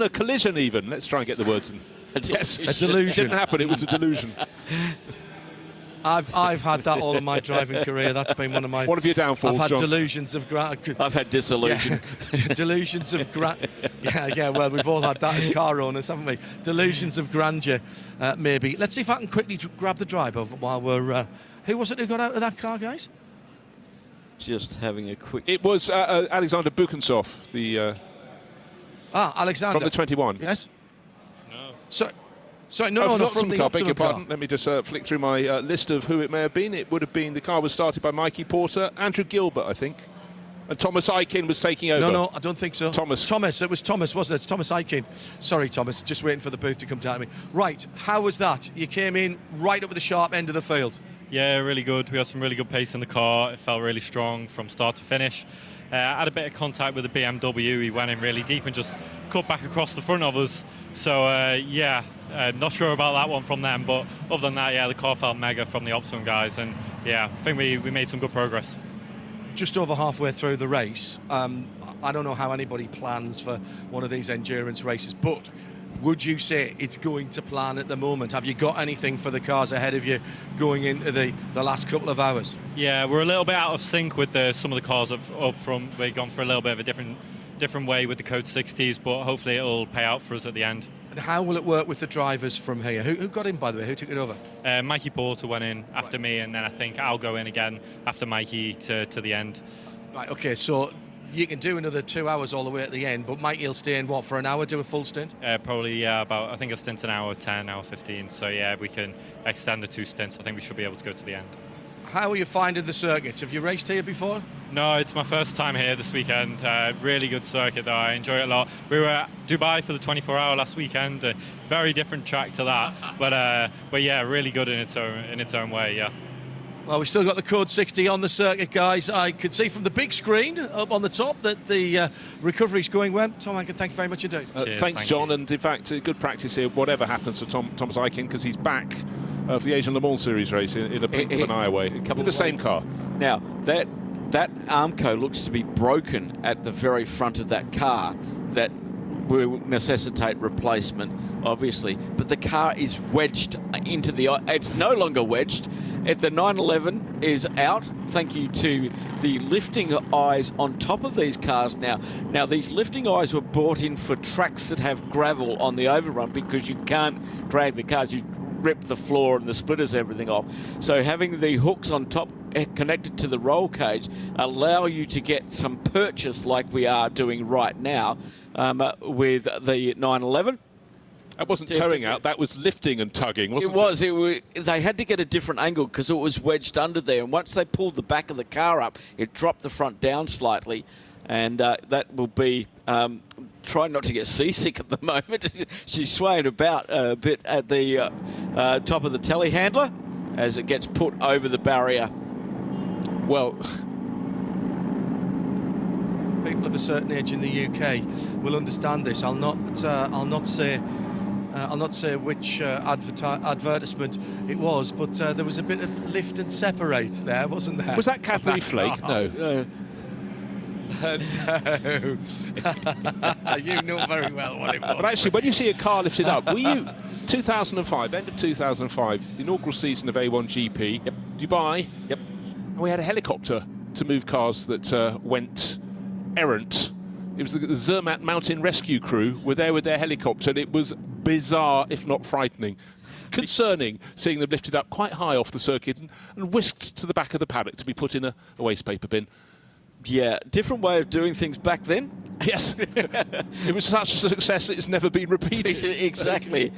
collision even. Let's try and get the words in. Yes, a delusion. It didn't happen, it was a delusion. I've had that all of my driving career. That's been one of your downfalls, I've had John. delusions of I've had disillusion. Yeah, delusions of yeah. Well, we've all had that as car owners, haven't we? Delusions of grandeur, maybe. Let's see if I can quickly grab the driver while we're. Who was it who got out of that car, guys? Just having a quick. It was Alexander Bukansov, the. Alexander from the 21. Yes. No. Sorry, no, not from the car. Optimum Beg your car. pardon. Let me just flick through my list of who it may have been. It would have been the car was started by Mikey Porter, Andrew Gilbert, I think, and Thomas Aiken was taking over. No, I don't think so. Thomas, it was Thomas, wasn't it? It's Thomas Aiken. Sorry, Thomas, just waiting for the booth to come down to me. Right, how was that? You came in right up at the sharp end of the field. Yeah, really good. We had some really good pace in the car. It felt really strong from start to finish. Had a bit of contact with the BMW. He went in really deep and just cut back across the front of us. So, not sure about that one from them. But other than that, the car felt mega from the Optimum guys. And, I think we made some good progress. Just over halfway through the race, I don't know how anybody plans for one of these endurance races, but would you say it's going to plan at the moment? Have you got anything for the cars ahead of you going into the last couple of hours? Yeah, we're a little bit out of sync with some of the cars up front. We've gone for a little bit of a different way with the Code 60s, but hopefully it'll pay out for us at the end. And how will it work with the drivers from here? Who got in, by the way? Who took it over? Mikey Porter went in after me, and then I think I'll go in again after Mikey to the end. Right, OK, so you can do another 2 hours all the way at the end, but Mikey will stay in, for an hour, do a full stint? Probably, about, I think a stint's an hour 10, hour 15. So, if we can extend the 2 stints, I think we should be able to go to the end. How are you finding the circuit? Have you raced here before? No, it's my first time here this weekend. Really good circuit, though. I enjoy it a lot. We were at Dubai for the 24-hour last weekend. Very different track to that, but yeah, really good in its own way. Yeah. Well, we've still got the Code 60 on the circuit, guys. I could see from the big screen up on the top that the recovery's going well. Tom Aiken, thank you very much indeed. Thanks, John. And in fact, good practice here, whatever happens to Thomas Aiken, because he's back for the Asian Le Mans Series race in a blink of an eye away with the same car. Now, that Armco looks to be broken at the very front of that car. That will necessitate replacement, obviously. But the car is wedged into the... It's no longer wedged. The 911 is out, thank you to the lifting eyes on top of these cars now. Now, these lifting eyes were brought in for tracks that have gravel on the overrun because you can't drag the cars. You rip the floor and the splitters, everything off. So having the hooks on top connected to the roll cage allow you to get some purchase like we are doing right now with the 911. That wasn't towing out, that was lifting and tugging, wasn't it? It was. They had to get a different angle because it was wedged under there. And once they pulled the back of the car up, it dropped the front down slightly. And that will be... try not to get seasick at the moment. She's swaying about a bit at the top of the telehandler as it gets put over the barrier. Well... People of a certain age in the UK will understand this. I'll not say which advertisement it was, but there was a bit of lift and separate there, wasn't there? Was that Cadbury Flake? No. No. You know very well what it was. But actually, when you see a car lifted up, were you 2005, end of 2005, the inaugural season of A1 GP, Dubai? Yep. And we had a helicopter to move cars that went errant. It was the Zermatt Mountain Rescue Crew were there with their helicopter, and it was bizarre, if not frightening. Concerning, seeing them lifted up quite high off the circuit and whisked to the back of the paddock to be put in a waste paper bin. Yeah, different way of doing things back then. Yes. It was such a success that it's never been repeated. Exactly.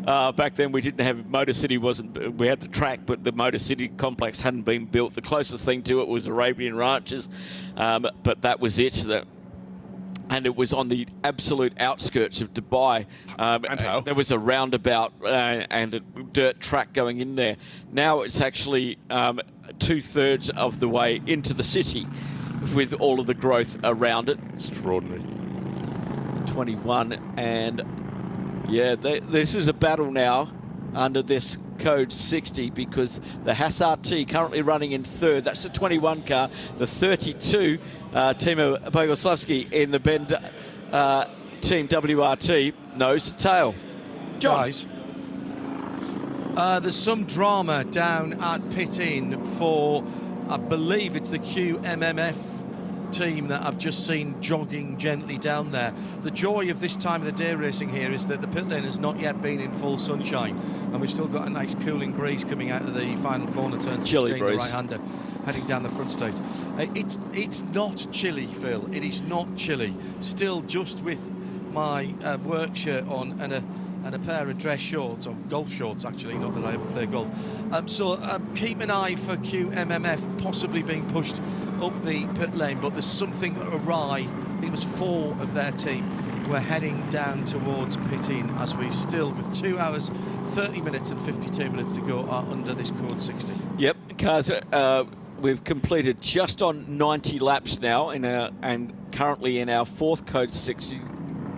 Back then we didn't have Motor City, we had the track, but the Motor City complex hadn't been built. The closest thing to it was Arabian Ranches, but that was it. And it was on the absolute outskirts of Dubai. There was a roundabout and a dirt track going in there. Now it's actually 2/3 of the way into the city with all of the growth around it. Extraordinary. 21, and yeah, this is a battle now under this Code 60 because the Haas RT currently running in third. That's the 21 car. The 32, Timo Bogoslavsky in the Bend Team WRT, nose to tail. Guys, There's some drama down at pit in for, I believe it's the QMMF team that I've just seen jogging gently down there. The joy of this time of the day racing here is that the pit lane has not yet been in full sunshine, and we've still got a nice cooling breeze coming out of the final corner, turn 16, the right-hander, heading down the front straight. It's not chilly, Phil. It is not chilly. Still just with my work shirt on and a pair of dress shorts, or golf shorts actually, not that I ever play golf. So keep an eye for QMMF possibly being pushed up the pit lane, but there's something awry. I think it was 4 of their team were heading down towards pit in as we still, with 2 hours, 30 minutes and 52 minutes to go, are under this code 60. Yep, cars, we've completed just on 90 laps now and currently in our 4th code 60,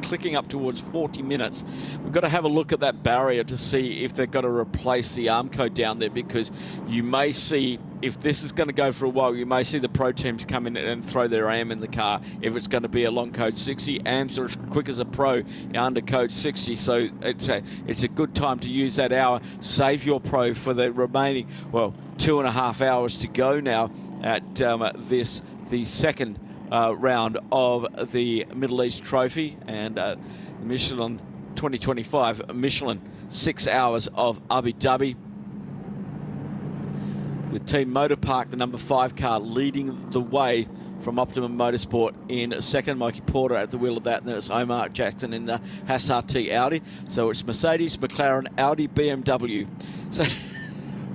clicking up towards 40 minutes. We've got to have a look at that barrier to see if they've got to replace the arm code down there, because you may see, if this is going to go for a while, you may see the pro teams come in and throw their AM in the car if it's going to be along code 60. AMs are as quick as a pro under code 60, so it's a good time to use that hour. Save your pro for the remaining, well, 2.5 hours to go now at the second round of the Middle East Trophy and the Michelin 2025 Michelin 6 hours of Abu Dhabi, with Team Motor Park, the number 5 car, leading the way from Optimum Motorsport in second. Mikey Porter at the wheel of that, and then it's Omar Jackson in the Haas RT Audi. So it's Mercedes, McLaren, Audi, BMW. So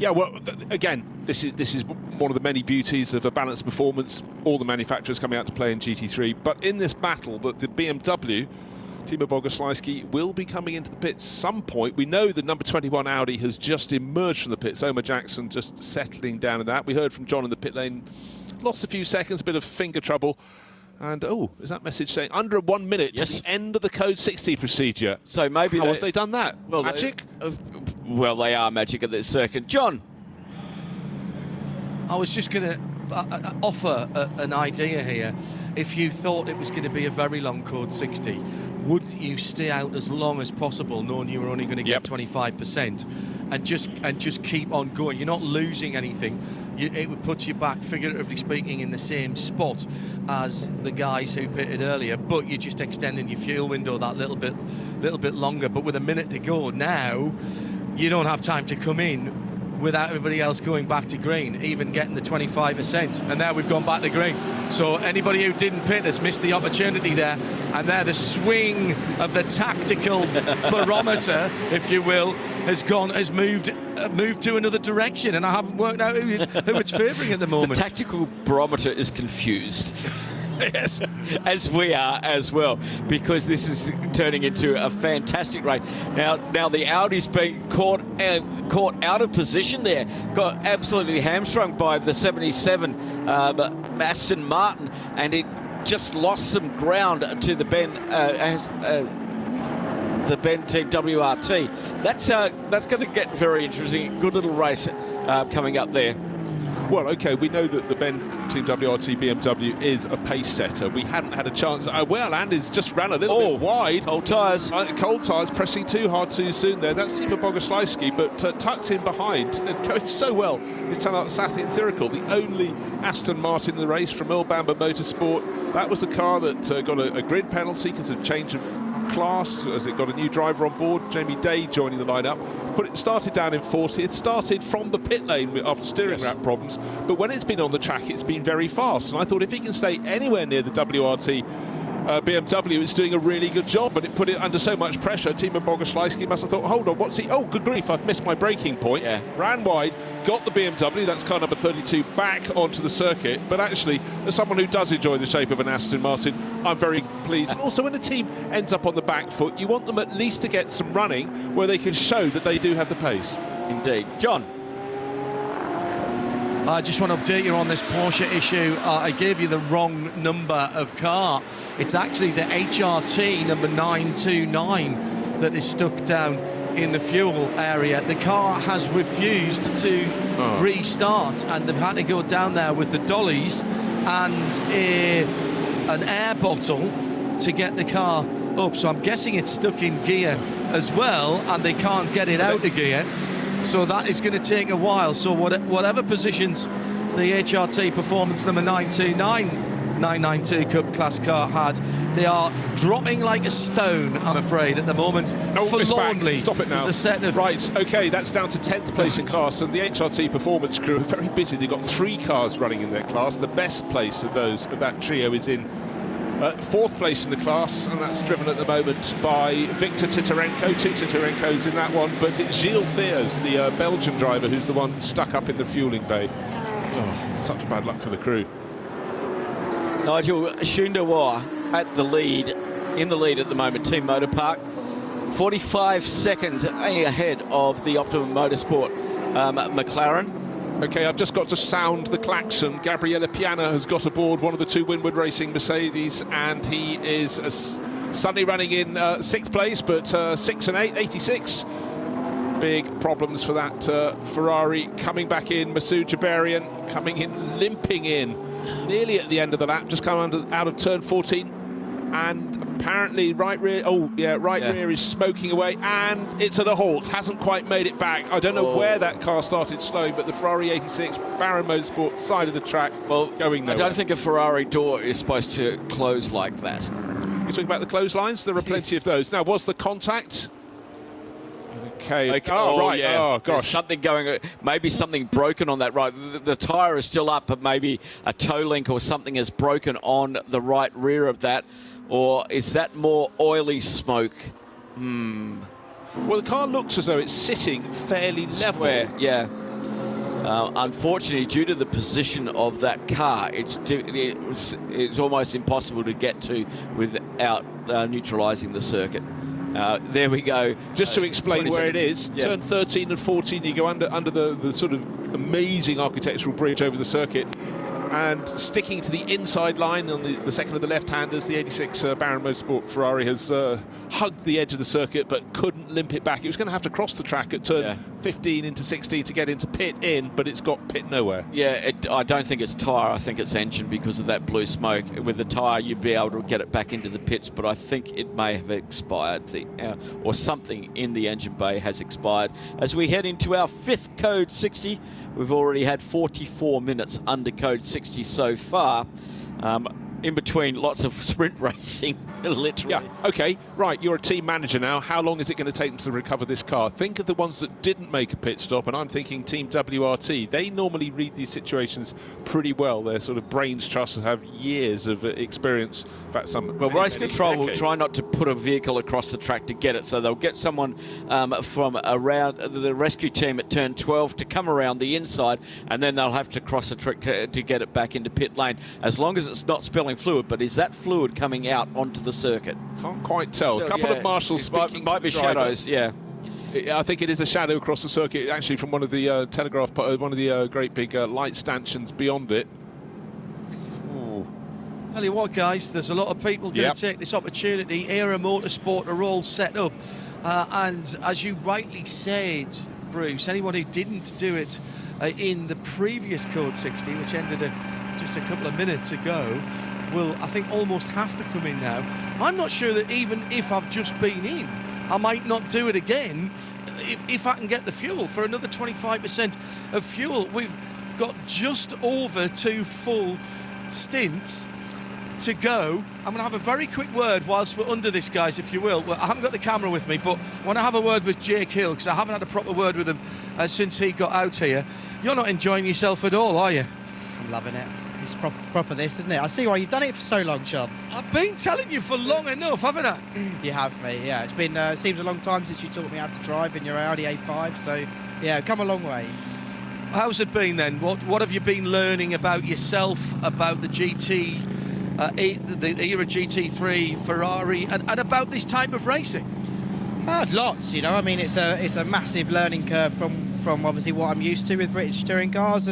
yeah, well, again, this is one of the many beauties of a balanced performance. All the manufacturers coming out to play in GT3, but in this battle, the BMW, Timo Bogoslawski, will be coming into the pits some point. We know the number 21 Audi has just emerged from the pits. Omar Jackson just settling down in that. We heard from John in the pit lane, lost a few seconds, a bit of finger trouble. And, oh, is that message saying under 1 minute to the end of the code 60 procedure? So maybe how have they done that? Well, magic? Well, they are magic at this circuit. John? I was just going to offer an idea here. If you thought it was going to be a very long code 60, wouldn't you stay out as long as possible, knowing you were only going to get 25%, and just keep on going? You're not losing anything. It would put you back, figuratively speaking, in the same spot as the guys who pitted earlier, but you're just extending your fuel window that little bit longer. But with a minute to go now, you don't have time to come in without everybody else going back to green, even getting the 25%. And now we've gone back to green. So anybody who didn't pit has missed the opportunity there. And there, the swing of the tactical barometer, if you will, has moved to another direction. And I haven't worked out who it's favouring at the moment. The tactical barometer is confused. Yes, as we are as well, because this is turning into a fantastic race. Now the Audi's been caught out of position there, got absolutely hamstrung by the 77 Aston Martin, and it just lost some ground to the Ben Team WRT. That's going to get very interesting. Good little race coming up there. Well, okay, we know that the Ben Team WRT BMW is a pace setter. We hadn't had a chance. Andy's just ran a little bit wide. Cold tyres. Cold tyres, pressing too hard too soon there. That's Timo Bogoslawski, but tucked in behind and going so well is Talat Sathi-Tirakel, the only Aston Martin in the race from Earl Bamber Motorsport. That was a car that got a grid penalty because of change of class, as it got a new driver on board, Jamie Day joining the lineup. But it started down in 40. It started from the pit lane after steering rack problems, but when it's been on the track, it's been very fast. And I thought if he can stay anywhere near the WRT BMW, it's doing a really good job, but it put it under so much pressure. Timo Bogoslawski must have thought, hold on, what's he? Oh, good grief, I've missed my braking point. Yeah. Ran wide, got the BMW, that's car number 32, back onto the circuit. But actually, as someone who does enjoy the shape of an Aston Martin, I'm very pleased. And also, when a team ends up on the back foot, you want them at least to get some running where they can show that they do have the pace. Indeed. John? I just want to update you on this Porsche issue. I gave you the wrong number of car. It's actually the HRT number 929 that is stuck down in the fuel area. The car has refused to restart, and they've had to go down there with the dollies and an air bottle to get the car up. So I'm guessing it's stuck in gear as well, and they can't get it out of gear. So that is going to take a while. So whatever positions the HRT Performance number 992 Cup class car had, they are dropping like a stone, I'm afraid, at the moment. Forlornly. Stop it now. There's a set of... Right, OK, that's down to 10th place in class, and the HRT Performance crew are very busy. They've got 3 cars running in their class. The best place of that trio is in 4th place in the class, and that's driven at the moment by Victor Titarenko. 2 Titarenkos in that one, but it's Gilles Thiers, the Belgian driver, who's the one stuck up in the fueling bay. Oh, such bad luck for the crew. Nigel Shundawa at the lead, in the lead at the moment, Team Motor Park. 45 seconds ahead of the Optimum Motorsport McLaren. OK, I've just got to sound the klaxon. Gabriele Piana has got aboard one of the 2 Winward Racing Mercedes, and he is suddenly running in 6th place, but 6 and 8, 86. Big problems for that Ferrari. Coming back in, Masoud Jabarian coming in, limping in, nearly at the end of the lap, just come out of turn 14, and apparently right rear rear is smoking away, and it's at a halt, hasn't quite made it back. I don't know where that car started slowing, but the Ferrari 86 Baron Motorsport side of the track, going nowhere. I don't think a Ferrari door is supposed to close like that. You're talking about the clotheslines? There are plenty of those. Now, was the contact? Okay. Oh, right. Yeah. Oh, gosh. There's something going. Maybe something broken on that right. The tyre is still up, but maybe a toe link or something is broken on the right rear of that. Or is that more oily smoke? Well, the car looks as though it's sitting fairly level. Yeah. Unfortunately, due to the position of that car, it's almost impossible to get to without neutralising the circuit. There we go. Just to explain where it is, turn 13 and 14, you go under the sort of amazing architectural bridge over the circuit, and sticking to the inside line on the second of the left-handers, the 86 Baron Motorsport Ferrari has hugged the edge of the circuit but couldn't limp it back. It was going to have to cross the track at turn 15 into 16 to get into pit in, but it's got pit nowhere. Yeah, I don't think it's tyre, I think it's engine because of that blue smoke. With the tyre, you'd be able to get it back into the pits, but I think it may have expired, or something in the engine bay has expired. As we head into our 5th Code 60, we've already had 44 minutes under Code 60 so far. In between lots of sprint racing, literally. Yeah, OK, right, you're a team manager now. How long is it going to take them to recover this car? Think of the ones that didn't make a pit stop, and I'm thinking Team WRT. They normally read these situations pretty well. Their sort of brains trust have years of experience. In fact, Race Control will try not to put a vehicle across the track to get it, so they'll get someone from around the rescue team at turn 12 to come around the inside, and then they'll have to cross a track to get it back into pit lane, as long as it's not spilling fluid. But is that fluid coming out onto the circuit? Can't quite tell. A couple of marshals speaking. Might be shadows. Yeah. I think it is a shadow across the circuit, actually, from one of the telegraph, one of the great big light stanchions beyond it. Ooh. Tell you what, guys, there's a lot of people going to take this opportunity. Era Motorsport are all set up, and as you rightly said, Bruce, anyone who didn't do it in the previous Code 60, which ended just a couple of minutes ago, will, I think, almost have to come in now. I'm not sure that even if I've just been in, I might not do it again if I can get the fuel for another 25% of fuel. We've got just over 2 full stints to go. I'm going to have a very quick word whilst we're under this, guys, if you will. Well, I haven't got the camera with me, but I want to have a word with Jake Hill, because I haven't had a proper word with him since he got out here. You're not enjoying yourself at all, are you? I'm loving it. It's proper this, isn't it? I see why you've done it for so long, Sean. I've been telling you for long enough, haven't I? You have, mate, yeah. It's been, seems a long time since you taught me how to drive in your Audi A5, so, yeah, come a long way. How's it been then? What have you been learning about yourself, about the GT, the era GT3 Ferrari, and about this type of racing? Lots, you know. I mean, it's a massive learning curve from obviously what I'm used to with British touring cars,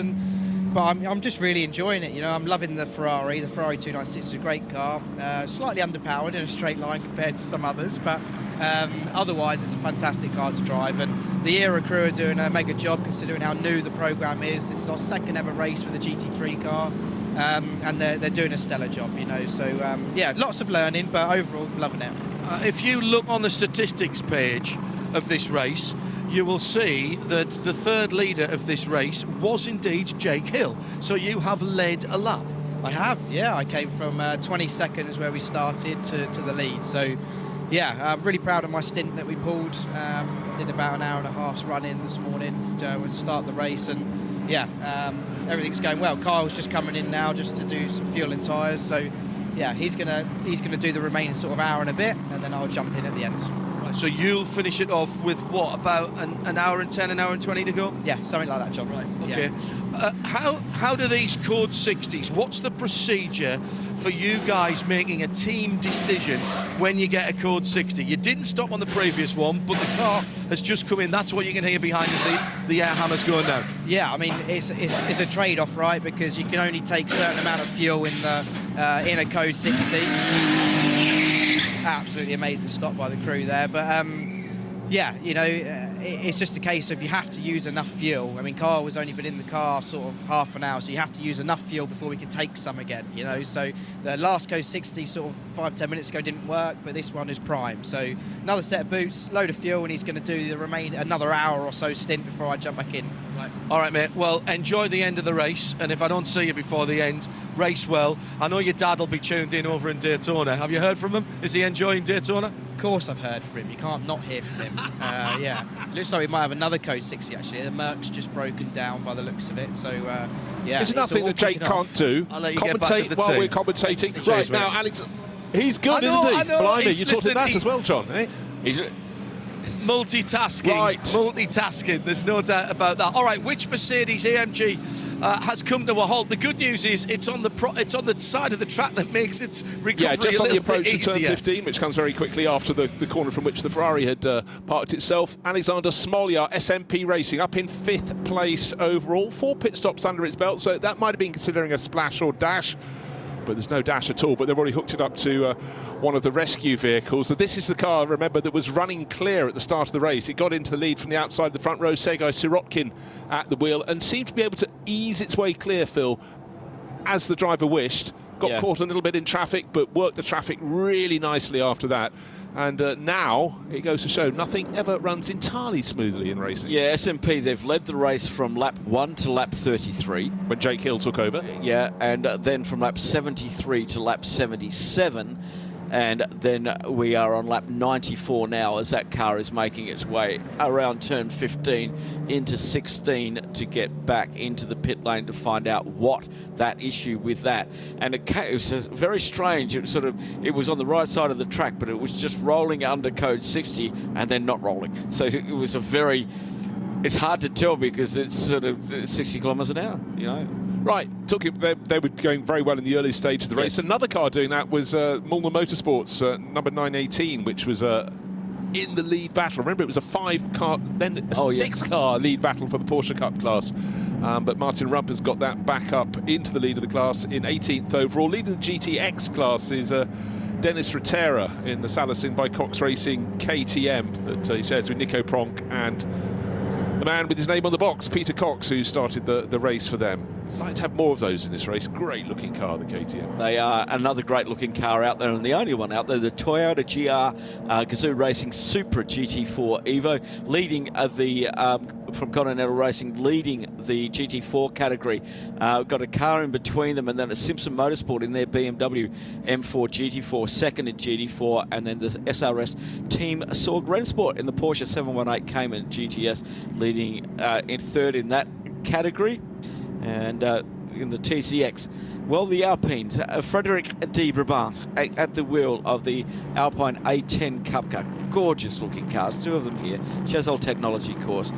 but I'm just really enjoying it, you know. I'm loving the Ferrari. The Ferrari 296 is a great car, slightly underpowered in a straight line compared to some others, but otherwise it's a fantastic car to drive, and the Era crew are doing a mega job considering how new the programme is. This is our 2nd ever race with a GT3 car, and they're doing a stellar job, you know. So yeah, lots of learning, but overall loving it. If you look on the statistics page of this race, you will see that the third leader of this race was indeed Jake Hill. So you have led a lap. I have, yeah. I came from 22nd is where we started to the lead. So, yeah, I'm really proud of my stint that we pulled. Did about an hour and a half's run in this morning to start the race, and yeah, everything's going well. Kyle's just coming in now just to do some fuel and tyres. So, yeah, he's gonna do the remaining sort of hour and a bit, and then I'll jump in at the end. Right, so you'll finish it off with what, about an hour and 10, an hour and 20 to go? Yeah, something like that, John. Right. Okay. Yeah. How do these code 60s? What's the procedure for you guys making a team decision when you get a code 60? You didn't stop on the previous one, but the car has just come in. That's what you can hear behind us. The air hammer's going down. Yeah, I mean it's a trade-off, right? Because you can only take a certain amount of fuel in a code 60. Absolutely amazing stop by the crew there, but yeah, you know, it's just a case of you have to use enough fuel. I mean, Kyle has only been in the car sort of half an hour, so you have to use enough fuel before we can take some again, you know. So the last code 60 sort of 5-10 minutes ago didn't work, but this one is prime. So another set of boots, load of fuel, and he's going to do the another hour or so stint before I jump back in. Right. All right, mate. Well, enjoy the end of the race, and if I don't see you before the end, race well. I know your dad will be tuned in over in Daytona. Have you heard from him? Is he enjoying Daytona? Of course I've heard from him. You can't not hear from him. Yeah. Looks like we might have another code 60 actually. The Merc's just broken down by the looks of it. So yeah. There's nothing that Jake can't do. I'll let you get back to the while team. We're commentating. Cheers, right mate. now, Alex, he's good, I know, isn't he? I know. Blimey, He's- you taught him listen, that as well, John. Eh? Multitasking. Right. Multitasking. There's no doubt about that. All right, which Mercedes AMG has come to a halt? The good news is it's on the side of the track that makes its recovery Yeah, just a on the little approach bit to turn easier. 15, which comes very quickly after the corner from which the Ferrari had parked itself. Alexander Smoljar, SMP Racing, up in 5th place overall. 4 pit stops under its belt, so that might have been considering a splash or dash, but there's no dash at all. But they've already hooked it up to one of the rescue vehicles. So this is the car, remember, that was running clear at the start of the race. It got into the lead from the outside of the front row. Sergei Sirotkin at the wheel and seemed to be able to ease its way clear, Phil, as the driver wished. Got caught a little bit in traffic, but worked the traffic really nicely after that. And now it goes to show nothing ever runs entirely smoothly in racing. Yeah, SMP, they've led the race from lap 1 to lap 33. When Jake Hill took over. Yeah, and then from lap 73 to lap 77. And then we are on lap 94 now as that car is making its way around turn 15 into 16 to get back into the pit lane to find out what that issue with that. And it was very strange. It was on the right side of the track, but it was just rolling under code 60 and then not rolling. So it was it's hard to tell because it's sort of 60 kilometres an hour, you know. Right, they were going very well in the early stage of the race. Another car doing that was Mulner Motorsports, number 918, which was in the lead battle. Remember, it was a 5-car, then a 6-car lead battle for the Porsche Cup class. But Martin Rump has got that back up into the lead of the class in 18th overall. Leading the GTX class is Dennis Rotera in the Salacin by Cox Racing KTM that he shares with Nico Pronk and the man with his name on the box, Peter Cox, who started the race for them. I'd like to have more of those in this race. Great looking car, the KTM. They are another great looking car out there, and the only one out there, the Toyota GR Gazoo Racing Supra GT4 Evo, leading from Continental Racing, leading the GT4 category. Got a car in between them, and then a Simpson Motorsport in their BMW M4 GT4, second in GT4, and then the SRS Team Sorg Rennsport in the Porsche 718 Cayman GTS, leading in third in that category. And in the TCX, well, the Alpines, Frederic de Brabant at the wheel of the Alpine A10 Cup car. Gorgeous looking cars, 2 of them here. Chazelle Technology course,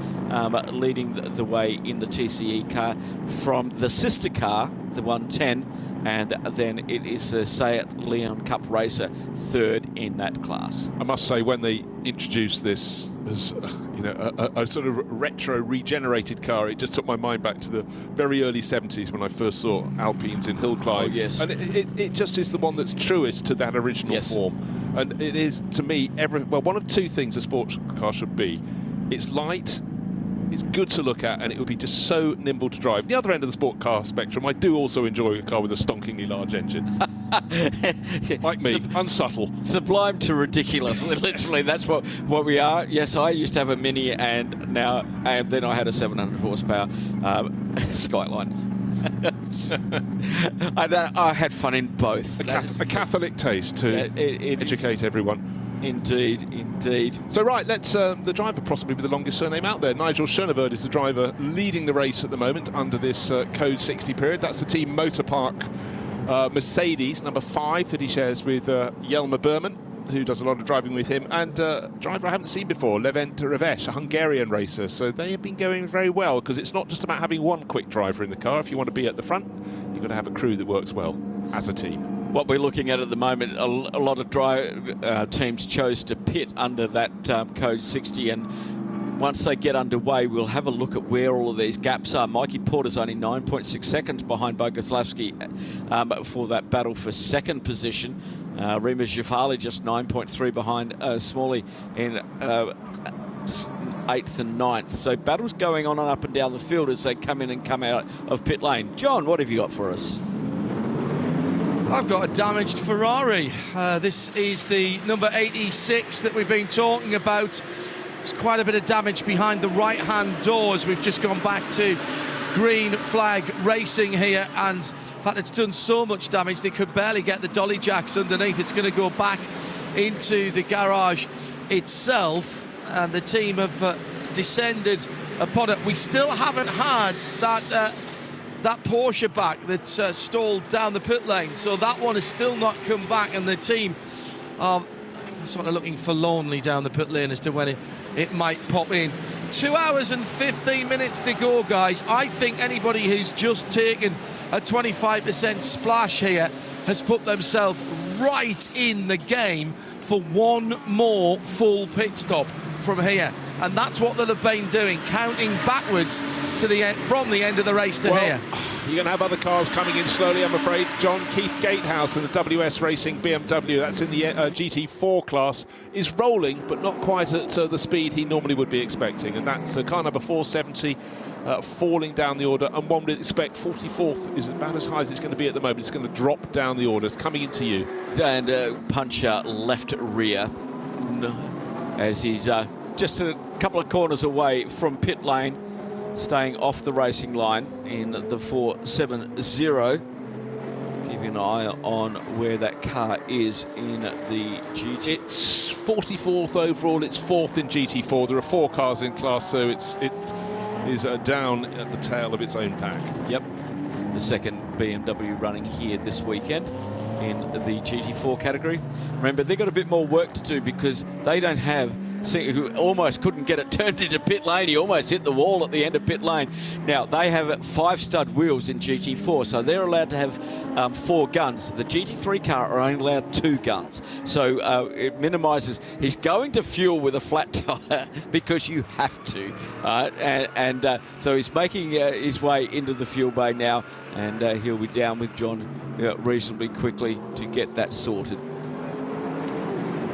leading the way in the TCE car from the sister car, the 110, and then it is the Seat Leon Cup Racer, third in that class. I must say, when they introduced this as a sort of retro regenerated car, it just took my mind back to the very early 70s when I first saw Alpines in hill climbs. Oh, yes. And it just is the one that's truest to that original form. And it is, to me, one of 2 things a sports car should be. It's light, It's good to look at, and it would be just so nimble to drive. The other end of the sport car spectrum, I do also enjoy a car with a stonkingly large engine. Like me, unsubtle. Sublime to ridiculous. Literally, that's what we are. Yes, I used to have a Mini, and then I had a 700 horsepower Skyline. I had fun in both. A Catholic taste to educate everyone. Indeed. So right, let's the driver possibly with the longest surname out there. Nigel Schoeneveld is the driver leading the race at the moment under this Code 60 period. That's the team Motorpark Mercedes, number 5, that he shares with Jelmer Berman, who does a lot of driving with him, and driver I haven't seen before, Levent Reves, a Hungarian racer. So they have been going very well, because it's not just about having one quick driver in the car. If you want to be at the front, you've got to have a crew that works well as a team. What we're looking at the moment, a lot of teams chose to pit under that Code 60, and once they get underway, we'll have a look at where all of these gaps are. Mikey Porter's only 9.6 seconds behind Boguslavski for that battle for second position. Rima Jafali just 9.3 behind Smalley in 8th and 9th. So battles going on and up and down the field as they come in and come out of pit lane. John, what have you got for us? I've got a damaged Ferrari. This is the number 86 that we've been talking about. There's quite a bit of damage behind the right-hand doors. We've just gone back to green flag racing here, and in fact it's done so much damage they could barely get the dolly jacks underneath. It's going to go back into the garage itself, and the team have descended upon it. We still haven't had that Porsche back that's stalled down the pit lane, so that one has still not come back, and the team are sort of looking forlornly down the pit lane as to when it might pop in. 2 hours and 15 minutes to go, guys. I think anybody who's just taken a 25% splash here has put themselves right in the game for one more full pit stop from here, and that's what they'll have been doing, counting backwards to the end, from the end of the race to here. You're going to have other cars coming in slowly, I'm afraid. John, Keith Gatehouse in the WS Racing BMW, that's in the GT4 class, is rolling, but not quite at the speed he normally would be expecting. And that's car number 470 falling down the order. And one would expect 44th is about as high as it's going to be at the moment. It's going to drop down the order. It's coming into you. And puncher left rear as he's just a couple of corners away from pit lane, staying off the racing line in the 470. Keeping an eye on where that car is in the GT. It's 44th overall, it's 4th in GT4. There are 4 cars in class, so it is down at the tail of its own pack. Yep, the second BMW running here this weekend in the GT4 category. Remember, they've got a bit more work to do because they don't have, who almost couldn't get it turned into pit lane. He almost hit the wall at the end of pit lane. Now, they have 5 stud wheels in GT4, so they're allowed to have 4 guns. The GT3 car are only allowed 2 guns. So it minimises. He's going to fuel with a flat tyre because you have to. So he's making his way into the fuel bay now, and he'll be down with John reasonably quickly to get that sorted.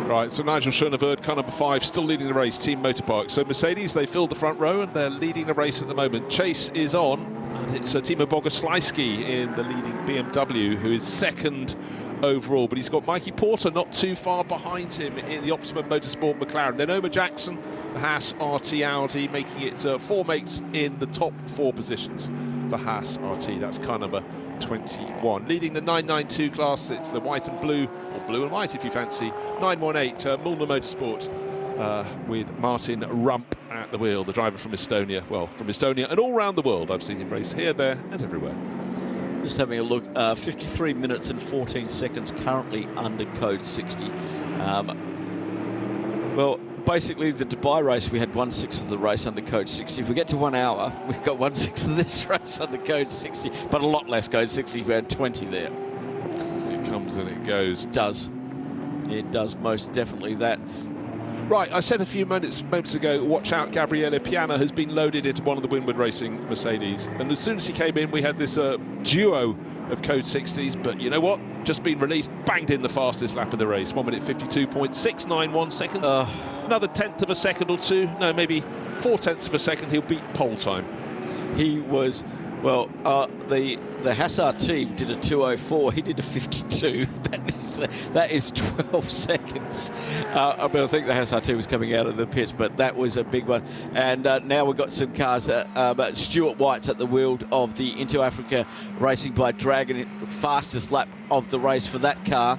Right, so Nigel Schoeneveld, car number 5, still leading the race, Team Motorpark. So Mercedes, they filled the front row and they're leading the race at the moment. Chase is on, and it's Timo Boguslavski in the leading BMW, who is 2nd overall. But he's got Mikey Porter not too far behind him in the Optimum Motorsport McLaren. Then Omar Jackson, the Haas RT Audi, making it 4 mates in the top 4 positions for Haas RT. That's car number 21. Leading the 992 class, it's the white and blue, or blue and white if you fancy, 918 Mulner Motorsport with Martin Rump at the wheel, the driver from Estonia. Well, from Estonia and all around the world. I've seen him race here, there and everywhere. Just having a look, 53 minutes and 14 seconds currently under Code 60. Well, basically the Dubai race, we had 1/6 of the race under Code 60. If we get to 1 hour, we've got 1/6 of this race under Code 60, but a lot less Code 60. We had 20 there. It comes and it goes. It does most definitely that. Right, I said a few moments ago, watch out, Gabriele Piana has been loaded into one of the Winward Racing Mercedes. And as soon as he came in, we had this duo of Code 60s. But you know what? just been released, banged in the fastest lap of the race, 1 minute 52.691 seconds. Another tenth of a second or two, no, maybe 4/10 of a second, he'll beat pole time. He was, well, the Hassar team did a 2:04. He did a 52. That is 12 seconds. I think the Hassar team was coming out of the pits, but that was a big one. And now we've got some cars. But Stuart White's at the wheel of the Into Africa Racing by Dragon, fastest lap of the race for that car,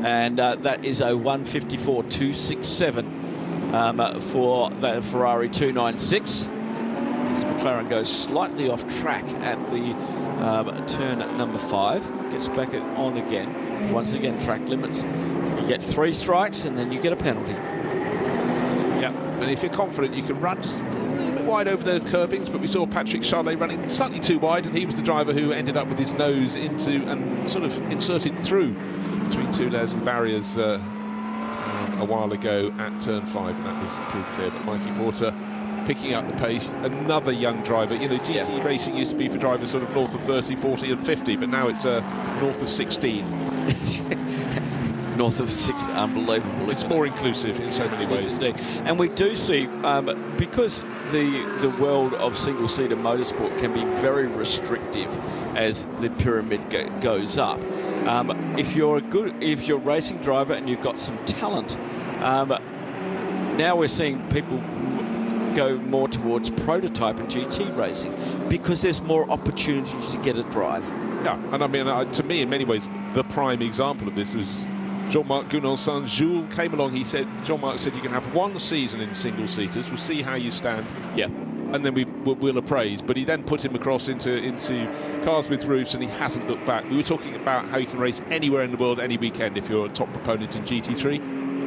and that is a 1:54.267 for the Ferrari 296. As McLaren goes slightly off track at the turn number 5, gets back on again. Once again, track limits. You get 3 strikes and then you get a penalty. Yeah, and if you're confident, you can run just a little bit wide over the curbings, but we saw Patrick Charlet running slightly too wide, and he was the driver who ended up with his nose into and sort of inserted through between 2 layers of the barriers a while ago at turn 5, and that was pretty clear. But Mikey Porter picking up the pace, another young driver. You know, GT racing used to be for drivers sort of north of 30, 40 and 50, but now it's north of 16. North of 6, unbelievable. It's more inclusive in so many ways. Yes, indeed. And we do see, because the world of single-seater motorsport can be very restrictive as the pyramid goes up. If you're if you're a racing driver and you've got some talent, now we're seeing people go more towards prototype and GT racing because there's more opportunities to get a drive. Yeah, and I mean, to me, in many ways, the prime example of this was Jean-Marc Gounod Saint-Jules came along. He said, Jean-Marc said, you can have 1 season in single-seaters. We'll see how you stand. Yeah. And then we'll appraise. But he then put him across into cars with roofs, and he hasn't looked back. We were talking about how you can race anywhere in the world any weekend if you're a top proponent in GT3.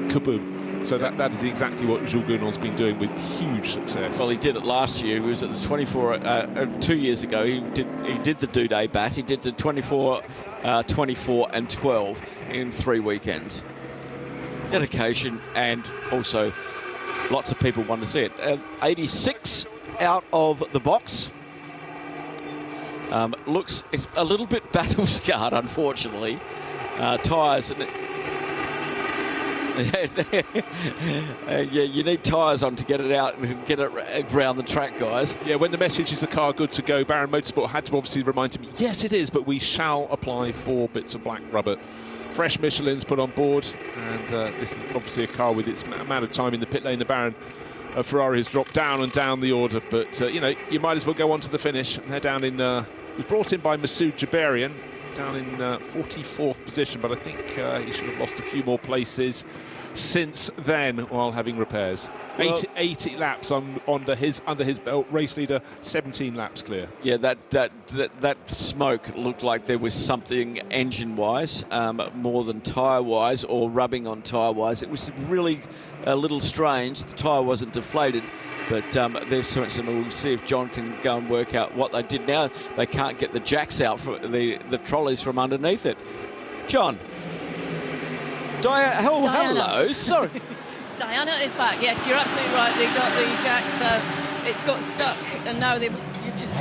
Kaboom. So that is exactly what Jules Gounod's been doing with huge success. Well, he did it last year. He was at the 24, 2 years ago. He did the Doudet Bat. He did the 24, 24 and 12 in 3 weekends. Dedication, and also lots of people want to see it. 86 out of the box. Looks a little bit battle scarred, unfortunately. Tyres. Yeah, you need tyres on to get it out and get it around the track, guys. Yeah, when the message is the car good to go, Baron Motorsport had to obviously remind him, yes, it is, but we shall apply 4 bits of black rubber. Fresh Michelin's put on board, and this is obviously a car with its amount of time in the pit lane. The Baron Ferrari has dropped down and down the order, but you know, you might as well go on to the finish. And they're down in, was brought in by Masoud Jabarian, down in 44th position, but I think he should have lost a few more places since then while having repairs. Well, 80 laps under his belt. Race leader 17 laps clear. Yeah, that smoke looked like there was something engine-wise, more than tyre-wise or rubbing on tyre-wise. It was really a little strange. The tyre wasn't deflated. But there's so much. We'll see if John can go and work out what they did. Now they can't get the jacks out for the trolleys from underneath it. John. Hello. Sorry. Diana is back. Yes, you're absolutely right. They got the jacks. It's got stuck, and now you just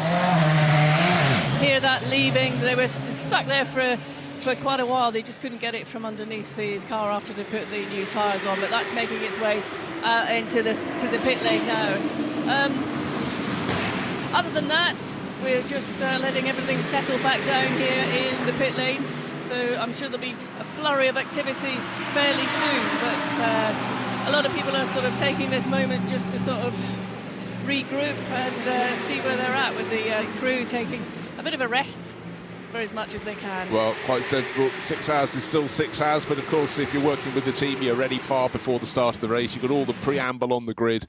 hear that leaving. They were stuck there for quite a while. They just couldn't get it from underneath the car after they put the new tyres on, but that's making its way into the pit lane now. Other than that, we're just letting everything settle back down here in the pit lane, so I'm sure there'll be a flurry of activity fairly soon, but a lot of people are sort of taking this moment just to sort of regroup and see where they're at, with the crew taking a bit of a rest for as much as they can. Well, quite sensible. 6 hours is still 6 hours, but of course, if you're working with the team, you're ready far before the start of the race. You've got all the preamble on the grid.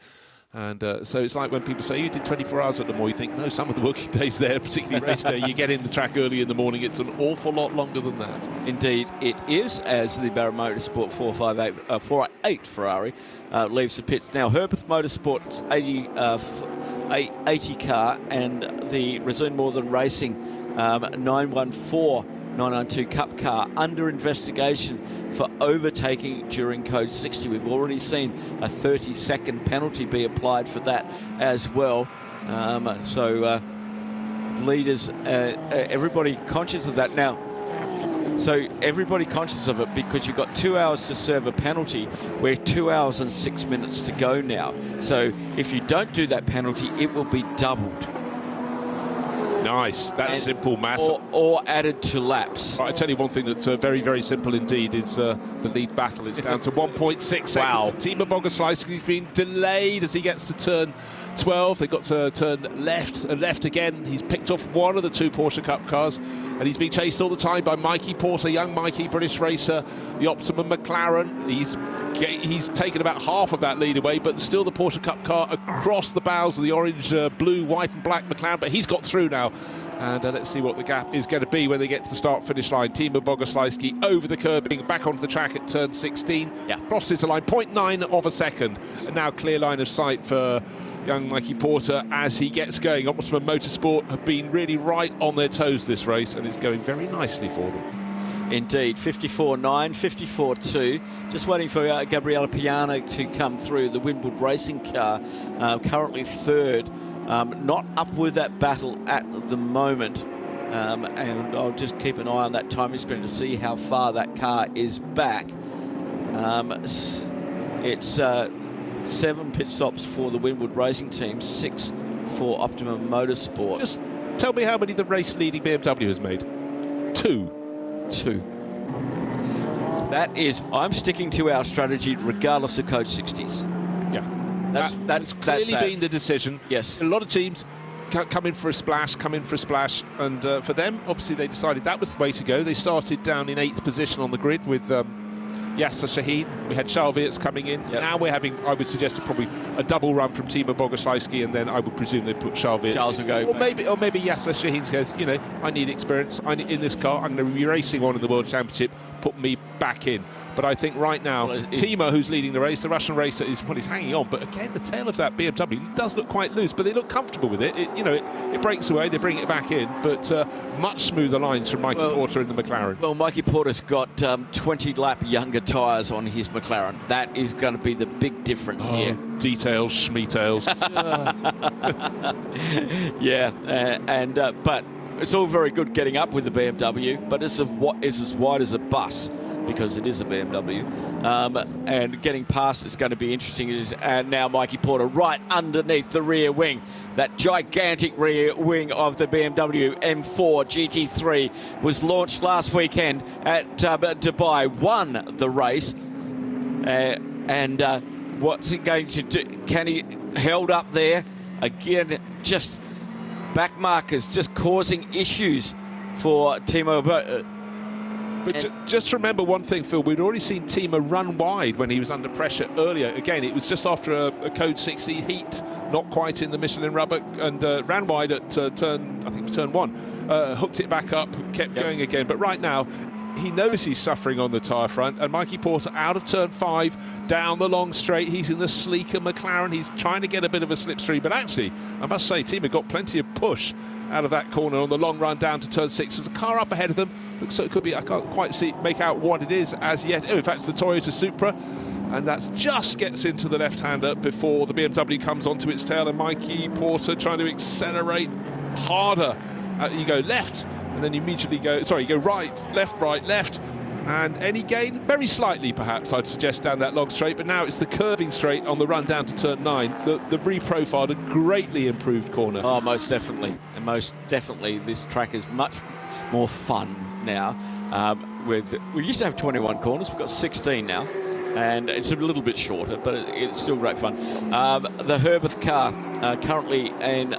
And so it's like when people say, you did 24 hours at Le Mans, you think, no, some of the working days there, particularly race day, you get in the track early in the morning, it's an awful lot longer than that. Indeed, it is, as the Baron Motorsport 488 Ferrari leaves the pits. Now, Herbeth Motorsport's 80 car and the Resume Northern Racing 992 Cup car under investigation for overtaking during Code 60. We've already seen a 30-second penalty be applied for that as well. Leaders, everybody conscious of that. Now, So everybody conscious of it, because you've got 2 hours to serve a penalty. We're 2 hours and 6 minutes to go now. So if you don't do that penalty, it will be doubled. Nice. That's simple maths. Or added to laps. Right, I tell you one thing that's very, very simple indeed is the lead battle. It's down to 1.6 seconds. Wow. Timo Bogoslawski's been delayed as he gets to turn 12. They've got to turn left and left again. He's picked off one of the 2 Porsche Cup cars, and he's being chased all the time by Mikey Porter, young Mikey, British racer, the Optimum McLaren. He's taken about half of that lead away, but still the Porsche Cup car across the bows of the orange, blue, white and black McLaren, but he's got through now. And let's see what the gap is going to be when they get to the start-finish line. Timo Bogoslawski over the curbing, back onto the track at turn 16. Yeah. Crosses the line, 0.9 of a second. And now clear line of sight for young Mikey Porter as he gets going. Optimum Motorsport have been really right on their toes this race, and it's going very nicely for them. Indeed, 54.9, 54.2. Just waiting for Gabriele Piana to come through, the Winwood Racing car, currently third. Not up with that battle at the moment. And I'll just keep an eye on that timing screen to see how far that car is back. It's 7 pit stops for the Winwood Racing team, 6 for Optimum Motorsport. Just tell me how many the race-leading BMW has made. 2. That is, I'm sticking to our strategy regardless of Code 60s. Yeah. That's clearly been the decision. Yes. A lot of teams come in for a splash, and for them, obviously, they decided that was the way to go. They started down in 8th position on the grid with Yasser Shaheen. We had Charles Weerts coming in. Yep. Now we're having, I would suggest, probably a double run from Timo Bogoslawski, and then I would presume they'd put Charles Weerts. Charles will go. Or maybe Yasser Shaheen goes, you know, I need experience. In this car, I'm going to be racing on in the World Championship. Put me back in. But I think right now, Timo, who's leading the race, the Russian racer, is he's hanging on. But again, the tail of that BMW does look quite loose, but they look comfortable with it. It breaks away, they bring it back in, but much smoother lines from Mikey Porter in the McLaren. Well, Mikey Porter's got 20 lap younger tyres on his McLaren. That is going to be the big difference here. Details, schmeetails. Yeah, but it's all very good getting up with the BMW, but it's as wide as a bus, because it is a BMW, and getting past it's going to be interesting. And now Mikey Porter right underneath the rear wing, that gigantic rear wing of the BMW M4 GT3 was launched last weekend at Dubai, won the race, and what's he going to do? Can he held up there again? Just back markers just causing issues for Timo. But just remember one thing, Phil, we'd already seen Timo run wide when he was under pressure earlier. Again, it was just after a Code 60 heat, not quite in the Michelin rubber, and ran wide at turn 1. Hooked it back up, kept going again. But right now, he knows he's suffering on the tyre front, and Mikey Porter out of turn 5, down the long straight. He's in the sleeker McLaren. He's trying to get a bit of a slipstream, but actually, I must say, Timo got plenty of push out of that corner on the long run down to turn 6. There's a car up ahead of them. Looks like it could be, I can't quite make out what it is as yet. Oh, in fact, it's the Toyota Supra, and that just gets into the left-hander before the BMW comes onto its tail, and Mikey Porter trying to accelerate harder. You go left, and then you immediately go right, left, and any gain? Very slightly, perhaps, I'd suggest, down that long straight, but now it's the curving straight on the run down to turn 9, the reprofiled and greatly improved corner. Oh, most definitely. And most definitely, this track is much more fun now. We used to have 21 corners, we've got 16 now, and it's a little bit shorter, but it's still great fun. The Herberth car currently in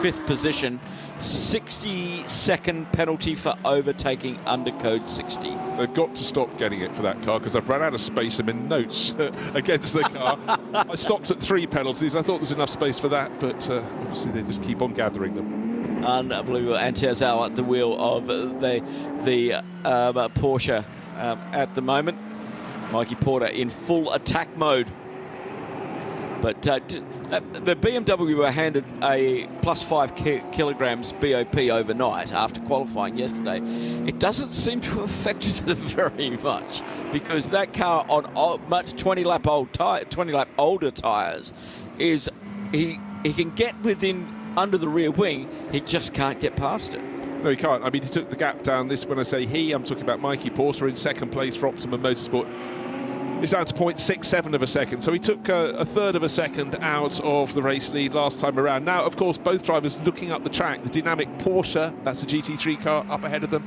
5th position, 60-second penalty for overtaking under Code 60. They've got to stop getting it for that car, because I've run out of space in my notes against the car. I stopped at 3 penalties. I thought there was enough space for that, but obviously they just keep on gathering them. Unbelievable. And Terzau at the wheel of the Porsche at the moment. Mikey Porter in full attack mode. But the BMW were handed a plus 5 kilograms BOP overnight after qualifying yesterday. It doesn't seem to have affected them very much, because that car on much 20 lap older tyres is he can get within under the rear wing. He just can't get past it. No, he can't. I mean, he took the gap down. This, when I say he, I'm talking about Mikey Porter in second place for Optimum Motorsport. It's down to 0.67 of a second. So he took a third of a second out of the race lead last time around. Now, of course, both drivers looking up the track. The dynamic Porsche, that's a GT3 car, up ahead of them.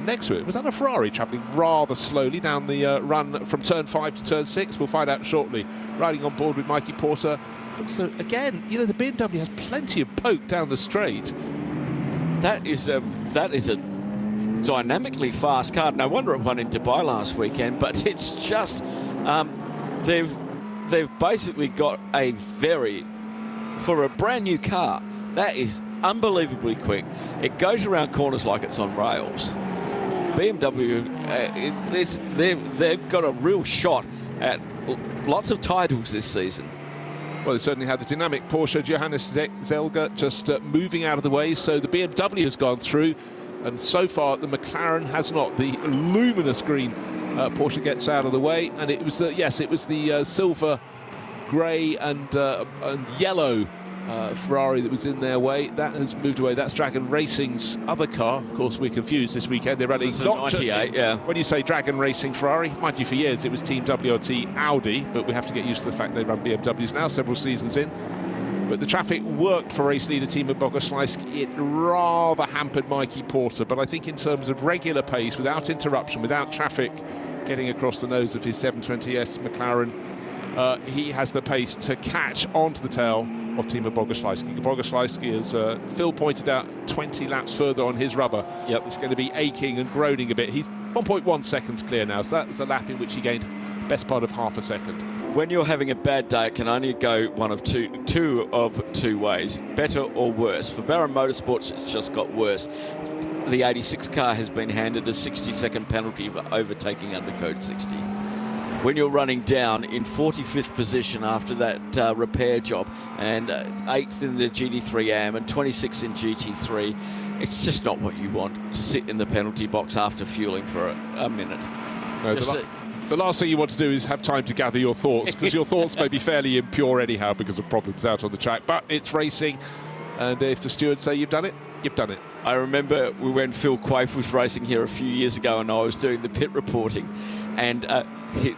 Next to it was that a Ferrari travelling rather slowly down the run from turn 5 to turn 6. We'll find out shortly. Riding on board with Mikey Porter. So again, you know, the BMW has plenty of poke down the straight. That is a dynamically fast car. No wonder it won in Dubai last weekend. But it's just they've basically got a for a brand new car, that is unbelievably quick. It goes around corners like it's on rails. BMW, they've got a real shot at lots of titles this season. Well, they certainly had the dynamic Porsche, Johannes Zelger, just moving out of the way. So the BMW has gone through, and so far the McLaren has not. The luminous green Porsche gets out of the way, and it was it was the silver, grey, and yellow Ferrari that was in their way. That has moved away. That's Dragon Racing's other car. Of course, we're confused this weekend. They're running not 98, yeah. When you say Dragon Racing Ferrari, mind you, for years it was Team WRT Audi, but we have to get used to the fact they run BMWs now, several seasons in. But the traffic worked for race leader Timo Bogoslawski. It rather hampered Mikey Porter, but I think in terms of regular pace, without interruption, without traffic getting across the nose of his 720S McLaren, he has the pace to catch onto the tail of Timo Bogoslawski. Bogoslawski, as Phil pointed out, 20 laps further on his rubber. Yep. It's going to be aching and groaning a bit. He's 1.1 seconds clear now, so that was a lap in which he gained best part of half a second. When you're having a bad day, it can only go one of two ways, better or worse. For Barron Motorsports, it's just got worse. The 86 car has been handed a 60-second penalty for overtaking under code 60. When you're running down in 45th position after that repair job, and 8th in the GT3 AM and 26th in GT3, it's just not what you want to sit in the penalty box after fueling for a minute. No, the last thing you want to do is have time to gather your thoughts, because your thoughts may be fairly impure anyhow because of problems out on the track. But it's racing, and if the stewards say you've done it, you've done it. I remember when Phil Quaife was racing here a few years ago, and I was doing the pit reporting, and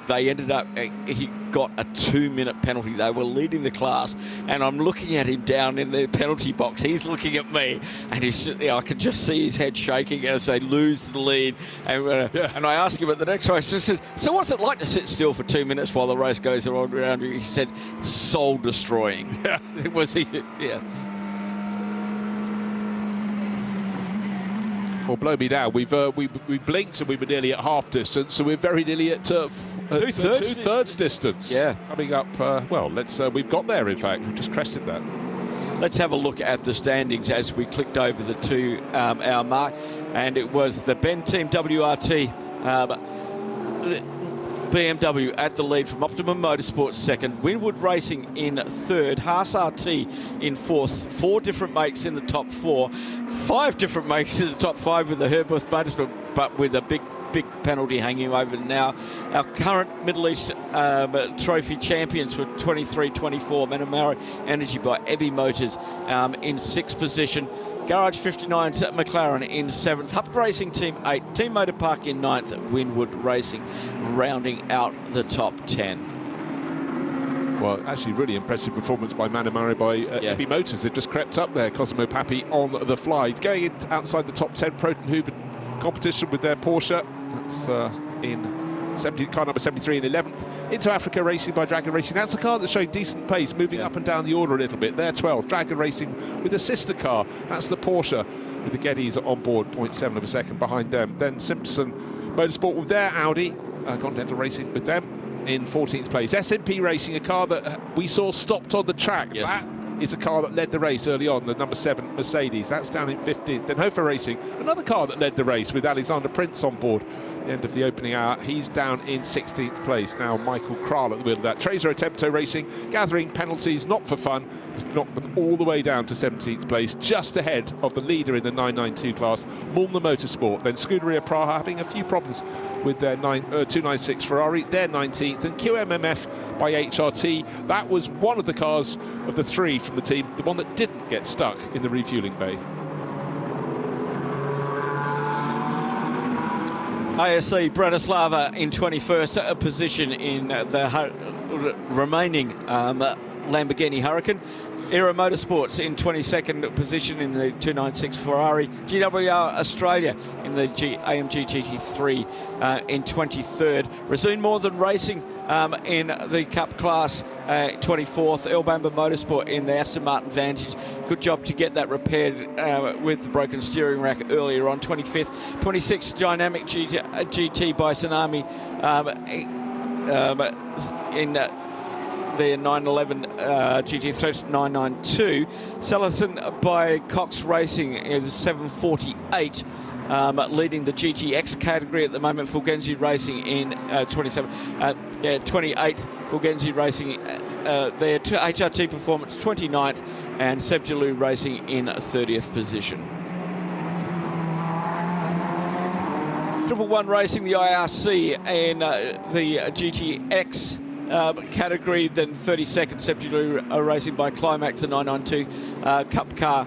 they ended up, he got a 2-minute penalty. They were leading the class, and I'm looking at him down in the penalty box. He's looking at me, and I could just see his head shaking as they lose the lead. And I asked him at the next race, I said, so what's it like to sit still for 2 minutes while the race goes around? He said, soul destroying. Yeah. It was, yeah. Well, blow me now. We blinked and we were nearly at half distance, so we're very nearly at two-thirds distance. Yeah. Coming up, well, we've got there, in fact. We've just crested that. Let's have a look at the standings as we clicked over the 2-hour mark. And it was the Ben Team WRT BMW at the lead from Optimum Motorsports second, Winwood Racing in third, Haas RT in fourth, 4 different makes in the top 4, 5 different makes in the top 5 with the Herberth Motorsport, but with a big penalty hanging over now. Our current Middle East Trophy champions for 23-24, Manamara Energy by Ebby Motors in 6th position. Garage 59's McLaren in 7th, Hupp Racing Team 8, Team Motor Park in 9th, Winwood Racing rounding out the top 10. Well, actually, really impressive performance by Manamara by Ebby Motors. They've just crept up there. Cosimo Papi on the fly. Going outside the top 10, Protenhuben competition with their Porsche. That's in car number 73 in 11th. Into Africa Racing by Dragon Racing. That's a car that's showing decent pace, moving up and down the order a little bit. They're 12th. Dragon Racing with a sister car. That's the Porsche with the Gettys on board, 0.7 of a second behind them. Then Simpson Motorsport with their Audi. Continental Racing with them in 14th place. SMP Racing, a car that we saw stopped on the track. Yes. That is a car that led the race early on, the number 7 Mercedes. That's down in 15th. Then Hofer Racing, another car that led the race with Alexander Prince on board at the end of the opening hour. He's down in 16th place. Now Michael Kral at the wheel of that. Trezo Attempto Racing, gathering penalties, not for fun, has knocked them all the way down to 17th place, just ahead of the leader in the 992 class, Mulner Motorsport. Then Scuderia Praha having a few problems with their 296 Ferrari, they're 19th, and QMMF by HRT. That was one of the cars of the 3 from the team, the one that didn't get stuck in the refueling bay. ASE Bratislava in 21st position in the remaining Lamborghini Huracan. Aero Motorsports in 22nd position in the 296 Ferrari. GWR Australia in the AMG GT3 in 23rd. Resume More Than Racing in the Cup class 24th. Elbamba Motorsport in the Aston Martin Vantage. Good job to get that repaired with the broken steering rack earlier on. 25th. 26th Dynamic GT by Tsunami in the 911 GT3 992. Salison by Cox Racing is 748. Leading the GTX category at the moment. Fulgenzi Racing in 28th. Fulgenzi Racing there. HRT Performance 29th, and Sebjalou Racing in 30th position. Triple One Racing, the IRC, and the GTX category, then 32nd Sebjalou Racing by Climax, the 992 Cup car.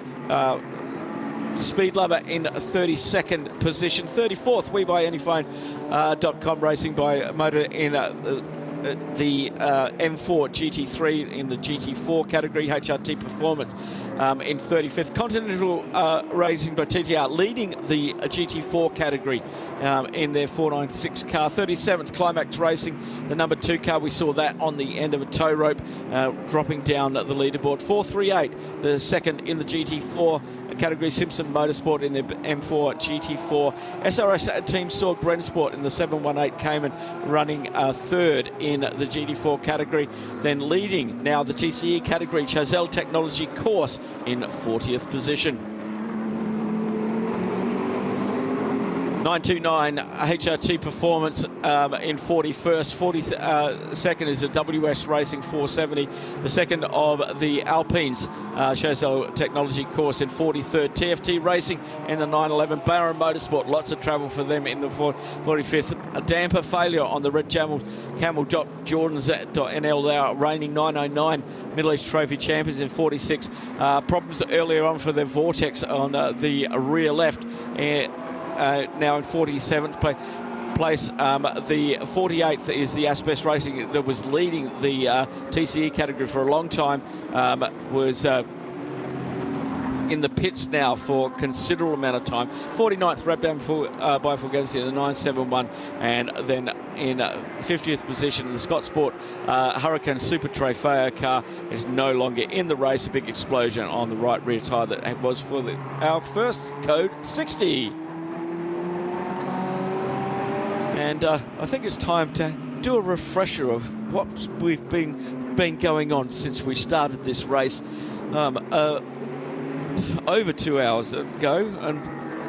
Speed Lover in 32nd position. 34th, We Buy Anyphone.com Racing by Motor in the M4 GT3 in the GT4 category. HRT Performance in 35th. Continental Racing by TTR leading the GT4 category in their 496 car. 37th Climax Racing, the number 2 car. We saw that on the end of a tow rope, dropping down the leaderboard. 438, the second in the GT4 category. Simpson Motorsport in the M4 GT4. SRS Team Sorg Brensport in the 718 Cayman, running third in the GT4 category. Then leading now the TCE category, Chazelle Technology Course in 40th position. 929 HRT Performance in 41st. 42nd is the WS Racing 470. The second of the Alpines Chazelle Technology Course in 43rd. TFT Racing in the 911. Barron Motorsport, lots of travel for them in the 45th. A damper failure on the Red Camel Jordans.nl. They are reigning 909 Middle East Trophy champions in 46. Problems earlier on for their Vortex on the rear left. Now in 47th place. The 48th is the Asbest Racing that was leading the TCE category for a long time. Was in the pits now for a considerable amount of time. 49th wrapped down by Fulgenzi in the 971, and then in 50th position the Scott Sport Huracan Super Trofeo car is no longer in the race. A big explosion on the right rear tyre that was for our first code 60. And I think it's time to do a refresher of what we've been going on since we started this race over 2 hours ago and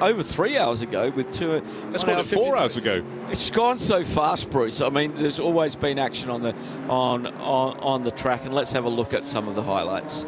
over 3 hours ago with two. Let's call it 4 hours ago. It's gone so fast, Bruce. I mean, there's always been action on the on the track, and let's have a look at some of the highlights.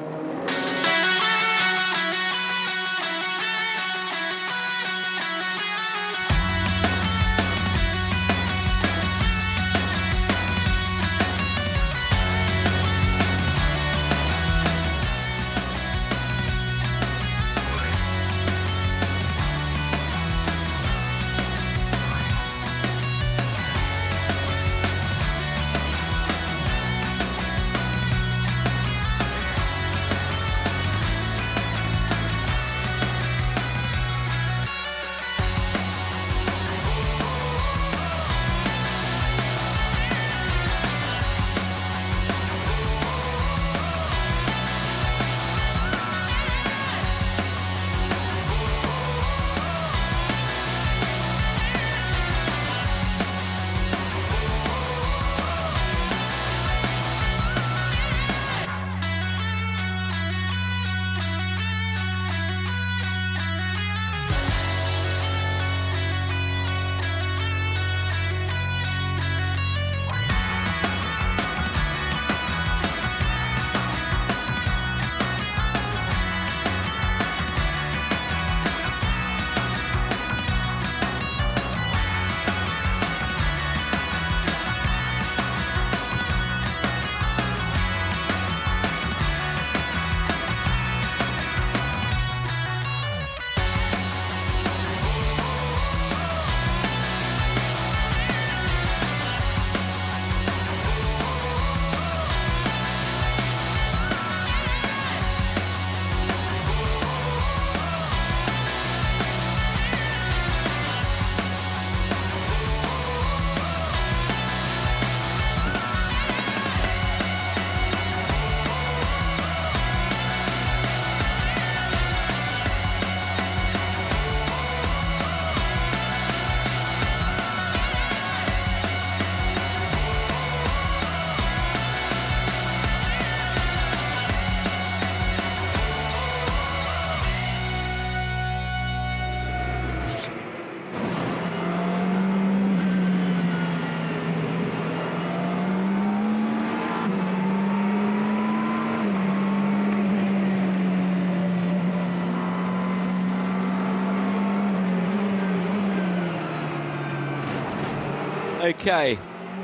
Okay,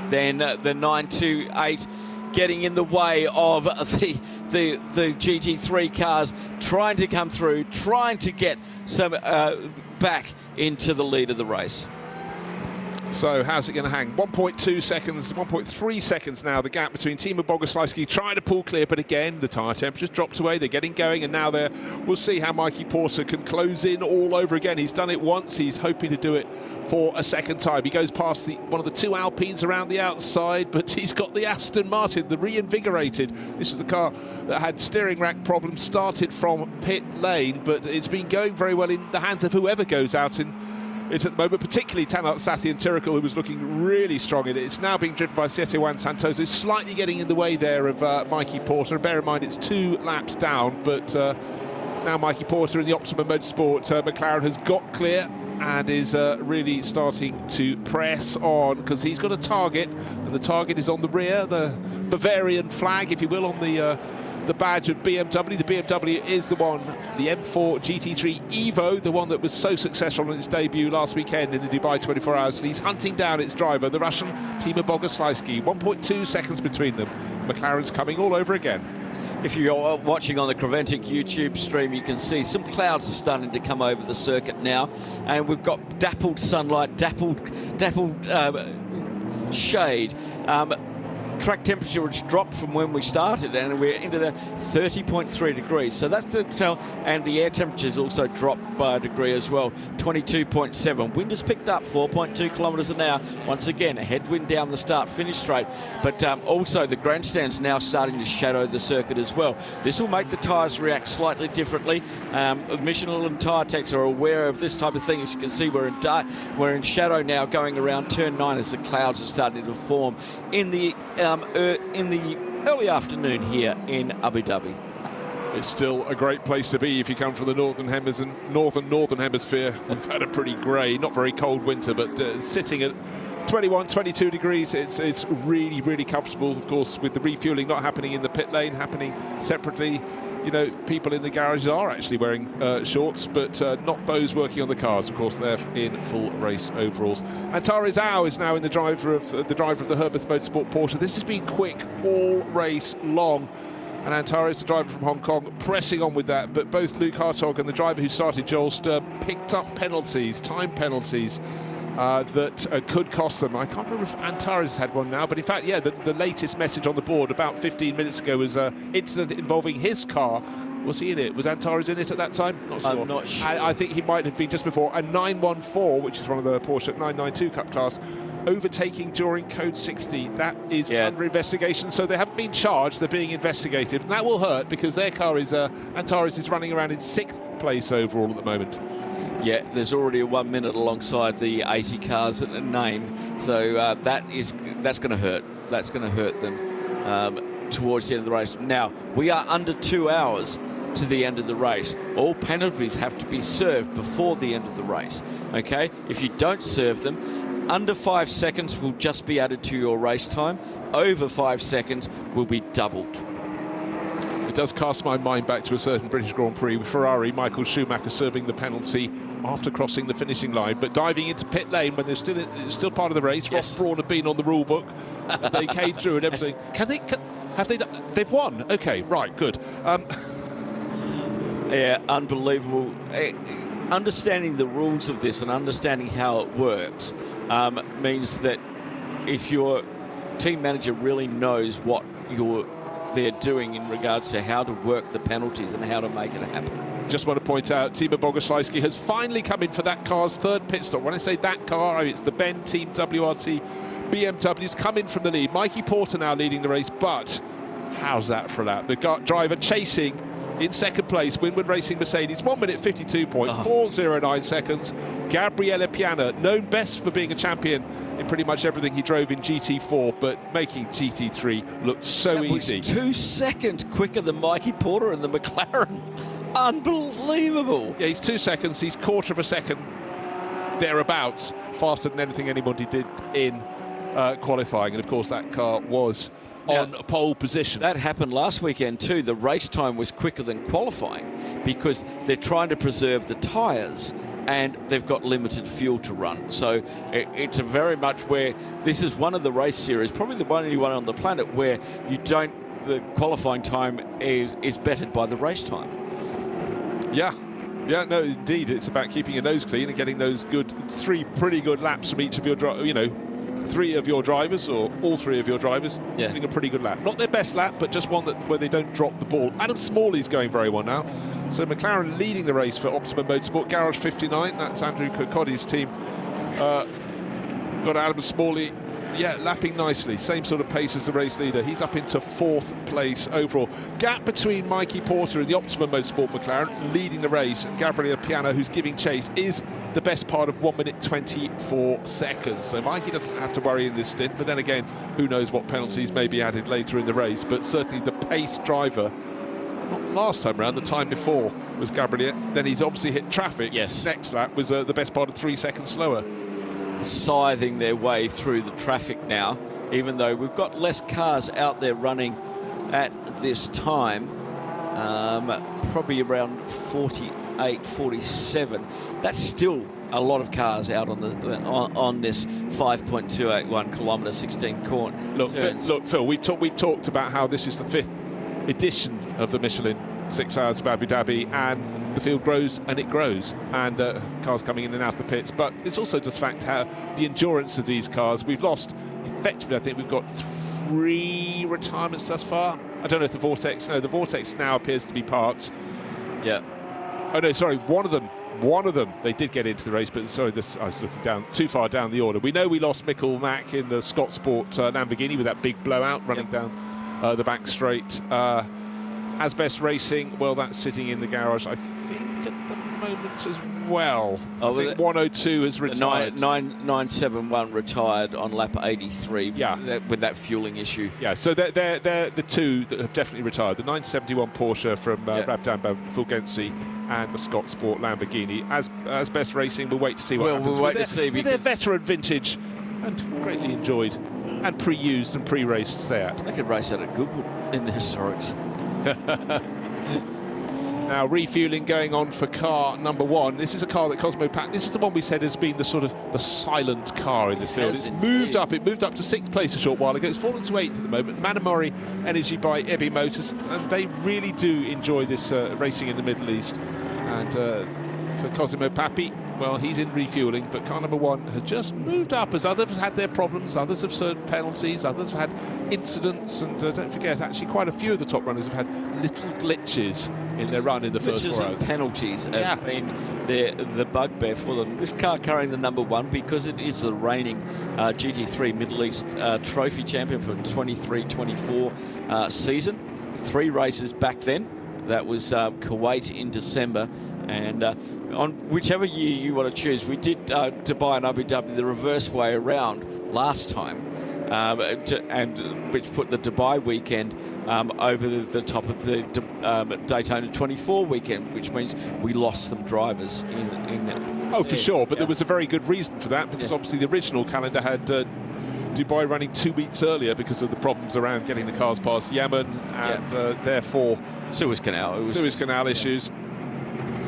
then the 928 getting in the way of the GT3 cars, trying to come through, trying to get some back into the lead of the race. So how's it going to hang? 1.2 seconds, 1.3 seconds now, the gap between Timo Bogoslawski trying to pull clear, but again, the tyre temperature's dropped away, they're getting going, and now we'll see how Mikey Porter can close in all over again. He's done it once, he's hoping to do it for a second time. He goes past one of the two Alpines around the outside, but he's got the Aston Martin, the reinvigorated. This is the car that had steering rack problems, started from pit lane, but it's been going very well in the hands of whoever goes out in it at the moment, particularly Tanat Sathi and Tiracle, who was looking really strong in it. It's now being driven by Siete Juan Santoso, slightly getting in the way there of Mikey Porter. And bear in mind, it's 2 laps down, but now Mikey Porter in the Optimum Motorsport McLaren has got clear and is really starting to press on, because he's got a target, and the target is on the rear, the Bavarian flag, if you will, on the badge of BMW. The BMW is the one, the M4 GT3 Evo, the one that was so successful on its debut last weekend in the Dubai 24 Hours. And he's hunting down its driver, the Russian Timo Bogoslawski. 1.2 seconds between them. McLaren's coming all over again. If you're watching on the Creventic YouTube stream, you can see some clouds are starting to come over the circuit now, and we've got dappled sunlight, dappled shade. Track temperature has dropped from when we started, and we're into the 30.3 degrees. So that's the tell, and the air temperature's also dropped by a degree as well, 22.7. Wind has picked up 4.2 kilometres an hour. Once again, a headwind down the start-finish straight, but also the grandstand's now starting to shadow the circuit as well. This will make the tyres react slightly differently. Michelin and Tyre Techs are aware of this type of thing. As you can see, we're in shadow now going around turn 9 as the clouds are starting to form in the early afternoon here in Abu Dhabi. It's still a great place to be if you come from the northern hemisphere. We've had a pretty grey, not very cold winter, but sitting at 21, 22 degrees, it's really, really comfortable. Of course, with the refueling not happening in the pit lane, happening separately, you know, people in the garages are actually wearing shorts, but not those working on the cars. Of course, they're in full race overalls. Antares Zhao is now in the driver of the Herbeth Motorsport Porsche. This has been quick all race long, and Antares, the driver from Hong Kong, pressing on with that. But both Luke Hartog and the driver who started, Joel Sturm, picked up penalties, time penalties, that could cost them. I can't remember if Antares had one now, but in fact, yeah, the latest message on the board about 15 minutes ago was an incident involving his car. Was he in it? Was Antares in it at that time? Not sure. I'm not sure. I think he might have been just before. A 914, which is one of the Porsche 992 Cup class, overtaking during Code 60. That is under investigation, so they haven't been charged. They're being investigated. And that will hurt, because their car is, Antares is running around in 6th place overall at the moment. Yeah, there's already a 1 minute alongside the 80 cars at a name, so that's going to hurt. That's going to hurt them towards the end of the race. Now, we are under 2 hours to the end of the race. All penalties have to be served before the end of the race, okay? If you don't serve them, under 5 seconds will just be added to your race time. Over 5 seconds will be doubled. It does cast my mind back to a certain British Grand Prix with Ferrari, Michael Schumacher serving the penalty after crossing the finishing line, but diving into pit lane when they're still part of the race. Ross Brawn had been on the rule book. They came through and everything. They've won? Okay, right, good. Yeah, unbelievable. Understanding the rules of this and understanding how it works means that if your team manager really knows what they're doing in regards to how to work the penalties and how to make it happen. Just want to point out, Timo Bogoslawski has finally come in for that car's third pit stop. When I say that car, I mean it's the Ben Team WRT BMW's come in from the lead. Mikey Porter now leading the race, but how's that for that? The driver chasing in second place, Winward Racing Mercedes, 1 minute 52.409 seconds. Gabriele Piana, known best for being a champion in pretty much everything he drove in GT4, but making GT3 look so easy. 2 seconds quicker than Mikey Porter and the McLaren. Unbelievable. Yeah, he's 2 seconds, he's quarter of a second thereabouts faster than anything anybody did in qualifying, and of course that car was on pole position. That happened last weekend too. The race time was quicker than qualifying because they're trying to preserve the tyres and they've got limited fuel to run. So it's a very much where this is one of the race series, probably the only one on the planet where the qualifying time is bettered by the race time. Yeah, no, indeed, it's about keeping your nose clean and getting those three pretty good laps from each of your three of your drivers, or all three of your drivers, getting a pretty good lap. Not their best lap, but just one where they don't drop the ball. Adam Smalley's going very well now. So McLaren leading the race for Optimum Motorsport. Garage 59, that's Andrew Kirkcody's team. Got Adam Smalley, lapping nicely. Same sort of pace as the race leader. He's up into 4th place overall. Gap between Mikey Porter and the Optimum Motorsport McLaren leading the race, and Gabriele Piano, who's giving chase, is the best part of 1 minute 24 seconds. So Mikey doesn't have to worry in this stint, but then again, who knows what penalties may be added later in the race. But certainly the pace driver, not last time around, the time before, was Gabriele. Then he's obviously hit traffic. Yes. Next lap was the best part of 3 seconds slower. Scything their way through the traffic now, even though we've got less cars out there running at this time, probably around 48, 47. That's still a lot of cars out on this 5.281 kilometre 16 corner. Look, Phil, we've talked about how this is the 5th edition of the Michelin 6 Hours of Abu Dhabi, and the field grows and it grows, and cars coming in and out of the pits. But it's also just fact how the endurance of these cars. We've lost, effectively, I think we've got 3 retirements thus far. I don't know if the Vortex now appears to be parked. Yeah. Oh no, sorry, one of them, they did get into the race, but sorry, I was looking down too far down the order. We know we lost Mikkel Mack in the Scott Sport Lamborghini with that big blowout running down the back straight. Asbest Racing, well, that's sitting in the garage, I think, at the moment as well. I think 102 has retired. 971 retired on lap 83. Yeah, with that fueling issue. Yeah, so they're the two that have definitely retired. The 971 Porsche from Rabdan Fulgenci and the Scott Sport Lamborghini. Asbest Racing, we'll wait to see what happens. We'll wait to see, with their veteran vintage and greatly enjoyed and pre-used and pre-raced Seat. They could race out at Goodwood in the historics. Now refueling going on for car number 1. This is a car that Cosmo Pack. This is the one we said has been the sort of the silent car in this field. It's moved up. It moved up to 6th place a short while ago. It's fallen to 8th at the moment. Manamori Energy by Ebi Motors, and they really do enjoy this racing in the Middle East. And for Cosimo Papi, well, he's in refueling, but car number 1 has just moved up as others have had their problems, others have served penalties, others have had incidents, and don't forget, actually quite a few of the top runners have had little glitches in their run in the first 4 hours. And penalties have been the bugbear for them. This car carrying the number 1 because it is the reigning GT3 Middle East Trophy champion for 23-24 season. 3 races back then. That was Kuwait in December, and on whichever year you want to choose. We did Dubai and Abu Dhabi the reverse way around last time, and which put the Dubai weekend over the top of the Daytona 24 weekend, which means we lost some drivers for sure, but there was a very good reason for that, because obviously the original calendar had Dubai running 2 weeks earlier because of the problems around getting the cars past Yemen, and therefore Suez Canal issues.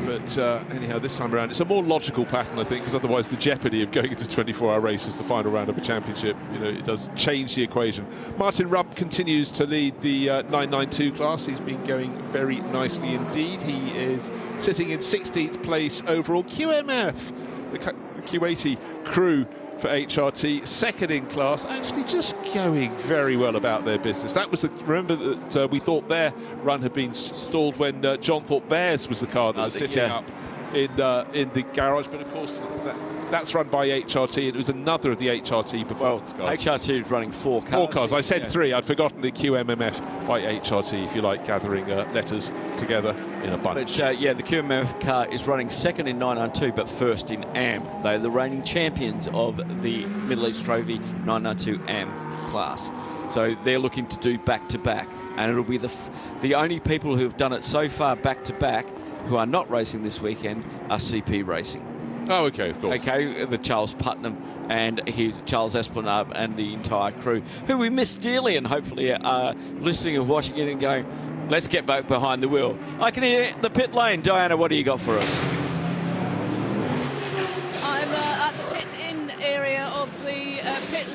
But anyhow, this time around, it's a more logical pattern, I think, because otherwise the jeopardy of going into 24-hour race as the final round of a championship, it does change the equation. Martin Rump continues to lead the 992 class. He's been going very nicely indeed. He is sitting in 16th place overall. QMF, the Q80 crew for HRT, second in class, actually just going very well about their business. That was remember that we thought their run had been stalled when John thought theirs was the car that was sitting up in the garage, but of course that's run by HRT, and it was another of the HRT performance cars. HRT is running 4 cars. 4 cars. I said 3. I'd forgotten the QMMF by HRT, if you like gathering letters together in a bunch. But the QMF car is running second in 992, but first in AM. They're the reigning champions of the Middle East Trophy 992 AM class. So they're looking to do back-to-back, and it'll be the only people who have done it so far back-to-back who are not racing this weekend are CP Racing. Oh, okay, of course. Okay, the Charles Putnam and Charles Esplanade and the entire crew, who we miss dearly, and hopefully are listening and watching it and going, let's get back behind the wheel. I can hear the pit lane. Diana, what do you got for us?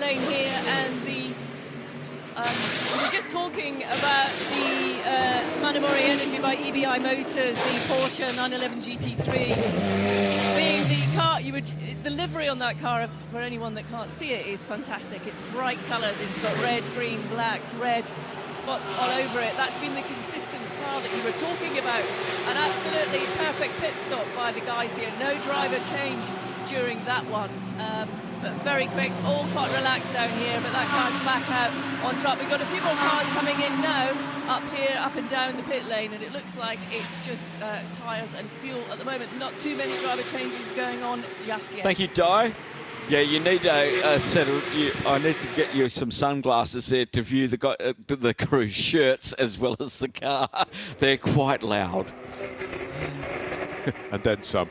lane here, and the we were just talking about the Manamori Energy by EBI Motors, the Porsche 911 GT3, being the car. The livery on that car, for anyone that can't see it, is fantastic. It's bright colours. It's got red, green, black, red spots all over it. That's been the consistent car that you were talking about. An absolutely perfect pit stop by the guys here. No driver change during that one. But very quick, all quite relaxed down here, but that car's back out on track. We've got a few more cars coming in now, up here, up and down the pit lane, and it looks like it's just tyres and fuel at the moment. Not too many driver changes going on just yet. Thank you, Di. Yeah, you need a set of. I need to get you some sunglasses there to view the crew's shirts as well as the car. They're quite loud. And then some.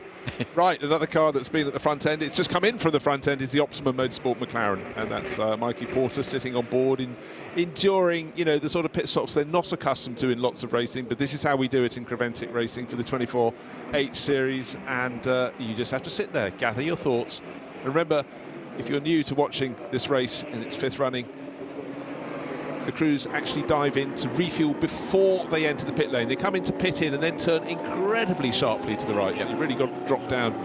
Right, another car that's been at the front end. It's just come in from the front end is the Optimum Motorsport McLaren, and that's Mikey Porter sitting on board, enduring, the sort of pit stops they're not accustomed to in lots of racing. But this is how we do it in Creventic Racing for the 24H series, and you just have to sit there, gather your thoughts. And remember, if you're new to watching this race in its 5th running, the crews actually dive in to refuel before they enter the pit lane. They come into pit in and then turn incredibly sharply to the right. So you've really got to drop down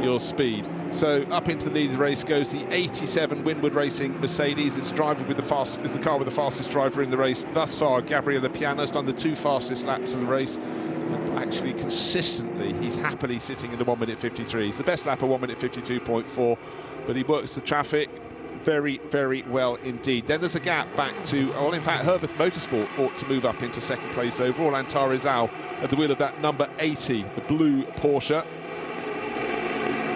your speed. So up into the lead of the race goes the 87 Winward Racing Mercedes. It's the car with the fastest driver in the race thus far. Gabriele Piano's done the 2 fastest laps of the race. And actually consistently, he's happily sitting in the 1 minute 53. He's the best lap of 1 minute 52.4, but he works the traffic very, very well indeed. Then there's a gap back to, well, in fact, Herbert Motorsport ought to move up into 2nd place overall. Antarizal at the wheel of that number 80, the blue Porsche.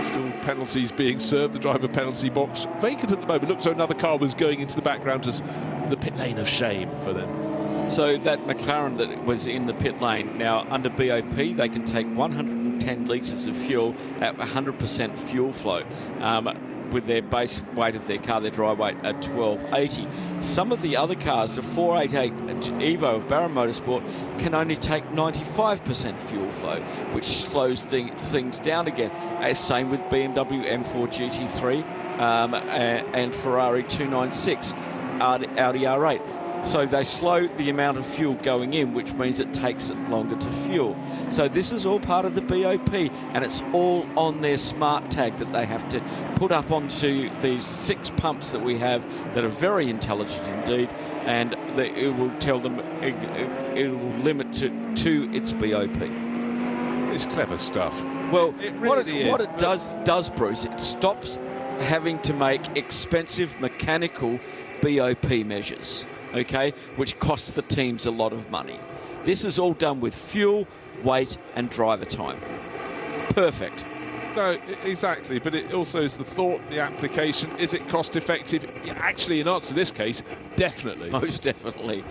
Still penalties being served, the driver penalty box vacant at the moment. Looks like another car was going into the background as the pit lane of shame for them. So that McLaren that was in the pit lane, now under BOP, they can take 110 litres of fuel at 100% fuel flow. With their base weight of their car, their dry weight at 1280. Some of the other cars, the 488 Evo of Barron Motorsport, can only take 95% fuel flow, which slows things down again. Same with BMW M4 GT3 and Ferrari 296 Audi R8. So they slow the amount of fuel going in, which means it takes it longer to fuel. So this is all part of the BOP, and it's all on their smart tag that they have to put up onto these 6 pumps that we have that are very intelligent indeed, and it will tell them, it will limit to its BOP. It's clever stuff. Well, what it does, Bruce, it stops having to make expensive mechanical BOP measures. Okay, which costs the teams a lot of money. This is all done with fuel, weight, and driver time. Perfect. No, exactly, but it also is the thought, the application. Is it cost effective? Yeah, actually, in answer to this case, definitely. Most definitely.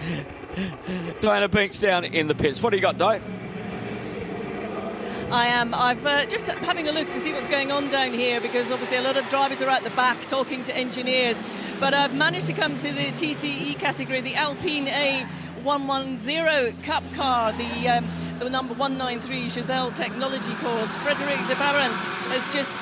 Diana Binks down in the pits. What do you got, Di? I am. I've just having a look to see what's going on down here, because obviously a lot of drivers are at the back talking to engineers. But I've managed to come to the TCE category, the Alpine A110 Cup car, the number 193 Giselle Technology course. Frédéric de Barant is just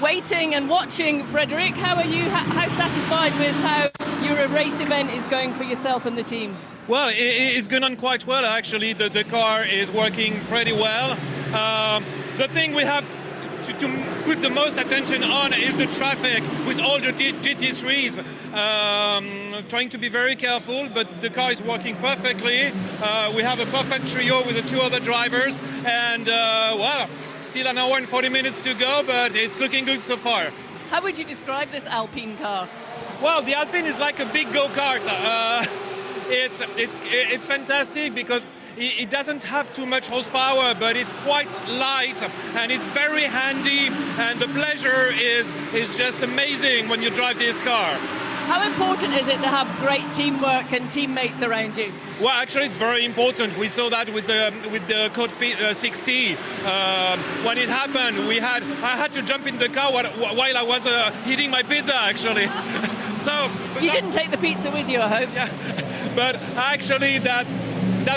waiting and watching. Frédéric, how are you? How satisfied with how your race event is going for yourself and the team? Well, it's going on quite well, actually. The car is working pretty well. The thing we have to put the most attention on is the traffic with all the GT3s. Trying to be very careful, but the car is working perfectly. We have a perfect trio with the 2 other drivers, and well, still an hour and 40 minutes to go, but it's looking good so far. How would you describe this Alpine car? Well, the Alpine is like a big go-kart. It's fantastic because it doesn't have too much horsepower, but it's quite light and it's very handy, and the pleasure is just amazing when you drive this car. How important is it to have great teamwork and teammates around you? Well, actually, it's very important. We saw that with the Code 60. When it happened, I had to jump in the car while I was eating my pizza, actually. So you didn't take the pizza with you, I hope. Yeah. But actually, that's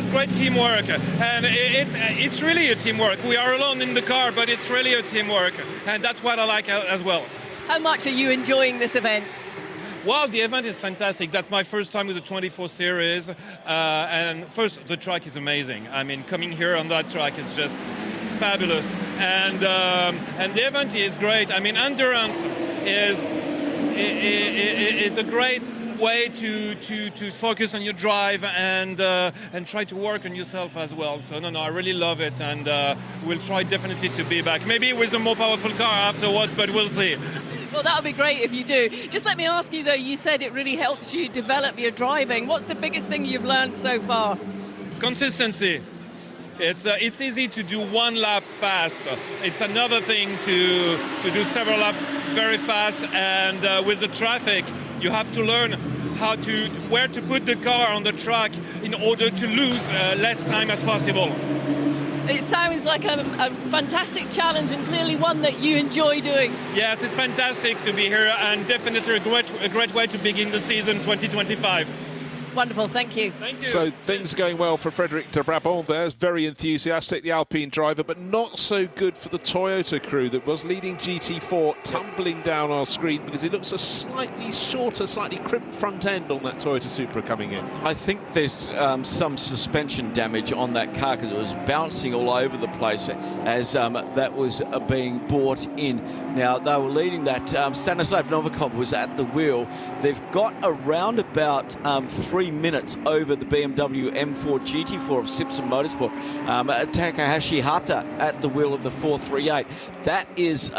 great teamwork, and it's really a teamwork. We are alone in the car, but it's really a teamwork, and that's what I like as well. How much are you enjoying this event? Well, the event is fantastic. That's my first time with the 24 Series. And first, the track is amazing. I mean, coming here on that track is just fabulous. And the event is great. I mean, endurance is a great way to focus on your drive and try to work on yourself as well. So no, I really love it, and we'll try definitely to be back. Maybe with a more powerful car afterwards, but we'll see. Well, that would be great if you do. Just let me ask you, though, you said it really helps you develop your driving. What's the biggest thing you've learned so far? Consistency. It's easy to do one lap fast. It's another thing to do several laps very fast, and with the traffic, you have to learn where to put the car on the track in order to lose less time as possible. It sounds like a fantastic challenge, and clearly one that you enjoy doing. Yes, it's fantastic to be here, and definitely a great way to begin the season 2025. Wonderful, thank you. Thank you. So things are going well for Frédéric de Brabant there. Very enthusiastic, the Alpine driver, but not so good for the Toyota crew that was leading GT4, tumbling down our screen because it looks a slightly shorter, slightly crimped front end on that Toyota Supra coming in. I think there's some suspension damage on that car because it was bouncing all over the place as that was being brought in. Now, they were leading that. Stanislav Novikov was at the wheel. They've got around about 3 minutes over the BMW M4 GT4 of Simpson Motorsport. Takahashi Hata at the wheel of the 438. That is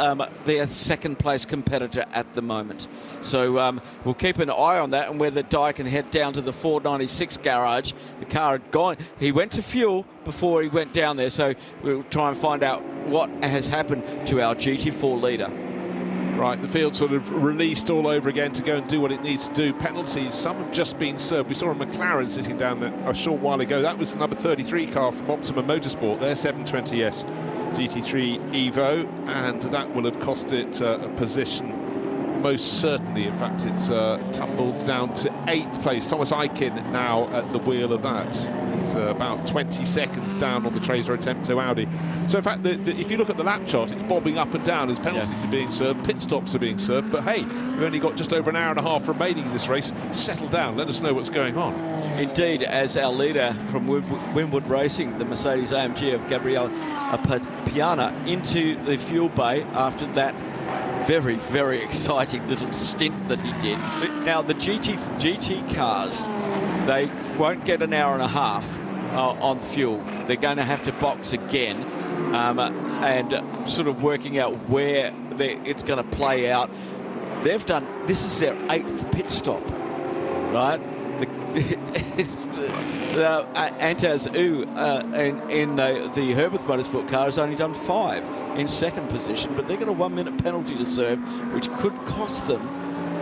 their second place competitor at the moment. So we'll keep an eye on that and whether Dye can head down to the 496 garage. The car had gone. He went to fuel before he went down there, so we'll try and find out what has happened to our GT4 leader. Right, the field sort of released all over again to go and do what it needs to do. Penalties, some have just been served. We saw a McLaren sitting down there a short while ago. That was the number 33 car from Optima Motorsport, their 720S GT3 Evo, and that will have cost it a position. Most certainly, in fact, it's tumbled down to 8th place. Thomas Aikin now at the wheel of that. He's about 20 seconds down on the Tracer attempt to Audi. So, in fact, if you look at the lap chart, it's bobbing up and down as penalties are being served, pit stops are being served. But hey, we've only got just over an hour and a half remaining in this race. Settle down. Let us know what's going on. Indeed, as our leader from Winwood Racing, the Mercedes AMG of Gabriel Piana, into the fuel bay after that very, very exciting little stint that he did. Now, the GT cars, they won't get an hour and a half on fuel. They're going to have to box again and sort of working out where it's going to play out. They've done, this is their 8th pit stop, right? Antaz in the Herbert Motorsport car has only done 5 in second position, but they got a 1-minute penalty to serve, which could cost them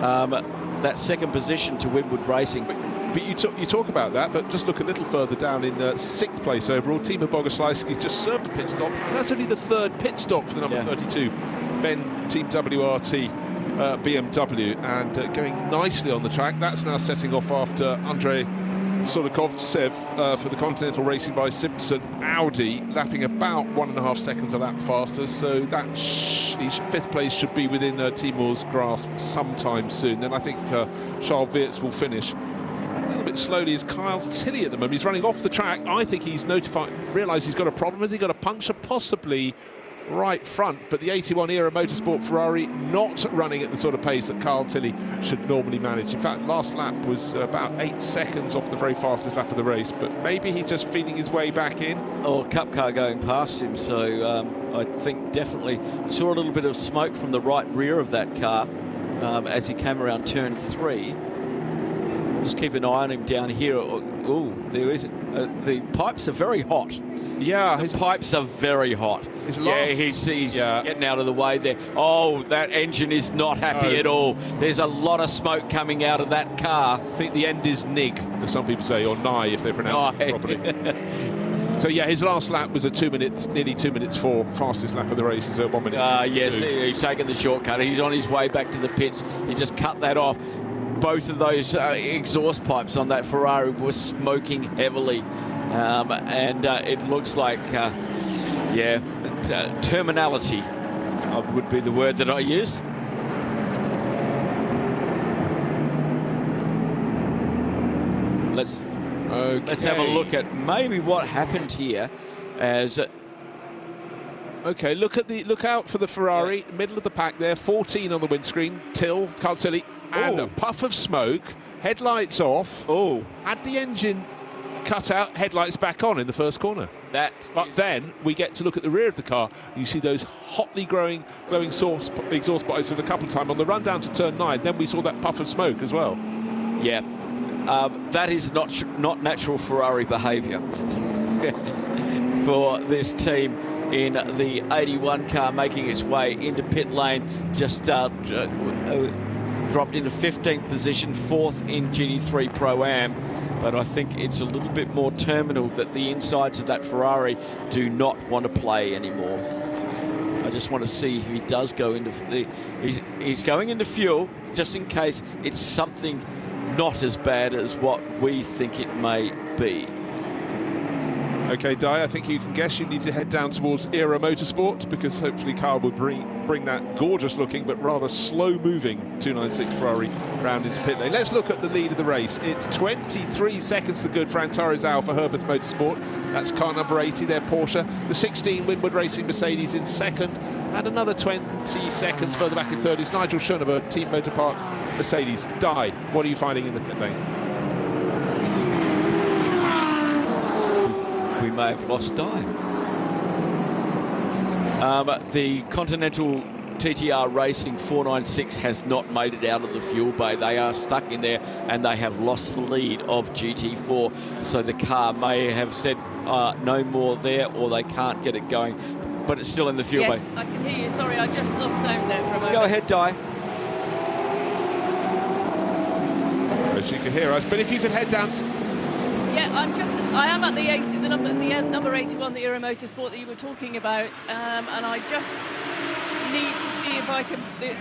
that second position to Winwood Racing. But you talk about that, but just look a little further down in 6th place overall. Timo Bogoslawski's just served a pit stop, and that's only the 3rd pit stop for the number 32, Ben Team WRT. BMW, and going nicely on the track. That's now setting off after Andrei Solokovtsev for the Continental Racing by Simpson Audi, lapping about 1.5 seconds a lap faster, so that 5th place should be within Timur's grasp sometime soon. Then I think Charles Wirtz will finish. A little bit slowly is Kyle Tilley at the moment. He's running off the track. I think he's realised he's got a problem. Has he got a puncture? Possibly right front, but the 81 era Motorsport Ferrari not running at the sort of pace that Carl Tilley should normally manage. In fact, last lap was about 8 seconds off the very fastest lap of the race, but maybe he's just feeling his way back in. Or Cup car going past him, so I think definitely saw a little bit of smoke from the right rear of that car as he came around turn 3. Just keep an eye on him down here. Oh, there is the pipes are very hot. Yeah, the pipes are very hot. He's getting out of the way there. Oh, that engine is not happy at all. There's a lot of smoke coming out of that car. I think the end is NIG, as some people say, or NI if they pronounce it properly. So yeah, his last lap was a 2 minutes, nearly 2 minutes 4, fastest lap of the race is a 1 minute. Yes, he's taken the shortcut. He's on his way back to the pits. He just cut that off. Both of those exhaust pipes on that Ferrari were smoking heavily, and it looks like, terminality would be the word that I use. let's have a look at maybe what happened here. As okay, look out for the Ferrari, middle of the pack there, 14 on the windscreen, Till, Carcelli, and a puff of smoke, headlights off. Oh, had the engine cut out, headlights back on in the first corner. But then we get to look at the rear of the car. You see those hotly glowing exhaust pipes a couple of times on the run down to turn 9. Then we saw that puff of smoke as well. Yeah, that is not natural Ferrari behaviour for this team in the 81 car, making its way into pit lane. Just dropped into 15th position, 4th in GT3 Pro-Am. But I think it's a little bit more terminal that the insides of that Ferrari do not want to play anymore. I just want to see if he does go into he's going into fuel just in case it's something not as bad as what we think it may be. Okay, Di, I think you can guess you need to head down towards Era Motorsport, because hopefully Carl will bring that gorgeous-looking but rather slow-moving 296 Ferrari round into pit lane. Let's look at the lead of the race. It's 23 seconds to good for Antares-Al for Herbert Motorsport. That's car number 80, their Porsche. The 16 Winward Racing Mercedes in second, and another 20 seconds further back in third is Nigel Schoenever, Team Motorpark Mercedes. Di, what are you finding in the pit lane? We may have lost Di. The Continental TTR Racing 496 has not made it out of the fuel bay. They are stuck in there and they have lost the lead of GT4. So the car may have said no more there, or they can't get it going. But it's still in the fuel bay. Yes, I can hear you. Sorry, I just lost sound there for a moment. Go ahead, Di. She can hear us, but if you could head down Yeah, I am at the number 81, the Era Motorsport that you were talking about, and I just need to see if I can. They're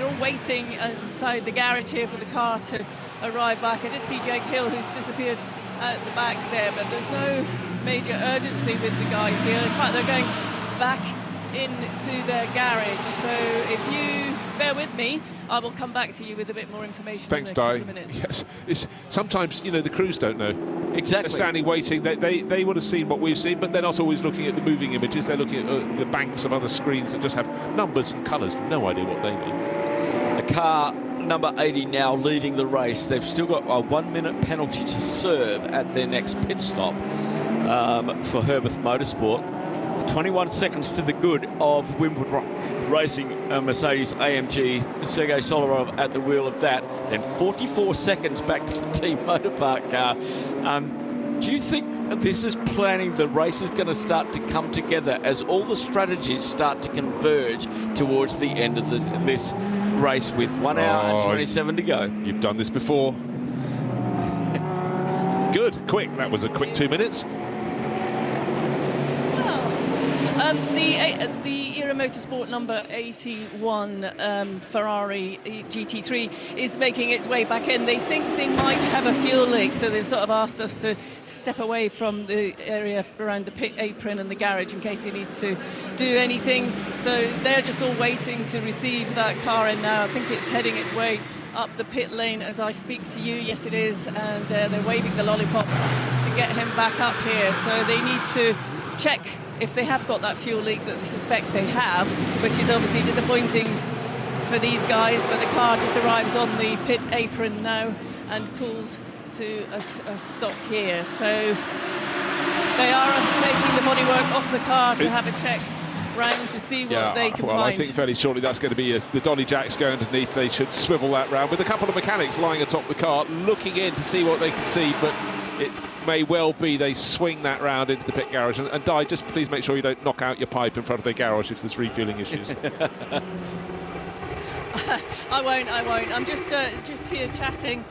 all waiting inside the garage here for the car to arrive back. I did see Jake Hill, who's disappeared out the back there, but there's no major urgency with the guys here. In fact, they're going back into their garage. So if you bear with me, I will come back to you with a bit more information. Thanks, in a couple Di. of minutes. Yes, it's sometimes the crews don't know. Exactly. They're standing waiting. They would have seen what we've seen, but they're not always looking at the moving images. They're looking at the banks of other screens that just have numbers and colours. No idea what they mean. A car number 80 now leading the race. They've still got a 1 minute penalty to serve at their next pit stop for Herbert Motorsport. 21 seconds to the good of Winward Racing Mercedes AMG. Sergei Solarov at the wheel of that. Then 44 seconds back to the Team Motorpark car. Do you think this is planning the race is going to start to come together as all the strategies start to converge towards the end of this race with 1 hour and 27 to go? You've done this before. Good, quick. That was a quick 2 minutes. The Era Motorsport number 81 Ferrari GT3 is making its way back in. They think they might have a fuel leak, so they've sort of asked us to step away from the area around the pit apron and the garage in case they need to do anything. So they're just all waiting to receive that car in now. I think it's heading its way up the pit lane as I speak to you. Yes, it is, and they're waving the lollipop to get him back up here. So they need to check if they have got that fuel leak that they suspect they have, which is obviously disappointing for these guys, but the car just arrives on the pit apron now and pulls to a stop here. So they are taking the bodywork off the car to have a check round to see what they can find. I think fairly shortly that's going to be the dolly jacks go underneath. They should swivel that round with a couple of mechanics lying atop the car looking in to see what they can see, but it may well be they swing that round into the pit garage. And Di, just please make sure you don't knock out your pipe in front of the garage if there's refueling issues. I won't. I'm just here chatting.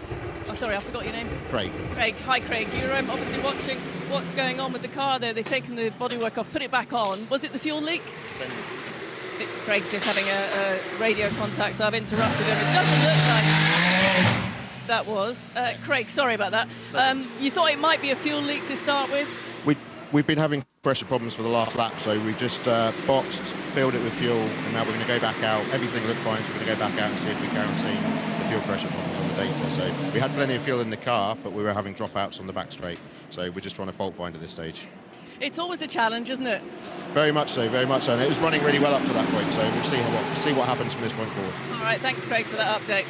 Oh, sorry, I forgot your name. Craig. Craig. Hi, Craig. You're obviously watching what's going on with the car there. They've taken the bodywork off, put it back on. Was it the fuel leak? Craig's just having a radio contact, so I've interrupted him. It doesn't look like that was. Craig, sorry about that. You thought it might be a fuel leak to start with? we've been having pressure problems for the last lap, so we just boxed, filled it with fuel, and now we're going to go back out. Everything looked fine, so we're going to go back out and see if we guarantee the fuel pressure problems on the data. So we had plenty of fuel in the car, but we were having dropouts on the back straight. So we're just trying to fault find at this stage. It's always a challenge, isn't it? Very much so, very much so. And it was running really well up to that point, so we'll see what happens from this point forward. All right, thanks, Craig, for that update.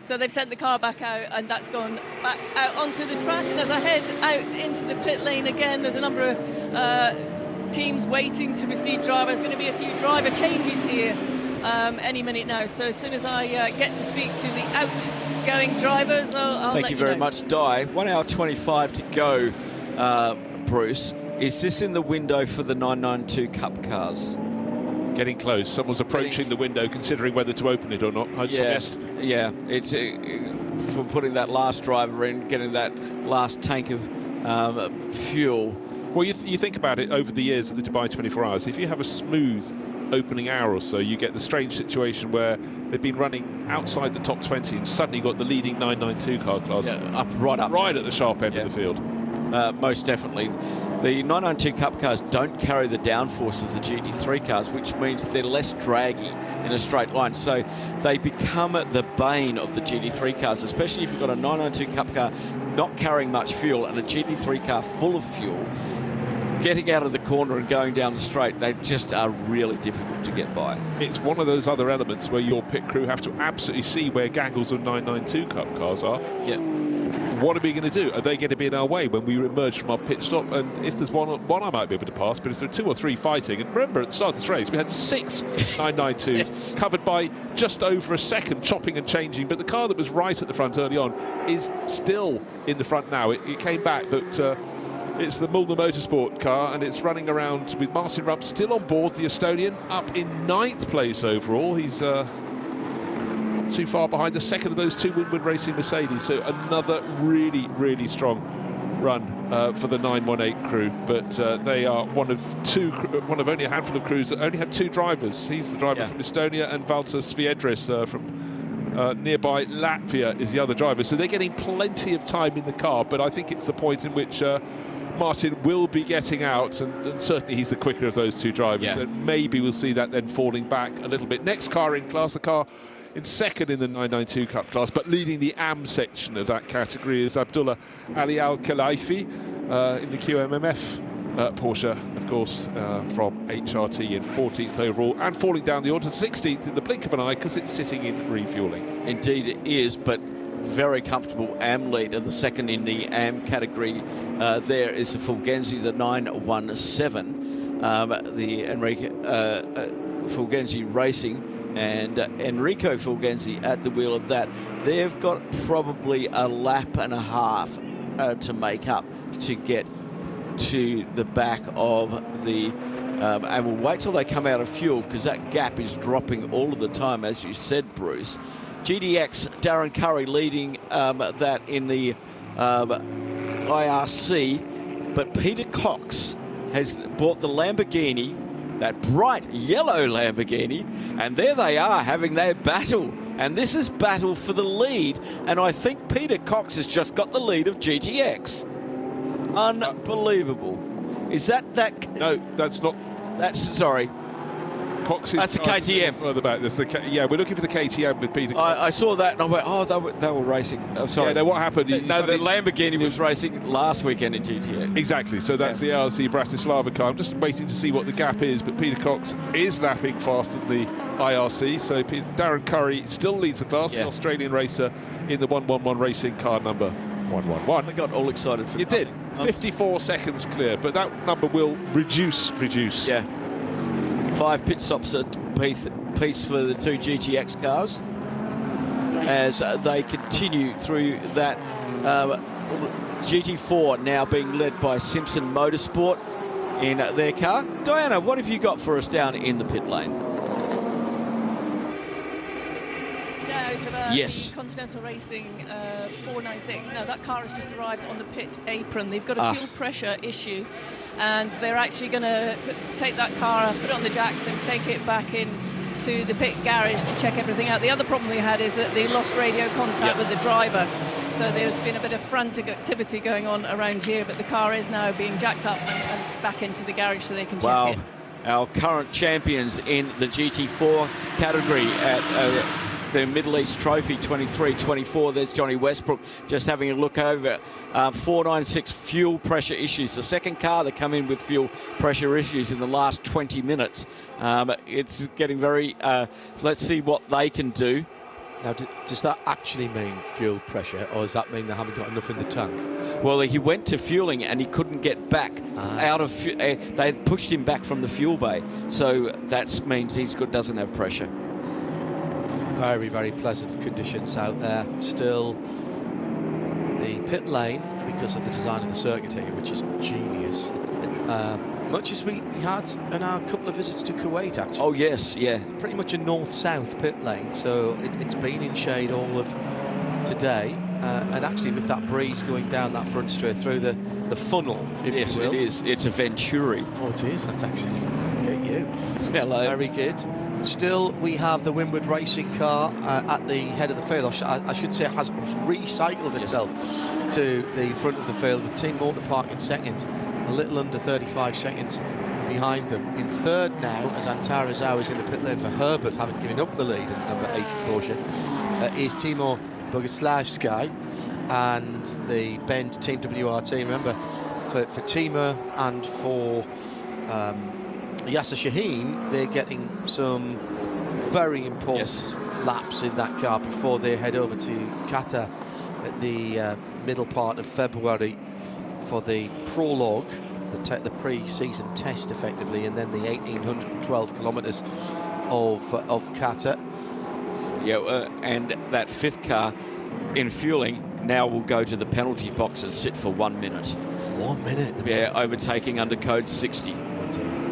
So they've sent the car back out, and that's gone back out onto the track. And as I head out into the pit lane again, there's a number of teams waiting to receive drivers. There's going to be a few driver changes here any minute now. So as soon as I get to speak to the outgoing drivers, I'll Thank let you very know. much, Di. 1 hour 25 to go, Bruce. Is this in the window for the 992 Cup cars? Getting close. Someone's approaching the window, considering whether to open it or not. I'd suggest. Yeah, it's for putting that last driver in, getting that last tank of fuel. Well, you think about it over the years at the Dubai 24 Hours. If you have a smooth opening hour or so, you get the strange situation where they've been running outside the top 20 and suddenly got the leading 992 car class right at the sharp end of the field. Most definitely. The 992 Cup cars don't carry the downforce of the GT3 cars, which means they're less draggy in a straight line. So they become the bane of the GT3 cars, especially if you've got a 992 Cup car not carrying much fuel and a GT3 car full of fuel. Getting out of the corner and going down the straight, they just are really difficult to get by. It's one of those other elements where your pit crew have to absolutely see where gaggles of 992 Cup cars are. Yeah. What are we going to do? Are they going to be in our way when we emerge from our pit stop? And if there's one I might be able to pass, but if there are 2 or 3 fighting, and remember at the start of this race we had 6 992s covered by just over a second, chopping and changing. But the car that was right at the front early on is still in the front now. It came back, but it's the Mulder Motorsport car, and it's running around with Martin Rump still on board, the Estonian, up in 9th place overall. He's not too far behind the second of those 2 Winwood Racing Mercedes. So another really, really strong run for the 918 crew. But they are one of only a handful of crews that only have 2 drivers. He's the driver from Estonia, and Valter Sviedris from nearby Latvia is the other driver. So they're getting plenty of time in the car, but I think it's the point in which Martin will be getting out, and certainly he's the quicker of those 2 drivers. Yeah. And maybe we'll see that then falling back a little bit. Next car in class, the car in second in the 992 Cup class, but leading the AM section of that category is Abdullah Ali Al-Khelaifi in the QMMF Porsche, of course, from HRT in 14th overall, and falling down the order to 16th in the blink of an eye because it's sitting in refueling. Indeed it is, but very comfortable AM leader. The second in the AM category there is the Fulgenzi, the 917, the Enrico Fulgenzi Racing, and Enrico Fulgenzi at the wheel of that. They've got probably a lap and a half to make up to get to the back of the and we'll wait till they come out of fuel, because that gap is dropping all of the time, as you said, Bruce. GDX, Darren Curry leading that in the IRC, but Peter Cox has bought the Lamborghini, that bright yellow Lamborghini, and there they are having their battle. And this is battle for the lead, and I think Peter Cox has just got the lead of GTX. Unbelievable. Is that? No, that's not. Sorry. Cox is that's the KTM. Further back. Yeah, we're looking for the KTM with Peter Cox. I saw that and I went, oh, they were racing. Sorry. Yeah, no, what happened? The Lamborghini was racing last weekend in GTX. Exactly, so that's the ARC Bratislava car. I'm just waiting to see what the gap is, but Peter Cox is lapping faster than the IRC, so Darren Curry still leads the class, the Australian racer in the 111 racing car number 111. I got all excited for You did. 54 seconds clear, but that number will reduce. Yeah. 5 pit stops a piece for the 2 GTX cars as they continue through that GT4 now being led by Simpson Motorsport in their car. Diana, what have you got for us down in the pit lane? Yes. Continental Racing 496. Now that car has just arrived on the pit apron. They've got a fuel pressure issue, and they're actually going to take that car, put it on the jacks, and take it back in to the pit garage to check everything out. The other problem we had is that they lost radio contact with the driver. So there's been a bit of frantic activity going on around here, but the car is now being jacked up and back into the garage so they can check it. Our current champions in the GT4 category at the Middle East Trophy 23-24. There's Johnny Westbrook just having a look over 496 fuel pressure issues. The second car that come in with fuel pressure issues in the last 20 minutes. It's getting very, let's see what they can do. Now, does that actually mean fuel pressure, or does that mean they haven't got enough in the tank? Well, he went to fueling and he couldn't get back out of. They pushed him back from the fuel bay, so that means he doesn't have pressure. Very, very pleasant conditions out there. Still, the pit lane, because of the design of the circuit here, which is genius. Much as we had in our couple of visits to Kuwait, actually. Oh, yes, yeah. It's pretty much a north-south pit lane, so it's been in shade all of today. And actually, with that breeze going down that front straight through the funnel, if you will. It is. It's a Venturi. Oh, it is. That's actually... Get you. Hello. Very good. Still, we have the Winward Racing car at the head of the field. I should say it has recycled itself to the front of the field, with Team Motor Park in second, a little under 35 seconds behind them. In third now, as Antara Zhao is in the pit lane for Herbert, having given up the lead in number 80 Porsche, is Timur Boguslavsky and the Bend Team WRT. Remember, for Timur and for Yasser Shaheen, they're getting some very important laps in that car before they head over to Qatar at the middle part of February for the prologue, the pre-season test effectively, and then the 1,812 kilometres of Qatar. Yeah, and that fifth car in fueling now will go to the penalty box and sit for 1 minute. 1 minute? Yeah, overtaking under code 60.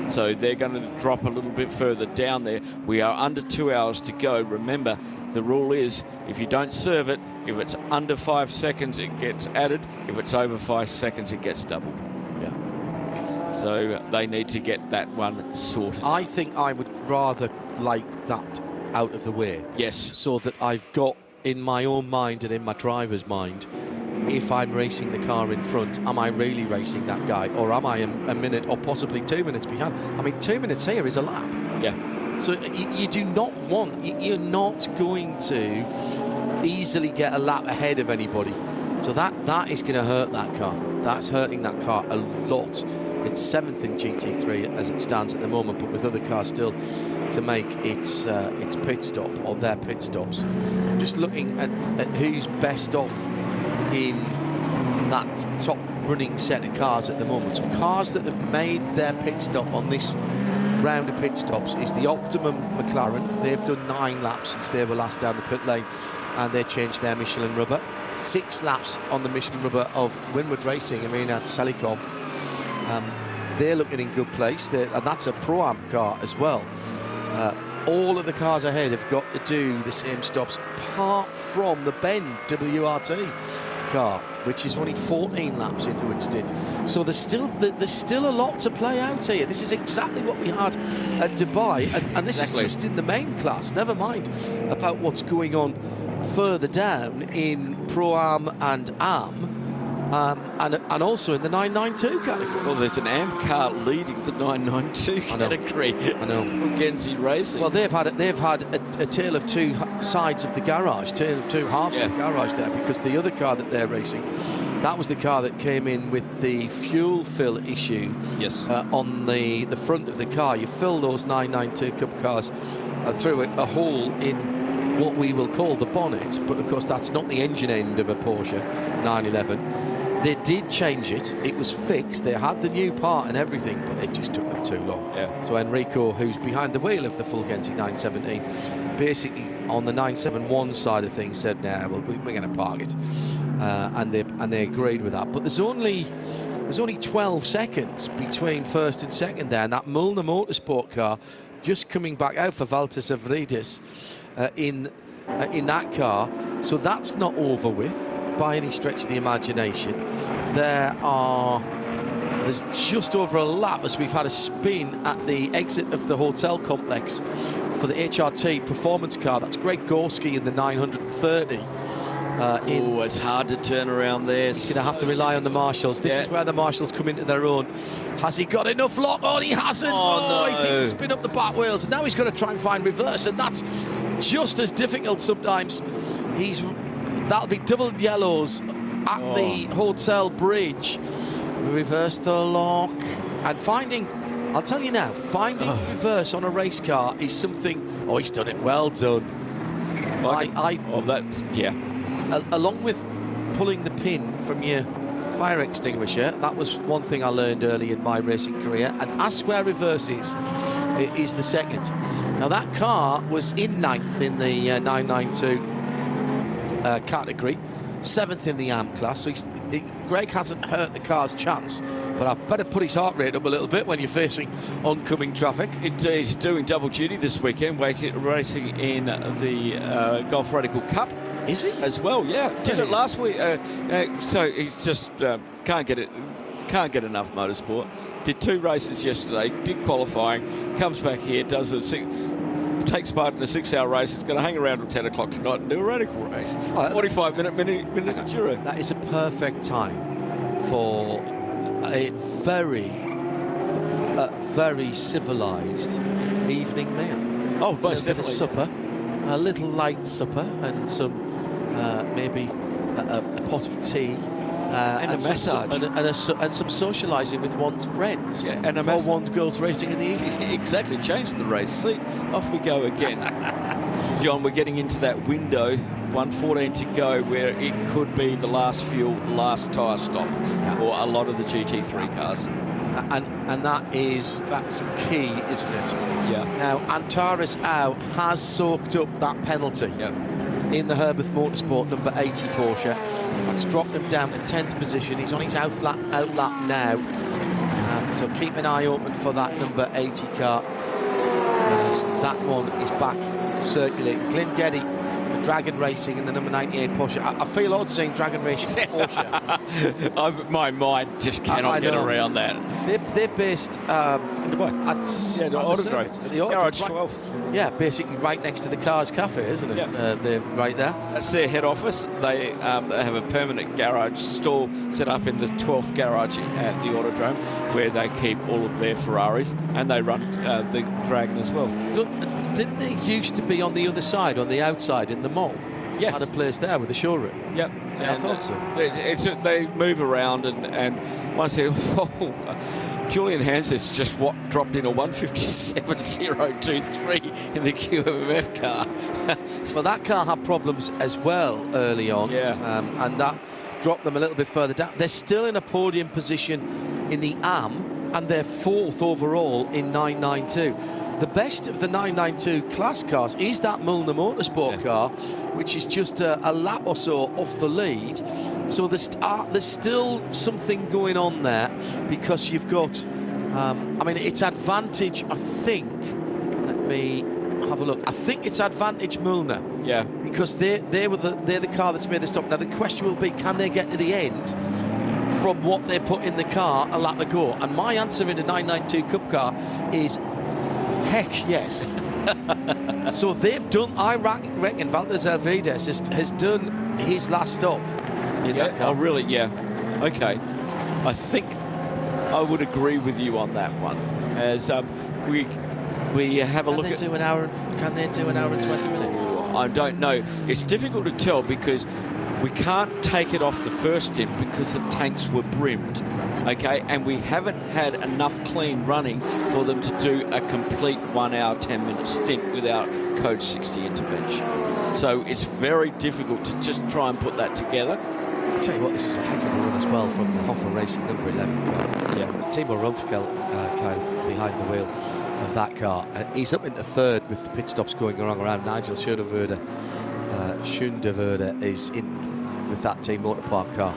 So they're going to drop a little bit further down there. We are under 2 hours to go. Remember, the rule is if you don't serve it, if it's under 5 seconds, it gets added. If it's over 5 seconds, it gets doubled. Yeah. So they need to get that one sorted. I think I would rather like that out of the way. Yes. So that I've got in my own mind and in my driver's mind, if I'm racing the car in front, am I really racing that guy, or am I a minute or possibly 2 minutes behind? I mean, 2 minutes here is a lap. Yeah. So you do not want, you're not going to easily get a lap ahead of anybody. So that is going to hurt that car. That's hurting that car a lot. It's 7th in GT3 as it stands at the moment, but with other cars still to make its pit stop, or their pit stops. I'm just looking at who's best off in that top running set of cars at the moment. So cars that have made their pit stop on this round of pit stops is the Optimum McLaren. They've done 9 laps since they were last down the pit lane, and they changed their Michelin rubber. 6 laps on the Michelin rubber of Winward Racing, Rinat Selikov. They're looking in good place, and that's a Pro-Am car as well. All of the cars ahead have got to do the same stops, apart from the Bend WRT car, which is only 14 laps into its stint. So there's still a lot to play out here. This is exactly what we had at Dubai, and this is just in the main class. Never mind about what's going on further down in Pro-Am and Am. And also in the 992 category. Well, there's an AM car leading the 992 category. I know. From Genzi Racing. Well, they've had a tale of two sides of the garage, tale of two halves of the garage there, because the other car that they're racing, that was the car that came in with the fuel fill issue. Yes. On the front of the car. You fill those 992 Cup cars through a hole in what we will call the bonnet, but of course that's not the engine end of a Porsche 911. They did change it. It was fixed. They had the new part and everything, but it just took them too long. Yeah. So Enrico, who's behind the wheel of the Fulgenzi 917, basically on the 971 side of things said, "Nah, well, we're going to park it," and they agreed with that. But there's only 12 seconds between first and second there, and that Mulner Motorsport car just coming back out for Valter Savridis in that car. So that's not over with by any stretch of the imagination. There's just over a lap as we've had a spin at the exit of the hotel complex for the HRT performance car. That's Greg Gorski in the 930. It's hard to turn around there. He's going to have to rely on the marshals. This is where the marshals come into their own. Has he got enough lock? Oh, he hasn't. Oh, no. He didn't spin up the back wheels. Now he's got to try and find reverse, and that's just as difficult sometimes. That'll be double yellows at the hotel bridge. Reverse the lock. And finding, I'll tell you now, finding reverse on a race car is something. Oh, he's done it. Well done. Along with pulling the pin from your fire extinguisher, that was one thing I learned early in my racing career. And as square reverse is the second. Now that car was in 9th in the 992 category, 7th in the AM class. So Greg hasn't hurt the car's chance, but I better put his heart rate up a little bit when you're facing oncoming traffic. He's doing double duty this weekend, racing in the Golf Radical Cup. Is he? As well, yeah. Did it last week. So he's just can't get enough motorsport. Did 2 races yesterday, did qualifying, comes back here, takes part in a 6-hour race. It's going to hang around till 10 o'clock tonight and do a radical race. 45-minute mini enduro. That is a perfect time for a very civilised evening meal. Oh, most definitely. Supper, a little light supper, and some maybe a pot of tea. And a massage. And some socialising with one's friends. Yeah, and before one goes racing in the evening. Exactly, change the race seat. Off we go again. John, we're getting into that window, 1:14 to go, where it could be the last fuel, last tyre stop for a lot of the GT3 cars. And that's key, isn't it? Yeah. Now, Antares Au has soaked up that penalty in the Herbert Motorsport number 80 Porsche. That's dropped him down to 10th position. He's on his out lap now. So keep an eye open for that number 80 car. As that one is back circulating. Glyn Geddy for Dragon Racing in the number 98 Porsche. I feel odd saying Dragon Racing Porsche. My mind just cannot get around that. They're based at the Garage 12. Yeah, basically right next to the Cars Cafe, isn't it? Yeah. They're right there. That's their head office. They have a permanent garage stall set up in the 12th garage at the Autodrome, where they keep all of their Ferraris, and they run the Dragon as well. Didn't they used to be on the other side, on the outside in the mall? Yes. Had a place there with a showroom. Yep. Yeah, I thought so. They move around, and once they... Julian Hanses just dropped in a 157.023 in the QMMF car. Well, that car had problems as well early on. Yeah. And that dropped them a little bit further down. They're still in a podium position in the AM, and they're 4th overall in 992. The best of the 992 class cars is that Mulliner Motorsport car, which is just a lap or so off the lead. So there's still something going on there, because you've got, it's advantage, I think. Let me have a look. I think it's advantage Mulliner. Yeah. Because they're the car that's made the stop. Now the question will be, can they get to the end from what they put in the car a lap ago? And my answer in a 992 Cup car is heck yes. So they've done, I reckon Baltasar Vides has done his last stop in that car. Oh, really? Yeah. Okay. I think I would agree with you on that one. As we have a look at... Can they do an hour and 20 minutes? I don't know. It's difficult to tell, because we can't take it off the first stint because the tanks were brimmed, okay? And we haven't had enough clean running for them to do a complete 1 hour, 10-minute stint without Code 60 intervention. So it's very difficult to just try and put that together. I'll tell you what, this is a heck of a run as well from the Hoffer Racing number 11 car. Yeah, Timo Rumpfkel, Kyle, behind the wheel of that car. And he's up into 3rd with the pit stops going around. Nigel Schoenderwerder is in with that Team Motorpark car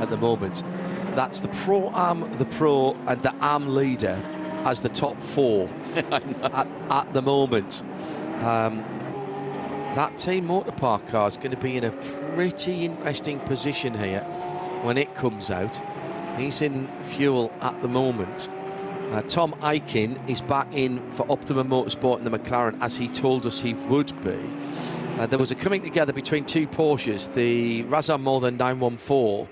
at the moment. That's the Pro-Am, the Pro, and the Am leader as the top 4 at the moment. That Team Motorpark car is going to be in a pretty interesting position here when it comes out. He's in fuel at the moment. Tom Aiken is back in for Optimum Motorsport in the McLaren, as he told us he would be. There was a coming together between two Porsches, the Razan Morthan 914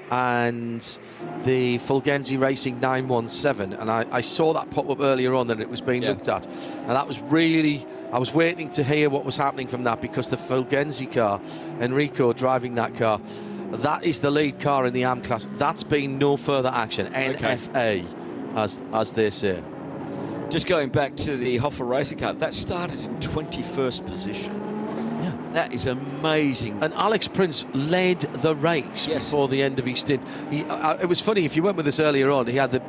and the Fulgenzi Racing 917, and I saw that pop up earlier on that it was being looked at, and that was really, I was waiting to hear what was happening from that, because the Fulgenzi car, Enrico driving that car, that is the lead car in the AM class. That's been no further action, NFA as they say. Just going back to the Hoffa racing car, that started in 21st position. Yeah, that is amazing. And Alex Prince led the race before the end of his stint. It was funny, if you went with us earlier on, he had the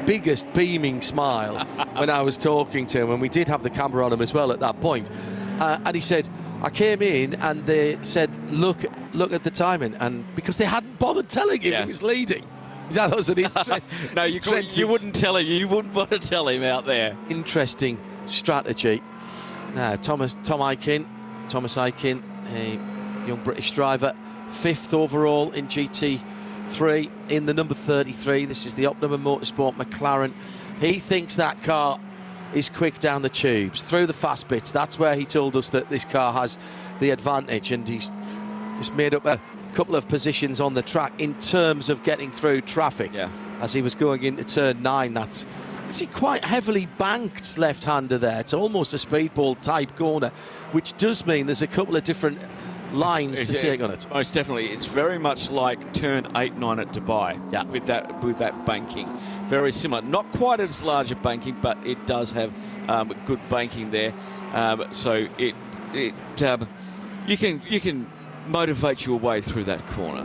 biggest beaming smile when I was talking to him, and we did have the camera on him as well at that point. And he said, I came in and they said, look at the timing, and because they hadn't bothered telling him he was leading. That was an no, you wouldn't tell him. You wouldn't want to tell him out there. Interesting strategy. Now, Thomas Aiken, a young British driver, 5th overall in GT3 in the number 33. This is the Optimum Motorsport McLaren. He thinks that car is quick down the tubes, through the fast bits. That's where he told us that this car has the advantage, and he's just made up a couple of positions on the track in terms of getting through traffic. As he was going into turn 9, that's actually quite heavily banked left-hander there. It's almost a speedball type corner, which does mean there's a couple of different lines to take on it. Most definitely. It's very much like turn 8, 9 at Dubai with that banking. Very similar. Not quite as large a banking, but it does have good banking there. So you can motivate your way through that corner.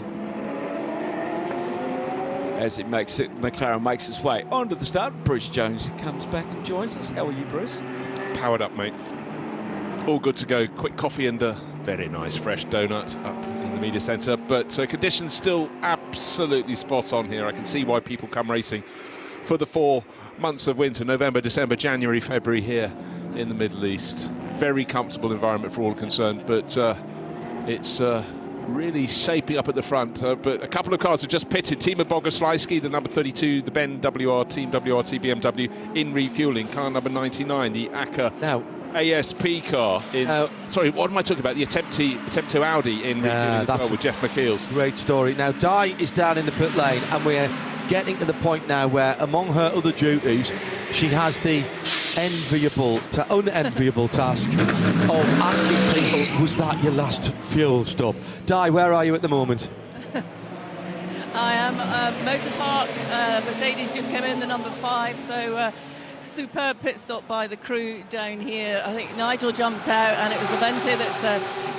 As McLaren makes its way onto the start. Bruce Jones comes back and joins us. How are you, Bruce? Powered up, mate. All good to go. Quick coffee and a very nice fresh donut up in the media centre. But conditions still absolutely spot on here. I can see why people come racing for the 4 months of winter, November, December, January, February here in the Middle East. Very comfortable environment for all concerned, but it's really shaping up at the front. But a couple of cars have just pitted. Timo Bogoslawski, the number 32, the Ben WR Team WRT BMW in refueling. Car number 99, the ACA ASP car. Sorry, what am I talking about? The attempt to Audi in refueling as well with Jeff McKeel's. Great story. Now, Di is down in the pit lane, and we're getting to the point now where, among her other duties, she has the unenviable task of asking people, was that your last fuel stop? Di, where are you at the moment? I am Motor Park. Mercedes just came in, the number 5, so superb pit stop by the crew down here. I think Nigel jumped out, and it was Avente that's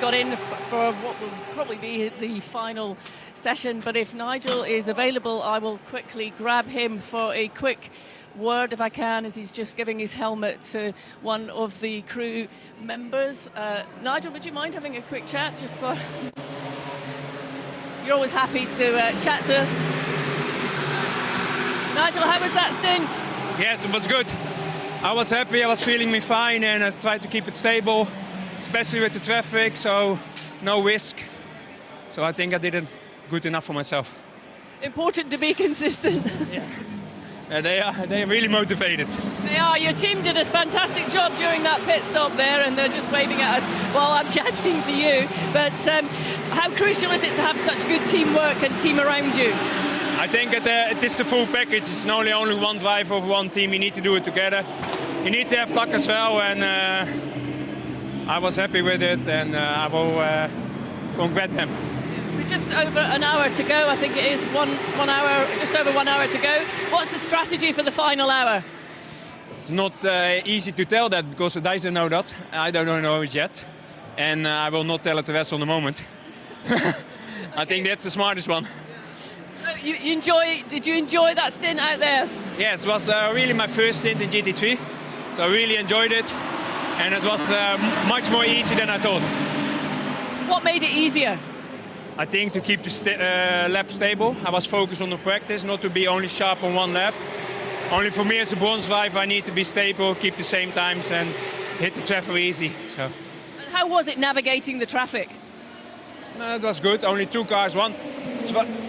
got in for what will probably be the final session. But if Nigel is available, I will quickly grab him for a quick word, if I can, as he's just giving his helmet to one of the crew members. Nigel, would you mind having a quick chat? Just for you're always happy to chat to us. Nigel, how was that stint? Yes, it was good. I was happy, I was feeling me fine, and I tried to keep it stable, especially with the traffic, so no risk. So I think I did it good enough for myself. Important to be consistent. They are really motivated. They are. Your team did a fantastic job during that pit stop there, and they're just waving at us while I'm chatting to you. But how crucial is it to have such good teamwork and team around you? I think it is the full package. It's not only one driver of one team. You need to do it together. You need to have luck as well, and I was happy with it, and I will congratulate them. We're just over an hour to go. I think it is one hour, just over 1 hour to go. What's the strategy for the final hour? It's not easy to tell that, because the guys don't know that. I don't know it yet, and I will not tell it the rest on the moment. I think that's the smartest one. Did you enjoy that stint out there? Yes, it was really my first stint in GT3, so I really enjoyed it, and it was much more easy than I thought. What made it easier? I think to keep the lap stable. I was focused on the practice, not to be only sharp on one lap. Only for me as a bronze driver, I need to be stable, keep the same times, and hit the traffic easy. So. And how was it navigating the traffic? It was good. Only two cars.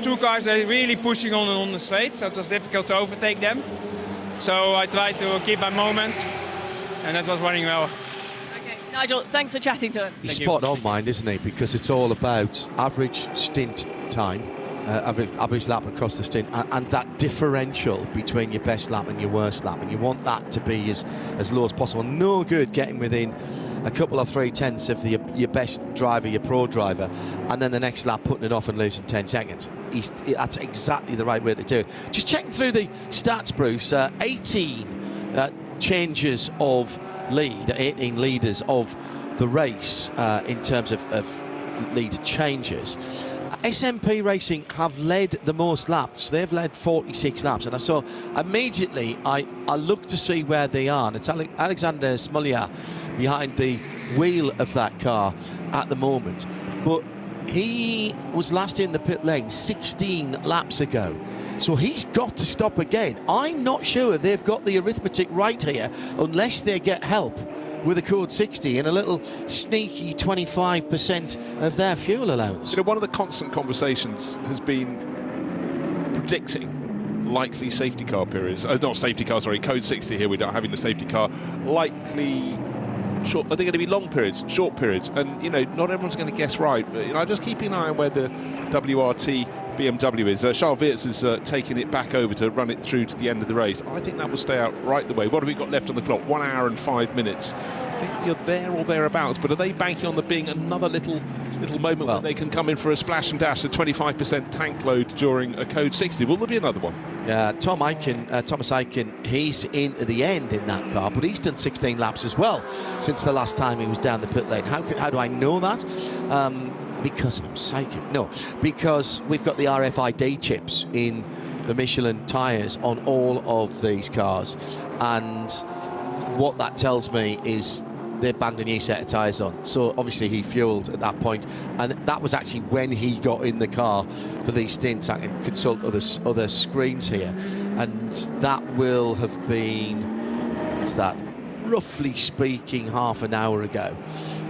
Two cars are really pushing on the straight, so it was difficult to overtake them. So I tried to keep my moment, and that was running well. Okay, Nigel, thanks for chatting to us. He's spot on, mind, isn't he? Because it's all about average stint time, average lap across the stint, and that differential between your best lap and your worst lap, and you want that to be as low as possible. No good getting within a couple of 3/10 of your best driver, your pro driver, and then the next lap putting it off and losing 10 seconds. That's exactly the right way to do it. Just checking through the stats, Bruce. 18 changes of lead, 18 leaders of the race in terms of lead changes. SMP Racing have led the most laps. They've led 46 laps, and I saw immediately I looked to see where they are, and it's Alexander Smolja behind the wheel of that car at the moment, but he was last in the pit lane 16 laps ago, so he's got to stop again. I'm not sure they've got the arithmetic right here unless they get help with a code 60 and a little sneaky 25% of their fuel allowance. You know, one of the constant conversations has been predicting likely safety car periods. Not safety car, sorry, code 60 here. We're not having the safety car. Likely short. Are they going to be long periods, short periods? And you know, not everyone's going to guess right. But, you know, just keeping an eye on where the WRT BMW is. Charles Wirtz is taking it back over to run it through to the end of the race. I think that will stay out right the way. What have we got left on the clock? 1 hour and 5 minutes. I think you're there or thereabouts, but are they banking on there being another little moment where they can come in for a splash and dash, a 25% tank load during a code 60? Will there be another one? Thomas Aiken, he's in at the end in that car, but he's done 16 laps as well since the last time he was down the pit lane. How do I know that? Because I'm psychic. No, because we've got the RFID chips in the Michelin tyres on all of these cars, and what that tells me is they banged a new set of tyres on. So obviously he fueled at that point, and that was actually when he got in the car for these stints. I can consult other screens here, and that will have been, what's that, roughly speaking, half an hour ago,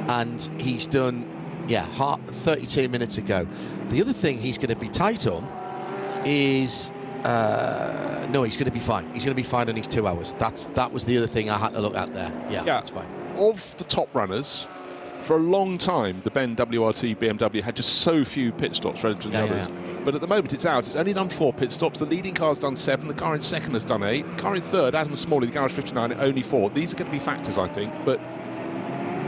and he's done 32 minutes ago. The other thing he's going to be tight on is no, he's going to be fine. He's going to be fine on his 2 hours. That was the other thing I had to look at there. Yeah, that's fine. Of the top runners, for a long time, the Ben WRT BMW had just so few pit stops relative to the others. But at the moment it's out. It's only done 4 pit stops. The leading car's done 7. The car in second has done 8. The car in third, Adam Smalley, the Garage 59, only 4. These are going to be factors, I think. But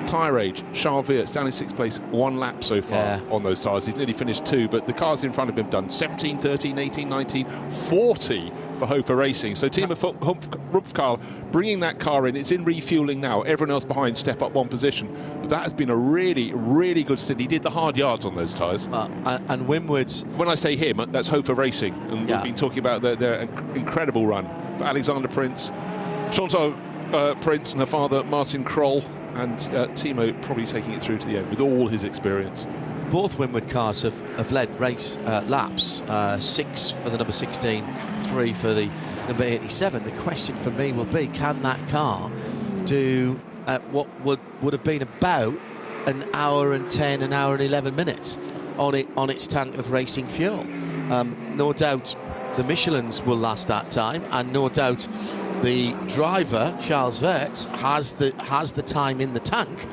tyre age, Charles Wirtz down in 6th place, 1 lap so far on those tyres. He's nearly finished 2, but the cars in front of him done 17, 13, 18, 19, 40 for Hofer Racing. So Timo Rumpfkarl bringing that car in. It's in refuelling now. Everyone else behind step up 1 position. But that has been a really, really good stint. He did the hard yards on those tyres. And Winward's... When I say him, that's Hofer Racing. And we've been talking about their incredible run for Alexander Prince, Chantal Prince and her father, Martin Kroll, and Timo probably taking it through to the end with all his experience. Both Winward cars have led race laps, 6 for the number 16, 3 for the number 87. The question for me will be, can that car do what would have been about an hour and 10, an hour and 11 minutes on its tank of racing fuel? No doubt the Michelins will last that time, and no doubt the driver, Charles Wirtz, has the time in the tank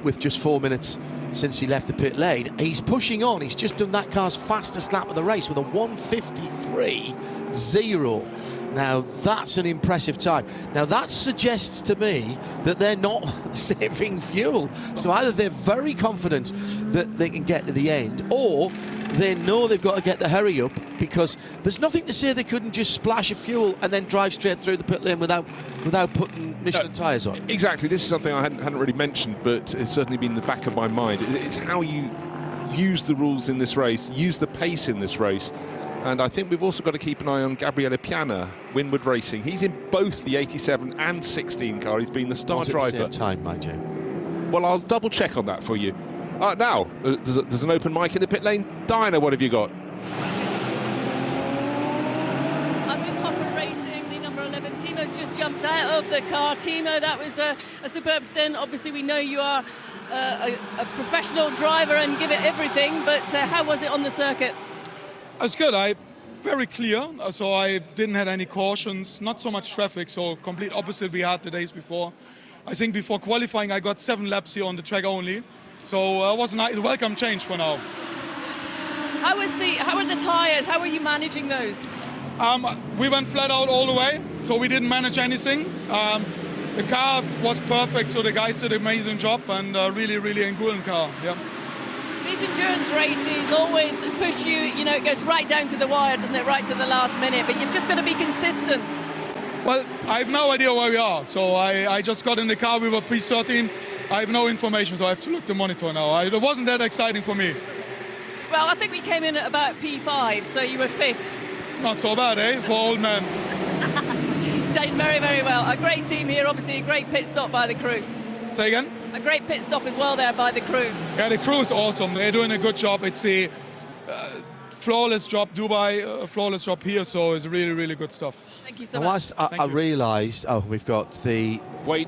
with just 4 minutes since he left the pit lane. He's pushing on. He's just done that car's fastest lap of the race with a 1:53.0. Now, that's an impressive time. Now, that suggests to me that they're not saving fuel. So either they're very confident that they can get to the end, or they know they've got to get the hurry up, because there's nothing to say they couldn't just splash a fuel and then drive straight through the pit lane without putting Michelin tyres on. Exactly. This is something I hadn't really mentioned, but it's certainly been in the back of my mind. It's how you use the rules in this race, use the pace in this race. And I think we've also got to keep an eye on Gabriele Piana, Winward Racing. He's in both the 87 and 16 car. He's been the star driver. At the same time, mind you. Well, I'll double check on that for you. Now, there's an open mic in the pit lane. Diana, what have you got? I'm with Hofer Racing, the number 11. Timo's just jumped out of the car. Timo, that was a superb stint. Obviously, we know you are a professional driver and give it everything, but how was it on the circuit? It's good. very clear, so I didn't have any cautions, not so much traffic, so complete opposite we had the days before. I think before qualifying I got 7 laps here on the track only, so it was a nice welcome change for now. How are the tyres? How are you managing those? We went flat out all the way, so we didn't manage anything. The car was perfect, so the guys did an amazing job, and really endurance car. Yeah. These endurance races always push you, it goes right down to the wire, doesn't it, right to the last minute, but you've just got to be consistent. Well, I have no idea where we are, so I just got in the car, we were P13, I have no information, so I have to look at the monitor now. It wasn't that exciting for me. Well, I think we came in at about P5, so you were 5th. Not so bad, eh, for old man. Did very well. A great team here, obviously a great pit stop by the crew. Say again? A great pit stop as well there by the crew. Yeah, the crew is awesome. They're doing a good job. It's a flawless job. Dubai, a flawless job here, so it's really good stuff. Thank you so much. I realised, we've got the...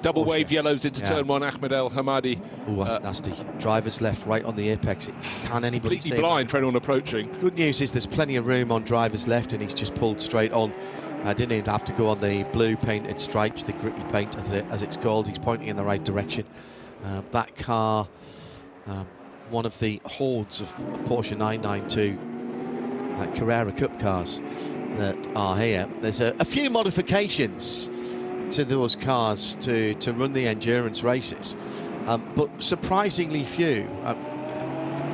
double wave yellows into turn 1, Ahmed El Hamadi. Oh, that's nasty. Driver's left right on the apex. Can anybody see? Completely blind for anyone approaching. Good news is there's plenty of room on driver's left, and he's just pulled straight on. I didn't even have to go on the blue painted stripes, the gritty paint as it's called. He's pointing in the right direction. That car, one of the hordes of Porsche 992 Carrera Cup cars that are here. There's a few modifications to those cars to run the endurance races, but surprisingly few.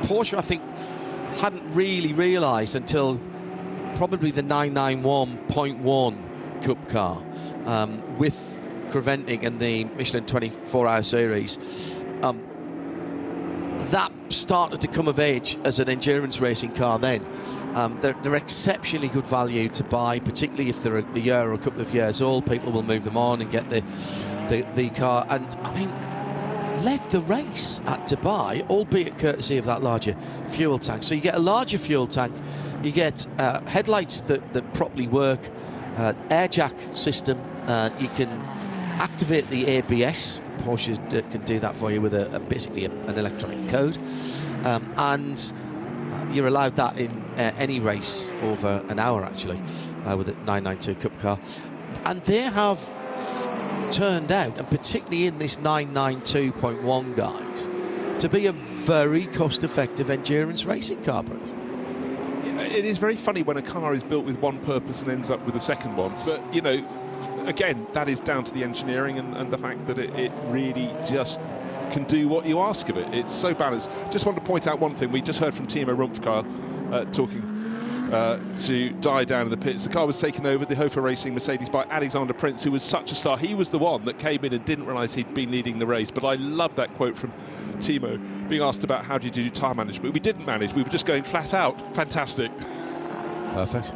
Porsche, I think, hadn't really realised until probably the 991.1 Cup car with Creventic and the Michelin 24-hour series. That started to come of age as an endurance racing car then. They're exceptionally good value to buy, particularly if they're a year or a couple of years old. People will move them on and get the car. And, I mean, led the race at Dubai, albeit courtesy of that larger fuel tank. So you get a larger fuel tank, you get headlights that properly work, air jack system, you can activate the ABS. Porsche can do that for you with basically an electronic code, and you're allowed that in any race over an hour, actually, with a 992 Cup car. And they have turned out, and particularly in this 992.1, guys, to be a very cost-effective endurance racing car, Bruce. It is very funny when a car is built with one purpose and ends up with a second one, but again, that is down to the engineering and the fact that it really just can do what you ask of it. It's so balanced. Just want to point out one thing. We just heard from Timo Rumpfkar talking to die down in the pits. The car was taken over, the Hofer Racing Mercedes, by Alexander Prince, who was such a star. He was the one that came in and didn't realise he'd been leading the race. But I love that quote from Timo, being asked about how did you do tyre management. We didn't manage, we were just going flat out. Fantastic. Perfect.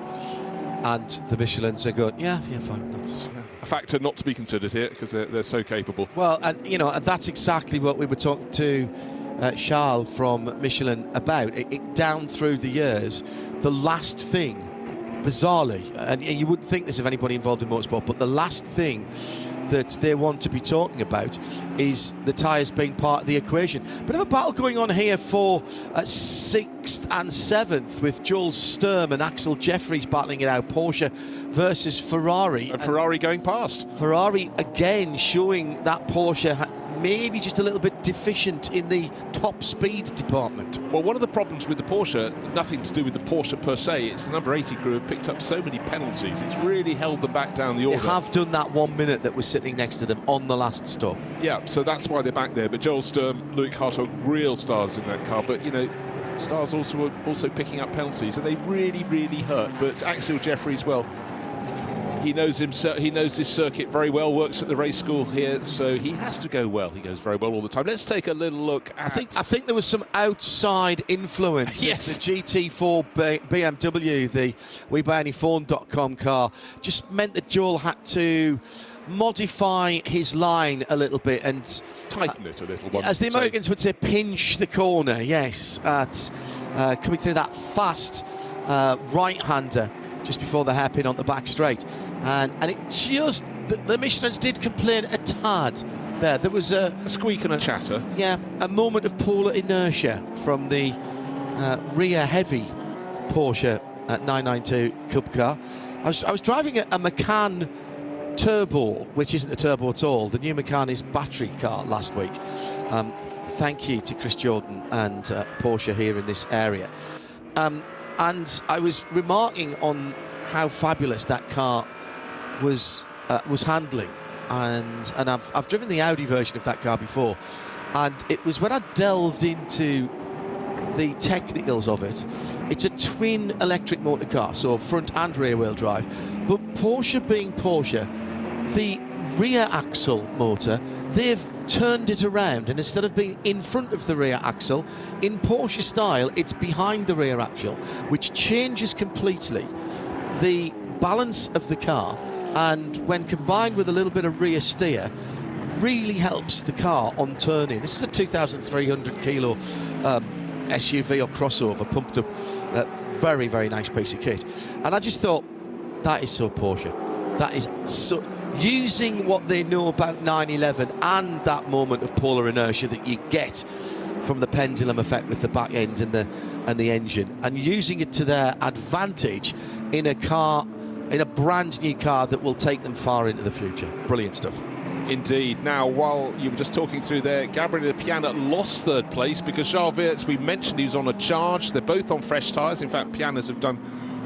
And the Michelins are good. Yeah, fine. That's a factor not to be considered here because they're so capable. Well, and and that's exactly what we were talking to Charles from Michelin about. It down through the years, the last thing, bizarrely, and you wouldn't think this of anybody involved in motorsport, but the last thing that they want to be talking about is the tyres being part of the equation. Bit of a battle going on here for 6th and 7th with Jules Sturm and Axel Jeffries battling it out. Porsche versus Ferrari. And Ferrari going past. Ferrari again showing that Porsche maybe just a little bit deficient in the top speed department. Well, one of the problems with the Porsche, nothing to do with the Porsche per se, it's the number 80 crew have picked up so many penalties. It's really held them back down the order. They have done that 1 minute that was sitting next to them on the last stop. Yeah, so that's why they're back there. But Joel Sturm, Loic Hartog, real stars in that car. But, stars also picking up penalties, and they really hurt. But Axel Jeffries, well, he knows himself. He knows this circuit very well. Works at the race school here, so he has to go well. He goes very well all the time. Let's take a little look at. I think there was some outside influence. Yes, the GT4 BMW, the WeBuyAnyPhone.com car, just meant that Joel had to modify his line a little bit and tighten it a little. As the Americans would say, pinch the corner. Yes, at coming through that fast right-hander just before the hairpin on the back straight, and it just the Michelins did complain a tad there. There was a squeak and a chatter. Yeah, a moment of polar inertia from the rear heavy Porsche 992 Cup car. I was driving a Macan Turbo, which isn't a turbo at all. The new Macan is battery car last week. Thank you to Chris Jordan and Porsche here in this area. And I was remarking on how fabulous that car was handling. And I've driven the Audi version of that car before, and it was when I delved into the technicals of it. It's a twin electric motor car, so front and rear wheel drive. But Porsche being Porsche, the rear axle motor, they've turned it around, and instead of being in front of the rear axle, in Porsche style, it's behind the rear axle, which changes completely the balance of the car, and when combined with a little bit of rear steer, really helps the car on turning. This is a 2,300 kilo SUV or crossover, pumped up, very, very nice piece of kit. And I just thought, that is so Porsche. That is so, using what they know about 911 and that moment of polar inertia that you get from the pendulum effect with the back end and the engine, and using it to their advantage in a car, in a brand new car that will take them far into the future. Brilliant stuff. Indeed. Now, while you were just talking through there, Gabriele Piana lost third place because Charles Weerts, we mentioned he was on a charge. They're both on fresh tyres. In fact, Piana's have done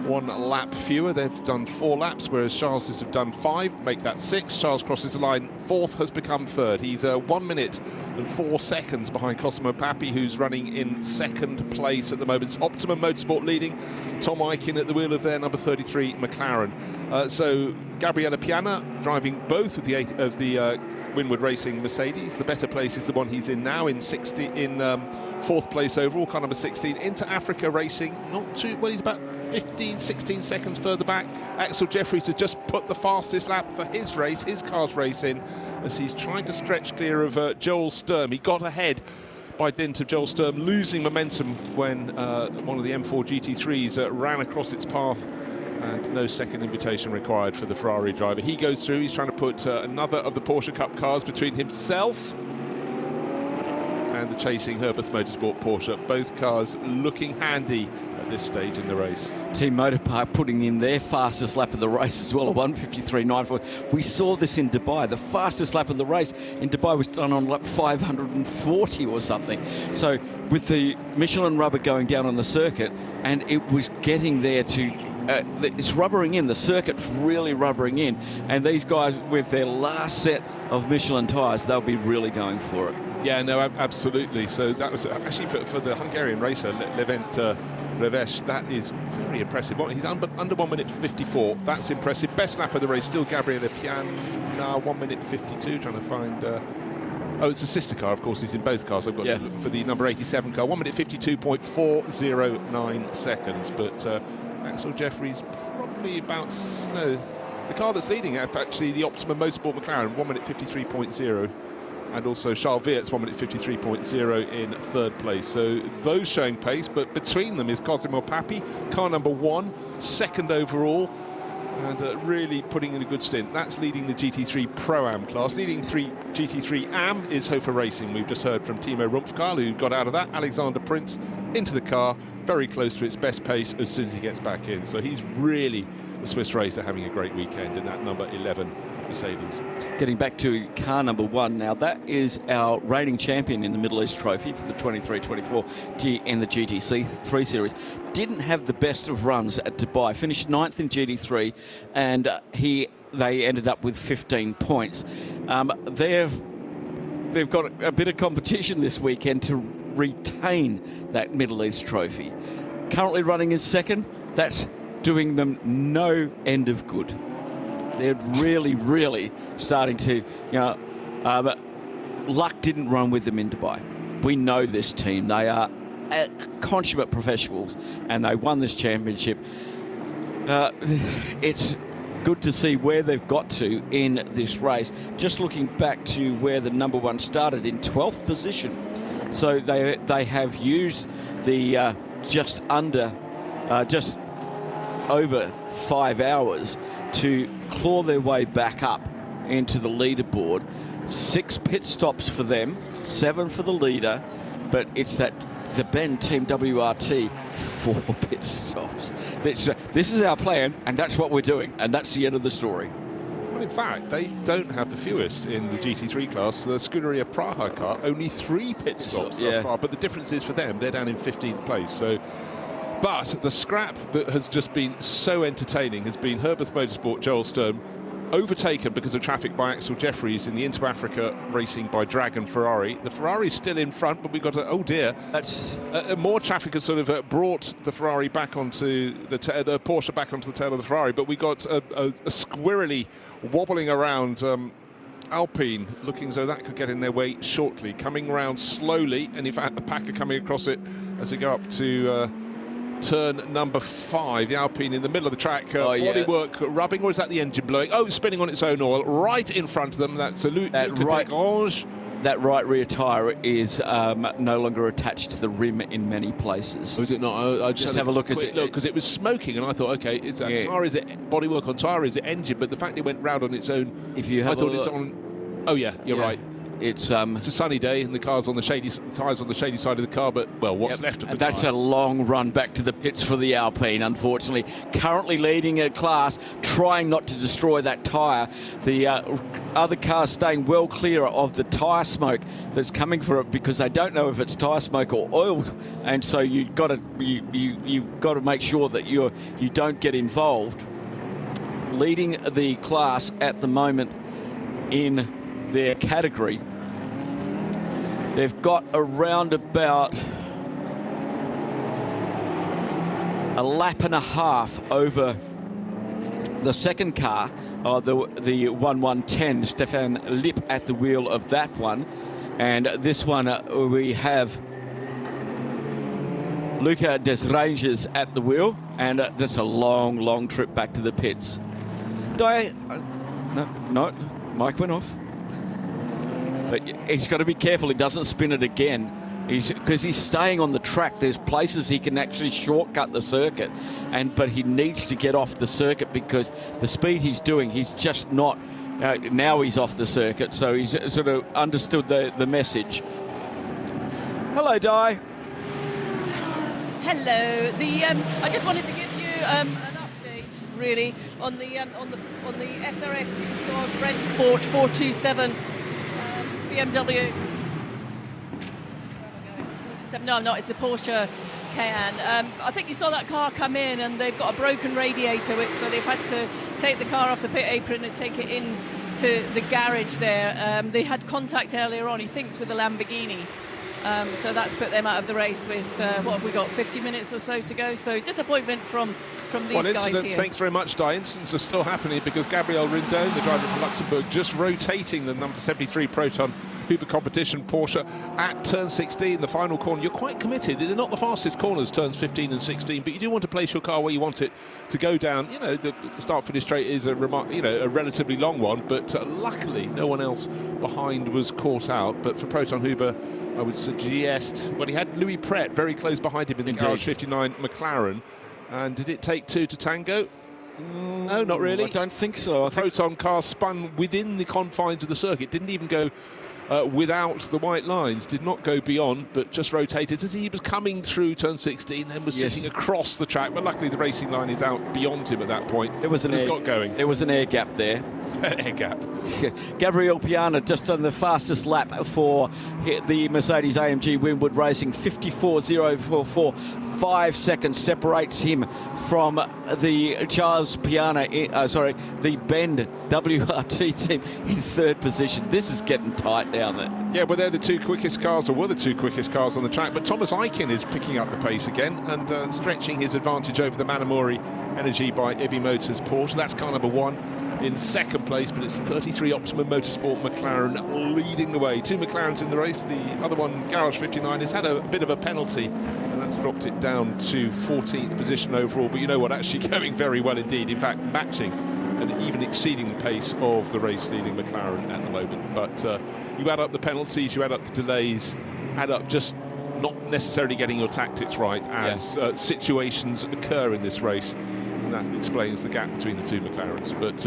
1 lap fewer. They've done 4 laps, whereas Charles's have done 5, make that 6. Charles crosses the line. 4th, has become 3rd. He's 1 minute and 4 seconds behind Cosimo Papi, who's running in 2nd place at the moment. It's Optimum Motorsport leading. Tom Aiken at the wheel of their number 33 McLaren. So Gabriele Piana driving both of the Winward Racing Mercedes. The better place is the one he's in now, in 4th place overall, car number 16. Into Africa Racing, not too well, he's about 15, 16 seconds further back. Axel Jeffries has just put the fastest lap for his race, his car's race in, as he's trying to stretch clear of Joel Sturm. He got ahead by dint of Joel Sturm losing momentum when one of the M4 GT3s ran across its path, and no second invitation required for the Ferrari driver. He goes through, he's trying to put another of the Porsche Cup cars between himself and the chasing Herbert Motorsport Porsche. Both cars looking handy at this stage in the race. Team Motorpark putting in their fastest lap of the race as well, a 1:53.94. We saw this in Dubai. The fastest lap of the race in Dubai was done on lap 540 or something. So with the Michelin rubber going down on the circuit, and it was getting there to it's rubbering in, the circuit's really rubbering in, and these guys with their last set of Michelin tyres, they'll be really going for it. Yeah, no, absolutely. So that was actually for the Hungarian racer, Levent Reves, that is very impressive. He's under 1 minute 54. That's impressive. Best lap of the race, still Gabriele Piana, 1 minute 52, trying to find... oh, it's a sister car, of course. He's in both cars. I've got to look for the number 87 car. 1 minute 52.409 seconds. But Axel Jeffries probably about... No, the car that's leading, actually, the Optimum Motorsport McLaren, 1 minute 53.0. And also Charles Weerts, 1 minute 53.0 in 3rd place. So those showing pace, but between them is Cosimo Papi, car number 1, 2nd overall, and really putting in a good stint. That's leading the GT3 Pro-Am class. Leading GT3 Am is Hofer Racing. We've just heard from Timo Rumpfkarl, who got out of that. Alexander Prince into the car, very close to its best pace as soon as he gets back in. So he's really, the Swiss racer, having a great weekend in that number 11 Mercedes. Getting back to car number 1 now, that is our reigning champion in the Middle East Trophy for the 23-24 in the GT3 series. Didn't have the best of runs at Dubai, finished 9th in GT3, and they ended up with 15 points. They've got a bit of competition this weekend to retain that Middle East Trophy. Currently running in 2nd, that's doing them no end of good. They're really, really starting to, luck didn't run with them in Dubai. We know this team. They are consummate professionals, and they won this championship. It's good to see where they've got to in this race. Just looking back to where the number 1 started, in 12th position. So they have used the just over 5 hours to claw their way back up into the leaderboard. 6 pit stops for them, 7 for the leader, but it's the Ben Team WRT 4 pit stops. This is our plan, and that's what we're doing, and that's the end of the story. Well, in fact, they don't have the fewest in the GT3 class. The Scuderia Praha car, only 3 pit stops thus far, but the difference is for them, they're down in 15th place. So, but the scrap that has just been so entertaining has been Herbeth Motorsport, Joel Sturm, overtaken because of traffic by Axel Jeffries in the Into Africa racing by Dragon Ferrari. The Ferrari's still in front, but we've got oh dear, that's more traffic has sort of brought the Ferrari back onto the Porsche back onto the tail of the Ferrari. But we got a squirrely wobbling around Alpine, looking as though that could get in their way shortly, coming round slowly, and in fact the pack are coming across it as they go up to turn number 5, the Alpine in the middle of the track. Bodywork rubbing, or is that the engine blowing? Oh, spinning on its own oil right in front of them. That's a that right rear tyre is no longer attached to the rim in many places. Oh, is it not? I just have a look at it. Look, because it was smoking, and I thought, okay, is that tyre? Is it bodywork on tyre? Is it engine? But the fact it went round on its own, if you have I thought it's on. Oh yeah, you're right. It's That's tyre. a long run back to the pits for the Alpine. Unfortunately, currently leading a class, trying not to destroy that tyre. The other cars staying well clear of the tyre smoke that's coming for it, because they don't know if it's tyre smoke or oil, and so you've got to make sure that you don't get involved. Leading the class at the moment in their category, they've got around about a lap and a half over the second car, the 1110, Stefan Lipp at the wheel of that one, and this one we have Luca Desranges at the wheel, and that's a long trip back to the pits. No, Mike went off. But he's got to be careful he doesn't spin it again, because he's staying on the track. There's places he can actually shortcut the circuit, but he needs to get off the circuit, because the speed he's doing, he's just not. Now he's off the circuit, so he's sort of understood the message. Hello, Di. Hello. I just wanted to give you an update, really, on the SRS team. So Red Sport 427. BMW. No, I'm not. It's the Porsche Cayenne. I think you saw that car come in, and they've got a broken radiator, so they've had to take the car off the pit apron and take it in to the garage there. They had contact earlier on, he thinks, with the Lamborghini. So that's put them out of the race with, what have we got, 50 minutes or so to go. So disappointment from these guys here. Thanks very much, Di. Incidents are still happening because Gabriel Rindon, the driver from Luxembourg, just rotating the number 73 Proton Hooper competition Porsche at turn 16, the final corner. You're quite committed. They're not the fastest corners, turns 15 and 16, but you do want to place your car where you want it to go down. You know, the start-finish straight is a relatively long one, but luckily no one else behind was caught out. But for Proton Hooper, I would suggest, well, he had Louis Pret very close behind him in the Garage 59 McLaren. And did it take two to tango? No, not really. I don't think so. Proton car spun within the confines of the circuit, didn't even go without the white lines, did not go beyond, but just rotated as he was coming through turn 16, then was sitting across the track. But luckily the racing line is out beyond him at that point. There was an There was an air gap there. Air gap. Gabriel Piana just on the fastest lap for the Mercedes AMG Winwood Racing, 54.044. 5 seconds separates him from the Charles Piana, the Bend WRT team in third position. This is getting tight down there. Yeah, well, they're the two quickest cars, or were the two quickest cars on the track. But Thomas Eichen is picking up the pace again and stretching his advantage over the Manamori Energy by Ibi Motors Porsche. That's car number 1 in second place, but it's 33 Optimum Motorsport McLaren leading the way. 2 McLarens in the race. The other one, Garage 59, has had a bit of a penalty, and that's dropped it down to 14th position overall. But you know what, actually going very well indeed. In fact, matching and even exceeding the pace of the race-leading McLaren at the moment. But you add up the penalties, you add up the delays, add up just not necessarily getting your tactics right as situations occur in this race. And that explains the gap between the two McLarens. But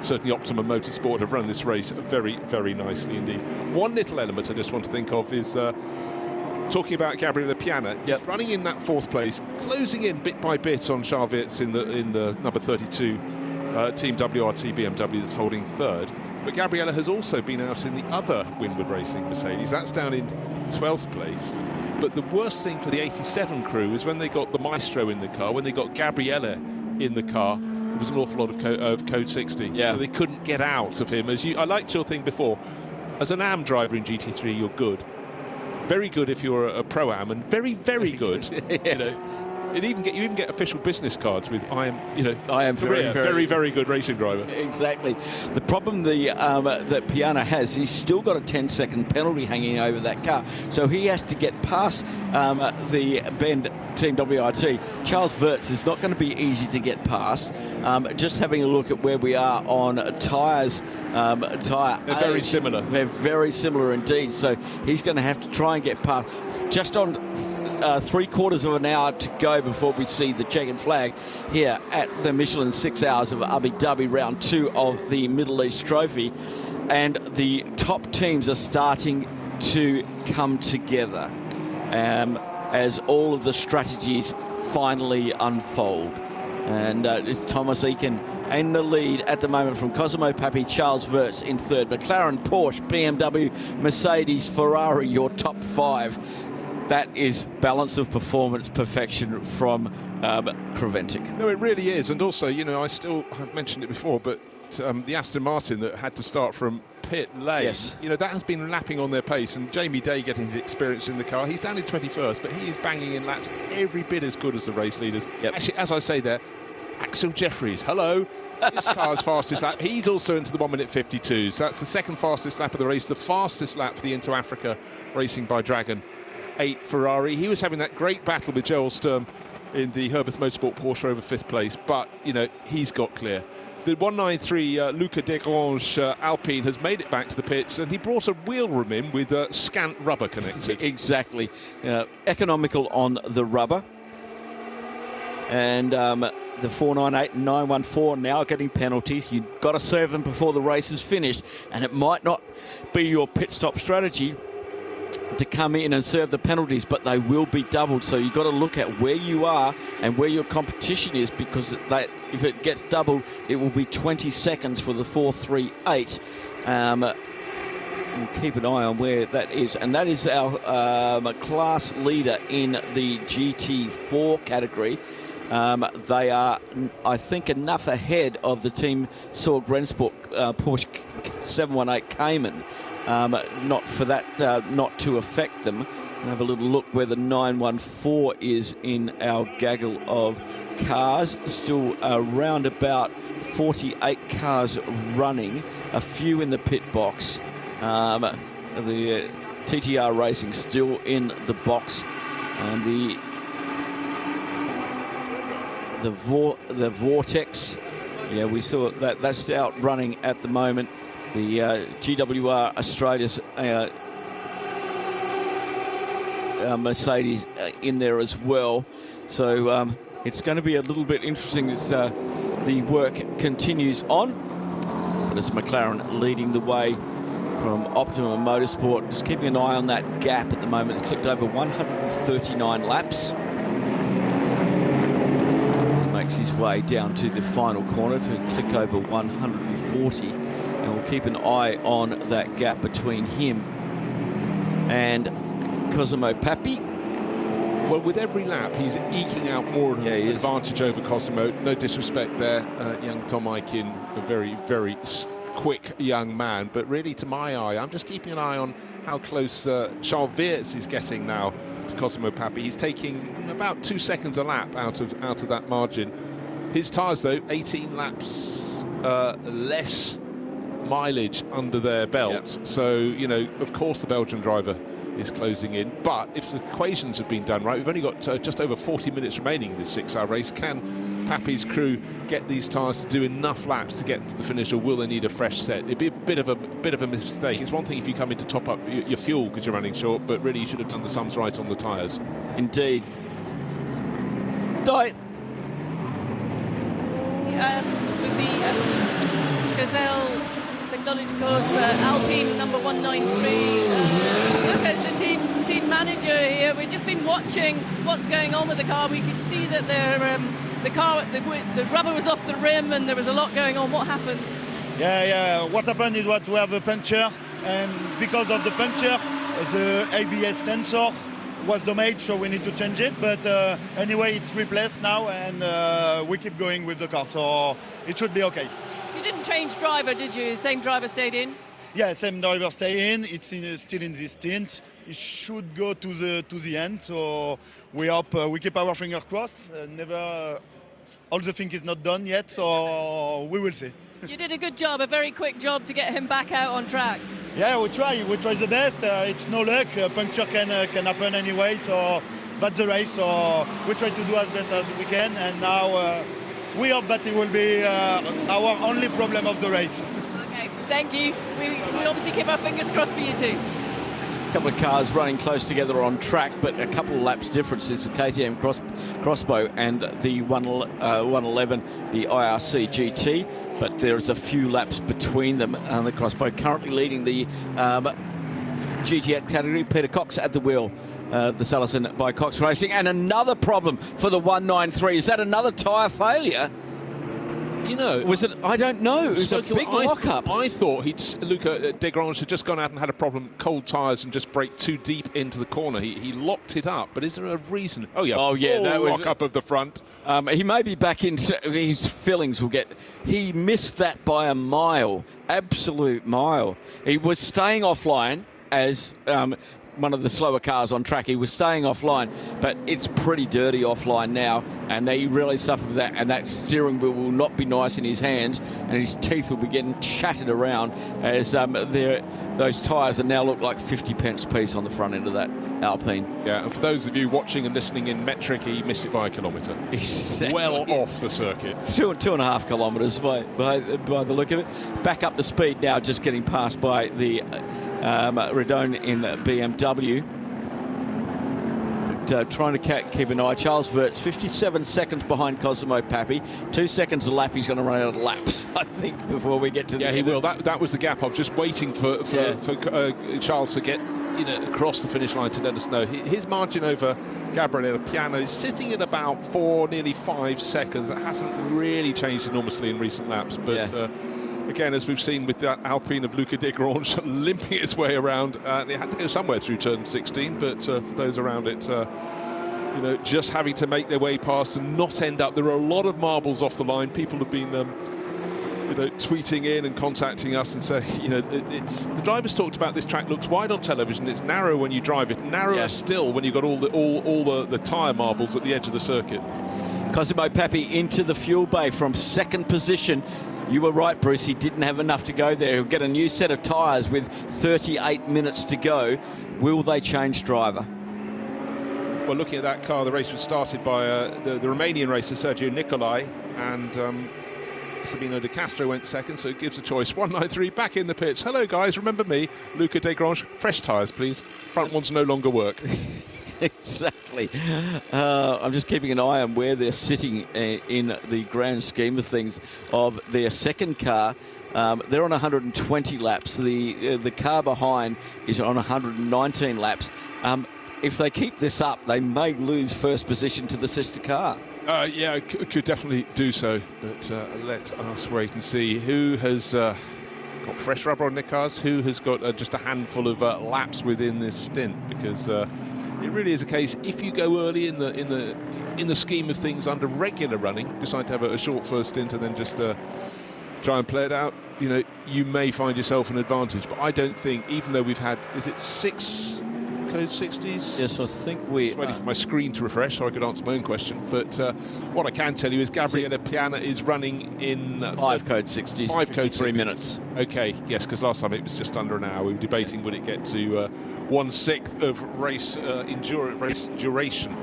certainly Optimum Motorsport have run this race very, very nicely indeed. One little element I just want to think of is talking about Gabriele Piana, he's running in that 4th place, closing in bit by bit on Charles Wirtz in the number 32 Team WRT BMW that's holding 3rd. But Gabriele has also been out in the other Winward Racing Mercedes. That's down in 12th place. But the worst thing for the 87 crew is when they got the Maestro in the car, when they got Gabriele in the car, there was an awful lot of code 60. Yeah. So they couldn't get out of him. I liked your thing before. As an AM driver in GT3, you're good. Very good if you're a Pro-Am, and very, very good. Yes. You know, you even get official business cards with I am very, very good racing driver. Exactly. The problem that Piana has, he's still got a 10-second penalty hanging over that car, so he has to get past the Bend Team WRT. Charles Wirtz is not going to be easy to get past. Just having a look at where we are on tyres, tyre They're very similar. They're very similar indeed. So he's going to have to try and get past. Just on 3/4 of an hour to go before we see the checkered flag here at the Michelin 6 Hours of Abu Dhabi, round 2 of the Middle East Trophy, and the top teams are starting to come together as all of the strategies finally unfold. And it's Thomas Eakin in the lead at the moment from Cosimo Papi, Charles Wirtz in 3rd. McLaren, Porsche, BMW, Mercedes, Ferrari, your top 5. That is balance of performance perfection from Creventic. No, it really is. And also, I've mentioned it before, but the Aston Martin that had to start from pit lane, yes, that has been lapping on their pace. And Jamie Day getting his experience in the car. He's down in 21st, but he is banging in laps every bit as good as the race leaders. Yep. Actually, as I say there, Axel Jeffries, hello. His car's fastest lap. He's also into the 1 minute 52. So that's the 2nd fastest lap of the race, the fastest lap for the Into Africa Racing by Dragon 8 Ferrari. He was having that great battle with Joel Sturm in the Herbert Motorsport Porsche over 5th place, but he's got clear. The 193 Luca Degrange Alpine has made it back to the pits, and he brought a wheel rim in with scant rubber connected. Exactly. Economical on the rubber. And the 498 and 914 now getting penalties. You've got to serve them before the race is finished, and it might not be your pit stop strategy to come in and serve the penalties, but they will be doubled. So you've got to look at where you are and where your competition is, because if it gets doubled, it will be 20 seconds for the 438. And keep an eye on where that is. And that is our class leader in the GT4 category. They are, I think, enough ahead of the Team Sorg Rennsport Porsche 718 Cayman. Not for that, not to affect them. Have a little look where the 914 is in our gaggle of cars. Still around about 48 cars running, a few in the pit box. The TTR Racing still in the box, and the Vortex, yeah, we saw that's out running at the moment. The GWR Australia's Mercedes in there as well. So it's going to be a little bit interesting as the work continues on. But it's McLaren leading the way from Optimum Motorsport. Just keeping an eye on that gap at the moment. It's clicked over 139 laps. He makes his way down to the final corner to click over 140. And we'll keep an eye on that gap between him and Cosimo Papi. Well, with every lap, he's eking out more of an advantage over Cosimo. No disrespect there, young Tom Aikin, a very, very quick young man. But really, to my eye, I'm just keeping an eye on how close Charles Wirtz is getting now to Cosimo Papi. He's taking about 2 seconds a lap out of that margin. His tyres, though, 18 laps less mileage under their belt. Yep. So, of course the Belgian driver is closing in. But if the equations have been done right, we've only got just over 40 minutes remaining in this 6-hour race. Can Papi's crew get these tyres to do enough laps to get to the finish, or will they need a fresh set? It'd be a bit of a mistake. It's one thing if you come in to top up your fuel because you're running short, but really you should have done the sums right on the tyres. Indeed. With the Chazelle Technology course, Alpine number 193. Look, as the team team manager here. We've just been watching what's going on with the car. We could see that the rubber was off the rim and there was a lot going on. What happened? Yeah. What happened is that we have a puncture, and because of the puncture, the ABS sensor was damaged, so we need to change it. But anyway, it's replaced now, and we keep going with the car, so it should be okay. You didn't change driver, did you? Same driver stayed in? Yeah, same driver stay in. It's still in this stint. It should go to the end. So we hope we keep our fingers crossed. All the thing is not done yet, so we will see. You did a good job, a very quick job to get him back out on track. Yeah, we try the best. It's no luck. Puncture can happen anyway, so that's the race. So we try to do as best as we can, and now we hope that it will be our only problem of the race. Okay, thank you. We obviously keep our fingers crossed for you too. A couple of cars running close together on track, but a couple of laps difference is the KTM Crossbow and the 111, the IRC GT. But there's a few laps between them, and the Crossbow currently leading the GTX category. Peter Cox at the wheel, the Salison by Cox Racing. And another problem for the 193. Is that another tyre failure? You know, was it? I don't know. It was a big lock-up. I thought Luca Degrange had just gone out and had a problem, cold tyres, and just braked too deep into the corner. He locked it up. But is there a reason? Oh yeah, that lock-up of the front. He may be back in his fillings. He missed that by a mile, absolute mile. He was staying offline as one of the slower cars on track. He was staying offline, but it's pretty dirty offline now, and they really suffered with that. And that steering wheel will not be nice in his hands, and his teeth will be getting shattered around as those tyres now look like 50 pence piece on the front end of that Alpine. Yeah, and for those of you watching and listening in metric, he missed it by a kilometre. Exactly. Well off the circuit. 2.5 kilometres by the look of it. Back up to speed now, just getting passed by the Redone in BMW. But, trying to keep an eye. Charles Vert's 57 seconds behind Cosimo Papi. 2 seconds a lap. He's going to run out of laps, I think, before we get to the end. Yeah, he will. That was the gap. I was just waiting for Charles to get across the finish line to let us know. His margin over Gabriele Piano is sitting at about nearly 5 seconds. It hasn't really changed enormously in recent laps, but again, as we've seen with that Alpine of Luca Degrange limping its way around, it had to go somewhere through turn 16, but for those around it, just having to make their way past and not end up. There are a lot of marbles off the line. People have been tweeting in and contacting us and say, it's the drivers talked about this track looks wide on television. It's narrow when you drive it, narrower still when you've got all the tyre marbles at the edge of the circuit. Cosimo Papi into the fuel bay from second position. You were right, Bruce. He didn't have enough to go there. He'll get a new set of tyres with 38 minutes to go. Will they change driver? Well, looking at that car, the race was started by the Romanian racer Sergio Nicolai, and Sabino De Castro went second, so it gives a choice. 193 back in the pits. Hello, guys. Remember me, Luca Degrange. Fresh tyres, please. Front ones no longer work. Exactly. I'm just keeping an eye on where they're sitting in the grand scheme of things of their second car. They're on 120 laps. The car behind is on 119 laps. If they keep this up, they may lose first position to the sister car. Yeah, could definitely do so, but let us wait and see who has got fresh rubber on their cars, who has got just a handful of laps within this stint, because it really is a case, if you go early in the scheme of things under regular running, decide to have a short first stint and then just try and play it out, you may find yourself an advantage. But I don't think, even though we've had, is it 6 code 60s? Yes, I think we... Just waiting for my screen to refresh so I could answer my own question. But what I can tell you is Gabriele Piana is running in... 5 code 60s, 5 code 3 minutes. Okay, yes, because last time it was just under an hour. We were debating would it get to 1/6 of race duration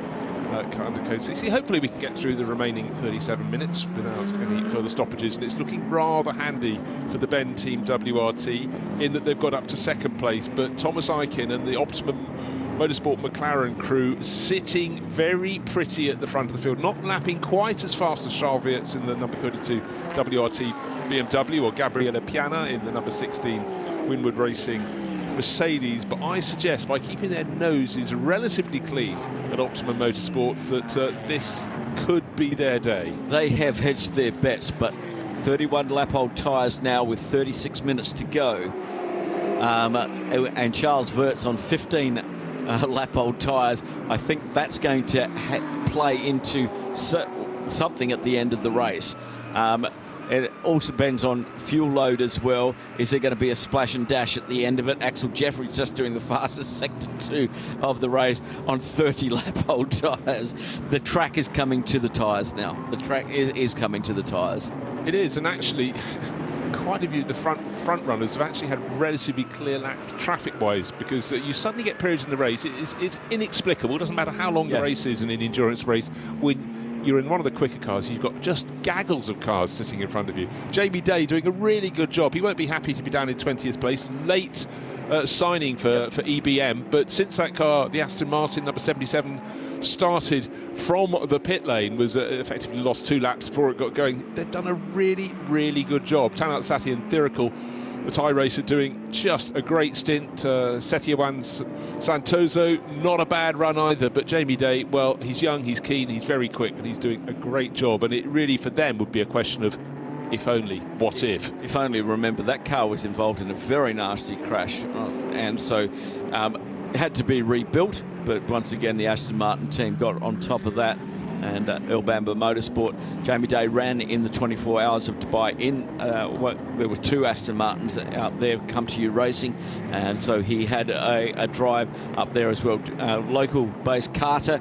under code 60. Hopefully we can get through the remaining 37 minutes without any further stoppages, and it's looking rather handy for the Ben Team WRT in that they've got up to second place, but Thomas Eichen and the Optimum Motorsport McLaren crew sitting very pretty at the front of the field, not lapping quite as fast as Charles Weerts in the number 32 WRT BMW or Gabriele Piana in the number 16 Winwood Racing Mercedes, but I suggest by keeping their noses relatively clean at Optimum Motorsport that this could be their day. They have hedged their bets, but 31 lap old tyres now with 36 minutes to go. And Charles Wirtz on 15 lap old tyres. I think that's going to play into something at the end of the race. It also depends on fuel load as well. Is there going to be a splash and dash at the end of it? Axel Jeffrey's just doing the fastest sector 2 of the race on 30 lap old tyres. The track is coming to the tyres now. The track is coming to the tyres. It is, and actually quite a few of the front runners have actually had relatively clear lap traffic-wise, because you suddenly get periods in the race. It's inexplicable. It doesn't matter how long the race is in an endurance race. When you're in one of the quicker cars, you've got just gaggles of cars sitting in front of you. Jamie Day doing a really good job. He won't be happy to be down in 20th place. Late signing for EBM, but since that car, the Aston Martin number 77, started from the pit lane, was effectively lost 2 laps before it got going. They've done a really, really good job. Tanat Sati and Thiracal, the Thai racer, doing just a great stint. Setiawan Santoso, not a bad run either, but Jamie Day, well, he's young, he's keen, he's very quick, and he's doing a great job. And it really, for them, would be a question of if only, what if? If only. Remember, that car was involved in a very nasty crash, and so it had to be rebuilt. But once again, the Aston Martin team got on top of that, and El Bamba Motorsport. Jamie Day ran in the 24 hours of Dubai. There were 2 Aston Martins out there, Come To You Racing, and so he had a drive up there as well. Local base Carter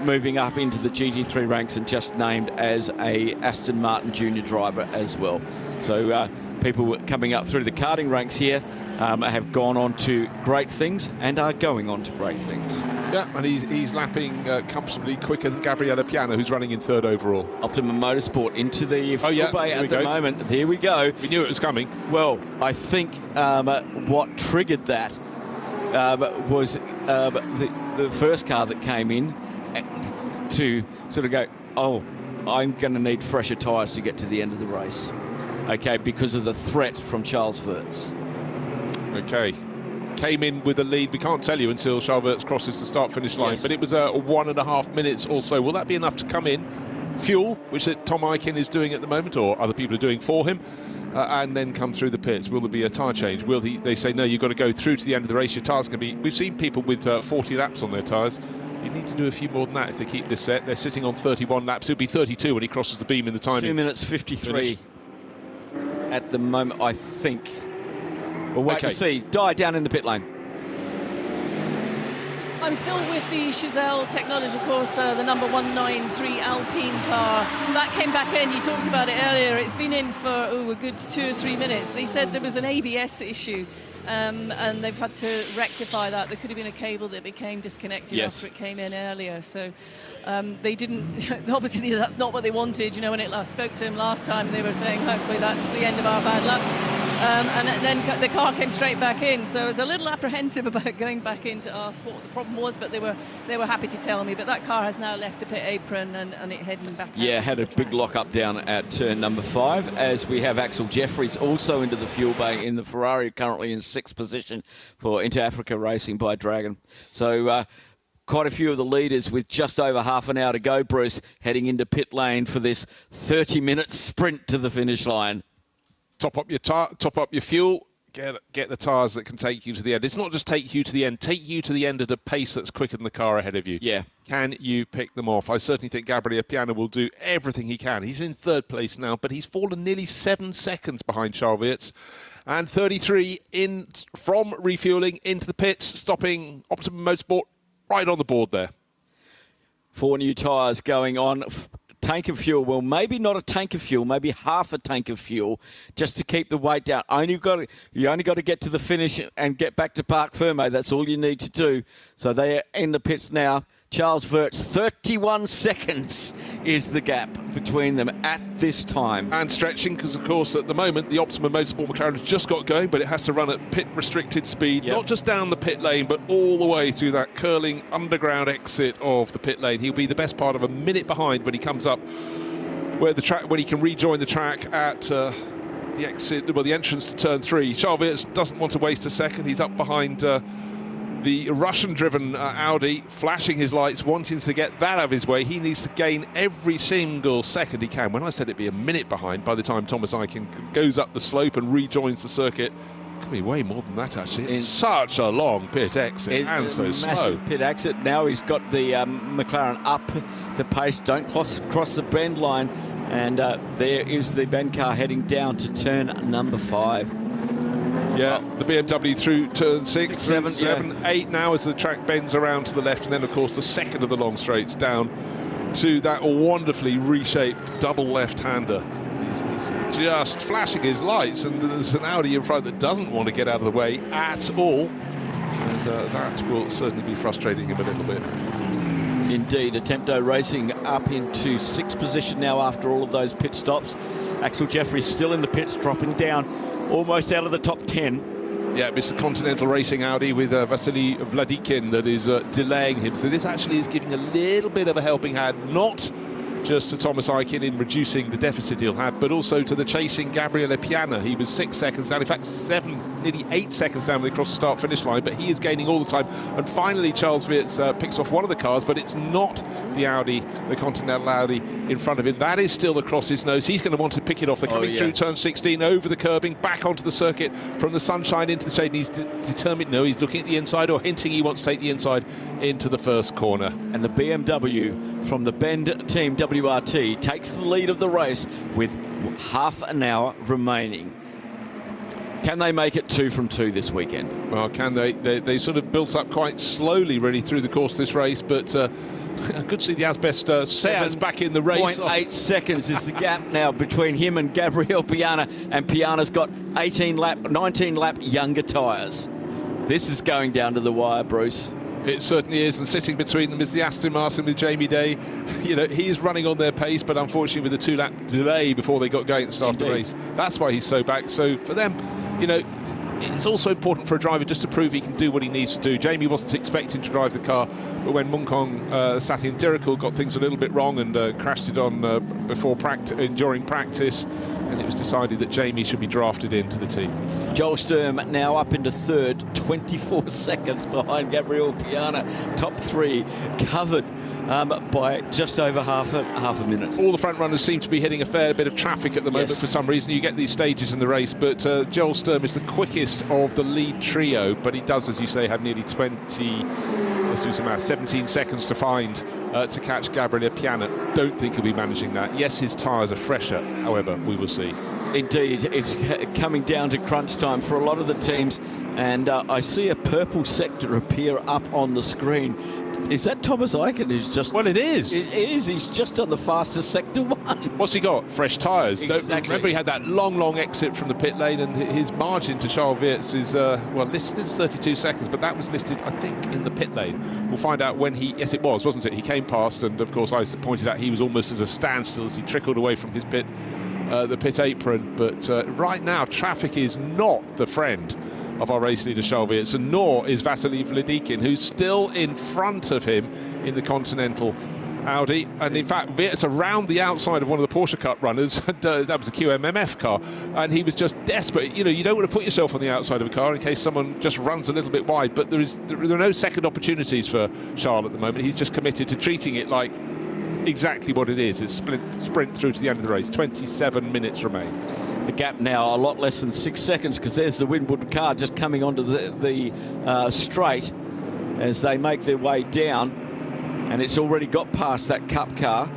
moving up into the GT3 ranks and just named as a Aston Martin junior driver as well. So people coming up through the karting ranks here have gone on to great things and are going on to great things. Yeah, and he's lapping comfortably quicker than Gabriele Piano, who's running in 3rd overall. Optimum Motorsport into the fuel bay at the moment. Here we go. We knew it was coming. Well, I think what triggered that was the first car that came in to sort of go, oh, I'm going to need fresher tyres to get to the end of the race. Okay, because of the threat from Charles Wirtz. Okay. Came in with a lead. We can't tell you until Charles Wirtz crosses the start-finish line, but it was 1.5 minutes or so. Will that be enough to come in? Fuel, which Tom Aiken is doing at the moment, or other people are doing for him, and then come through the pits. Will there be a tyre change? Will they say, no, you've got to go through to the end of the race. Your tyres can be... We've seen people with 40 laps on their tyres. You need to do a few more than that if they keep this set. They're sitting on 31 laps. It'll be 32 when he crosses the beam in the timing. 2 minutes 53 at the moment, I think. We'll wait to see. Die down in the pit lane. I'm still with the Chazelle Technology course, the number 193 Alpine car. That came back in. You talked about it earlier. It's been in for a good 2 or 3 minutes. They said there was an ABS issue, and they've had to rectify that. There could have been a cable that became disconnected after it came in earlier. So they didn't. Obviously, that's not what they wanted. You know, when I spoke to him last time, they were saying, hopefully, that's the end of our bad luck. And then the car came straight back in, so I was a little apprehensive about going back in to ask what the problem was, but they were happy to tell me. But that car has now left the pit apron and it heading back. Yeah, had a big lock-up down at turn number 5, as we have Axel Jeffries also into the fuel bay in the Ferrari, currently in 6th position for Inter Africa Racing by Dragon. So quite a few of the leaders with just over half an hour to go, Bruce, heading into pit lane for this 30-minute sprint to the finish line. Top up your fuel, get the tyres that can take you to the end. It's not just take you to the end, take you to the end at a pace that's quicker than the car ahead of you. Yeah. Can you pick them off? I certainly think Gabriele Piano will do everything he can. He's in 3rd place now, but he's fallen nearly 7 seconds behind Charles Wirtz. And 33 in from refuelling into the pits, stopping Optimum Motorsport right on the board there. 4 new tyres going on. Tank of fuel, well, maybe not a tank of fuel, maybe half a tank of fuel, just to keep the weight down. You only got to get to the finish and get back to Parc Fermé. That's all you need to do. So they are in the pits now. Charles Wirtz, 31 seconds is the gap between them at this time. And stretching, because, of course, at the moment, the Optimum Motorsport McLaren has just got going, but it has to run at pit-restricted speed, not just down the pit lane, but all the way through that curling underground exit of the pit lane. He'll be the best part of a minute behind when he comes up where the track, when he can rejoin the track at the exit, well, the entrance to turn 3. Charles Weerts doesn't want to waste a second. He's up behind the Russian-driven Audi, flashing his lights, wanting to get that out of his way. He needs to gain every single second he can. When I said it'd be a minute behind by the time Thomas Eichen goes up the slope and rejoins the circuit, it could be way more than that, actually. It's such a long pit exit and so slow. Massive pit exit. Now he's got the McLaren up to pace. Don't cross the bend line. And there is the Ben car heading down to turn number 5. Yeah, the BMW through turn 6, 7, 8 now as the track bends around to the left, and then of course the second of the long straights down to that wonderfully reshaped double left-hander. He's just flashing his lights, and there's an Audi in front that doesn't want to get out of the way at all, and that will certainly be frustrating him a little bit. Indeed, Attempto Racing up into 6th position now after all of those pit stops. Axel Jeffries still in the pits, dropping down almost out of the top 10. Yeah, it's the Continental Racing Audi with Vasily Vladikin that is delaying him. So this actually is giving a little bit of a helping hand, not just to Thomas Eichen in reducing the deficit he'll have, but also to the chasing Gabriele Piana. He was 6 seconds down, in fact 7, nearly 8 seconds down when they crossed the start-finish line, but he is gaining all the time. And finally Charles Weerts picks off one of the cars, but it's not the Audi, the Continental Audi in front of him. That is still across his nose. He's going to want to pick it off. They're coming through turn 16, over the curbing, back onto the circuit, from the sunshine into the shade, and he's determined, no, he's looking at the inside, or hinting he wants to take the inside into the first corner. And the BMW from the Bend team WRT takes the lead of the race with half an hour remaining. Can they make it 2 from 2 this weekend? Well, can they? They sort of built up quite slowly really through the course of this race, but good to see the Asbest Seats back in the race. 0.8 seconds is the gap now between him and Gabriele Piana, and Piana's got 19 lap younger tyres. This is going down to the wire, Bruce. It certainly is, and sitting between them is the Aston Martin with Jamie Day. You know, he is running on their pace, but unfortunately with a 2-lap delay before they got going at the start of the race. That's why he's so back. So for them, you know, it's also important for a driver just to prove he can do what he needs to do. Jamie wasn't expecting to drive the car, but when Munkong, Sati and Dirical got things a little bit wrong and crashed it on during practice, and it was decided that Jamie should be drafted into the team. Joel Sturm now up into 3rd, 24 seconds behind Gabriele Piana. Top 3 covered by just over half a minute. All the front runners seem to be hitting a fair bit of traffic at the moment for some reason. You get these stages in the race, but Joel Sturm is the quickest of the lead trio, but he does, as you say, have nearly 17 seconds to find to catch Gabriele Piana. Don't think he'll be managing that. Yes, his tyres are fresher, however, we will see. Indeed, it's coming down to crunch time for a lot of the teams, and I see a purple sector appear up on the screen. Is that Thomas Eichen who's just... Well, it is. It is. He's just on the fastest sector 1. What's he got? Fresh tyres. Exactly. Remember, he had that long exit from the pit lane, and his margin to Charles Weerts is, well, listed as 32 seconds, but that was listed, I think, in the pit lane. We'll find out when he... Yes, it was, wasn't it? He came past, and, of course, I pointed out he was almost at a standstill as he trickled away from his pit, the pit apron. But right now, traffic is not the friend of our race leader Charles Weerts, and nor is Vasily Vladikin, who's still in front of him in the Continental Audi. And in fact, Weerts around the outside of one of the Porsche Cup runners, and, that was a QMMF car, and he was just desperate. You know, you don't want to put yourself on the outside of a car in case someone just runs a little bit wide, but there are no second opportunities for Charles at the moment. He's just committed to treating it like exactly what it is. It's sprint through to the end of the race. 27 minutes remain. The gap now a lot less than 6 seconds, because there's the Winwood car just coming onto the straight as they make their way down, and it's already got past that Cup car.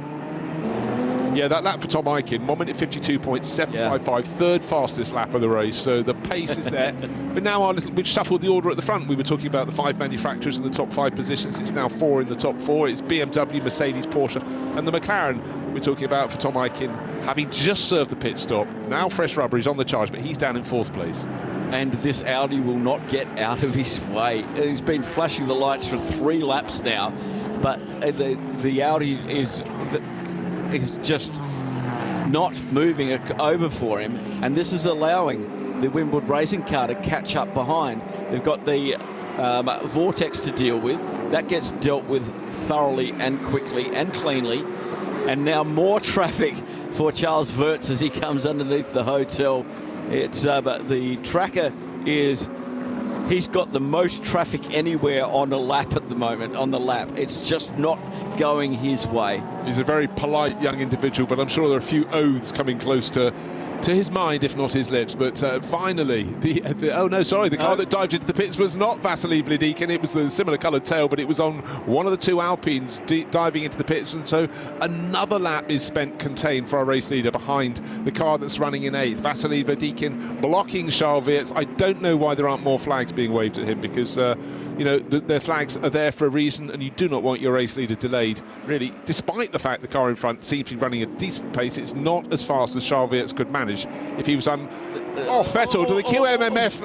Yeah, that lap for Tom Eichen, 1 minute 52.755, third fastest lap of the race, so the pace is there. But now we've shuffled the order at the front. We were talking about the 5 manufacturers in the top 5 positions. It's now 4 in the top 4. It's BMW, Mercedes, Porsche, and the McLaren we're talking about for Tom Eichen, having just served the pit stop. Now fresh rubber, he's on the charge, but he's down in 4th place. And this Audi will not get out of his way. He's been flashing the lights for 3 laps now, but the Audi is just not moving over for him, and this is allowing the Winwood Racing car to catch up behind. They've got the vortex to deal with. That gets dealt with thoroughly and quickly and cleanly, and now more traffic for Charles Weerts as he comes underneath the hotel It's but the tracker is. He's got the most traffic anywhere on a lap at the moment, on the lap. It's just not going his way. He's a very polite young individual, but I'm sure there are a few oaths coming close to his mind, if not his lips. But finally, the car that dived into the pits was not Vasily Vlidikin. It was the similar coloured tail, but it was on one of the two Alpines diving into the pits. And so another lap is spent contained for our race leader behind the car that's running in 8th. Vasily Vlidikin blocking Charles Weerts. I don't know why there aren't more flags being waved at him, because their flags are there for a reason, and you do not want your race leader delayed, really, despite the fact the car in front seems to be running a decent pace. It's not as fast as Charles Weerts could manage if he was Vettel to the QMMF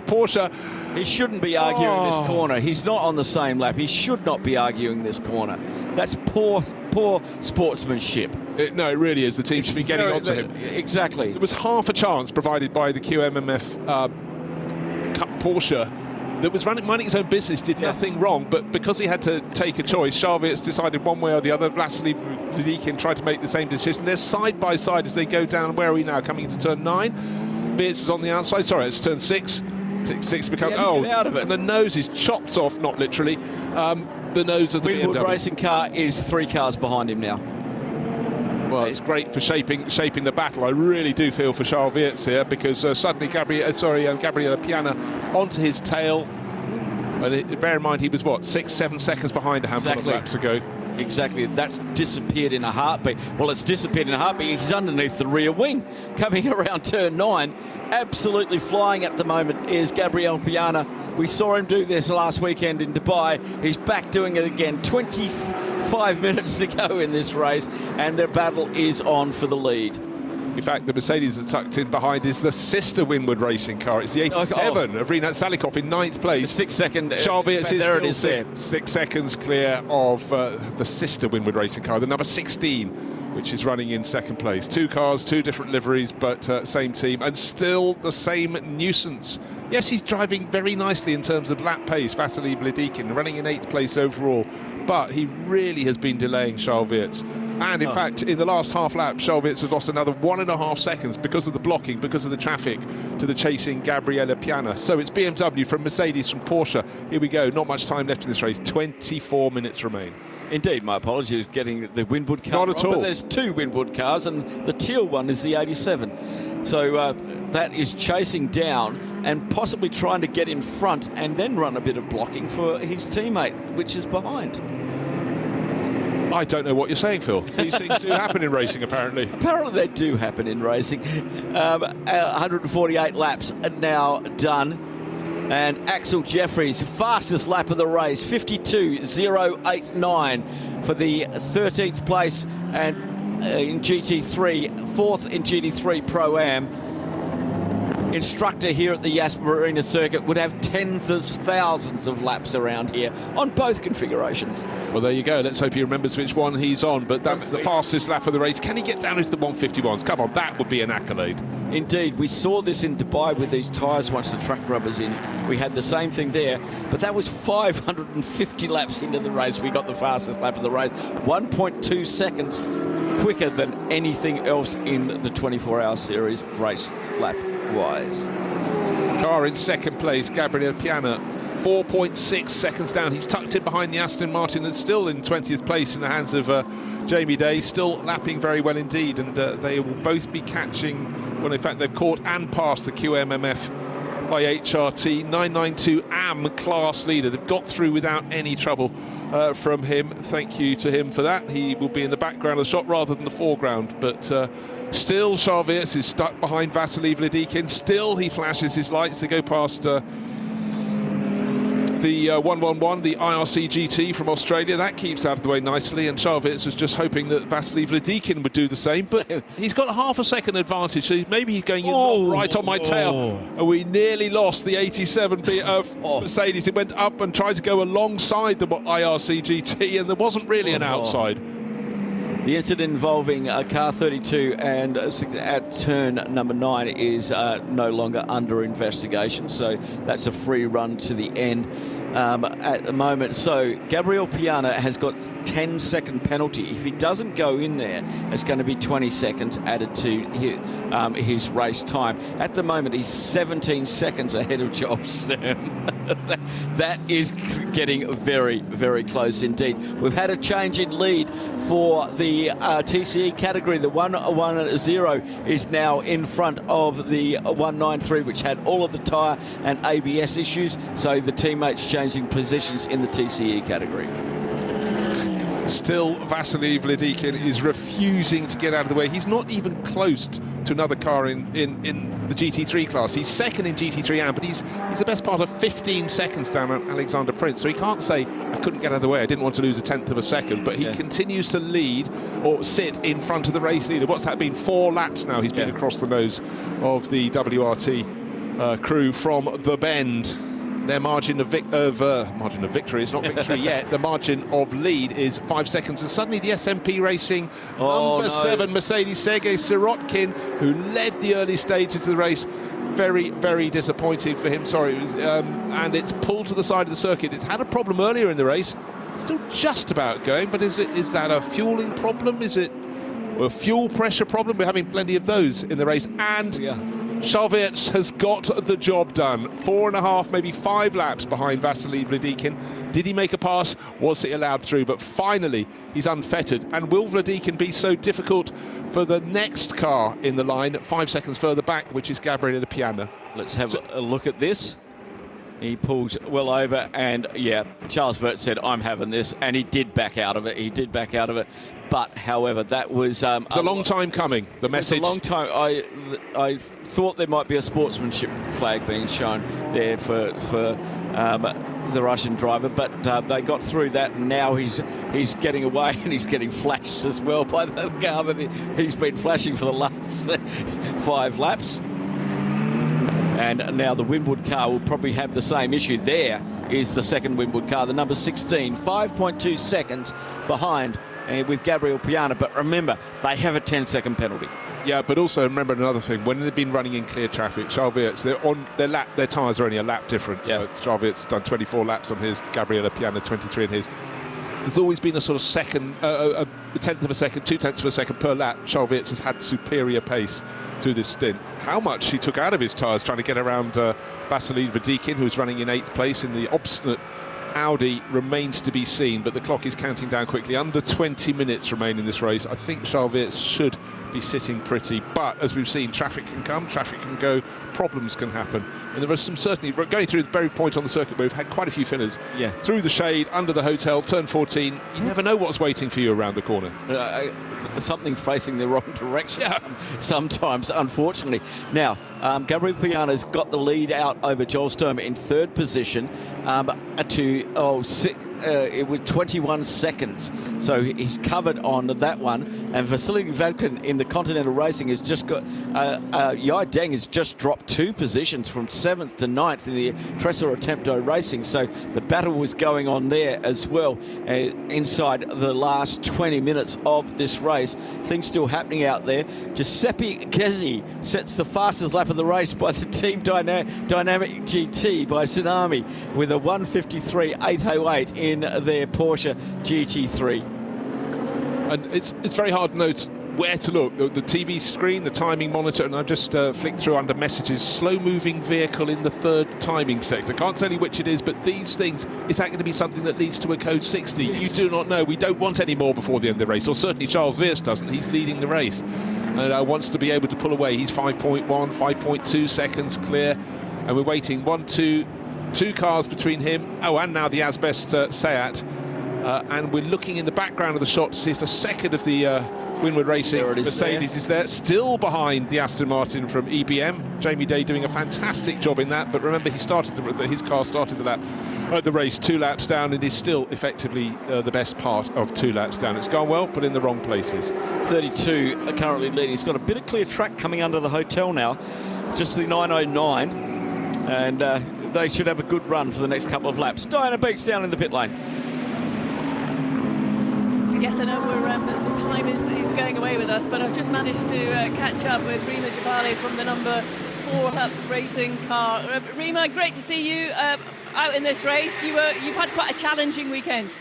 Porsche. He shouldn't be arguing this corner. He's not on the same lap. He should not be arguing this corner. That's poor sportsmanship. It really is. The team should be getting onto him. Exactly. There was half a chance provided by the QMMF Cup Porsche that was running its own business, did nothing wrong, but because he had to take a choice, Charles Weerts decided one way or the other. Vasily Vlidikin tried to make the same decision. They're side by side as they go down. Where are we now? Coming into turn 9. Weerts is on the outside. Sorry, it's turn 6. 6 becomes out of it. And the nose is chopped off, not literally. The nose of the Winwood BMW racing car is 3 cars behind him now. Well, it's great for shaping the battle. I really do feel for Charles Weerts here, because suddenly Gabriele Piana onto his tail. And bear in mind, he was 6-7 seconds behind a handful of laps ago. Exactly, that's disappeared in a heartbeat. Well, it's disappeared in a heartbeat. He's underneath the rear wing, coming around turn 9. Absolutely flying at the moment is Gabriele Piana. We saw him do this last weekend in Dubai. He's back doing it again. 25 minutes to go in this race, and their battle is on for the lead. In fact, the Mercedes that's tucked in behind is the sister Winwood racing car. It's the 87 of Rinat Salikov in 9th place. 6 second. Charles Weerts is still 6 seconds clear of the sister Winwood racing car, the number 16, which is running in 2nd place. 2 cars, 2 different liveries, but same team, and still the same nuisance. Yes, he's driving very nicely in terms of lap pace, Vasily Vlidikin, running in 8th place overall, but he really has been delaying Charles Weerts. And in fact, in the last half lap, Charles Weerts has lost another 1.5 seconds because of the blocking, because of the traffic, to the chasing Gabriele Piana. So it's BMW from Mercedes from Porsche. Here we go, not much time left in this race, 24 minutes remain. Indeed, my apologies, getting the Winwood car. Not at all. But there's 2 Winwood cars, and the teal one is the 87. So that is chasing down and possibly trying to get in front and then run a bit of blocking for his teammate, which is behind. I don't know what you're saying, Phil. These things do happen in racing, apparently. Apparently they do happen in racing. 148 laps are now done. And Axel Jeffries, fastest lap of the race, 52.089 for the 13th place, and in GT3, 4th in GT3 Pro-Am. Instructor here at the Yas Marina circuit would have tens of thousands of laps around here on both configurations. Well, there you go. Let's hope he remembers which one he's on, but that's the fastest lap of the race. Can he get down into the 151s? Come on, that would be an accolade. Indeed, we saw this in Dubai with these tyres once the track rubber's in. We had the same thing there, but that was 550 laps into the race. We got the fastest lap of the race, 1.2 seconds quicker than anything else in the 24-hour series race lap-wise. Car in 2nd place, Gabriele Piana, 4.6 seconds down. He's tucked in behind the Aston Martin that's still in 20th place in the hands of Jamie Day, still lapping very well indeed, and they will both be catching, well, in fact, they've caught and passed the QMMF by HRT 992 AM class leader. They've got through without any trouble from him. Thank you to him for that. He will be in the background of the shot rather than the foreground, but still Charles Weerts is stuck behind Vasily Vlidikin. Still he flashes his lights. They go past the 111, the IRC GT from Australia. That keeps out of the way nicely, and Charles Weerts was just hoping that Vasily Vlidikin would do the same, but he's got a half a second advantage, so maybe he's going right on my tail. And we nearly lost the 87 of Mercedes. It went up and tried to go alongside the IRC GT, and there wasn't really an outside. The incident involving car 32 and at turn number 9 is no longer under investigation, so that's a free run to the end. at the moment. So Gabriel Piana has got 10-second penalty. If he doesn't go in there, it's going to be 20 seconds added to his race time. At the moment, he's 17 seconds ahead of Joel Sturm. That is getting very, very close indeed. We've had a change in lead for the TCE category. The 110 is now in front of the 193, which had all of the tyre and ABS issues. So the teammates changing positions in the TCE category. Still, Vasily Vladikin is refusing to get out of the way. He's not even close to another car in the GT3 class. He's second in GT3 but he's the best part of 15 seconds down on Alexander Prince. So he can't say, I couldn't get out of the way, I didn't want to lose a tenth of a second. But he continues to lead or sit in front of the race leader. What's that been? 4 laps now he's been across the nose of the WRT crew from the bend. Their margin of victory is not victory yet. The margin of lead is 5 seconds. And suddenly the SMP Racing number 7 Mercedes Sergei Sirotkin, who led the early stages of the race, very, very disappointing for him. Sorry, it was, and it's pulled to the side of the circuit. It's had a problem earlier in the race. Still just about going, but is that a fueling problem? Is it a fuel pressure problem? We're having plenty of those in the race. And Charles Weerts has got the job done. 4.5, maybe 5 laps behind Vasily Vladikin. Did he make a pass? Was he allowed through? But finally, he's unfettered. And will Vladikin be so difficult for the next car in the line, 5 seconds further back, which is Gabriele Piana? Let's have a look at this. He pulls well over, and Charles Weerts said, I'm having this, and he did back out of it. But, however, that was... it's a long time coming, the message. It's a long time. I thought there might be a sportsmanship flag being shown there for the Russian driver, but they got through that, and now he's getting away, and he's getting flashed as well by the car that he's been flashing for the last 5 laps. And now the Winwood car will probably have the same issue. There is the second Winwood car, the number 16, 5.2 seconds behind with Gabriel Piana. But remember, they have a 10-second penalty. Yeah, but also remember another thing. When they've been running in clear traffic, Charles Weerts, they're on their lap. Their tyres are only a lap different. Yeah. Charles Weerts has done 24 laps on his. Gabriele Piana 23 in his. There's always been a sort of second, a tenth of a second, 2/10 of a second per lap. Charles Weerts has had superior pace through this stint. How much he took out of his tyres trying to get around Vasily Vladikin, who was running in 8th place in the obstinate Audi, remains to be seen, but the clock is counting down quickly. Under 20 minutes remain in this race. I think Charles Weerts should be sitting pretty, but as we've seen, traffic can come, traffic can go, problems can happen, and there are some certainly going through the very point on the circuit where we've had quite a few fillers through the shade, under the hotel, turn 14. You never know what's waiting for you around the corner. Something facing the wrong direction sometimes, unfortunately. Now, Gabriel Piana's got the lead out over Joel Sturm in 3rd position with 21 seconds. So he's covered on that one. And Vasily Vladikin in the Continental Racing has just got... Yai Deng has just dropped 2 positions from 7th to 9th in the Tresor Attempto Racing. So the battle was going on there as well inside the last 20 minutes of this race. Things still happening out there. Giuseppe Ghezzi sets the fastest lap of the race by the Team Dynamic GT by Tsunami with a 1:53.808 in their Porsche GT3. And it's very hard to note where to look. The TV screen, the timing monitor, and I've just flicked through under messages, slow-moving vehicle in the 3rd timing sector. Can't tell you which it is, but these things, is that going to be something that leads to a code 60? Yes. You do not know. We don't want any more before the end of the race, or certainly Charles Weerts doesn't. He's leading the race and wants to be able to pull away. He's 5.1, 5.2 seconds clear, and we're waiting 2 cars between him. Oh, and now the Asbest Seat. And we're looking in the background of the shot to see if the second of the Winwood Racing Mercedes is there, still behind the Aston Martin from EBM. Jamie Day doing a fantastic job in that, but remember, he started his car started the race 2 laps down, and is still effectively the best part of 2 laps down. It's gone well, but in the wrong places. 32 are currently leading. He's got a bit of clear track coming under the hotel now, just the 909, and they should have a good run for the next couple of laps. Diana Beeks down in the pit lane. Yes, I know the time is going away with us, but I've just managed to catch up with Rima Javali from the number 4-lap racing car. Rima, great to see you out in this race. You've had quite a challenging weekend.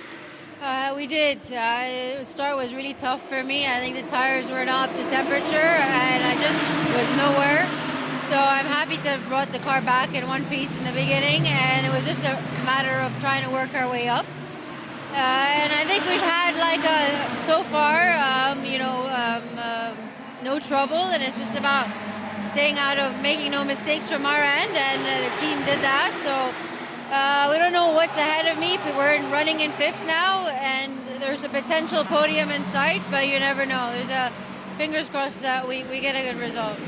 We did. The start was really tough for me. I think the tires were not up to temperature and I just was nowhere. So I'm happy to have brought the car back in one piece in the beginning, and it was just a matter of trying to work our way up. And I think we've had so far, no trouble, and it's just about staying out of making no mistakes from our end, and the team did that. So we don't know what's ahead of me. We're running in 5th now, and there's a potential podium in sight, but you never know. There's a fingers crossed that we get a good result.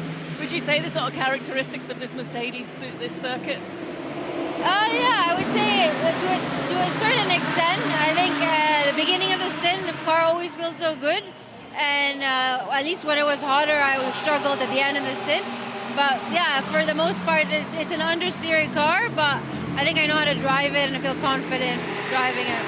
Would you say the sort of characteristics of this Mercedes suit this circuit? Yeah, I would say to a certain extent. I think the beginning of the stint, the car always feels so good, and at least when it was hotter, I struggled at the end of the stint. But yeah, for the most part, it's an understeery car, but I think I know how to drive it and I feel confident driving it.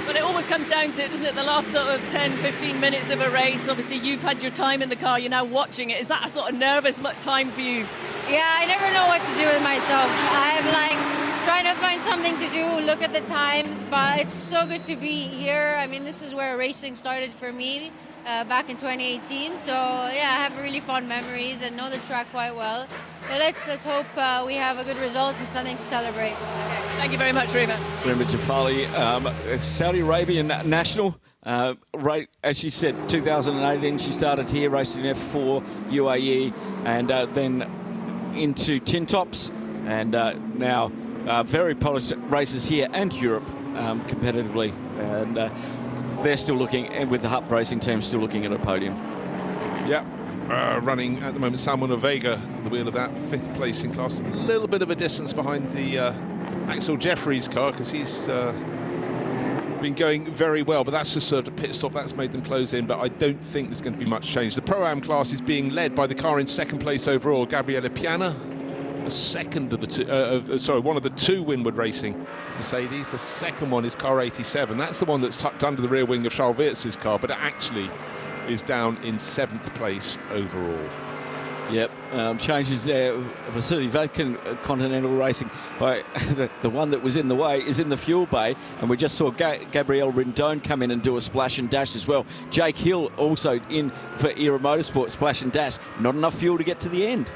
But it always comes down to it, doesn't it? The last sort of 10, 15 minutes of a race. Obviously, you've had your time in the car. You're now watching it. Is that a sort of nervous time for you? Yeah, I never know what to do with myself. I'm trying to find something to do, look at the times, but it's so good to be here. I mean, this is where racing started for me back in 2018. So yeah, I have really fond memories and know the track quite well. But let's hope we have a good result and something to celebrate. Thank you very much, Rima. Rima Jafali, Saudi Arabian national. Right, as she said, 2018 she started here racing F4 UAE, and then into tin tops, and now very polished races here and Europe competitively, and they're still looking, and with the Hupp racing team still looking at a podium. Yeah. Running at the moment, Salmon Vega at the wheel of that 5th place in class. A little bit of a distance behind the Axel Jeffries car, because he's been going very well, but that's just served a pit stop. That's made them close in, but I don't think there's going to be much change. The Pro-Am class is being led by the car in 2nd place overall, Gabriele Piana, a second of the two, one of the 2 Winward Racing Mercedes. The second one is car 87. That's the one that's tucked under the rear wing of Charles Wirtz's car, but it actually is down in 7th place overall. Yep, changes there. Facility Vatican Continental Racing. By the one that was in the way is in the fuel bay, and we just saw Gabriel Rindone come in and do a splash and dash as well. Jake Hill also in for Era Motorsport, splash and dash. Not enough fuel to get to the end.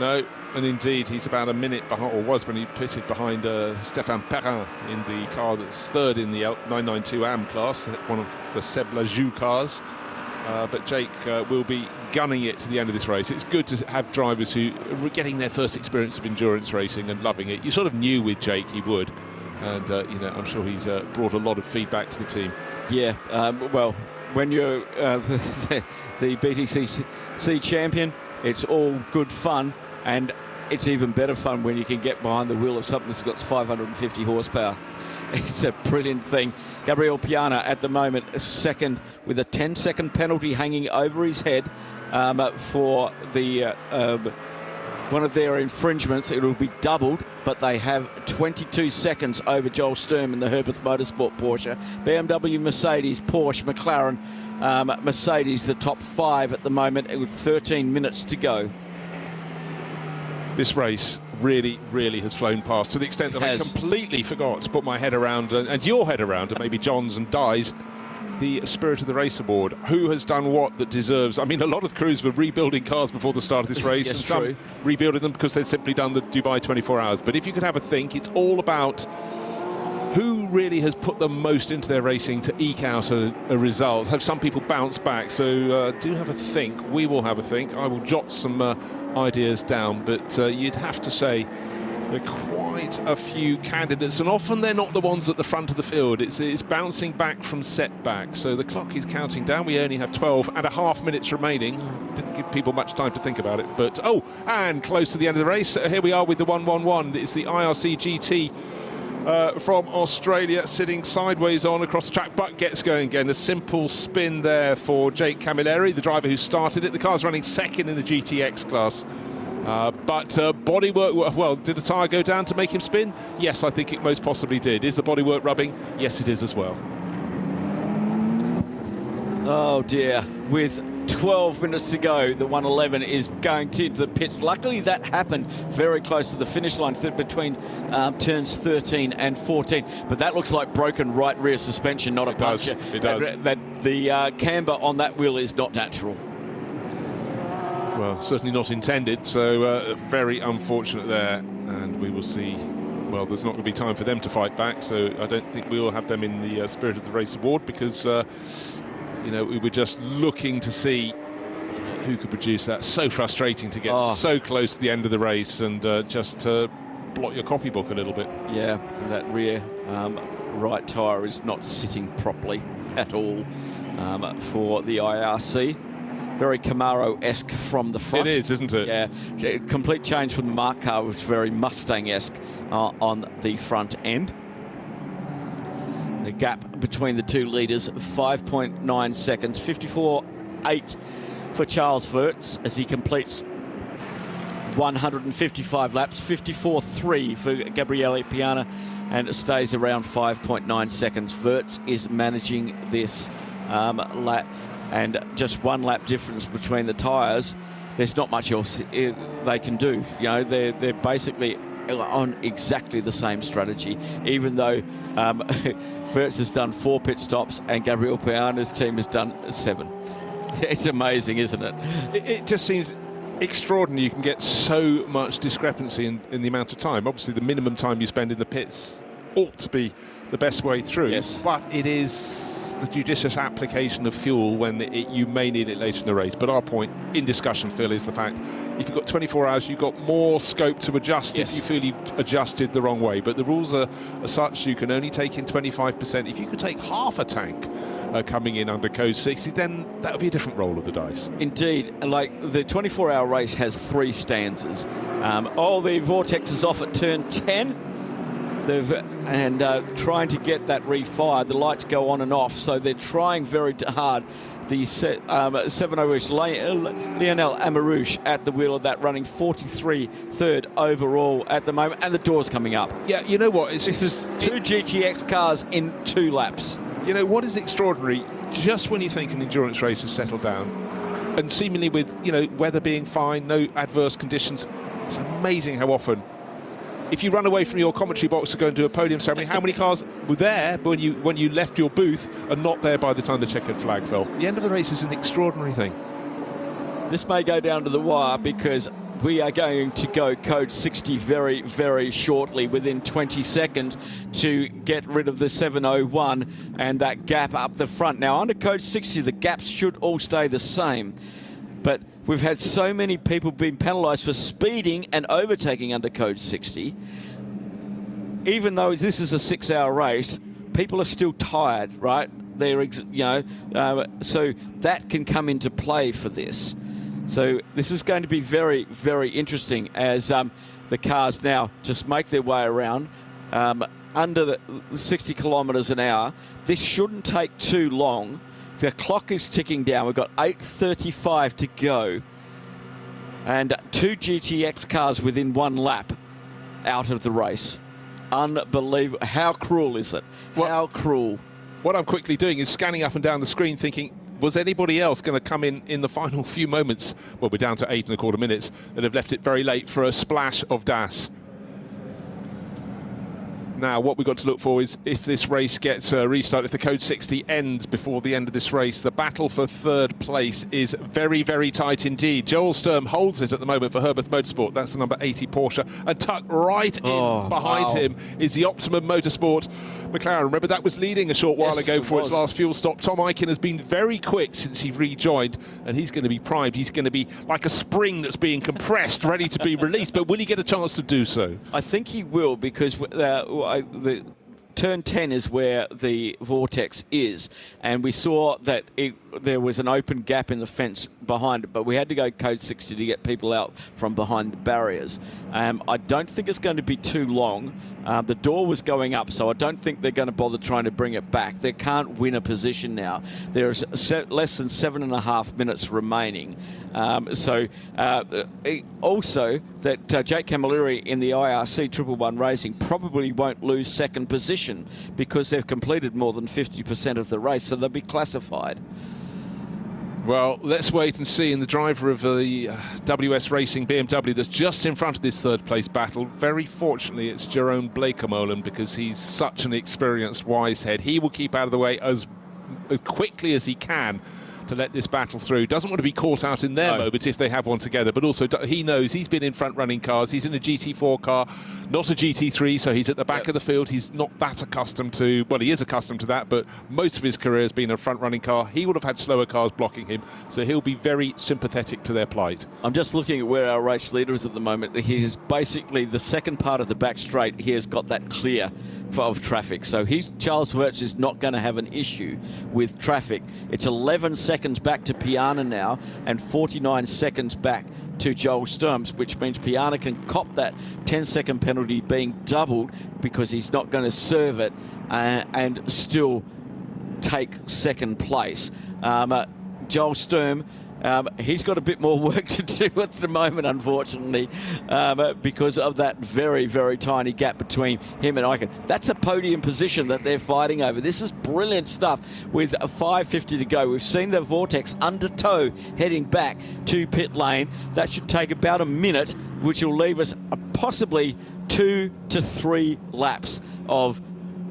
No, and indeed he's about a minute behind, or was when he pitted behind Stéphane Perrin in the car that's 3rd in the 992 AM class, one of the Seb Lajou cars. But Jake will be gunning it to the end of this race. It's good to have drivers who are getting their first experience of endurance racing and loving it. You sort of knew with Jake he would, and I'm sure he's brought a lot of feedback to the team. Yeah, well, when you're the BTCC champion, it's all good fun, and it's even better fun when you can get behind the wheel of something that's got 550 horsepower. It's a brilliant thing. Gabriel Piana at the moment 2nd with a 10-second penalty hanging over his head for the one of their infringements. It will be doubled, but they have 22 seconds over Joel Sturm in the Herbeth Motorsport Porsche. BMW, Mercedes, Porsche, McLaren, Mercedes, the top 5 at the moment with 13 minutes to go. This race really has flown past, to the extent that I completely forgot to put my head around, and your head around, and maybe John's and Di's, the Spirit of the Race Award. Who has done what that deserves? I mean, a lot of crews were rebuilding cars before the start of this race, yes, and some rebuilding them because they'd simply done the Dubai 24 hours. But if you could have a think, it's all about who really has put the most into their racing to eke out a result. Have some people bounce back? So do have a think. We will have a think. I will jot some ideas down, but you'd have to say there are quite a few candidates, and often they're not the ones at the front of the field. It's bouncing back from setback. So the clock is counting down. We only have 12.5 minutes remaining. Didn't give people much time to think about it, but and close to the end of the race. Here we are with the 111. It's the IRC GT from Australia, sitting sideways on across the track, but gets going again. A simple spin there for Jake Camilleri, the driver who started it. The car's running 2nd in the GTX class. But bodywork, well, did a tyre go down to make him spin? Yes, I think it most possibly did. Is the bodywork rubbing? Yes, it is as well. Oh dear, with 12 minutes to go, the 111 is going to the pits. Luckily that happened very close to the finish line between turns 13 and 14, but that looks like broken right rear suspension, not a puncture. It does. The camber on that wheel is not natural. Well, certainly not intended, so very unfortunate there, and we will see. Well, there's not going to be time for them to fight back, so I don't think we will have them in the Spirit of the Race award, because we were just looking to see who could produce that. So frustrating to get so close to the end of the race and just to blot your copybook a little bit. Yeah, that rear right tyre is not sitting properly at all for the IRC. Very Camaro-esque from the front. It is, isn't it? Yeah, complete change from the Mark car, which is very Mustang-esque on the front end. The gap between the two leaders, 5.9 seconds, 54.8 for Charles Wurz as he completes 155 laps, 54.3 for Gabriele Piana, and it stays around 5.9 seconds. Wurz is managing this lap, and just 1 lap difference between the tyres. There's not much else they can do. You know, they're basically on exactly the same strategy, even though Wurz has done 4 pit stops and Gabriele Piana's team has done 7. It's amazing, isn't it? It just seems extraordinary. You can get so much discrepancy in the amount of time. Obviously, the minimum time you spend in the pits ought to be the best way through. Yes. But it is the judicious application of fuel when you may need it later in the race. But our point in discussion, Phil, is the fact if you've got 24 hours, you've got more scope to adjust if you feel you've adjusted the wrong way. But the rules are such you can only take in 25%. If you could take half a tank coming in under code 60, then that would be a different roll of the dice. Indeed, like the 24-hour race has 3 stanzas. The Vortex is off at turn 10. Trying to get that refired. The lights go on and off, so they're trying very hard. The 7-0-ish Lionel Amarouche at the wheel of that, running 43 third overall at the moment, and the door's coming up. Yeah, you know what? This is 2 GTX cars in 2 laps. You know what is extraordinary? Just when you think an endurance race has settled down, and seemingly with weather being fine, no adverse conditions, it's amazing how often, if you run away from your commentary box to go and do a podium ceremony, how many cars were there when you left your booth and not there by the time the checkered flag fell? The end of the race is an extraordinary thing. This may go down to the wire because we are going to go code 60 very, very shortly, within 20 seconds, to get rid of the 701 and that gap up the front. Now, under code 60, the gaps should all stay the same, but we've had so many people being penalised for speeding and overtaking under code 60. Even though this is a 6-hour race, people are still tired, right? So that can come into play for this. So this is going to be very, very interesting as the cars now just make their way around under the 60 kilometres an hour. This shouldn't take too long. The clock is ticking down. We've got 8:35 to go. And 2 GTX cars within 1 lap out of the race. Unbelievable. How cruel is it? How cruel. What I'm quickly doing is scanning up and down the screen thinking, was anybody else going to come in the final few moments? Well, we're down to 8.25 minutes that have left it very late for a splash of DAS. Now, what we've got to look for is if this race gets restarted, if the code 60 ends before the end of this race, the battle for 3rd place is very, very tight indeed. Joel Sturm holds it at the moment for Herbert Motorsport. That's the number 80 Porsche. And tucked right in behind him is the Optimum Motorsport McLaren. Remember, that was leading a short while ago before its last fuel stop. Tom Eichen has been very quick since he rejoined, and he's going to be primed. He's going to be like a spring that's being compressed, ready to be released. But will he get a chance to do so? I think he will, because the turn 10 is where the Vortex is, and we saw that there was an open gap in the fence behind it, but we had to go code 60 to get people out from behind the barriers. I don't think it's going to be too long. The door was going up, so I don't think they're going to bother trying to bring it back. They can't win a position now. There's less than 7.5 minutes remaining. Also, that Jake Camilleri in the IRC 111 Racing probably won't lose 2nd position because they've completed more than 50% of the race, so they'll be classified. Well, let's wait and see. And the driver of the WS Racing BMW that's just in front of this third place battle, very fortunately, it's Jerome Blakemolen, because he's such an experienced wise head. He will keep out of the way as quickly as he can to let this battle through. Doesn't want to be caught out in their moment if they have one together, but also he knows he's been in front running cars. He's in a GT4 car, not a GT3, so he's at the back of the field. He's not that accustomed to, well, he is accustomed to that, but most of his career has been a front running car. He would have had slower cars blocking him, so he'll be very sympathetic to their plight. I'm just looking at where our race leader is at the moment. He's basically the second part of the back straight. He has got that clear of traffic, so Charles Wirtz is not going to have an issue with traffic. It's 11 seconds back to Piana now and 49 seconds back to Joel Sturms, which means Piana can cop that 10-second penalty being doubled because he's not going to serve it and still take second place. Joel Sturm, he's got a bit more work to do at the moment, unfortunately, because of that very, very tiny gap between him and Eichen. That's a podium position that they're fighting over. This is brilliant stuff with a 5:50 to go. We've seen the Vortex under tow heading back to pit lane. That should take about a minute, which will leave us possibly 2 to 3 laps of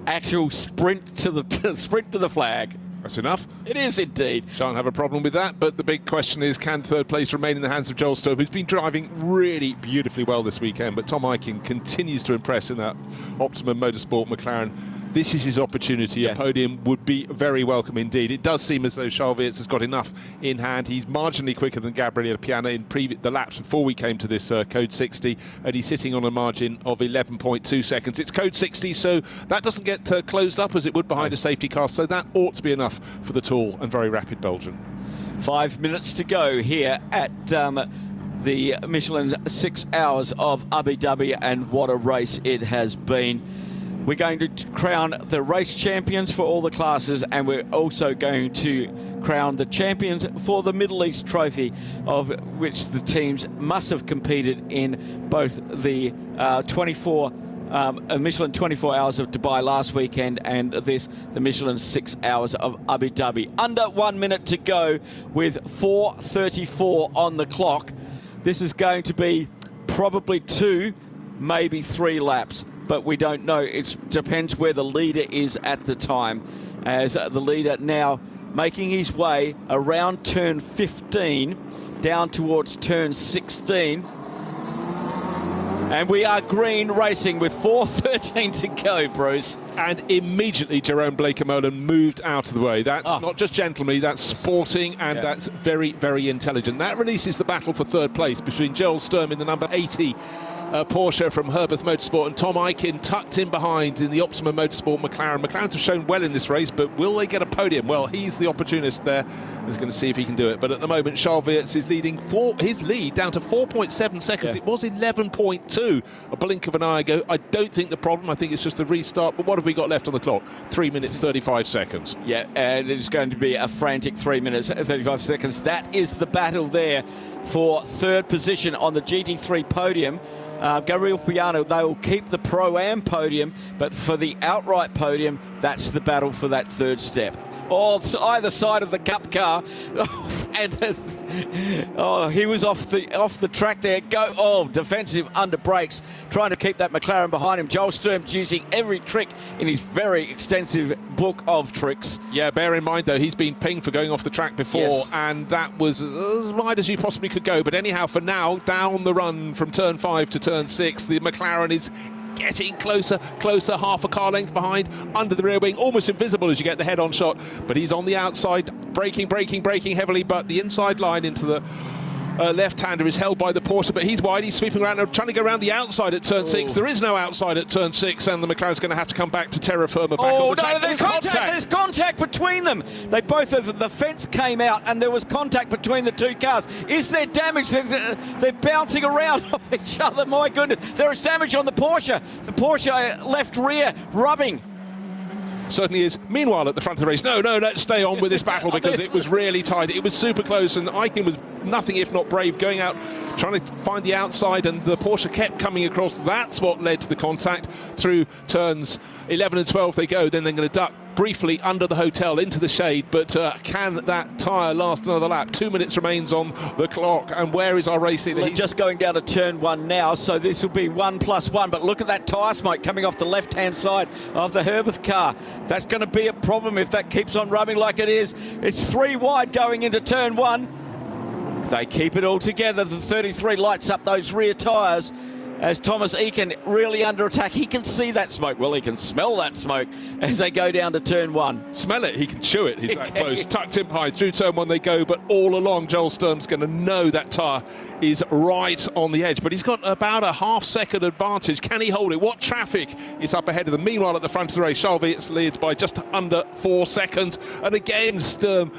actual sprint to the flag. That's enough. It is indeed. Shan't have a problem with that, but the big question is, can third place remain in the hands of Joel Sturm, who's been driving really beautifully well this weekend, but Tom Eichen continues to impress in that Optimum Motorsport McLaren. This is his opportunity. A podium would be very welcome indeed. It does seem as though Charles Wirtz has got enough in hand. He's marginally quicker than Gabriele Piana in the laps before we came to this Code 60, and he's sitting on a margin of 11.2 seconds. It's Code 60, so that doesn't get closed up as it would behind a safety car, so that ought to be enough for the tall and very rapid Belgian. 5 minutes to go here at the Michelin 6 hours of Abu Dhabi, and what a race it has been. We're going to crown the race champions for all the classes, and we're also going to crown the champions for the Middle East Trophy, of which the teams must have competed in both the Michelin 24 Hours of Dubai last weekend and the Michelin 6 Hours of Abu Dhabi. Under 1 minute to go with 4:34 on the clock. This is going to be probably 2, maybe 3 laps, but we don't know. It depends where the leader is at the time, as the leader now making his way around turn 15 down towards turn 16. And we are green racing with 4:13 to go, Bruce. And immediately Jerome Blakemolen moved out of the way. That's not just gentlemanly, that's sporting, and that's very, very intelligent. That releases the battle for third place between Joel Sturm in the number 80 Porsche from Herbeth Motorsport and Tom Eichen tucked in behind in the Optimum Motorsport McLaren. McLarens have shown well in this race, but will they get a podium? Well, he's the opportunist there. He's going to see if he can do it. But at the moment, Charles Wirtz is leading his lead down to 4.7 seconds. It was 11.2 a blink of an eye ago. I don't think the problem. I think it's just a restart. But what have we got left on the clock? 3 minutes, 35 seconds. Yeah, and it's going to be a frantic 3 minutes, 35 seconds. That is the battle there for third position on the GT3 podium. Gabriele Piana, they will keep the Pro-Am podium, but for the outright podium, that's the battle for that third step. Either side of the Cup car, and he was off the track there. Defensive under brakes, trying to keep that McLaren behind him. Joel Sturm using every trick in his very extensive book of tricks. Yeah, bear in mind though, he's been pinged for going off the track before, and that was as wide as you possibly could go. But anyhow, for now, down the run from turn 5 to turn 6, the McLaren is getting closer, half a car length behind, under the rear wing, almost invisible as you get the head-on shot, but he's on the outside, braking heavily, but the inside line into the left-hander is held by the Porsche, but he's wide, he's sweeping around, trying to go around the outside at turn 6. There is no outside at turn 6, and the McLaren's going to have to come back to terra firma back on the track. There's contact between them. They both, the fence came out, and there was contact between the two cars. Is there damage? They're bouncing around off each other. My goodness, there is damage on the Porsche. The Porsche left rear rubbing. Certainly is. Meanwhile, at the front of the race, no, let's stay on with this battle because it was really tight. It was super close, and Eichen was nothing if not brave, going out, trying to find the outside, and the Porsche kept coming across. That's what led to the contact. Through turns 11 and 12 they go, then they're going to duck briefly under the hotel into the shade, but can that tyre last another lap? 2 minutes remains on the clock, and where is our race leader? We're just going down to turn 1 now, so this will be 1+1, but look at that tyre smoke coming off the left-hand side of the Herbeth car. That's going to be a problem if that keeps on rubbing like it is. It's 3 wide going into turn 1. They keep it all together. The 33 lights up those rear tyres as Thomas Eakin really under attack. He can see that smoke. Well, he can smell that smoke as they go down to turn 1. Smell it, he can chew it. He's that close. Tucked in behind. Through turn 1 they go, but all along Joel Sturm's going to know that tyre is right on the edge. But he's got about a half-second advantage. Can he hold it? What traffic is up ahead of them? Meanwhile, at the front of the race, Charles Viets leads by just under 4 seconds. And again, Sturm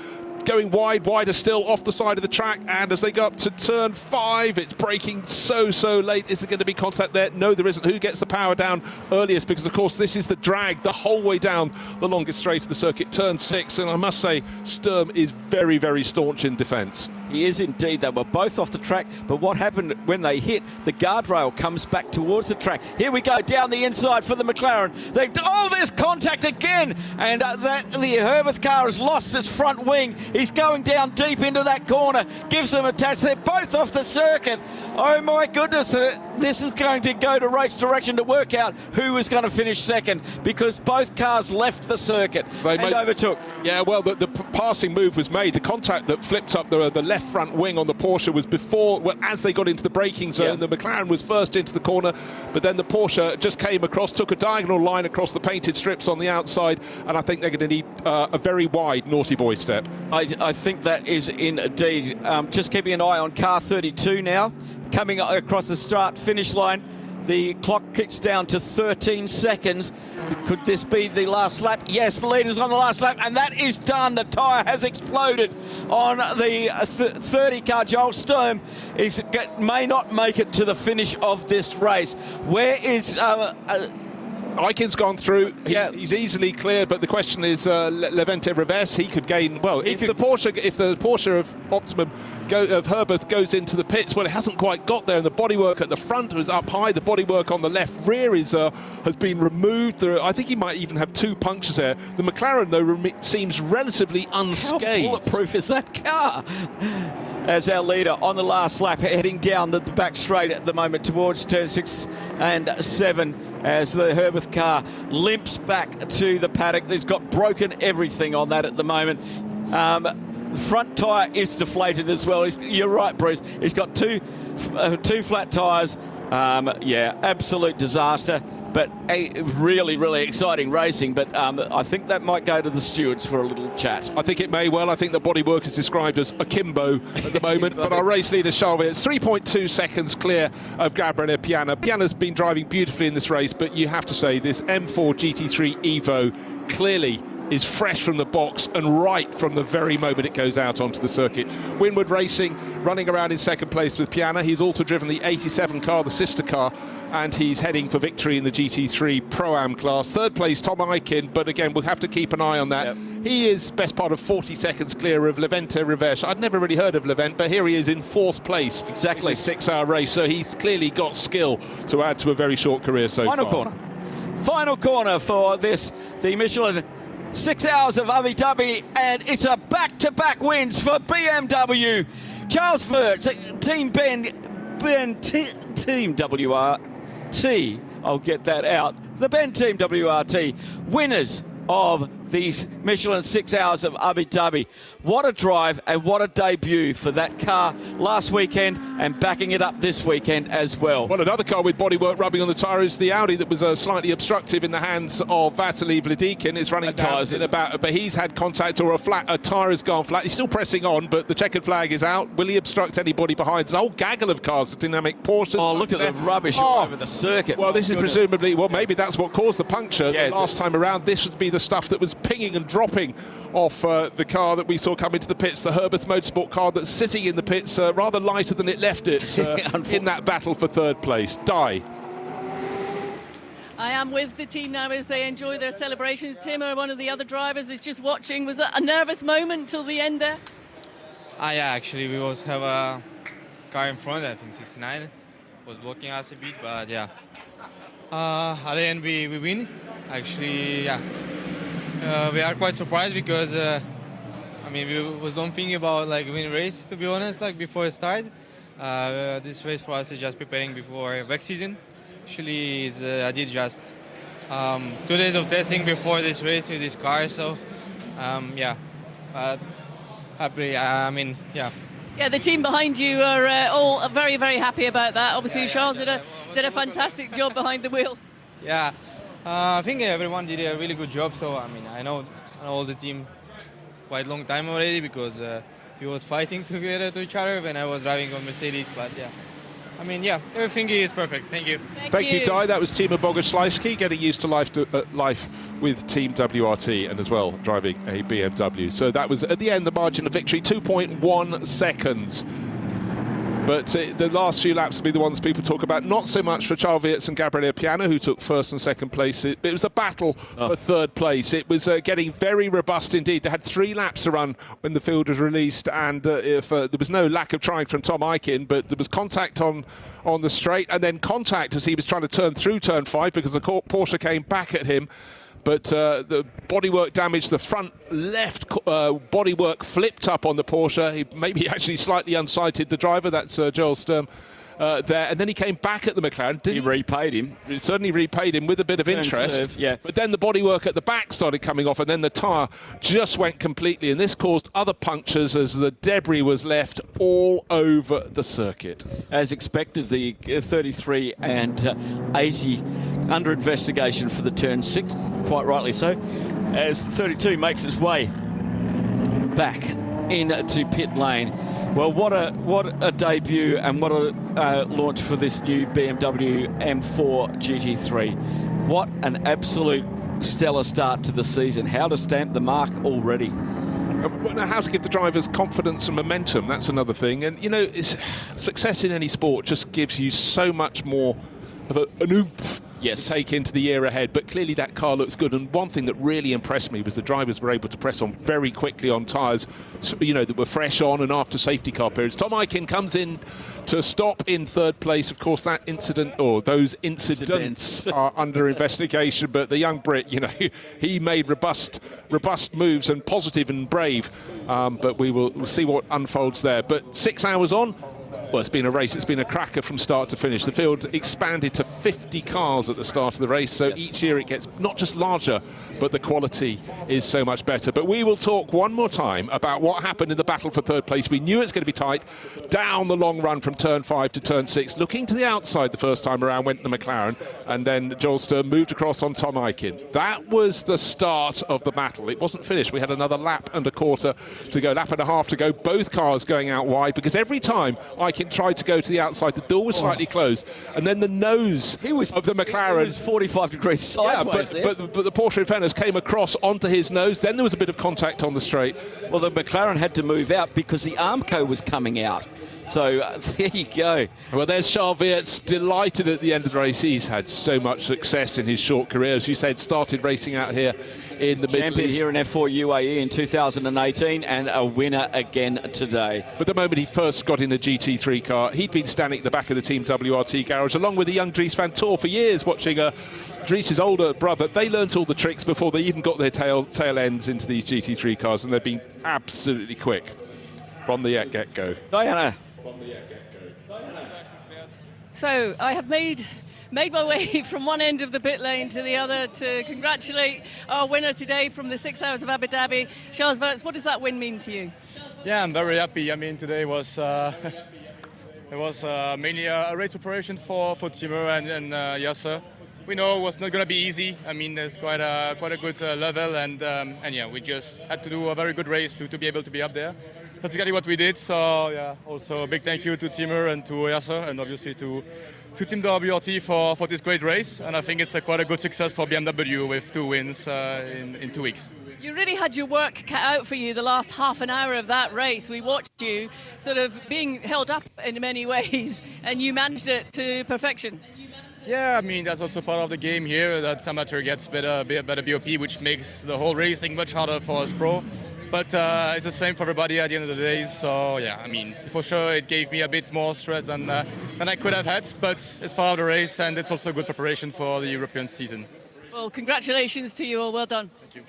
going wider still off the side of the track, and as they go up to turn 5, it's braking so late. Is there going to be contact there? No, there isn't. Who gets the power down earliest? Because of course this is the drag the whole way down the longest straight of the circuit, turn 6, and I must say Sturm is very staunch in defence. He is indeed. They were both off the track, but what happened when they hit, the guardrail comes back towards the track. Here we go, down the inside for the McLaren. There's contact again, and the Herbeth car has lost its front wing. He's going down deep into that corner, gives them a touch. They're both off the circuit. Oh my goodness, this is going to go to race direction to work out who is going to finish second, because both cars left the circuit and overtook. Yeah, well, the passing move was made. The contact that flipped up the left front wing on the Porsche was before, well, as they got into the braking zone. The McLaren was first into the corner, but then the Porsche just came across, took a diagonal line across the painted strips on the outside, and I think they're going to need a very wide naughty boy step. I think that is indeed. Just keeping an eye on car 32 now, coming across the start-finish line. The clock kicks down to 13 seconds. Could this be the last lap? Yes, the leader's on the last lap, and that is done. The tyre has exploded on the 30 car. Joel Sturm may not make it to the finish of this race. Where is... Ikin's gone through. He's easily clear, but the question is Levente Reves. He could gain. Well, if the Porsche of Optimum of Herbeth goes into the pits, well, it hasn't quite got there, and the bodywork at the front was up high. The bodywork on the left rear has been removed. I think he might even have 2 punctures there. The McLaren, though, seems relatively unscathed. How bulletproof is that car? As our leader on the last lap, heading down the back straight at the moment towards turn 6 and 7. As the Herbeth car limps back to the paddock. He's got broken everything on that at the moment. The front tyre is deflated as well. You're right, Bruce. He's got two flat tyres. Absolute disaster. But really exciting racing. But I think that might go to the stewards for a little chat. I think it may well. I think the bodywork is described as akimbo at the moment. But our race leader, Charles, is 3.2 seconds clear of Gabriele Piana. Piana's been driving beautifully in this race, but you have to say this M4 GT3 Evo clearly is fresh from the box and right from the very moment it goes out onto the circuit. Winward Racing running around in second place with Piana. He's also driven the 87 car, the sister car, and he's heading for victory in the GT3 Pro-Am class. Third place, Tom Ikin, but again, we'll have to keep an eye on that. Yep. He is best part of 40 seconds clear of Levente Reves. I'd never really heard of Levent, but here he is in 4th place. Exactly. In the 6-hour race, so he's clearly got skill to add to a very short career so far. Final corner for the Michelin 6 hours of Abu Dhabi, and it's a back-to-back wins for BMW. Charles Wirtz, Team Team WRT. I'll get that out. The Ben Team WRT winners of these Michelin 6 hours of Abu Dhabi. What a drive and what a debut for that car last weekend, and backing it up this weekend as well. Well, another car with bodywork rubbing on the tyre is the Audi that was slightly obstructive in the hands of Vasily Vladikin. It's running down in about, but he's had contact, or a tyre has gone flat. He's still pressing on, but the checkered flag is out. Will he obstruct anybody behind? There's a whole gaggle of cars, the dynamic Porsches. Oh, look at the rubbish all over the circuit. Well, this is presumably, well, maybe that's what caused the puncture. Yeah, last time around, this would be the stuff that was pinging and dropping off the car that we saw come into the pits, the Herbeth Motorsport car that's sitting in the pits, rather lighter than it left it in that battle for third place. Di. I am with the team now as they enjoy their celebrations. Tim, one of the other drivers, is just watching. Was it a nervous moment till the end there? Yeah, actually, we was have a car in front, I think 69, was blocking us a bit, but yeah. At the end, we win. Actually, yeah. We are quite surprised because I mean we was don't think about like win race, to be honest, like before it start. This race for us is just preparing before next season. Actually, I did just 2 days of testing before this race with this car, so yeah, happy. I mean, yeah. Yeah, the team behind you are all very, very happy about that. Obviously, Charles did a fantastic job behind the wheel. Yeah, I think everyone did a really good job. So I mean, I know all the team quite long time already because we was fighting together to each other when I was driving on Mercedes. But yeah, I mean, yeah, everything is perfect. Thank you. Thank you, Di. That was Timo Boguslawski getting used to life with Team WRT and as well driving a BMW. So that was at the end the margin of victory, 2.1 seconds. But the last few laps will be the ones people talk about. Not so much for Charles Weerts and Gabriele Piano, who took first and second place. It was the battle for third place. It was getting very robust indeed. They had 3 laps to run when the field was released, and if there was no lack of trying from Tom Aiken, but there was contact on the straight, and then contact as he was trying to turn through turn 5 because the Porsche came back at him. But the bodywork damage, the front left bodywork flipped up on the Porsche. He maybe actually slightly unsighted the driver, that's Joel Sturm there. And then he came back at the McLaren. He repaid him. He certainly repaid him with a bit of interest. Serve, yeah. But then the bodywork at the back started coming off, and then the tyre just went completely. And this caused other punctures as the debris was left all over the circuit. As expected, the 33 and 80 under investigation for the turn 6, quite rightly so, as 32 makes its way back into pit lane. Well, what a debut and what a launch for this new BMW M4 GT3. What an absolute stellar start to the season. How to stamp the mark already. How to give the drivers confidence and momentum, that's another thing. And, you know, success in any sport just gives you so much more of an oomph to take into the year ahead. But clearly that car looks good, and one thing that really impressed me was the drivers were able to press on very quickly on tyres, you know, that were fresh on and after safety car periods. Tom Aiken comes in to stop in third place. Of course, that incident, or those incidents are under investigation, but the young Brit, you know, he made robust moves and positive and brave, but we'll see what unfolds there. But 6 hours on, well, it's been a race. It's been a cracker from start to finish. The field expanded to 50 cars at the start of the race, so each year it gets not just larger, but the quality is so much better. But we will talk one more time about what happened in the battle for third place. We knew it's going to be tight down the long run from turn 5 to turn 6. Looking to the outside the first time around went the McLaren, and then Joel Sturm moved across on Tom Aiken. That was the start of the battle. It wasn't finished. We had another lap and a quarter to go, lap and a half to go. Both cars going out wide, because every time Aiken tried to go to the outside, the door was slightly closed, and then the nose of the McLaren was 45 degrees sideways. But the Porsche in fairness came across onto his nose. Then there was a bit of contact on the straight. Well, the McLaren had to move out because the Armco was coming out. So there you go. Well, there's Charles Weerts, delighted at the end of the race. He's had so much success in his short career. As you said, started racing out here in the Middle East. Champion here in F4 UAE in 2018 and a winner again today. But the moment he first got in the GT3 car, he'd been standing at the back of the Team WRT garage along with the young Dries van Tor for years, watching Dries' older brother. They learnt all the tricks before they even got their tail ends into these GT3 cars, and they've been absolutely quick from the get-go. Diana. So I have made my way from one end of the pit lane to the other to congratulate our winner today from the 6 hours of Abu Dhabi, Charles Weerts. What does that win mean to you? Yeah, I'm very happy. I mean, today was it was mainly a race preparation for Timo and Yasser. We know it was not going to be easy. I mean, there's quite a good level, and yeah, we just had to do a very good race to be able to be up there. That's exactly what we did. So yeah, also a big thank you to Timo and to Yasser, and obviously to Team WRT for this great race. And I think it's quite a good success for BMW with 2 wins in 2 weeks. You really had your work cut out for you the last half an hour of that race. We watched you sort of being held up in many ways, and you managed it to perfection. Yeah, I mean, that's also part of the game here, that amateur gets better BOP, which makes the whole racing much harder for us pro. But it's the same for everybody at the end of the day. So yeah, I mean, for sure it gave me a bit more stress than I could have had, but it's part of the race, and it's also good preparation for the European season. Well, congratulations to you all. Well done. Thank you.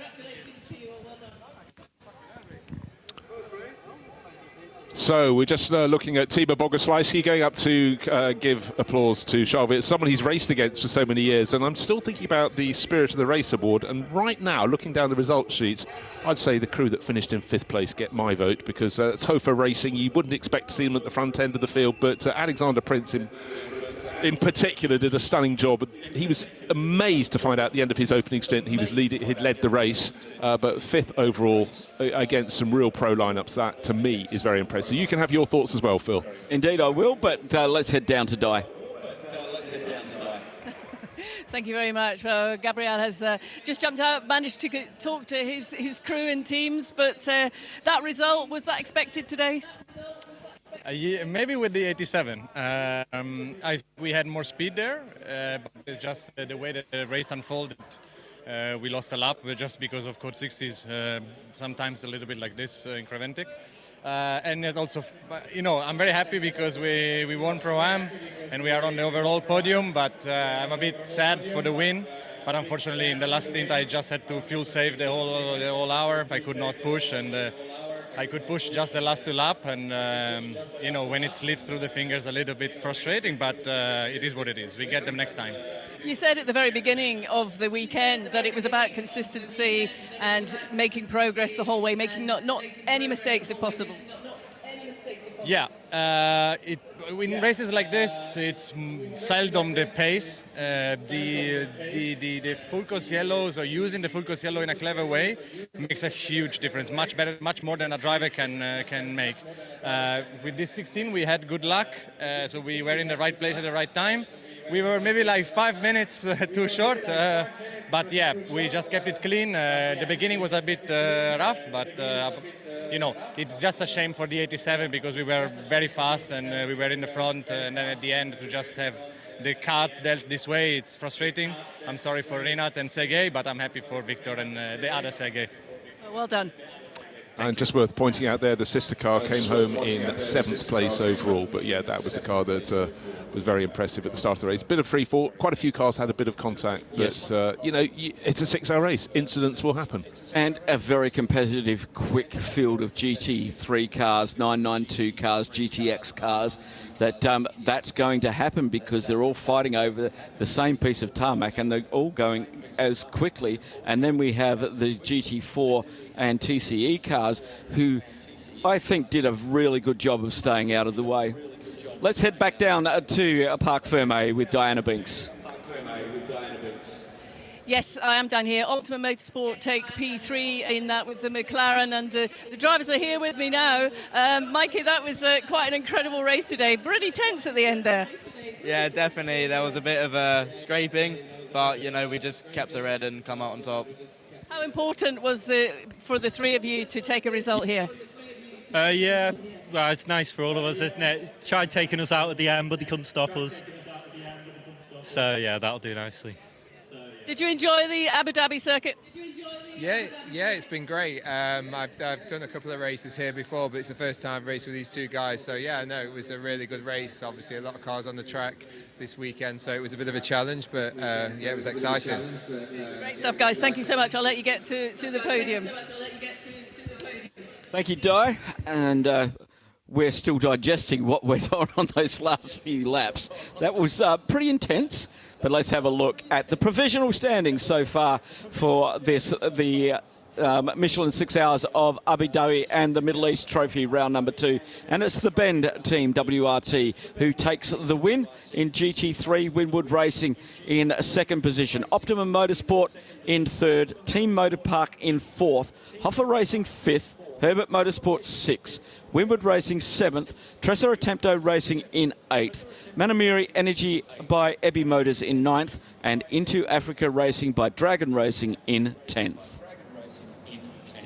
So we're just looking at Timo Boguslawski going up to give applause to Charles, someone he's raced against for so many years. And I'm still thinking about the Spirit of the Race award. And right now, looking down the results sheets, I'd say the crew that finished in 5th place get my vote, because it's Hofer Racing. You wouldn't expect to see them at the front end of the field, but Alexander Prince in particular did a stunning job. He was amazed to find out at the end of his opening stint he'd led the race, but 5th overall against some real pro lineups. That to me is very impressive. You can have your thoughts as well, Phil. Indeed I will, but let's head down to Di. Thank you very much. Gabriel has just jumped out, managed to talk to his crew and teams, but that result, was that expected today? Yeah, maybe with the 87. We had more speed there, but it's just the way that the race unfolded. We lost a lap just because of code 60s, sometimes a little bit like this in Creventic. And it also, I'm very happy because we won Pro-Am and we are on the overall podium, but I'm a bit sad for the win. But unfortunately, in the last stint, I just had to fuel save the whole hour. I could not push, and I could push just the last 2 laps, and when it slips through the fingers a little bit frustrating, but it is what it is. We get them next time. You said at the very beginning of the weekend that it was about consistency and making progress the whole way, making not any mistakes if possible. Yeah, in races like this, it's seldom the pace. The full course yellows, or using the full course yellow in a clever way, makes a huge difference. Much better, much more than a driver can make. With this 16, we had good luck, so we were in the right place at the right time. We were maybe like 5 minutes too short, but yeah, we just kept it clean. The beginning was a bit rough, but it's just a shame for the 87 because we were very fast and we were in the front, and then at the end to just have the cards dealt this way, it's frustrating. I'm sorry for Renat and Sergei, but I'm happy for Victor and the other Sergei. Well done. And just worth pointing out there, the sister car came home in 7th place overall. But yeah, that was a car that was very impressive at the start of the race. Bit of free fall. Quite a few cars had a bit of contact. But, yes. It's a 6-hour race. Incidents will happen. And a very competitive, quick field of GT3 cars, 992 cars, GTX cars. That's going to happen because they're all fighting over the same piece of tarmac and they're all going as quickly. And then we have the GT4 and TCE cars who I think did a really good job of staying out of the way. Let's head back down to Parc Fermé with Diana Binks. Yes, I am down here. Optima Motorsport take P3 in that with the McLaren, and the drivers are here with me now. Mikey, that was quite an incredible race today. Pretty tense at the end there. Yeah, definitely. There was a bit of a scraping, but we just kept our head and come out on top. How important was for the three of you to take a result here? Yeah, well, it's nice for all of us, isn't it? Tried taking us out at the end, but they couldn't stop us. So yeah, that'll do nicely. Did you enjoy the Abu Dhabi circuit? Yeah, it's been great. I've done a couple of races here before, but it's the first time I've raced with these two guys. So yeah, no, it was a really good race. Obviously, a lot of cars on the track this weekend, so it was a bit of a challenge, but yeah, it was exciting. Great stuff, guys. Thank you so much. I'll let you get to the podium. Thank you, Di. And we're still digesting what went on those last few laps. That was pretty intense. But let's have a look at the provisional standings so far for the Michelin 6 Hours of Abu Dhabi and the Middle East Trophy round number 2. And it's the Bend team, WRT, who takes the win in GT3, Winwood Racing in 2nd position. Optimum Motorsport in 3rd, Team Motor Park in 4th, Hoffer Racing 5th, Herbert Motorsport 6th, Winwood Racing 7th, Tresor Attempto Racing in 8th, Manamiri Energy by Ebby Motors in 9th, and Into Africa Racing by Dragon Racing in 10th.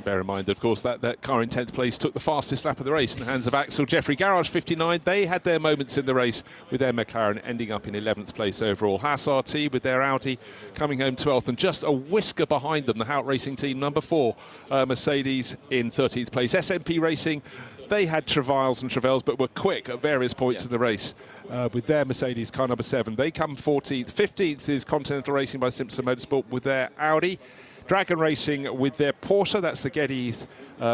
Bear in mind, of course, that car in 10th place took the fastest lap of the race in the hands of Axel Jeffrey. Garage 59, they had their moments in the race with their McLaren ending up in 11th place overall. Haas RT with their Audi coming home 12th, and just a whisker behind them, the Hout Racing team number 4, Mercedes in 13th place. SMP Racing, they had travails and travails, but were quick at various points in the race with their Mercedes car number 7. They come 14th. 15th is Continental Racing by Simpson Motorsport with their Audi. Dragon Racing with their Porsche, that's the Geddes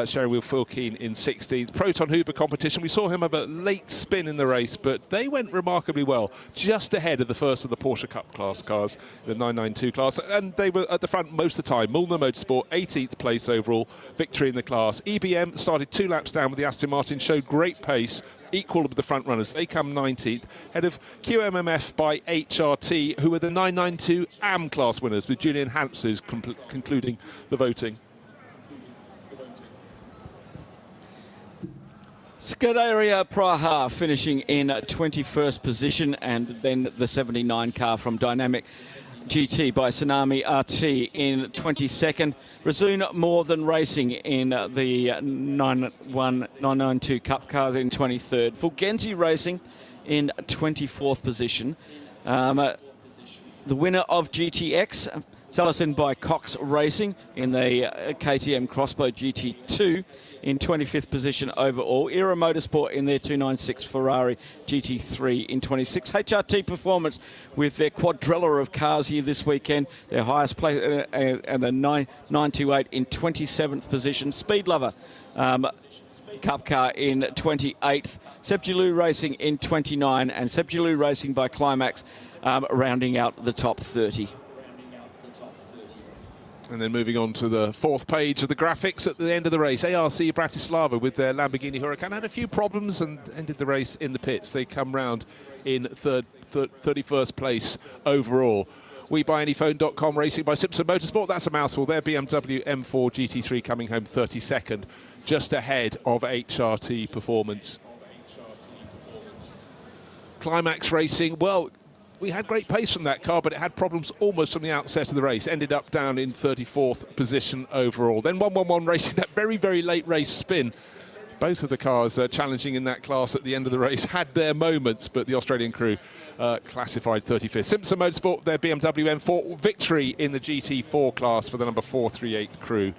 Sherry Will Fulkeen in 16th. Proton Huber competition, we saw him have a late spin in the race, but they went remarkably well, just ahead of the first of the Porsche Cup class cars, the 992 class, and they were at the front most of the time. Mullner Motorsport, 18th place overall, victory in the class. EBM started 2 laps down with the Aston Martin, showed great pace, equal with the front runners. They come 19th, ahead of QMMF by HRT, who were the 992 AM class winners, with Julian Hanses concluding the voting. Scuderia Praha finishing in 21st position, and then the 79 car from Dynamic GT by Tsunami RT in 22nd. Razun More Than Racing in the 992 Cup cars in 23rd. Fulgenzi Racing in 24th position. The winner of GTX, Salison by Cox Racing in the KTM Crossbow GT2 in 25th position overall. Era Motorsport in their 296 Ferrari GT3 in 26. HRT Performance with their quadrilla of cars here this weekend, their highest place, and the 928 in 27th position. Speed Lover Cup car in 28th. Sepjulu Racing in 29, and Sepjulu Racing by Climax rounding out the top 30. And then moving on to the 4th page of the graphics at the end of the race, ARC Bratislava with their Lamborghini Huracan had a few problems and ended the race in the pits. They come round in 31st place overall. WeBuyAnyPhone.com Racing by Simpson Motorsport, that's a mouthful. Their BMW M4 GT3 coming home 32nd, just ahead of HRT Performance. Climax Racing, well, we had great pace from that car, but it had problems almost from the outset of the race. Ended up down in 34th position overall. Then 111 Racing, that very, very late race spin. Both of the cars challenging in that class at the end of the race had their moments, but the Australian crew classified 35th. Simpson Motorsport, their BMW M4 victory in the GT4 class for the number 438 crew.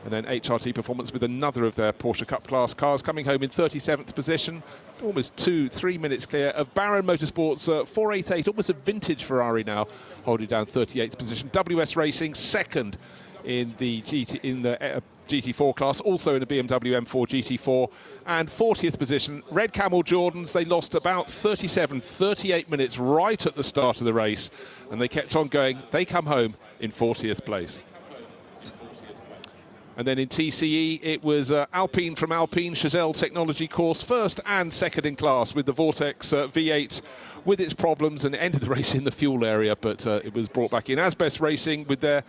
And then HRT Performance with another of their Porsche Cup class cars coming home in 37th position, almost 2-3 minutes clear of Baron Motorsport's 488, almost a vintage Ferrari now, holding down 38th position. WS Racing second in the GT4 class, also in a BMW M4 GT4, and 40th position. Red Camel Jordans, they lost about 38 minutes right at the start of the race, and they kept on going. They come home in 40th place. And then in TCE, it was Alpine from Alpine, Chazelle Technology course, first and second in class with the Vortex V8 with its problems, and it ended the race in the fuel area, but it was brought back in. Asbest Racing with their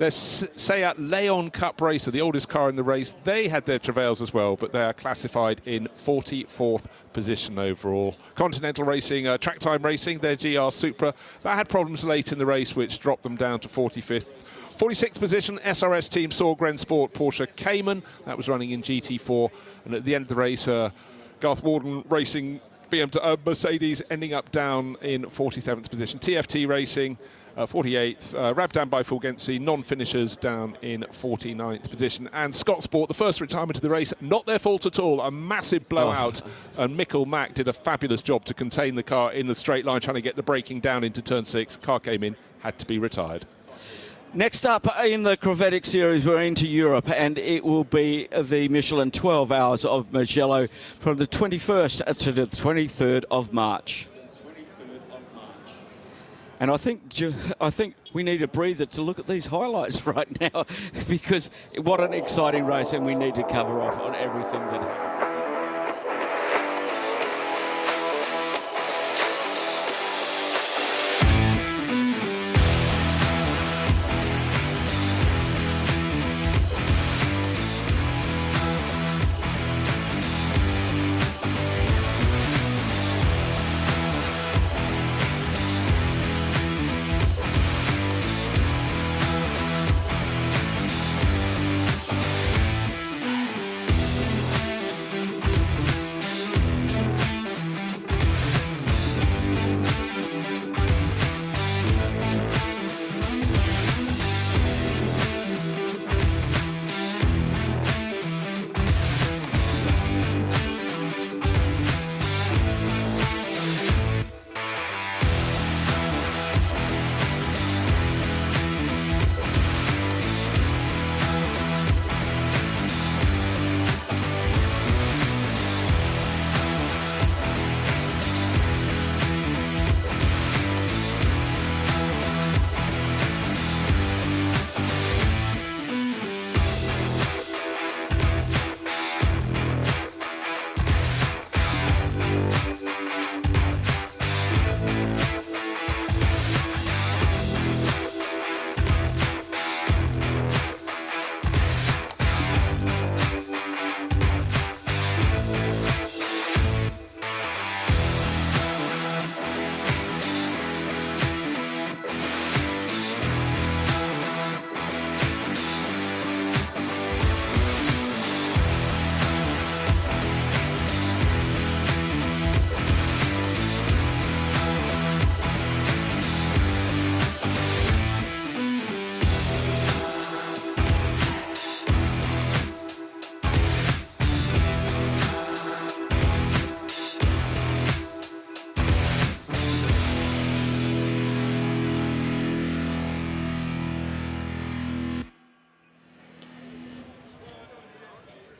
Seat Leon Cup racer, the oldest car in the race. They had their travails as well, but they are classified in 44th position overall. Continental Racing, Track Time Racing, their GR Supra, that had problems late in the race, which dropped them down to 45th. 46th position, SRS Team Sorgren Sport Porsche Cayman. That was running in GT4. And at the end of the race, Garth Warden Racing Mercedes ending up down in 47th position. TFT Racing, 48th. Rabdan by Fulgenzi, non-finishers down in 49th position. And Scott Sport, the first retirement of the race, not their fault at all. A massive blowout. And Mikkel Mack did a fabulous job to contain the car in the straight line, trying to get the braking down into turn 6. Car came in, had to be retired. Next up in the Creventic series, we're into Europe, and it will be the Michelin 12 Hours of Mugello from the 21st to the 23rd of March. And I think we need a breather to look at these highlights right now, because what an exciting race, and we need to cover off on everything that happened.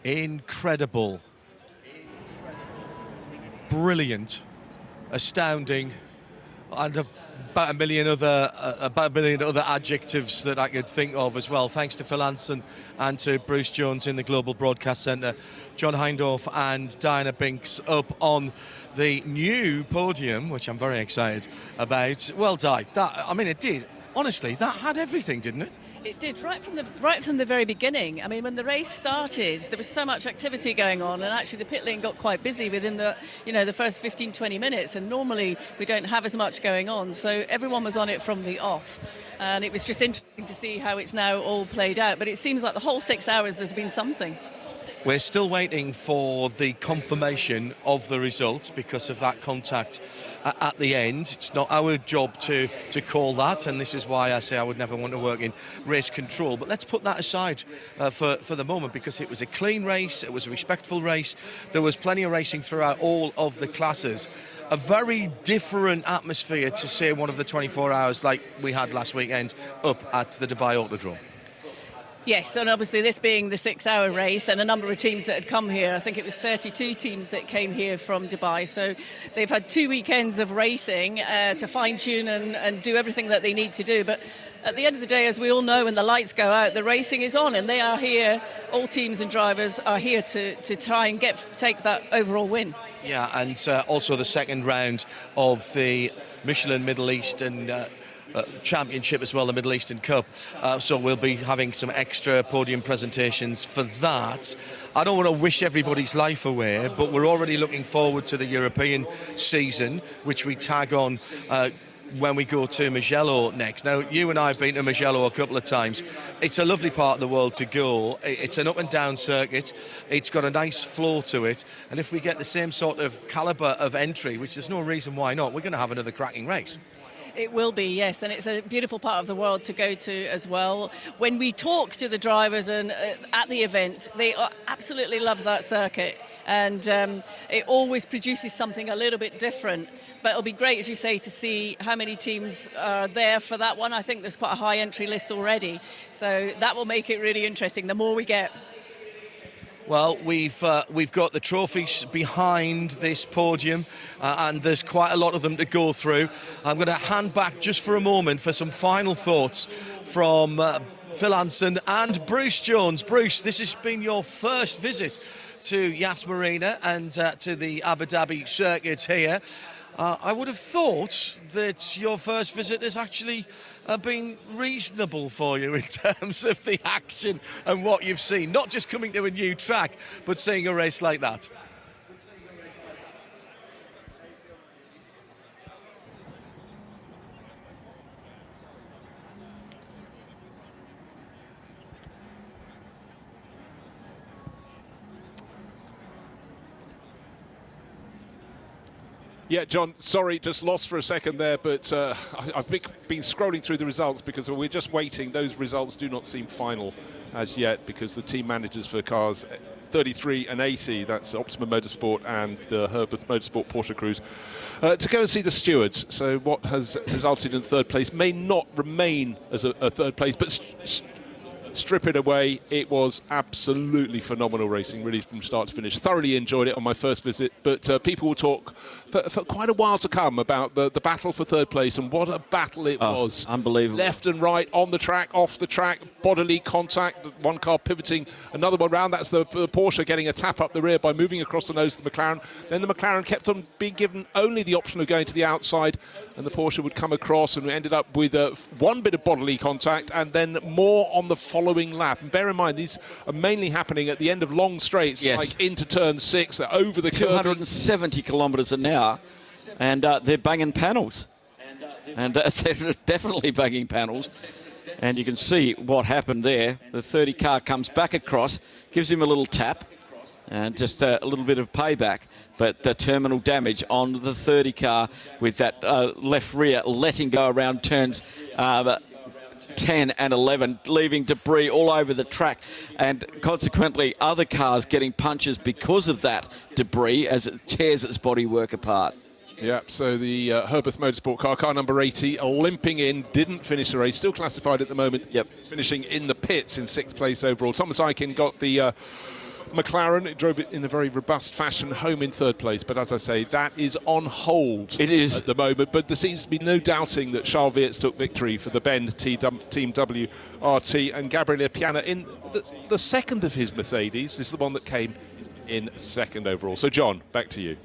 Incredible. Brilliant. Astounding. And about a million other adjectives that I could think of as well. Thanks to Phil Anson and to Bruce Jones in the Global Broadcast Centre, John Hindorf and Diana Binks up on the new podium, which I'm very excited about. Well, Di, it did. Honestly, that had everything, didn't it? It did, right from the very beginning. I mean, when the race started, there was so much activity going on, and actually the pit lane got quite busy within the first 15-20 minutes, and normally we don't have as much going on, so everyone was on it from the off, and it was just interesting to see how it's now all played out. But it seems like the whole 6 hours there's been something. We're still waiting for the confirmation of the results because of that contact at the end. It's not our job to call that, and this is why I say I would never want to work in race control. But let's put that aside for the moment, because it was a clean race, it was a respectful race, there was plenty of racing throughout all of the classes. A very different atmosphere to, say, one of the 24 hours like we had last weekend up at the Dubai Autodrome. Yes, and obviously this being the 6 hour race and a number of teams that had come here, I think it was 32 teams that came here from Dubai, so they've had 2 weekends of racing to fine tune and do everything that they need to do. But at the end of the day, as we all know, when the lights go out, the racing is on, and they are here, all teams and drivers are here to try and take that overall win. Yeah, and also the second round of the Michelin Middle East and Championship as well, the Middle Eastern Cup. So we'll be having some extra podium presentations for that. I don't want to wish everybody's life away, but we're already looking forward to the European season, which we tag on when we go to Mugello next. Now, you and I have been to Mugello a couple of times. It's a lovely part of the world to go. It's an up and down circuit. It's got a nice flow to it. And if we get the same sort of calibre of entry, which there's no reason why not, we're going to have another cracking race. It will be, yes, and it's a beautiful part of the world to go to as well. When we talk to the drivers and at the event, they absolutely love that circuit, and it always produces something a little bit different. But it'll be great, as you say, to see how many teams are there for that one. I think there's quite a high entry list already, so that will make it really interesting, the more we get. Well, we've got the trophies behind this podium, and there's quite a lot of them to go through. I'm going to hand back just for a moment for some final thoughts from Phil Anson and Bruce Jones. Bruce, this has been your first visit to Yas Marina and to the Abu Dhabi circuit here. I would have thought that your first visit has actually been reasonable for you in terms of the action and what you've seen. Not just coming to a new track, but seeing a race like that. Yeah, John, sorry, just lost for a second there, but I've been scrolling through the results because we're just waiting. Those results do not seem final as yet because the team managers for cars 33 and 80, that's Optimum Motorsport and the Herbert Motorsport Porsche crews, to go and see the stewards. So what has resulted in third place may not remain as a third place, but strip it away, it was absolutely phenomenal racing, really, from start to finish. Thoroughly enjoyed it on my first visit, but people will talk for quite a while to come about the battle for third place, and what a battle it was. Unbelievable. Left and right, on the track, off the track, bodily contact, one car pivoting, another one round. That's the Porsche getting a tap up the rear by moving across the nose of the McLaren. Then the McLaren kept on being given only the option of going to the outside, and the Porsche would come across, and we ended up with one bit of bodily contact and then more on the following lap. And bear in mind, these are mainly happening at the end of long straights, yes, like into turn 6, over the curve. 270 kilometres an hour, and they're banging panels. And they're definitely banging panels. And you can see what happened there. The 30 car comes back across, gives him a little tap, and just a little bit of payback. But the terminal damage on the 30 car with that left rear letting go around turns 10 and 11, leaving debris all over the track, and consequently other cars getting punches because of that debris as it tears its bodywork apart. Yeah, so the Herbert Motorsport car number 80, limping in, didn't finish the race, still classified at the moment, finishing in the pits in 6th place overall. Thomas Eichen got the McLaren. It drove it in a very robust fashion home in third place, but as I say, that is on hold. It is at the moment, but there seems to be no doubting that Charles Weerts took victory for the Bend Team WRT, and Gabriele Piana in the second of his Mercedes is the one that came in second overall. So John, back to you.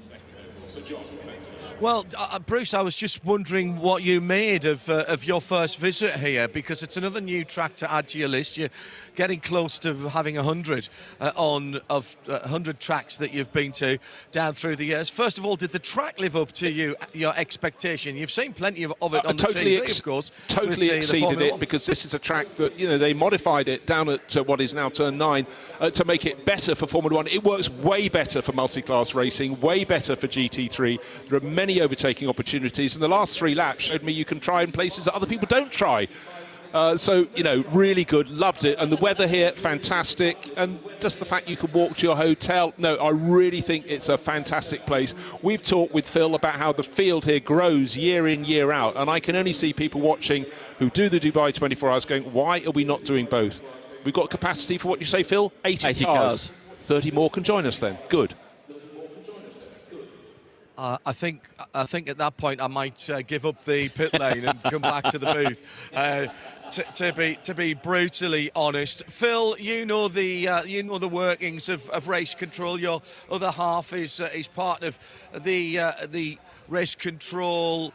Well, Bruce, I was just wondering what you made of your first visit here, because it's another new track to add to your list. You're getting close to having 100 of 100 tracks that you've been to down through the years. First of all, did the track live up to your expectation? You've seen plenty of it on the TV, of course. Totally exceeded it, because this is a track that, you know, they modified it down at what is now turn 9 to make it better for Formula 1. It works way better for multi-class racing, way better for GT3. There are many overtaking opportunities, and the last 3 laps showed me you can try in places that other people don't try. So, you know, really good, loved it. And the weather here, fantastic. And just the fact you can walk to your hotel. No, I really think it's a fantastic place. We've talked with Phil about how the field here grows year in, year out. And I can only see people watching who do the Dubai 24 Hours going, why are we not doing both? We've got capacity for what you say, Phil? 80 cars. 30 more can join us then. Good. I think at that point I might give up the pit lane and come back to the booth. To be brutally honest, Phil, you know the workings of race control. Your other half is part of the race control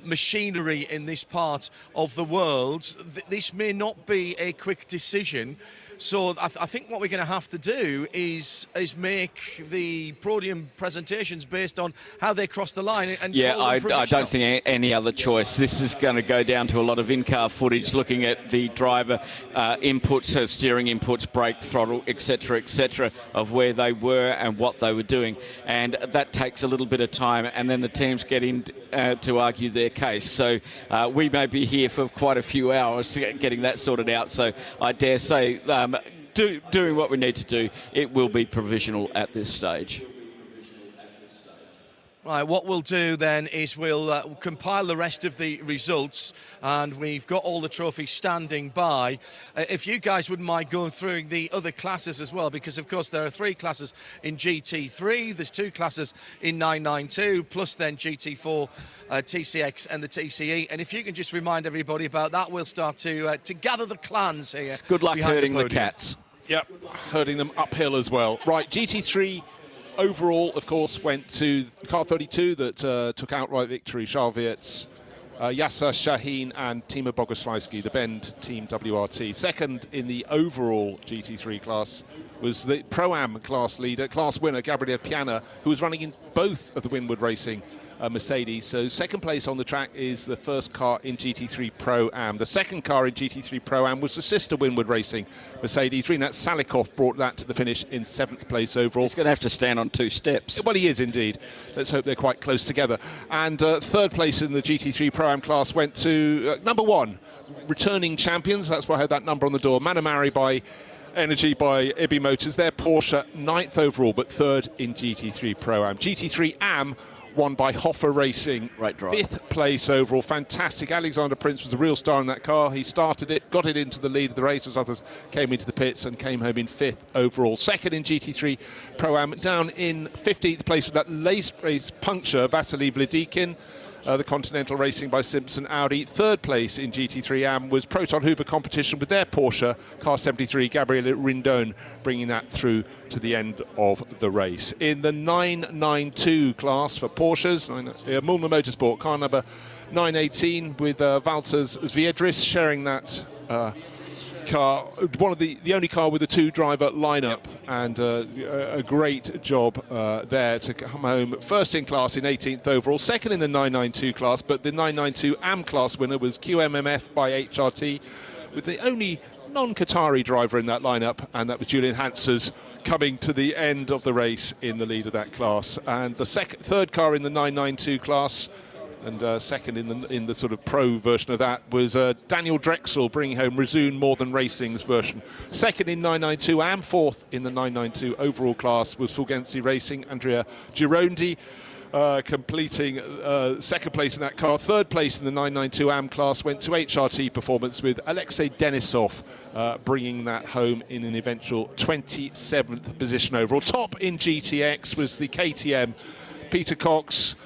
machinery in this part of the world. This may not be a quick decision. So I think what we're going to have to do is make the podium presentations based on how they cross the line. And yeah, I don't think any other choice. This is going to go down to a lot of in-car footage, looking at the driver inputs, steering inputs, brake, throttle, etc., of where they were and what they were doing. And that takes a little bit of time, and then the teams get in to argue their case. So we may be here for quite a few hours getting that sorted out. So I dare say, doing what we need to do, it will be provisional at this stage. Right, what we'll do then is we'll compile the rest of the results, and we've got all the trophies standing by. If you guys wouldn't mind going through the other classes as well, because of course there are 3 classes in GT3, there's 2 classes in 992, plus then GT4, TCX and the TCE. And if you can just remind everybody about that, we'll start to gather the clans here. Good luck herding the cats. Yep, herding them uphill as well. Right, GT3 overall, of course, went to car 32 that took outright victory. Charles Weerts, Yasser Shaheen and Timo Bogoslawski, the Bend Team WRT. Second in the overall GT3 class was the Pro-Am class leader, class winner, Gabriele Piana, who was running in both of the Winward Racing Mercedes. So second place on the track is the first car in GT3 Pro-Am. The second car in GT3 Pro-Am was the sister Winward Racing Mercedes. Rinat Salikov brought that to the finish in 7th place overall. He's going to have to stand on 2 steps. Well, he is indeed. Let's hope they're quite close together. And third place in the GT3 Pro-Am class went to number 1, returning champions. That's why I had that number on the door. Manamari by Energy by Ibi Motors. Their Porsche 9th overall, but 3rd in GT3 Pro-Am. GT3 Am won by Hoffer Racing, right drive. 5th place overall. Fantastic. Alexander Prince was a real star in that car. He started it, got it into the lead of the race as others came into the pits, and came home in 5th overall. 2nd in GT3 Pro-Am, down in 15th place with that late race puncture, Vasily Vladikin. The Continental Racing by Simpson Audi. 3rd place in GT3 Am was Proton Huber competition with their Porsche Car 73, Gabriele Rindone, bringing that through to the end of the race. In the 992 class for Porsches, Mulner Motorsport, car number 918 with Valters Zviedris sharing that car, one of the only car with a 2-driver lineup, and a great job there to come home first in class in 18th overall, second in the 992 class, but the 992 Am class winner was QMMF by HRT, with the only non-Qatari driver in that lineup, and that was Julian Hansers coming to the end of the race in the lead of that class. And the third car in the 992 class, and second in the sort of pro version of that, was Daniel Drexel, bringing home Rezoon More Than Racing's version. Second in 992 Am, 4th in the 992 overall class was Fulgenzi Racing, Andrea Girondi. completing second place in that car. Third place in the 992 AM class went to HRT Performance with Alexei Denisov bringing that home in an eventual 27th position overall. Top in GTX was the KTM Peter Cox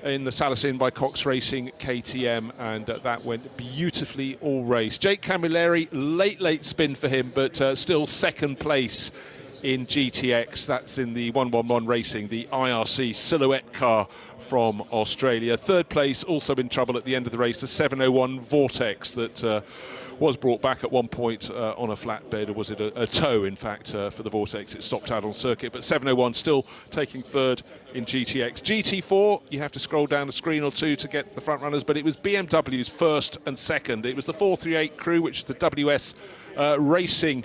in the Salasin by Cox Racing KTM, and that went beautifully all race. Jake Camilleri, late spin for him, but still second place in GTX. That's in the 111 Racing, the IRC silhouette car from Australia. Third place, also in trouble at the end of the race, the 701 Vortex that was brought back at one point on a flatbed, or was it a tow, in fact, for the Vortex. It stopped out on circuit, but 701 still taking third in GTX. GT4, you have to scroll down a screen or two to get the front runners, but it was BMW's first and second. It was the 438 crew, which is the WS Racing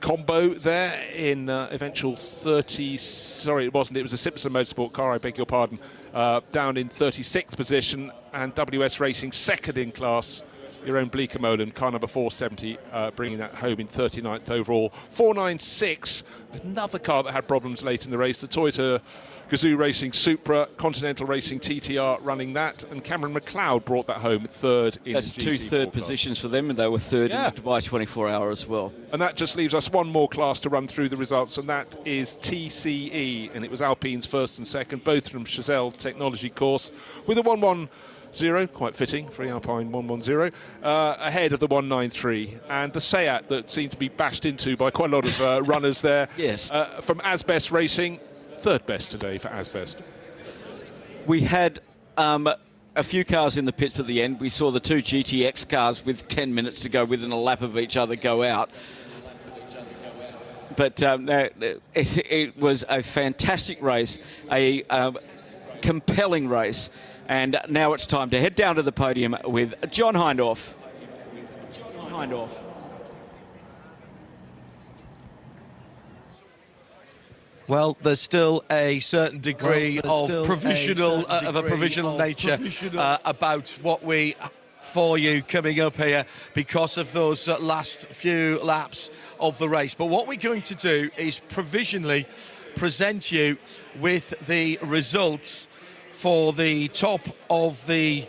combo there in eventual 30, sorry it wasn't, it was a Simpson Motorsport car, I beg your pardon, down in 36th position, and WS Racing second in class. Your own Bleekemolen, car number 470, bringing that home in 39th overall. 496, another car that had problems late in the race, the Toyota Gazoo Racing Supra, Continental Racing TTR running that, and Cameron McLeod brought that home third in That's the two GT4 third class. positions for them, and they were third in the Dubai 24 Hour as well. And that just leaves us one more class to run through the results, and that is TCE, and it was Alpine's first and second, both from Chazelle Technology course, with a 110, quite fitting for the Alpine 110, ahead of the 193, and the Seat that seemed to be bashed into by quite a lot of runners there. Yes. From Asbest Racing, third best today for Asbest. We had a few cars in the pits at the end. We saw the two GTX cars with 10 minutes to go within a lap of each other go out. But it was a fantastic race, a compelling race. And now it's time to head down to the podium with John Hindhaugh. Well, there's still a certain degree of a provisional nature about what we for you coming up here because of those last few laps of the race. But what we're going to do is provisionally present you with the results for the top of the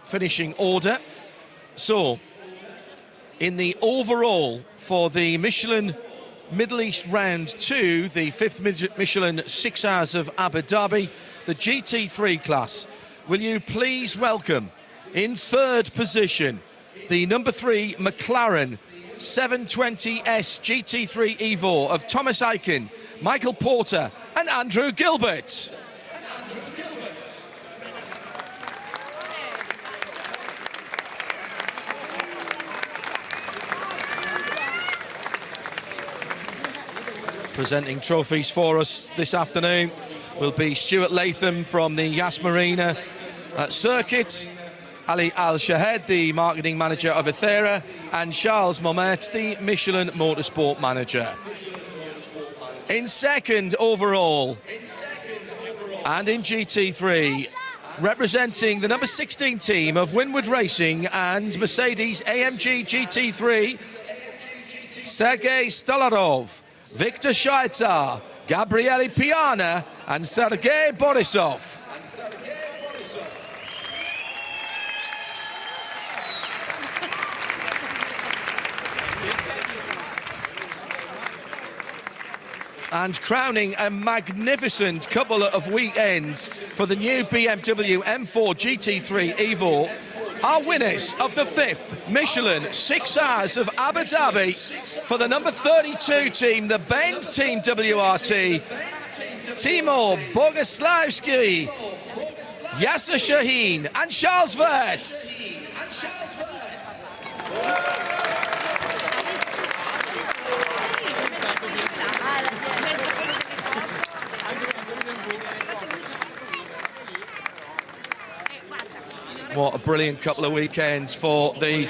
finishing order. So, in the overall for the Michelin Middle East Round 2, the 5th Michelin 6 Hours of Abu Dhabi, the GT3 class, will you please welcome, in third position, the number 3 McLaren 720S GT3 Evo of Thomas Aiken, Michael Porter and Andrew Gilbert. Presenting trophies for us this afternoon will be Stuart Latham from the Yas Marina circuit, Ali Al-Shahed, the marketing manager of Athera, and Charles Momet, the Michelin Motorsport manager. In second overall, and in GT3, representing the number 16 team of Winward Racing and Mercedes AMG GT3, Sergei Stolarov, Victor Scheitzer, Gabriele Piana and Sergei Borisov. And crowning a magnificent couple of weekends for the new BMW M4 GT3 Evo, our winners of the 5th Michelin 6 Hours of Abu Dhabi for the number 32 team, the Bend Team WRT, Timur Boguslavsky, Yasser Shaheen and Charles Wirtz. What a brilliant couple of weekends for the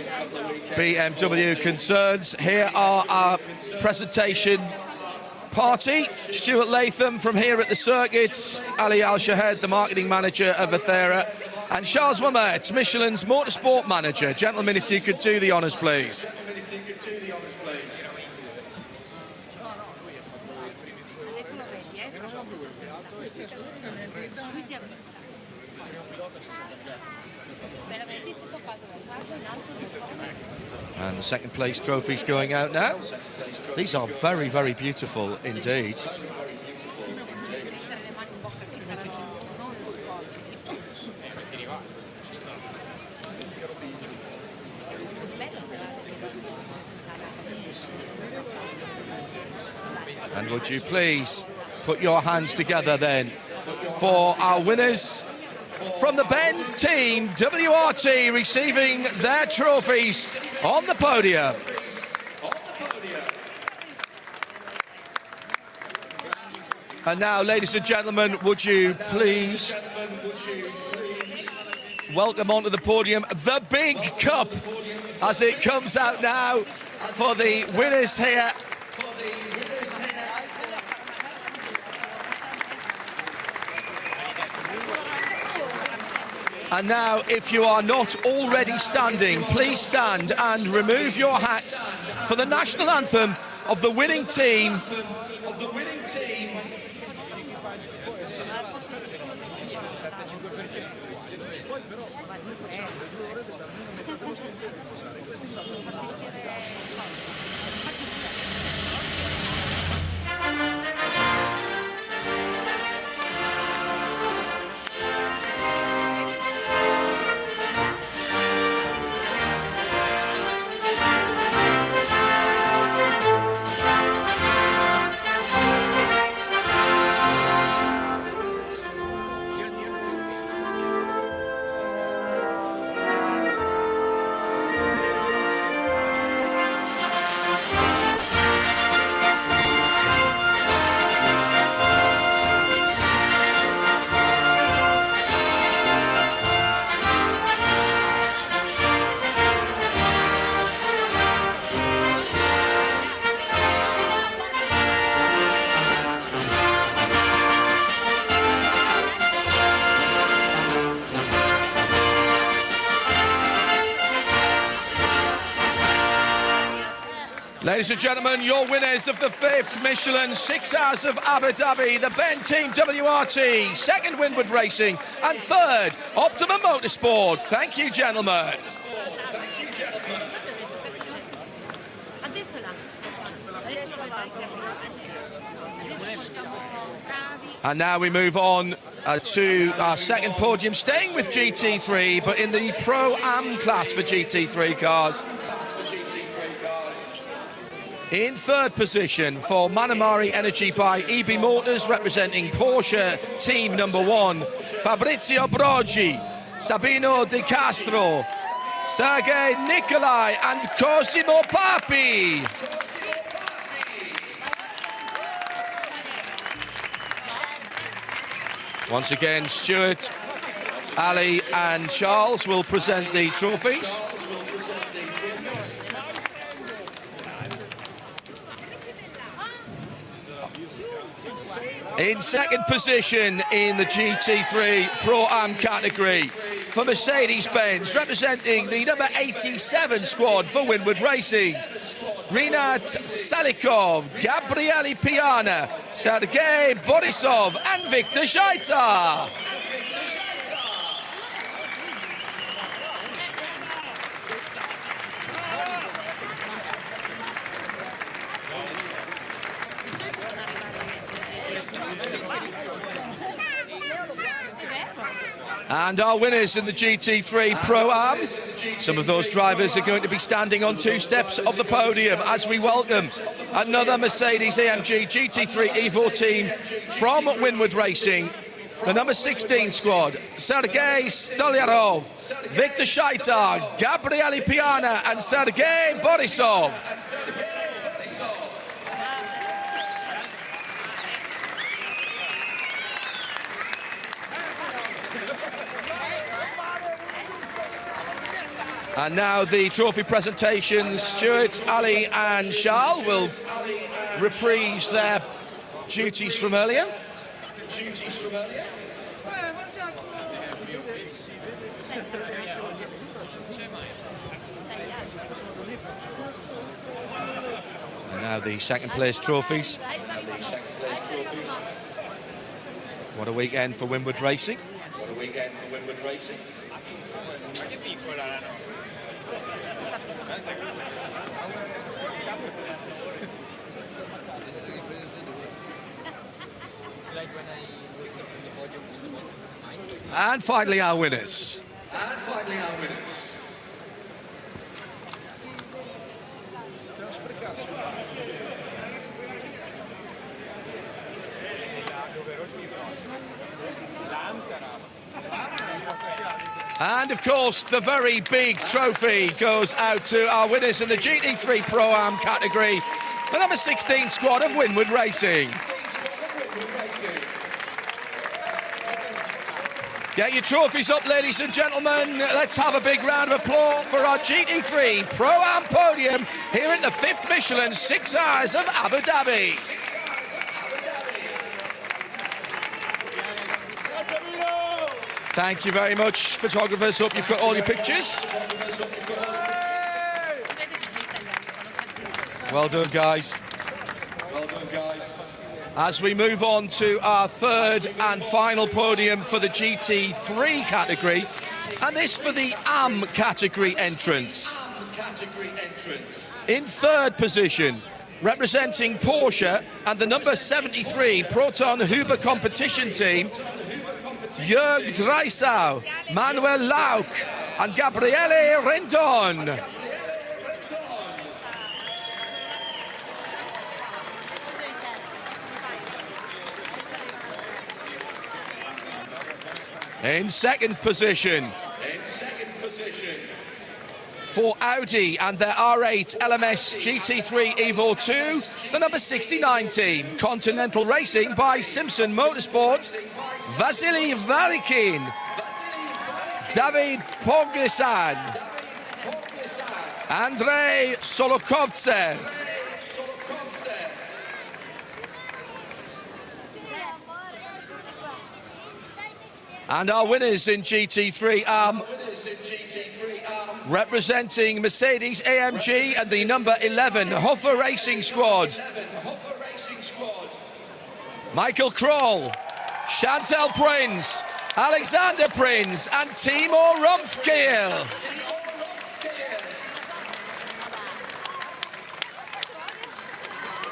BMW concerns. Here are our presentation party. Stuart Latham from here at the circuits, Ali Al-Shahed, the marketing manager of Athera, and Charles Momet, Michelin's motorsport manager. Gentlemen, if you could do the honours, please. And the second place trophies going out now. These are very, very beautiful indeed. And would you please put your hands together then for our winners from the Bend team, WRT, receiving their trophies on the podium. And now, ladies and gentlemen, would you please welcome onto the podium the big cup as it comes out now for the winners here. And now, if you are not already standing, please stand and remove your hats for the national anthem of the winning team. Ladies and gentlemen, your winners of the 5th Michelin 6 Hours of Abu Dhabi, the Ben Team WRT, 2nd Windward Racing, and 3rd Optimum Motorsport. Thank you, gentlemen. And now we move on to our second podium, staying with GT3, but in the Pro-Am class for GT3 cars. In 3rd position for Manamari Energy by EB Motors, representing Porsche Team Number 1, Fabrizio Brogi, Sabino De Castro, Sergei Nicolai and Cosimo Papi. Once again, Stuart, Ali and Charles will present the trophies. In 2nd position in the GT3 Pro-Am category for Mercedes-Benz, representing the number 87 squad for Windward Racing, Rinat Salikov, Gabriele Piana, Sergei Borisov and Victor Shaita. And our winners in the GT3 Pro-Am, some of those drivers are going to be standing on 2 steps of the podium as we welcome another Mercedes-AMG GT3 Evo team from Windward Racing. The number 16 squad, Sergei Stolyarov, Victor Shaita, Gabriele Piana and Sergei Borisov. And now the trophy presentations. Stuart, Ali and Charles will reprise their duties from earlier. And now the 2nd place trophies. What a weekend for Winwood Racing. What a weekend for Winwood Racing. And finally our winners. And of course, the very big trophy goes out to our winners in the GT3 Pro-Am category, the number 16 squad of Winwood Racing. Get your trophies up, ladies and gentlemen. Let's have a big round of applause for our GT3 Pro-Am podium here at the 5th Michelin 6 Hours of Abu Dhabi. Thank you very much, photographers. Hope you've got all your pictures. Well done, guys. As we move on to our third and final podium for the GT3 category, and this for the AM category entrance. In third position, representing Porsche and the number 73 Proton Huber competition team, Jörg Dreisau, Manuel Lauch and Gabriele Rendon. In second position, for Audi and their R8 LMS GT3 Evo 2, the number 69 team, Continental Racing by Simpson Motorsport, Vasily Valikin, David Pogresan, Andrei Solokovtsev. And our winners in GT3 representing Mercedes AMG and the number 11 Hofer Racing Squad, Michael Kroll, Chantal Prince, Alexander Prince and Timo Rumpfkeil.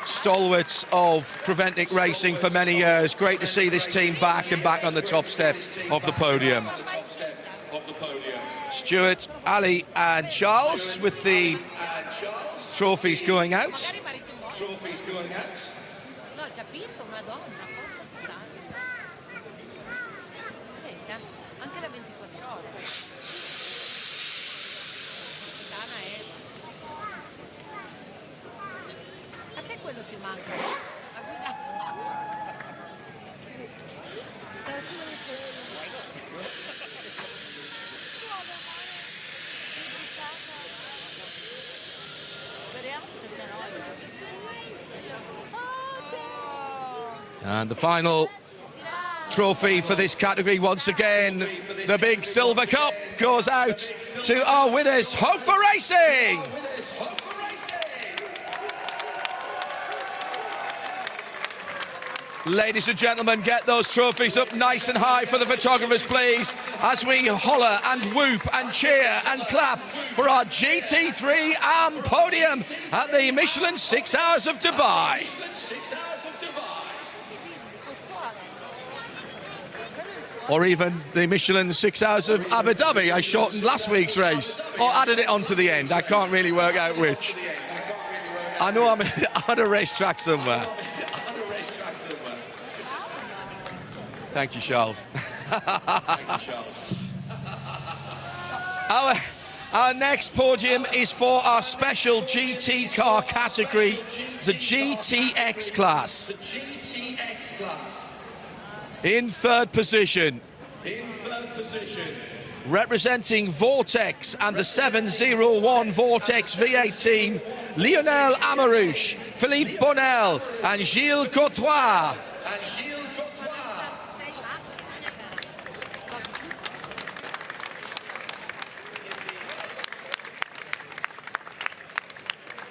Stalwarts of Creventic Racing for many years. Great to see this team back and back on the top step of the podium. Stuart, Ali and Charles with the trophies going out. And the final trophy for this category, once again, the big silver cup goes out to our winners, Hofer Racing. Ladies and gentlemen, get those trophies up nice and high for the photographers, please, as we holler and whoop and cheer and clap for our GT3 AM podium at the Michelin 6 Hours of Dubai. Or even the Michelin 6 Hours of Abu Dhabi. I shortened last week's race, or added it on to the end. I can't really work out which. I know I'm at a racetrack somewhere. Thank you, Charles. Our next podium is for our special GT car category, the GTX class. In third position, representing Vortex and the 701 Vortex V8 team, Lionel Amarouche, Philippe Bonnel and Gilles Courtois.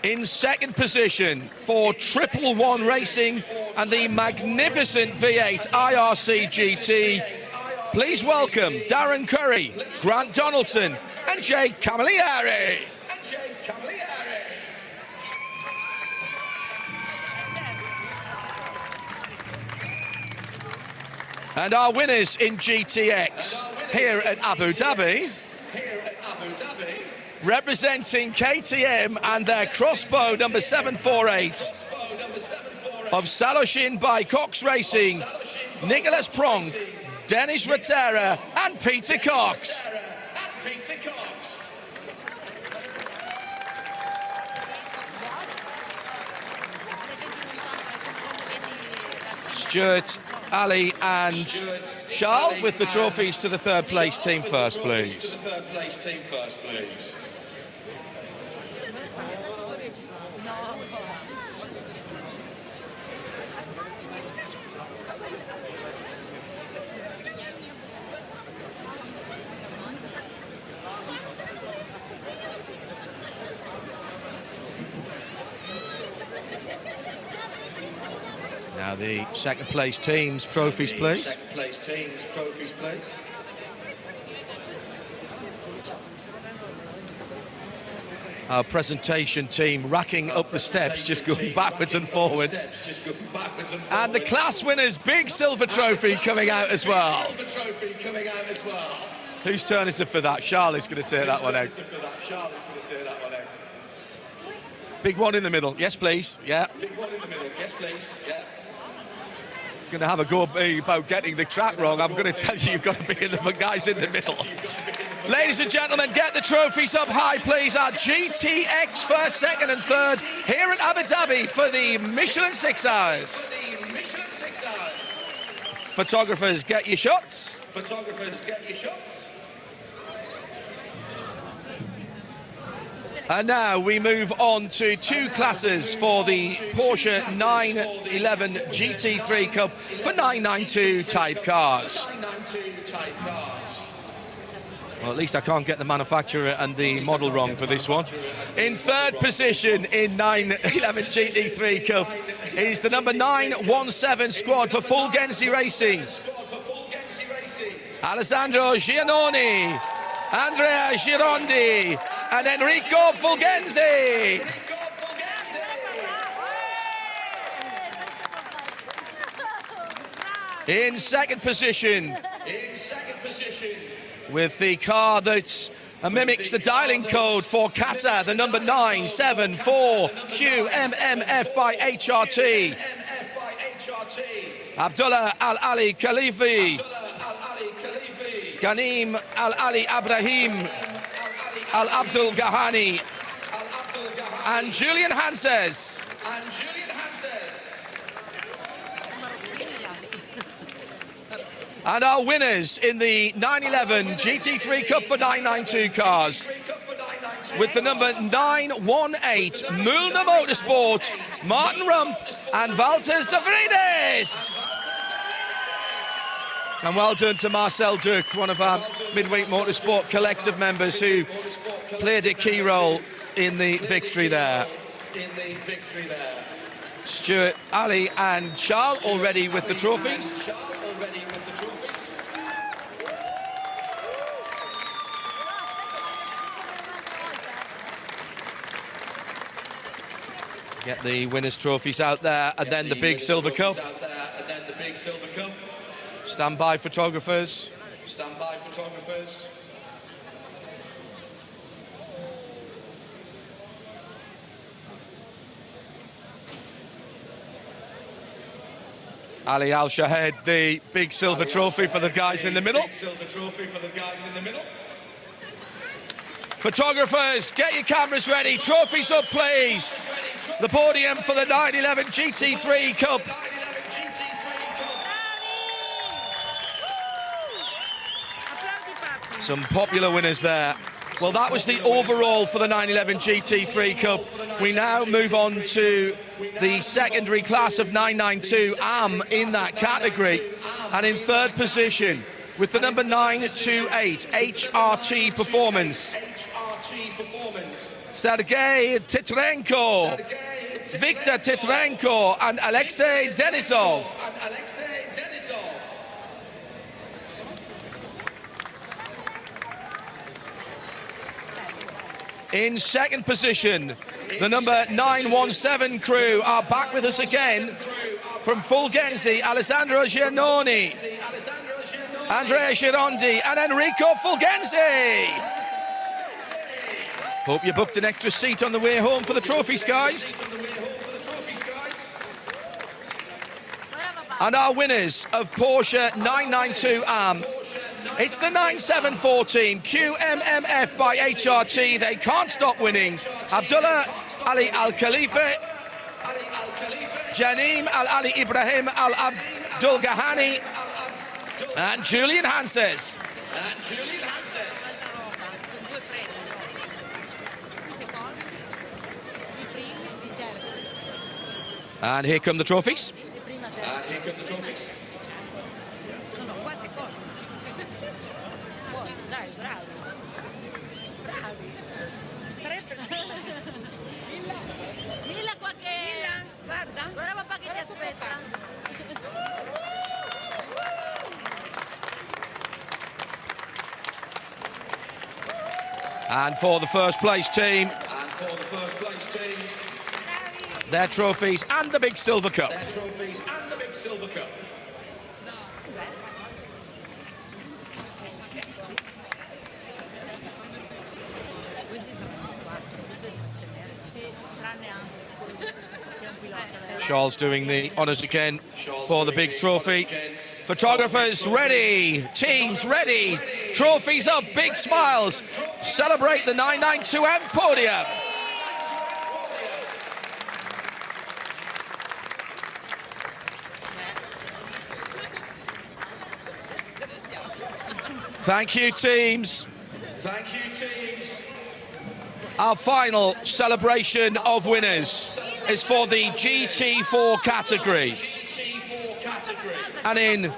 In second position for 111 Racing and the magnificent V8 IRC GT. Please welcome Darren Curry, Grant Donaldson, and Jake Camilleri. And our winners in GTX here at Abu Dhabi, representing KTM and their crossbow number 748 of Saloshin by Cox Racing, Nicholas Prong, Dennis Ratera and Peter Cox. Stuart, Ali and Charles with the trophies to the third place team first, please. Now the second place teams trophies, please. Our presentation team racking up the steps, just going backwards and forwards. And the class winners' big silver trophy coming out as well. Whose turn is it for that? Charlie's going to take that one out. Big one in the middle. Yes, please. Yeah. Going to have a go about getting the track wrong. I'm going to tell you, you've got to be in the guys in the middle. Ladies and gentlemen, get the trophies up high, please. Our GTX first, second and third here at Abu Dhabi for the Michelin 6 Hours. Photographers, get your shots. And now we move on to two classes for the Porsche 911 GT3 Cup for 992 type cars. Well, at least I can't get the manufacturer and the model wrong for this one. In third position in 911 GT3 Cup is the number 917 squad for Fulgenzi Racing. Alessandro Giannoni, Andrea Girondi, and Enrico Fulgenzi. In second position, with the car that mimics the dialing code for Qatar, the number 974QMMF by HRT. Abdullah Al-Ali Khalifi, Ghanim Al-Ali Abrahim, Al-Abdul Gahani, and Julian Hanses. And our winners in the 911 GT3 Cup for 992 cars, with the number 918 Mulner Motorsport, Martin Rump and Walter Savridis. And well done to Marcel Duc, one of our Midweek Motorsport collective members who played a key role in the victory there. Stuart, Ali and Charles already with the trophies. Get the winners' trophies out there, and then the big silver cup. Stand by, photographers. Ali Al-Shahed, the big silver trophy for the guys in the middle. Photographers, get your cameras ready. Trophies up, please. The podium for the 911 GT3 Cup. Some popular winners there. Well, that was the overall for the 911 GT3 Cup. We now move on to the secondary class of 992 AM in that category. And in third position, with the number 928 HRT Performance, Sergei Titrenko. Viktor Titrenko and Alexei Denisov. In second position, the number 917 crew are back with us again from Fulgenzi, Alessandro Giannoni, Andrea Girondi and Enrico Fulgenzi. Hope you booked an extra seat on the way home for the trophies, guys. And our winners of Porsche 992 AM. It's the 974 team, QMMF by HRT. They can't stop winning. Abdullah Ali Al-Khalifa, Janeem Al-Ali Ibrahim Al-Abdul Gahani, and Julian Hanses. And here come the trophies. And for the first place team, their trophies and the big silver cup. Charles doing the honours again for the big trophy. Photographers ready, teams ready, trophies up, big smiles. Celebrate the 992M podium. Thank you, teams. Thank you, teams. Our final celebration of winners is for the GT4 category. And in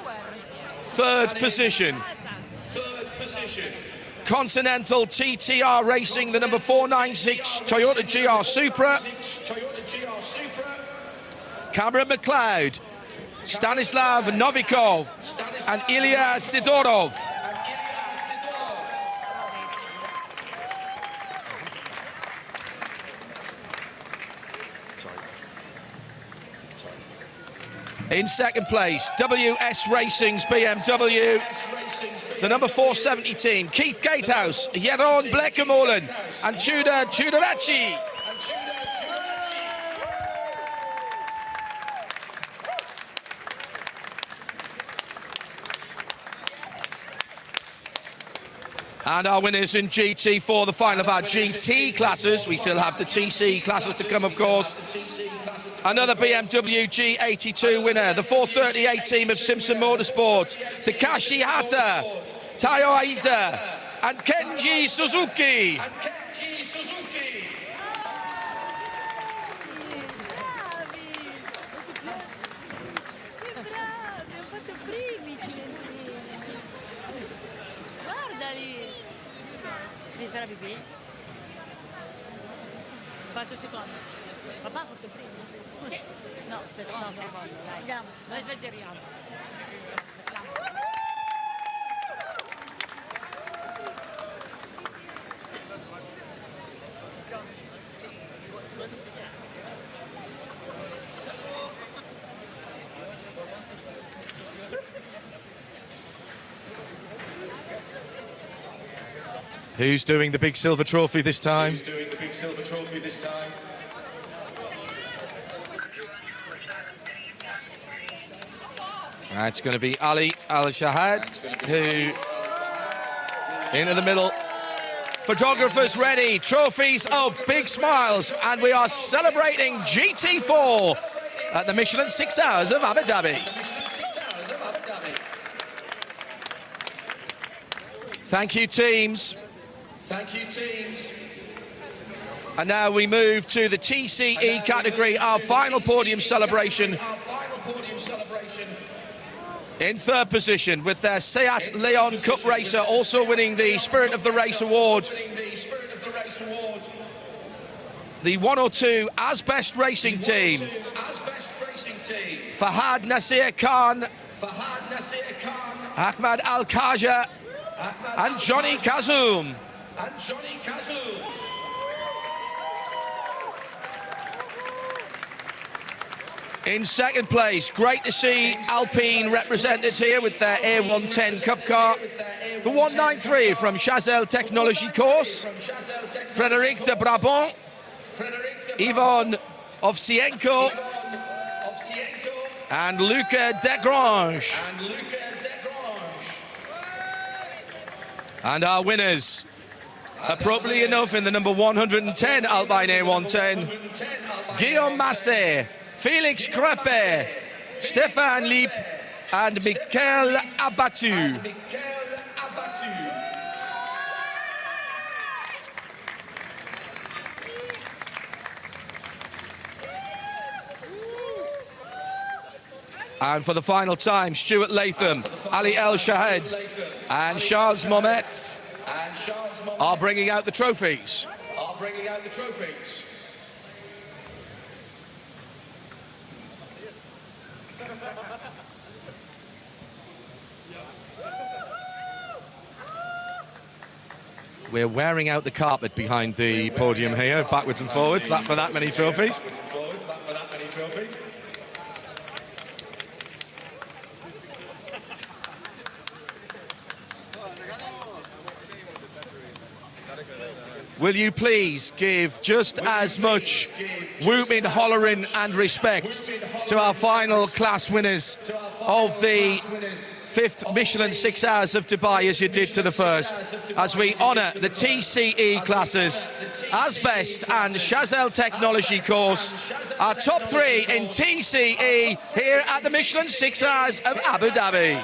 third position, Continental TTR Racing, the number 496 Toyota GR Supra. Cameron McLeod, Stanislav Novikov, and Ilya Sidorov. In second place, WS Racing's BMW, the number 470 team, Keith Gatehouse, Jeroen Blekemolen, and Tudor Tudoraci. And our winners in GT4, the final of our GT classes. We still have the TC classes to come, of course. Another BMW G82 winner, the 438 team of Simpson Motorsport, Takashi Hata, Tayo Aida, and Kenji Suzuki. Faccio secondo. Papà ha fatto primo? Sì. No, secondo. Andiamo, non esageriamo. Who's doing the big silver trophy this time? It's going to be Ali Al-Shahad, who into the middle. Photographers ready, trophies up, big smiles, and we are celebrating GT4 at the Michelin 6 Hours of Abu Dhabi. Thank you, teams. Thank you, teams. And now we move to the TCE category, our final podium celebration. In third position with their Seat Leon Cup racer, also winning the Spirit of the Race award. the 102 Asbest Racing Team. Fahad Nasir Khan, Ahmad Al-Khaja, and Johnny Kazoum. In second place, great to see Alpine represented here with their A110 Cup car. The 193 from Chazelle Technology Course, Frédéric de Brabant, Yvonne Ovsienko, and Luca Degrange. And our winners, appropriately enough, in the number 110 Alpine A110, Guillaume Massé, Félix Crepet, Stéphane Liep, and Michael Abattu. And for the final time, Stuart Latham, Ali El Shahed, and Charles Mometz are bringing out the trophies. We're wearing out the carpet behind the podium here, backwards and forwards, for that many trophies. Will you please give just as much whooping, hollering and respect to our final class winners of the 5th Michelin 6 Hours of Dubai as you did to the first, as we honour the TCE classes, Asbest and Chazelle Technology Course, our top 3 in TCE here at the Michelin 6 Hours of Abu Dhabi.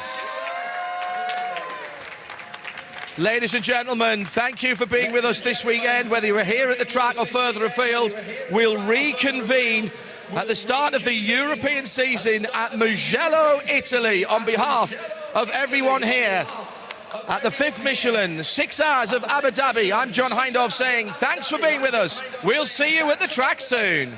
Ladies and gentlemen, thank you for being with us this weekend, whether you were here at the track or further afield. We'll reconvene at the start of the European season at Mugello, Italy, on behalf of everyone here at the 5th Michelin 6 Hours of Abu Dhabi. I'm John Hindhaugh saying thanks for being with us. We'll see you at the track soon.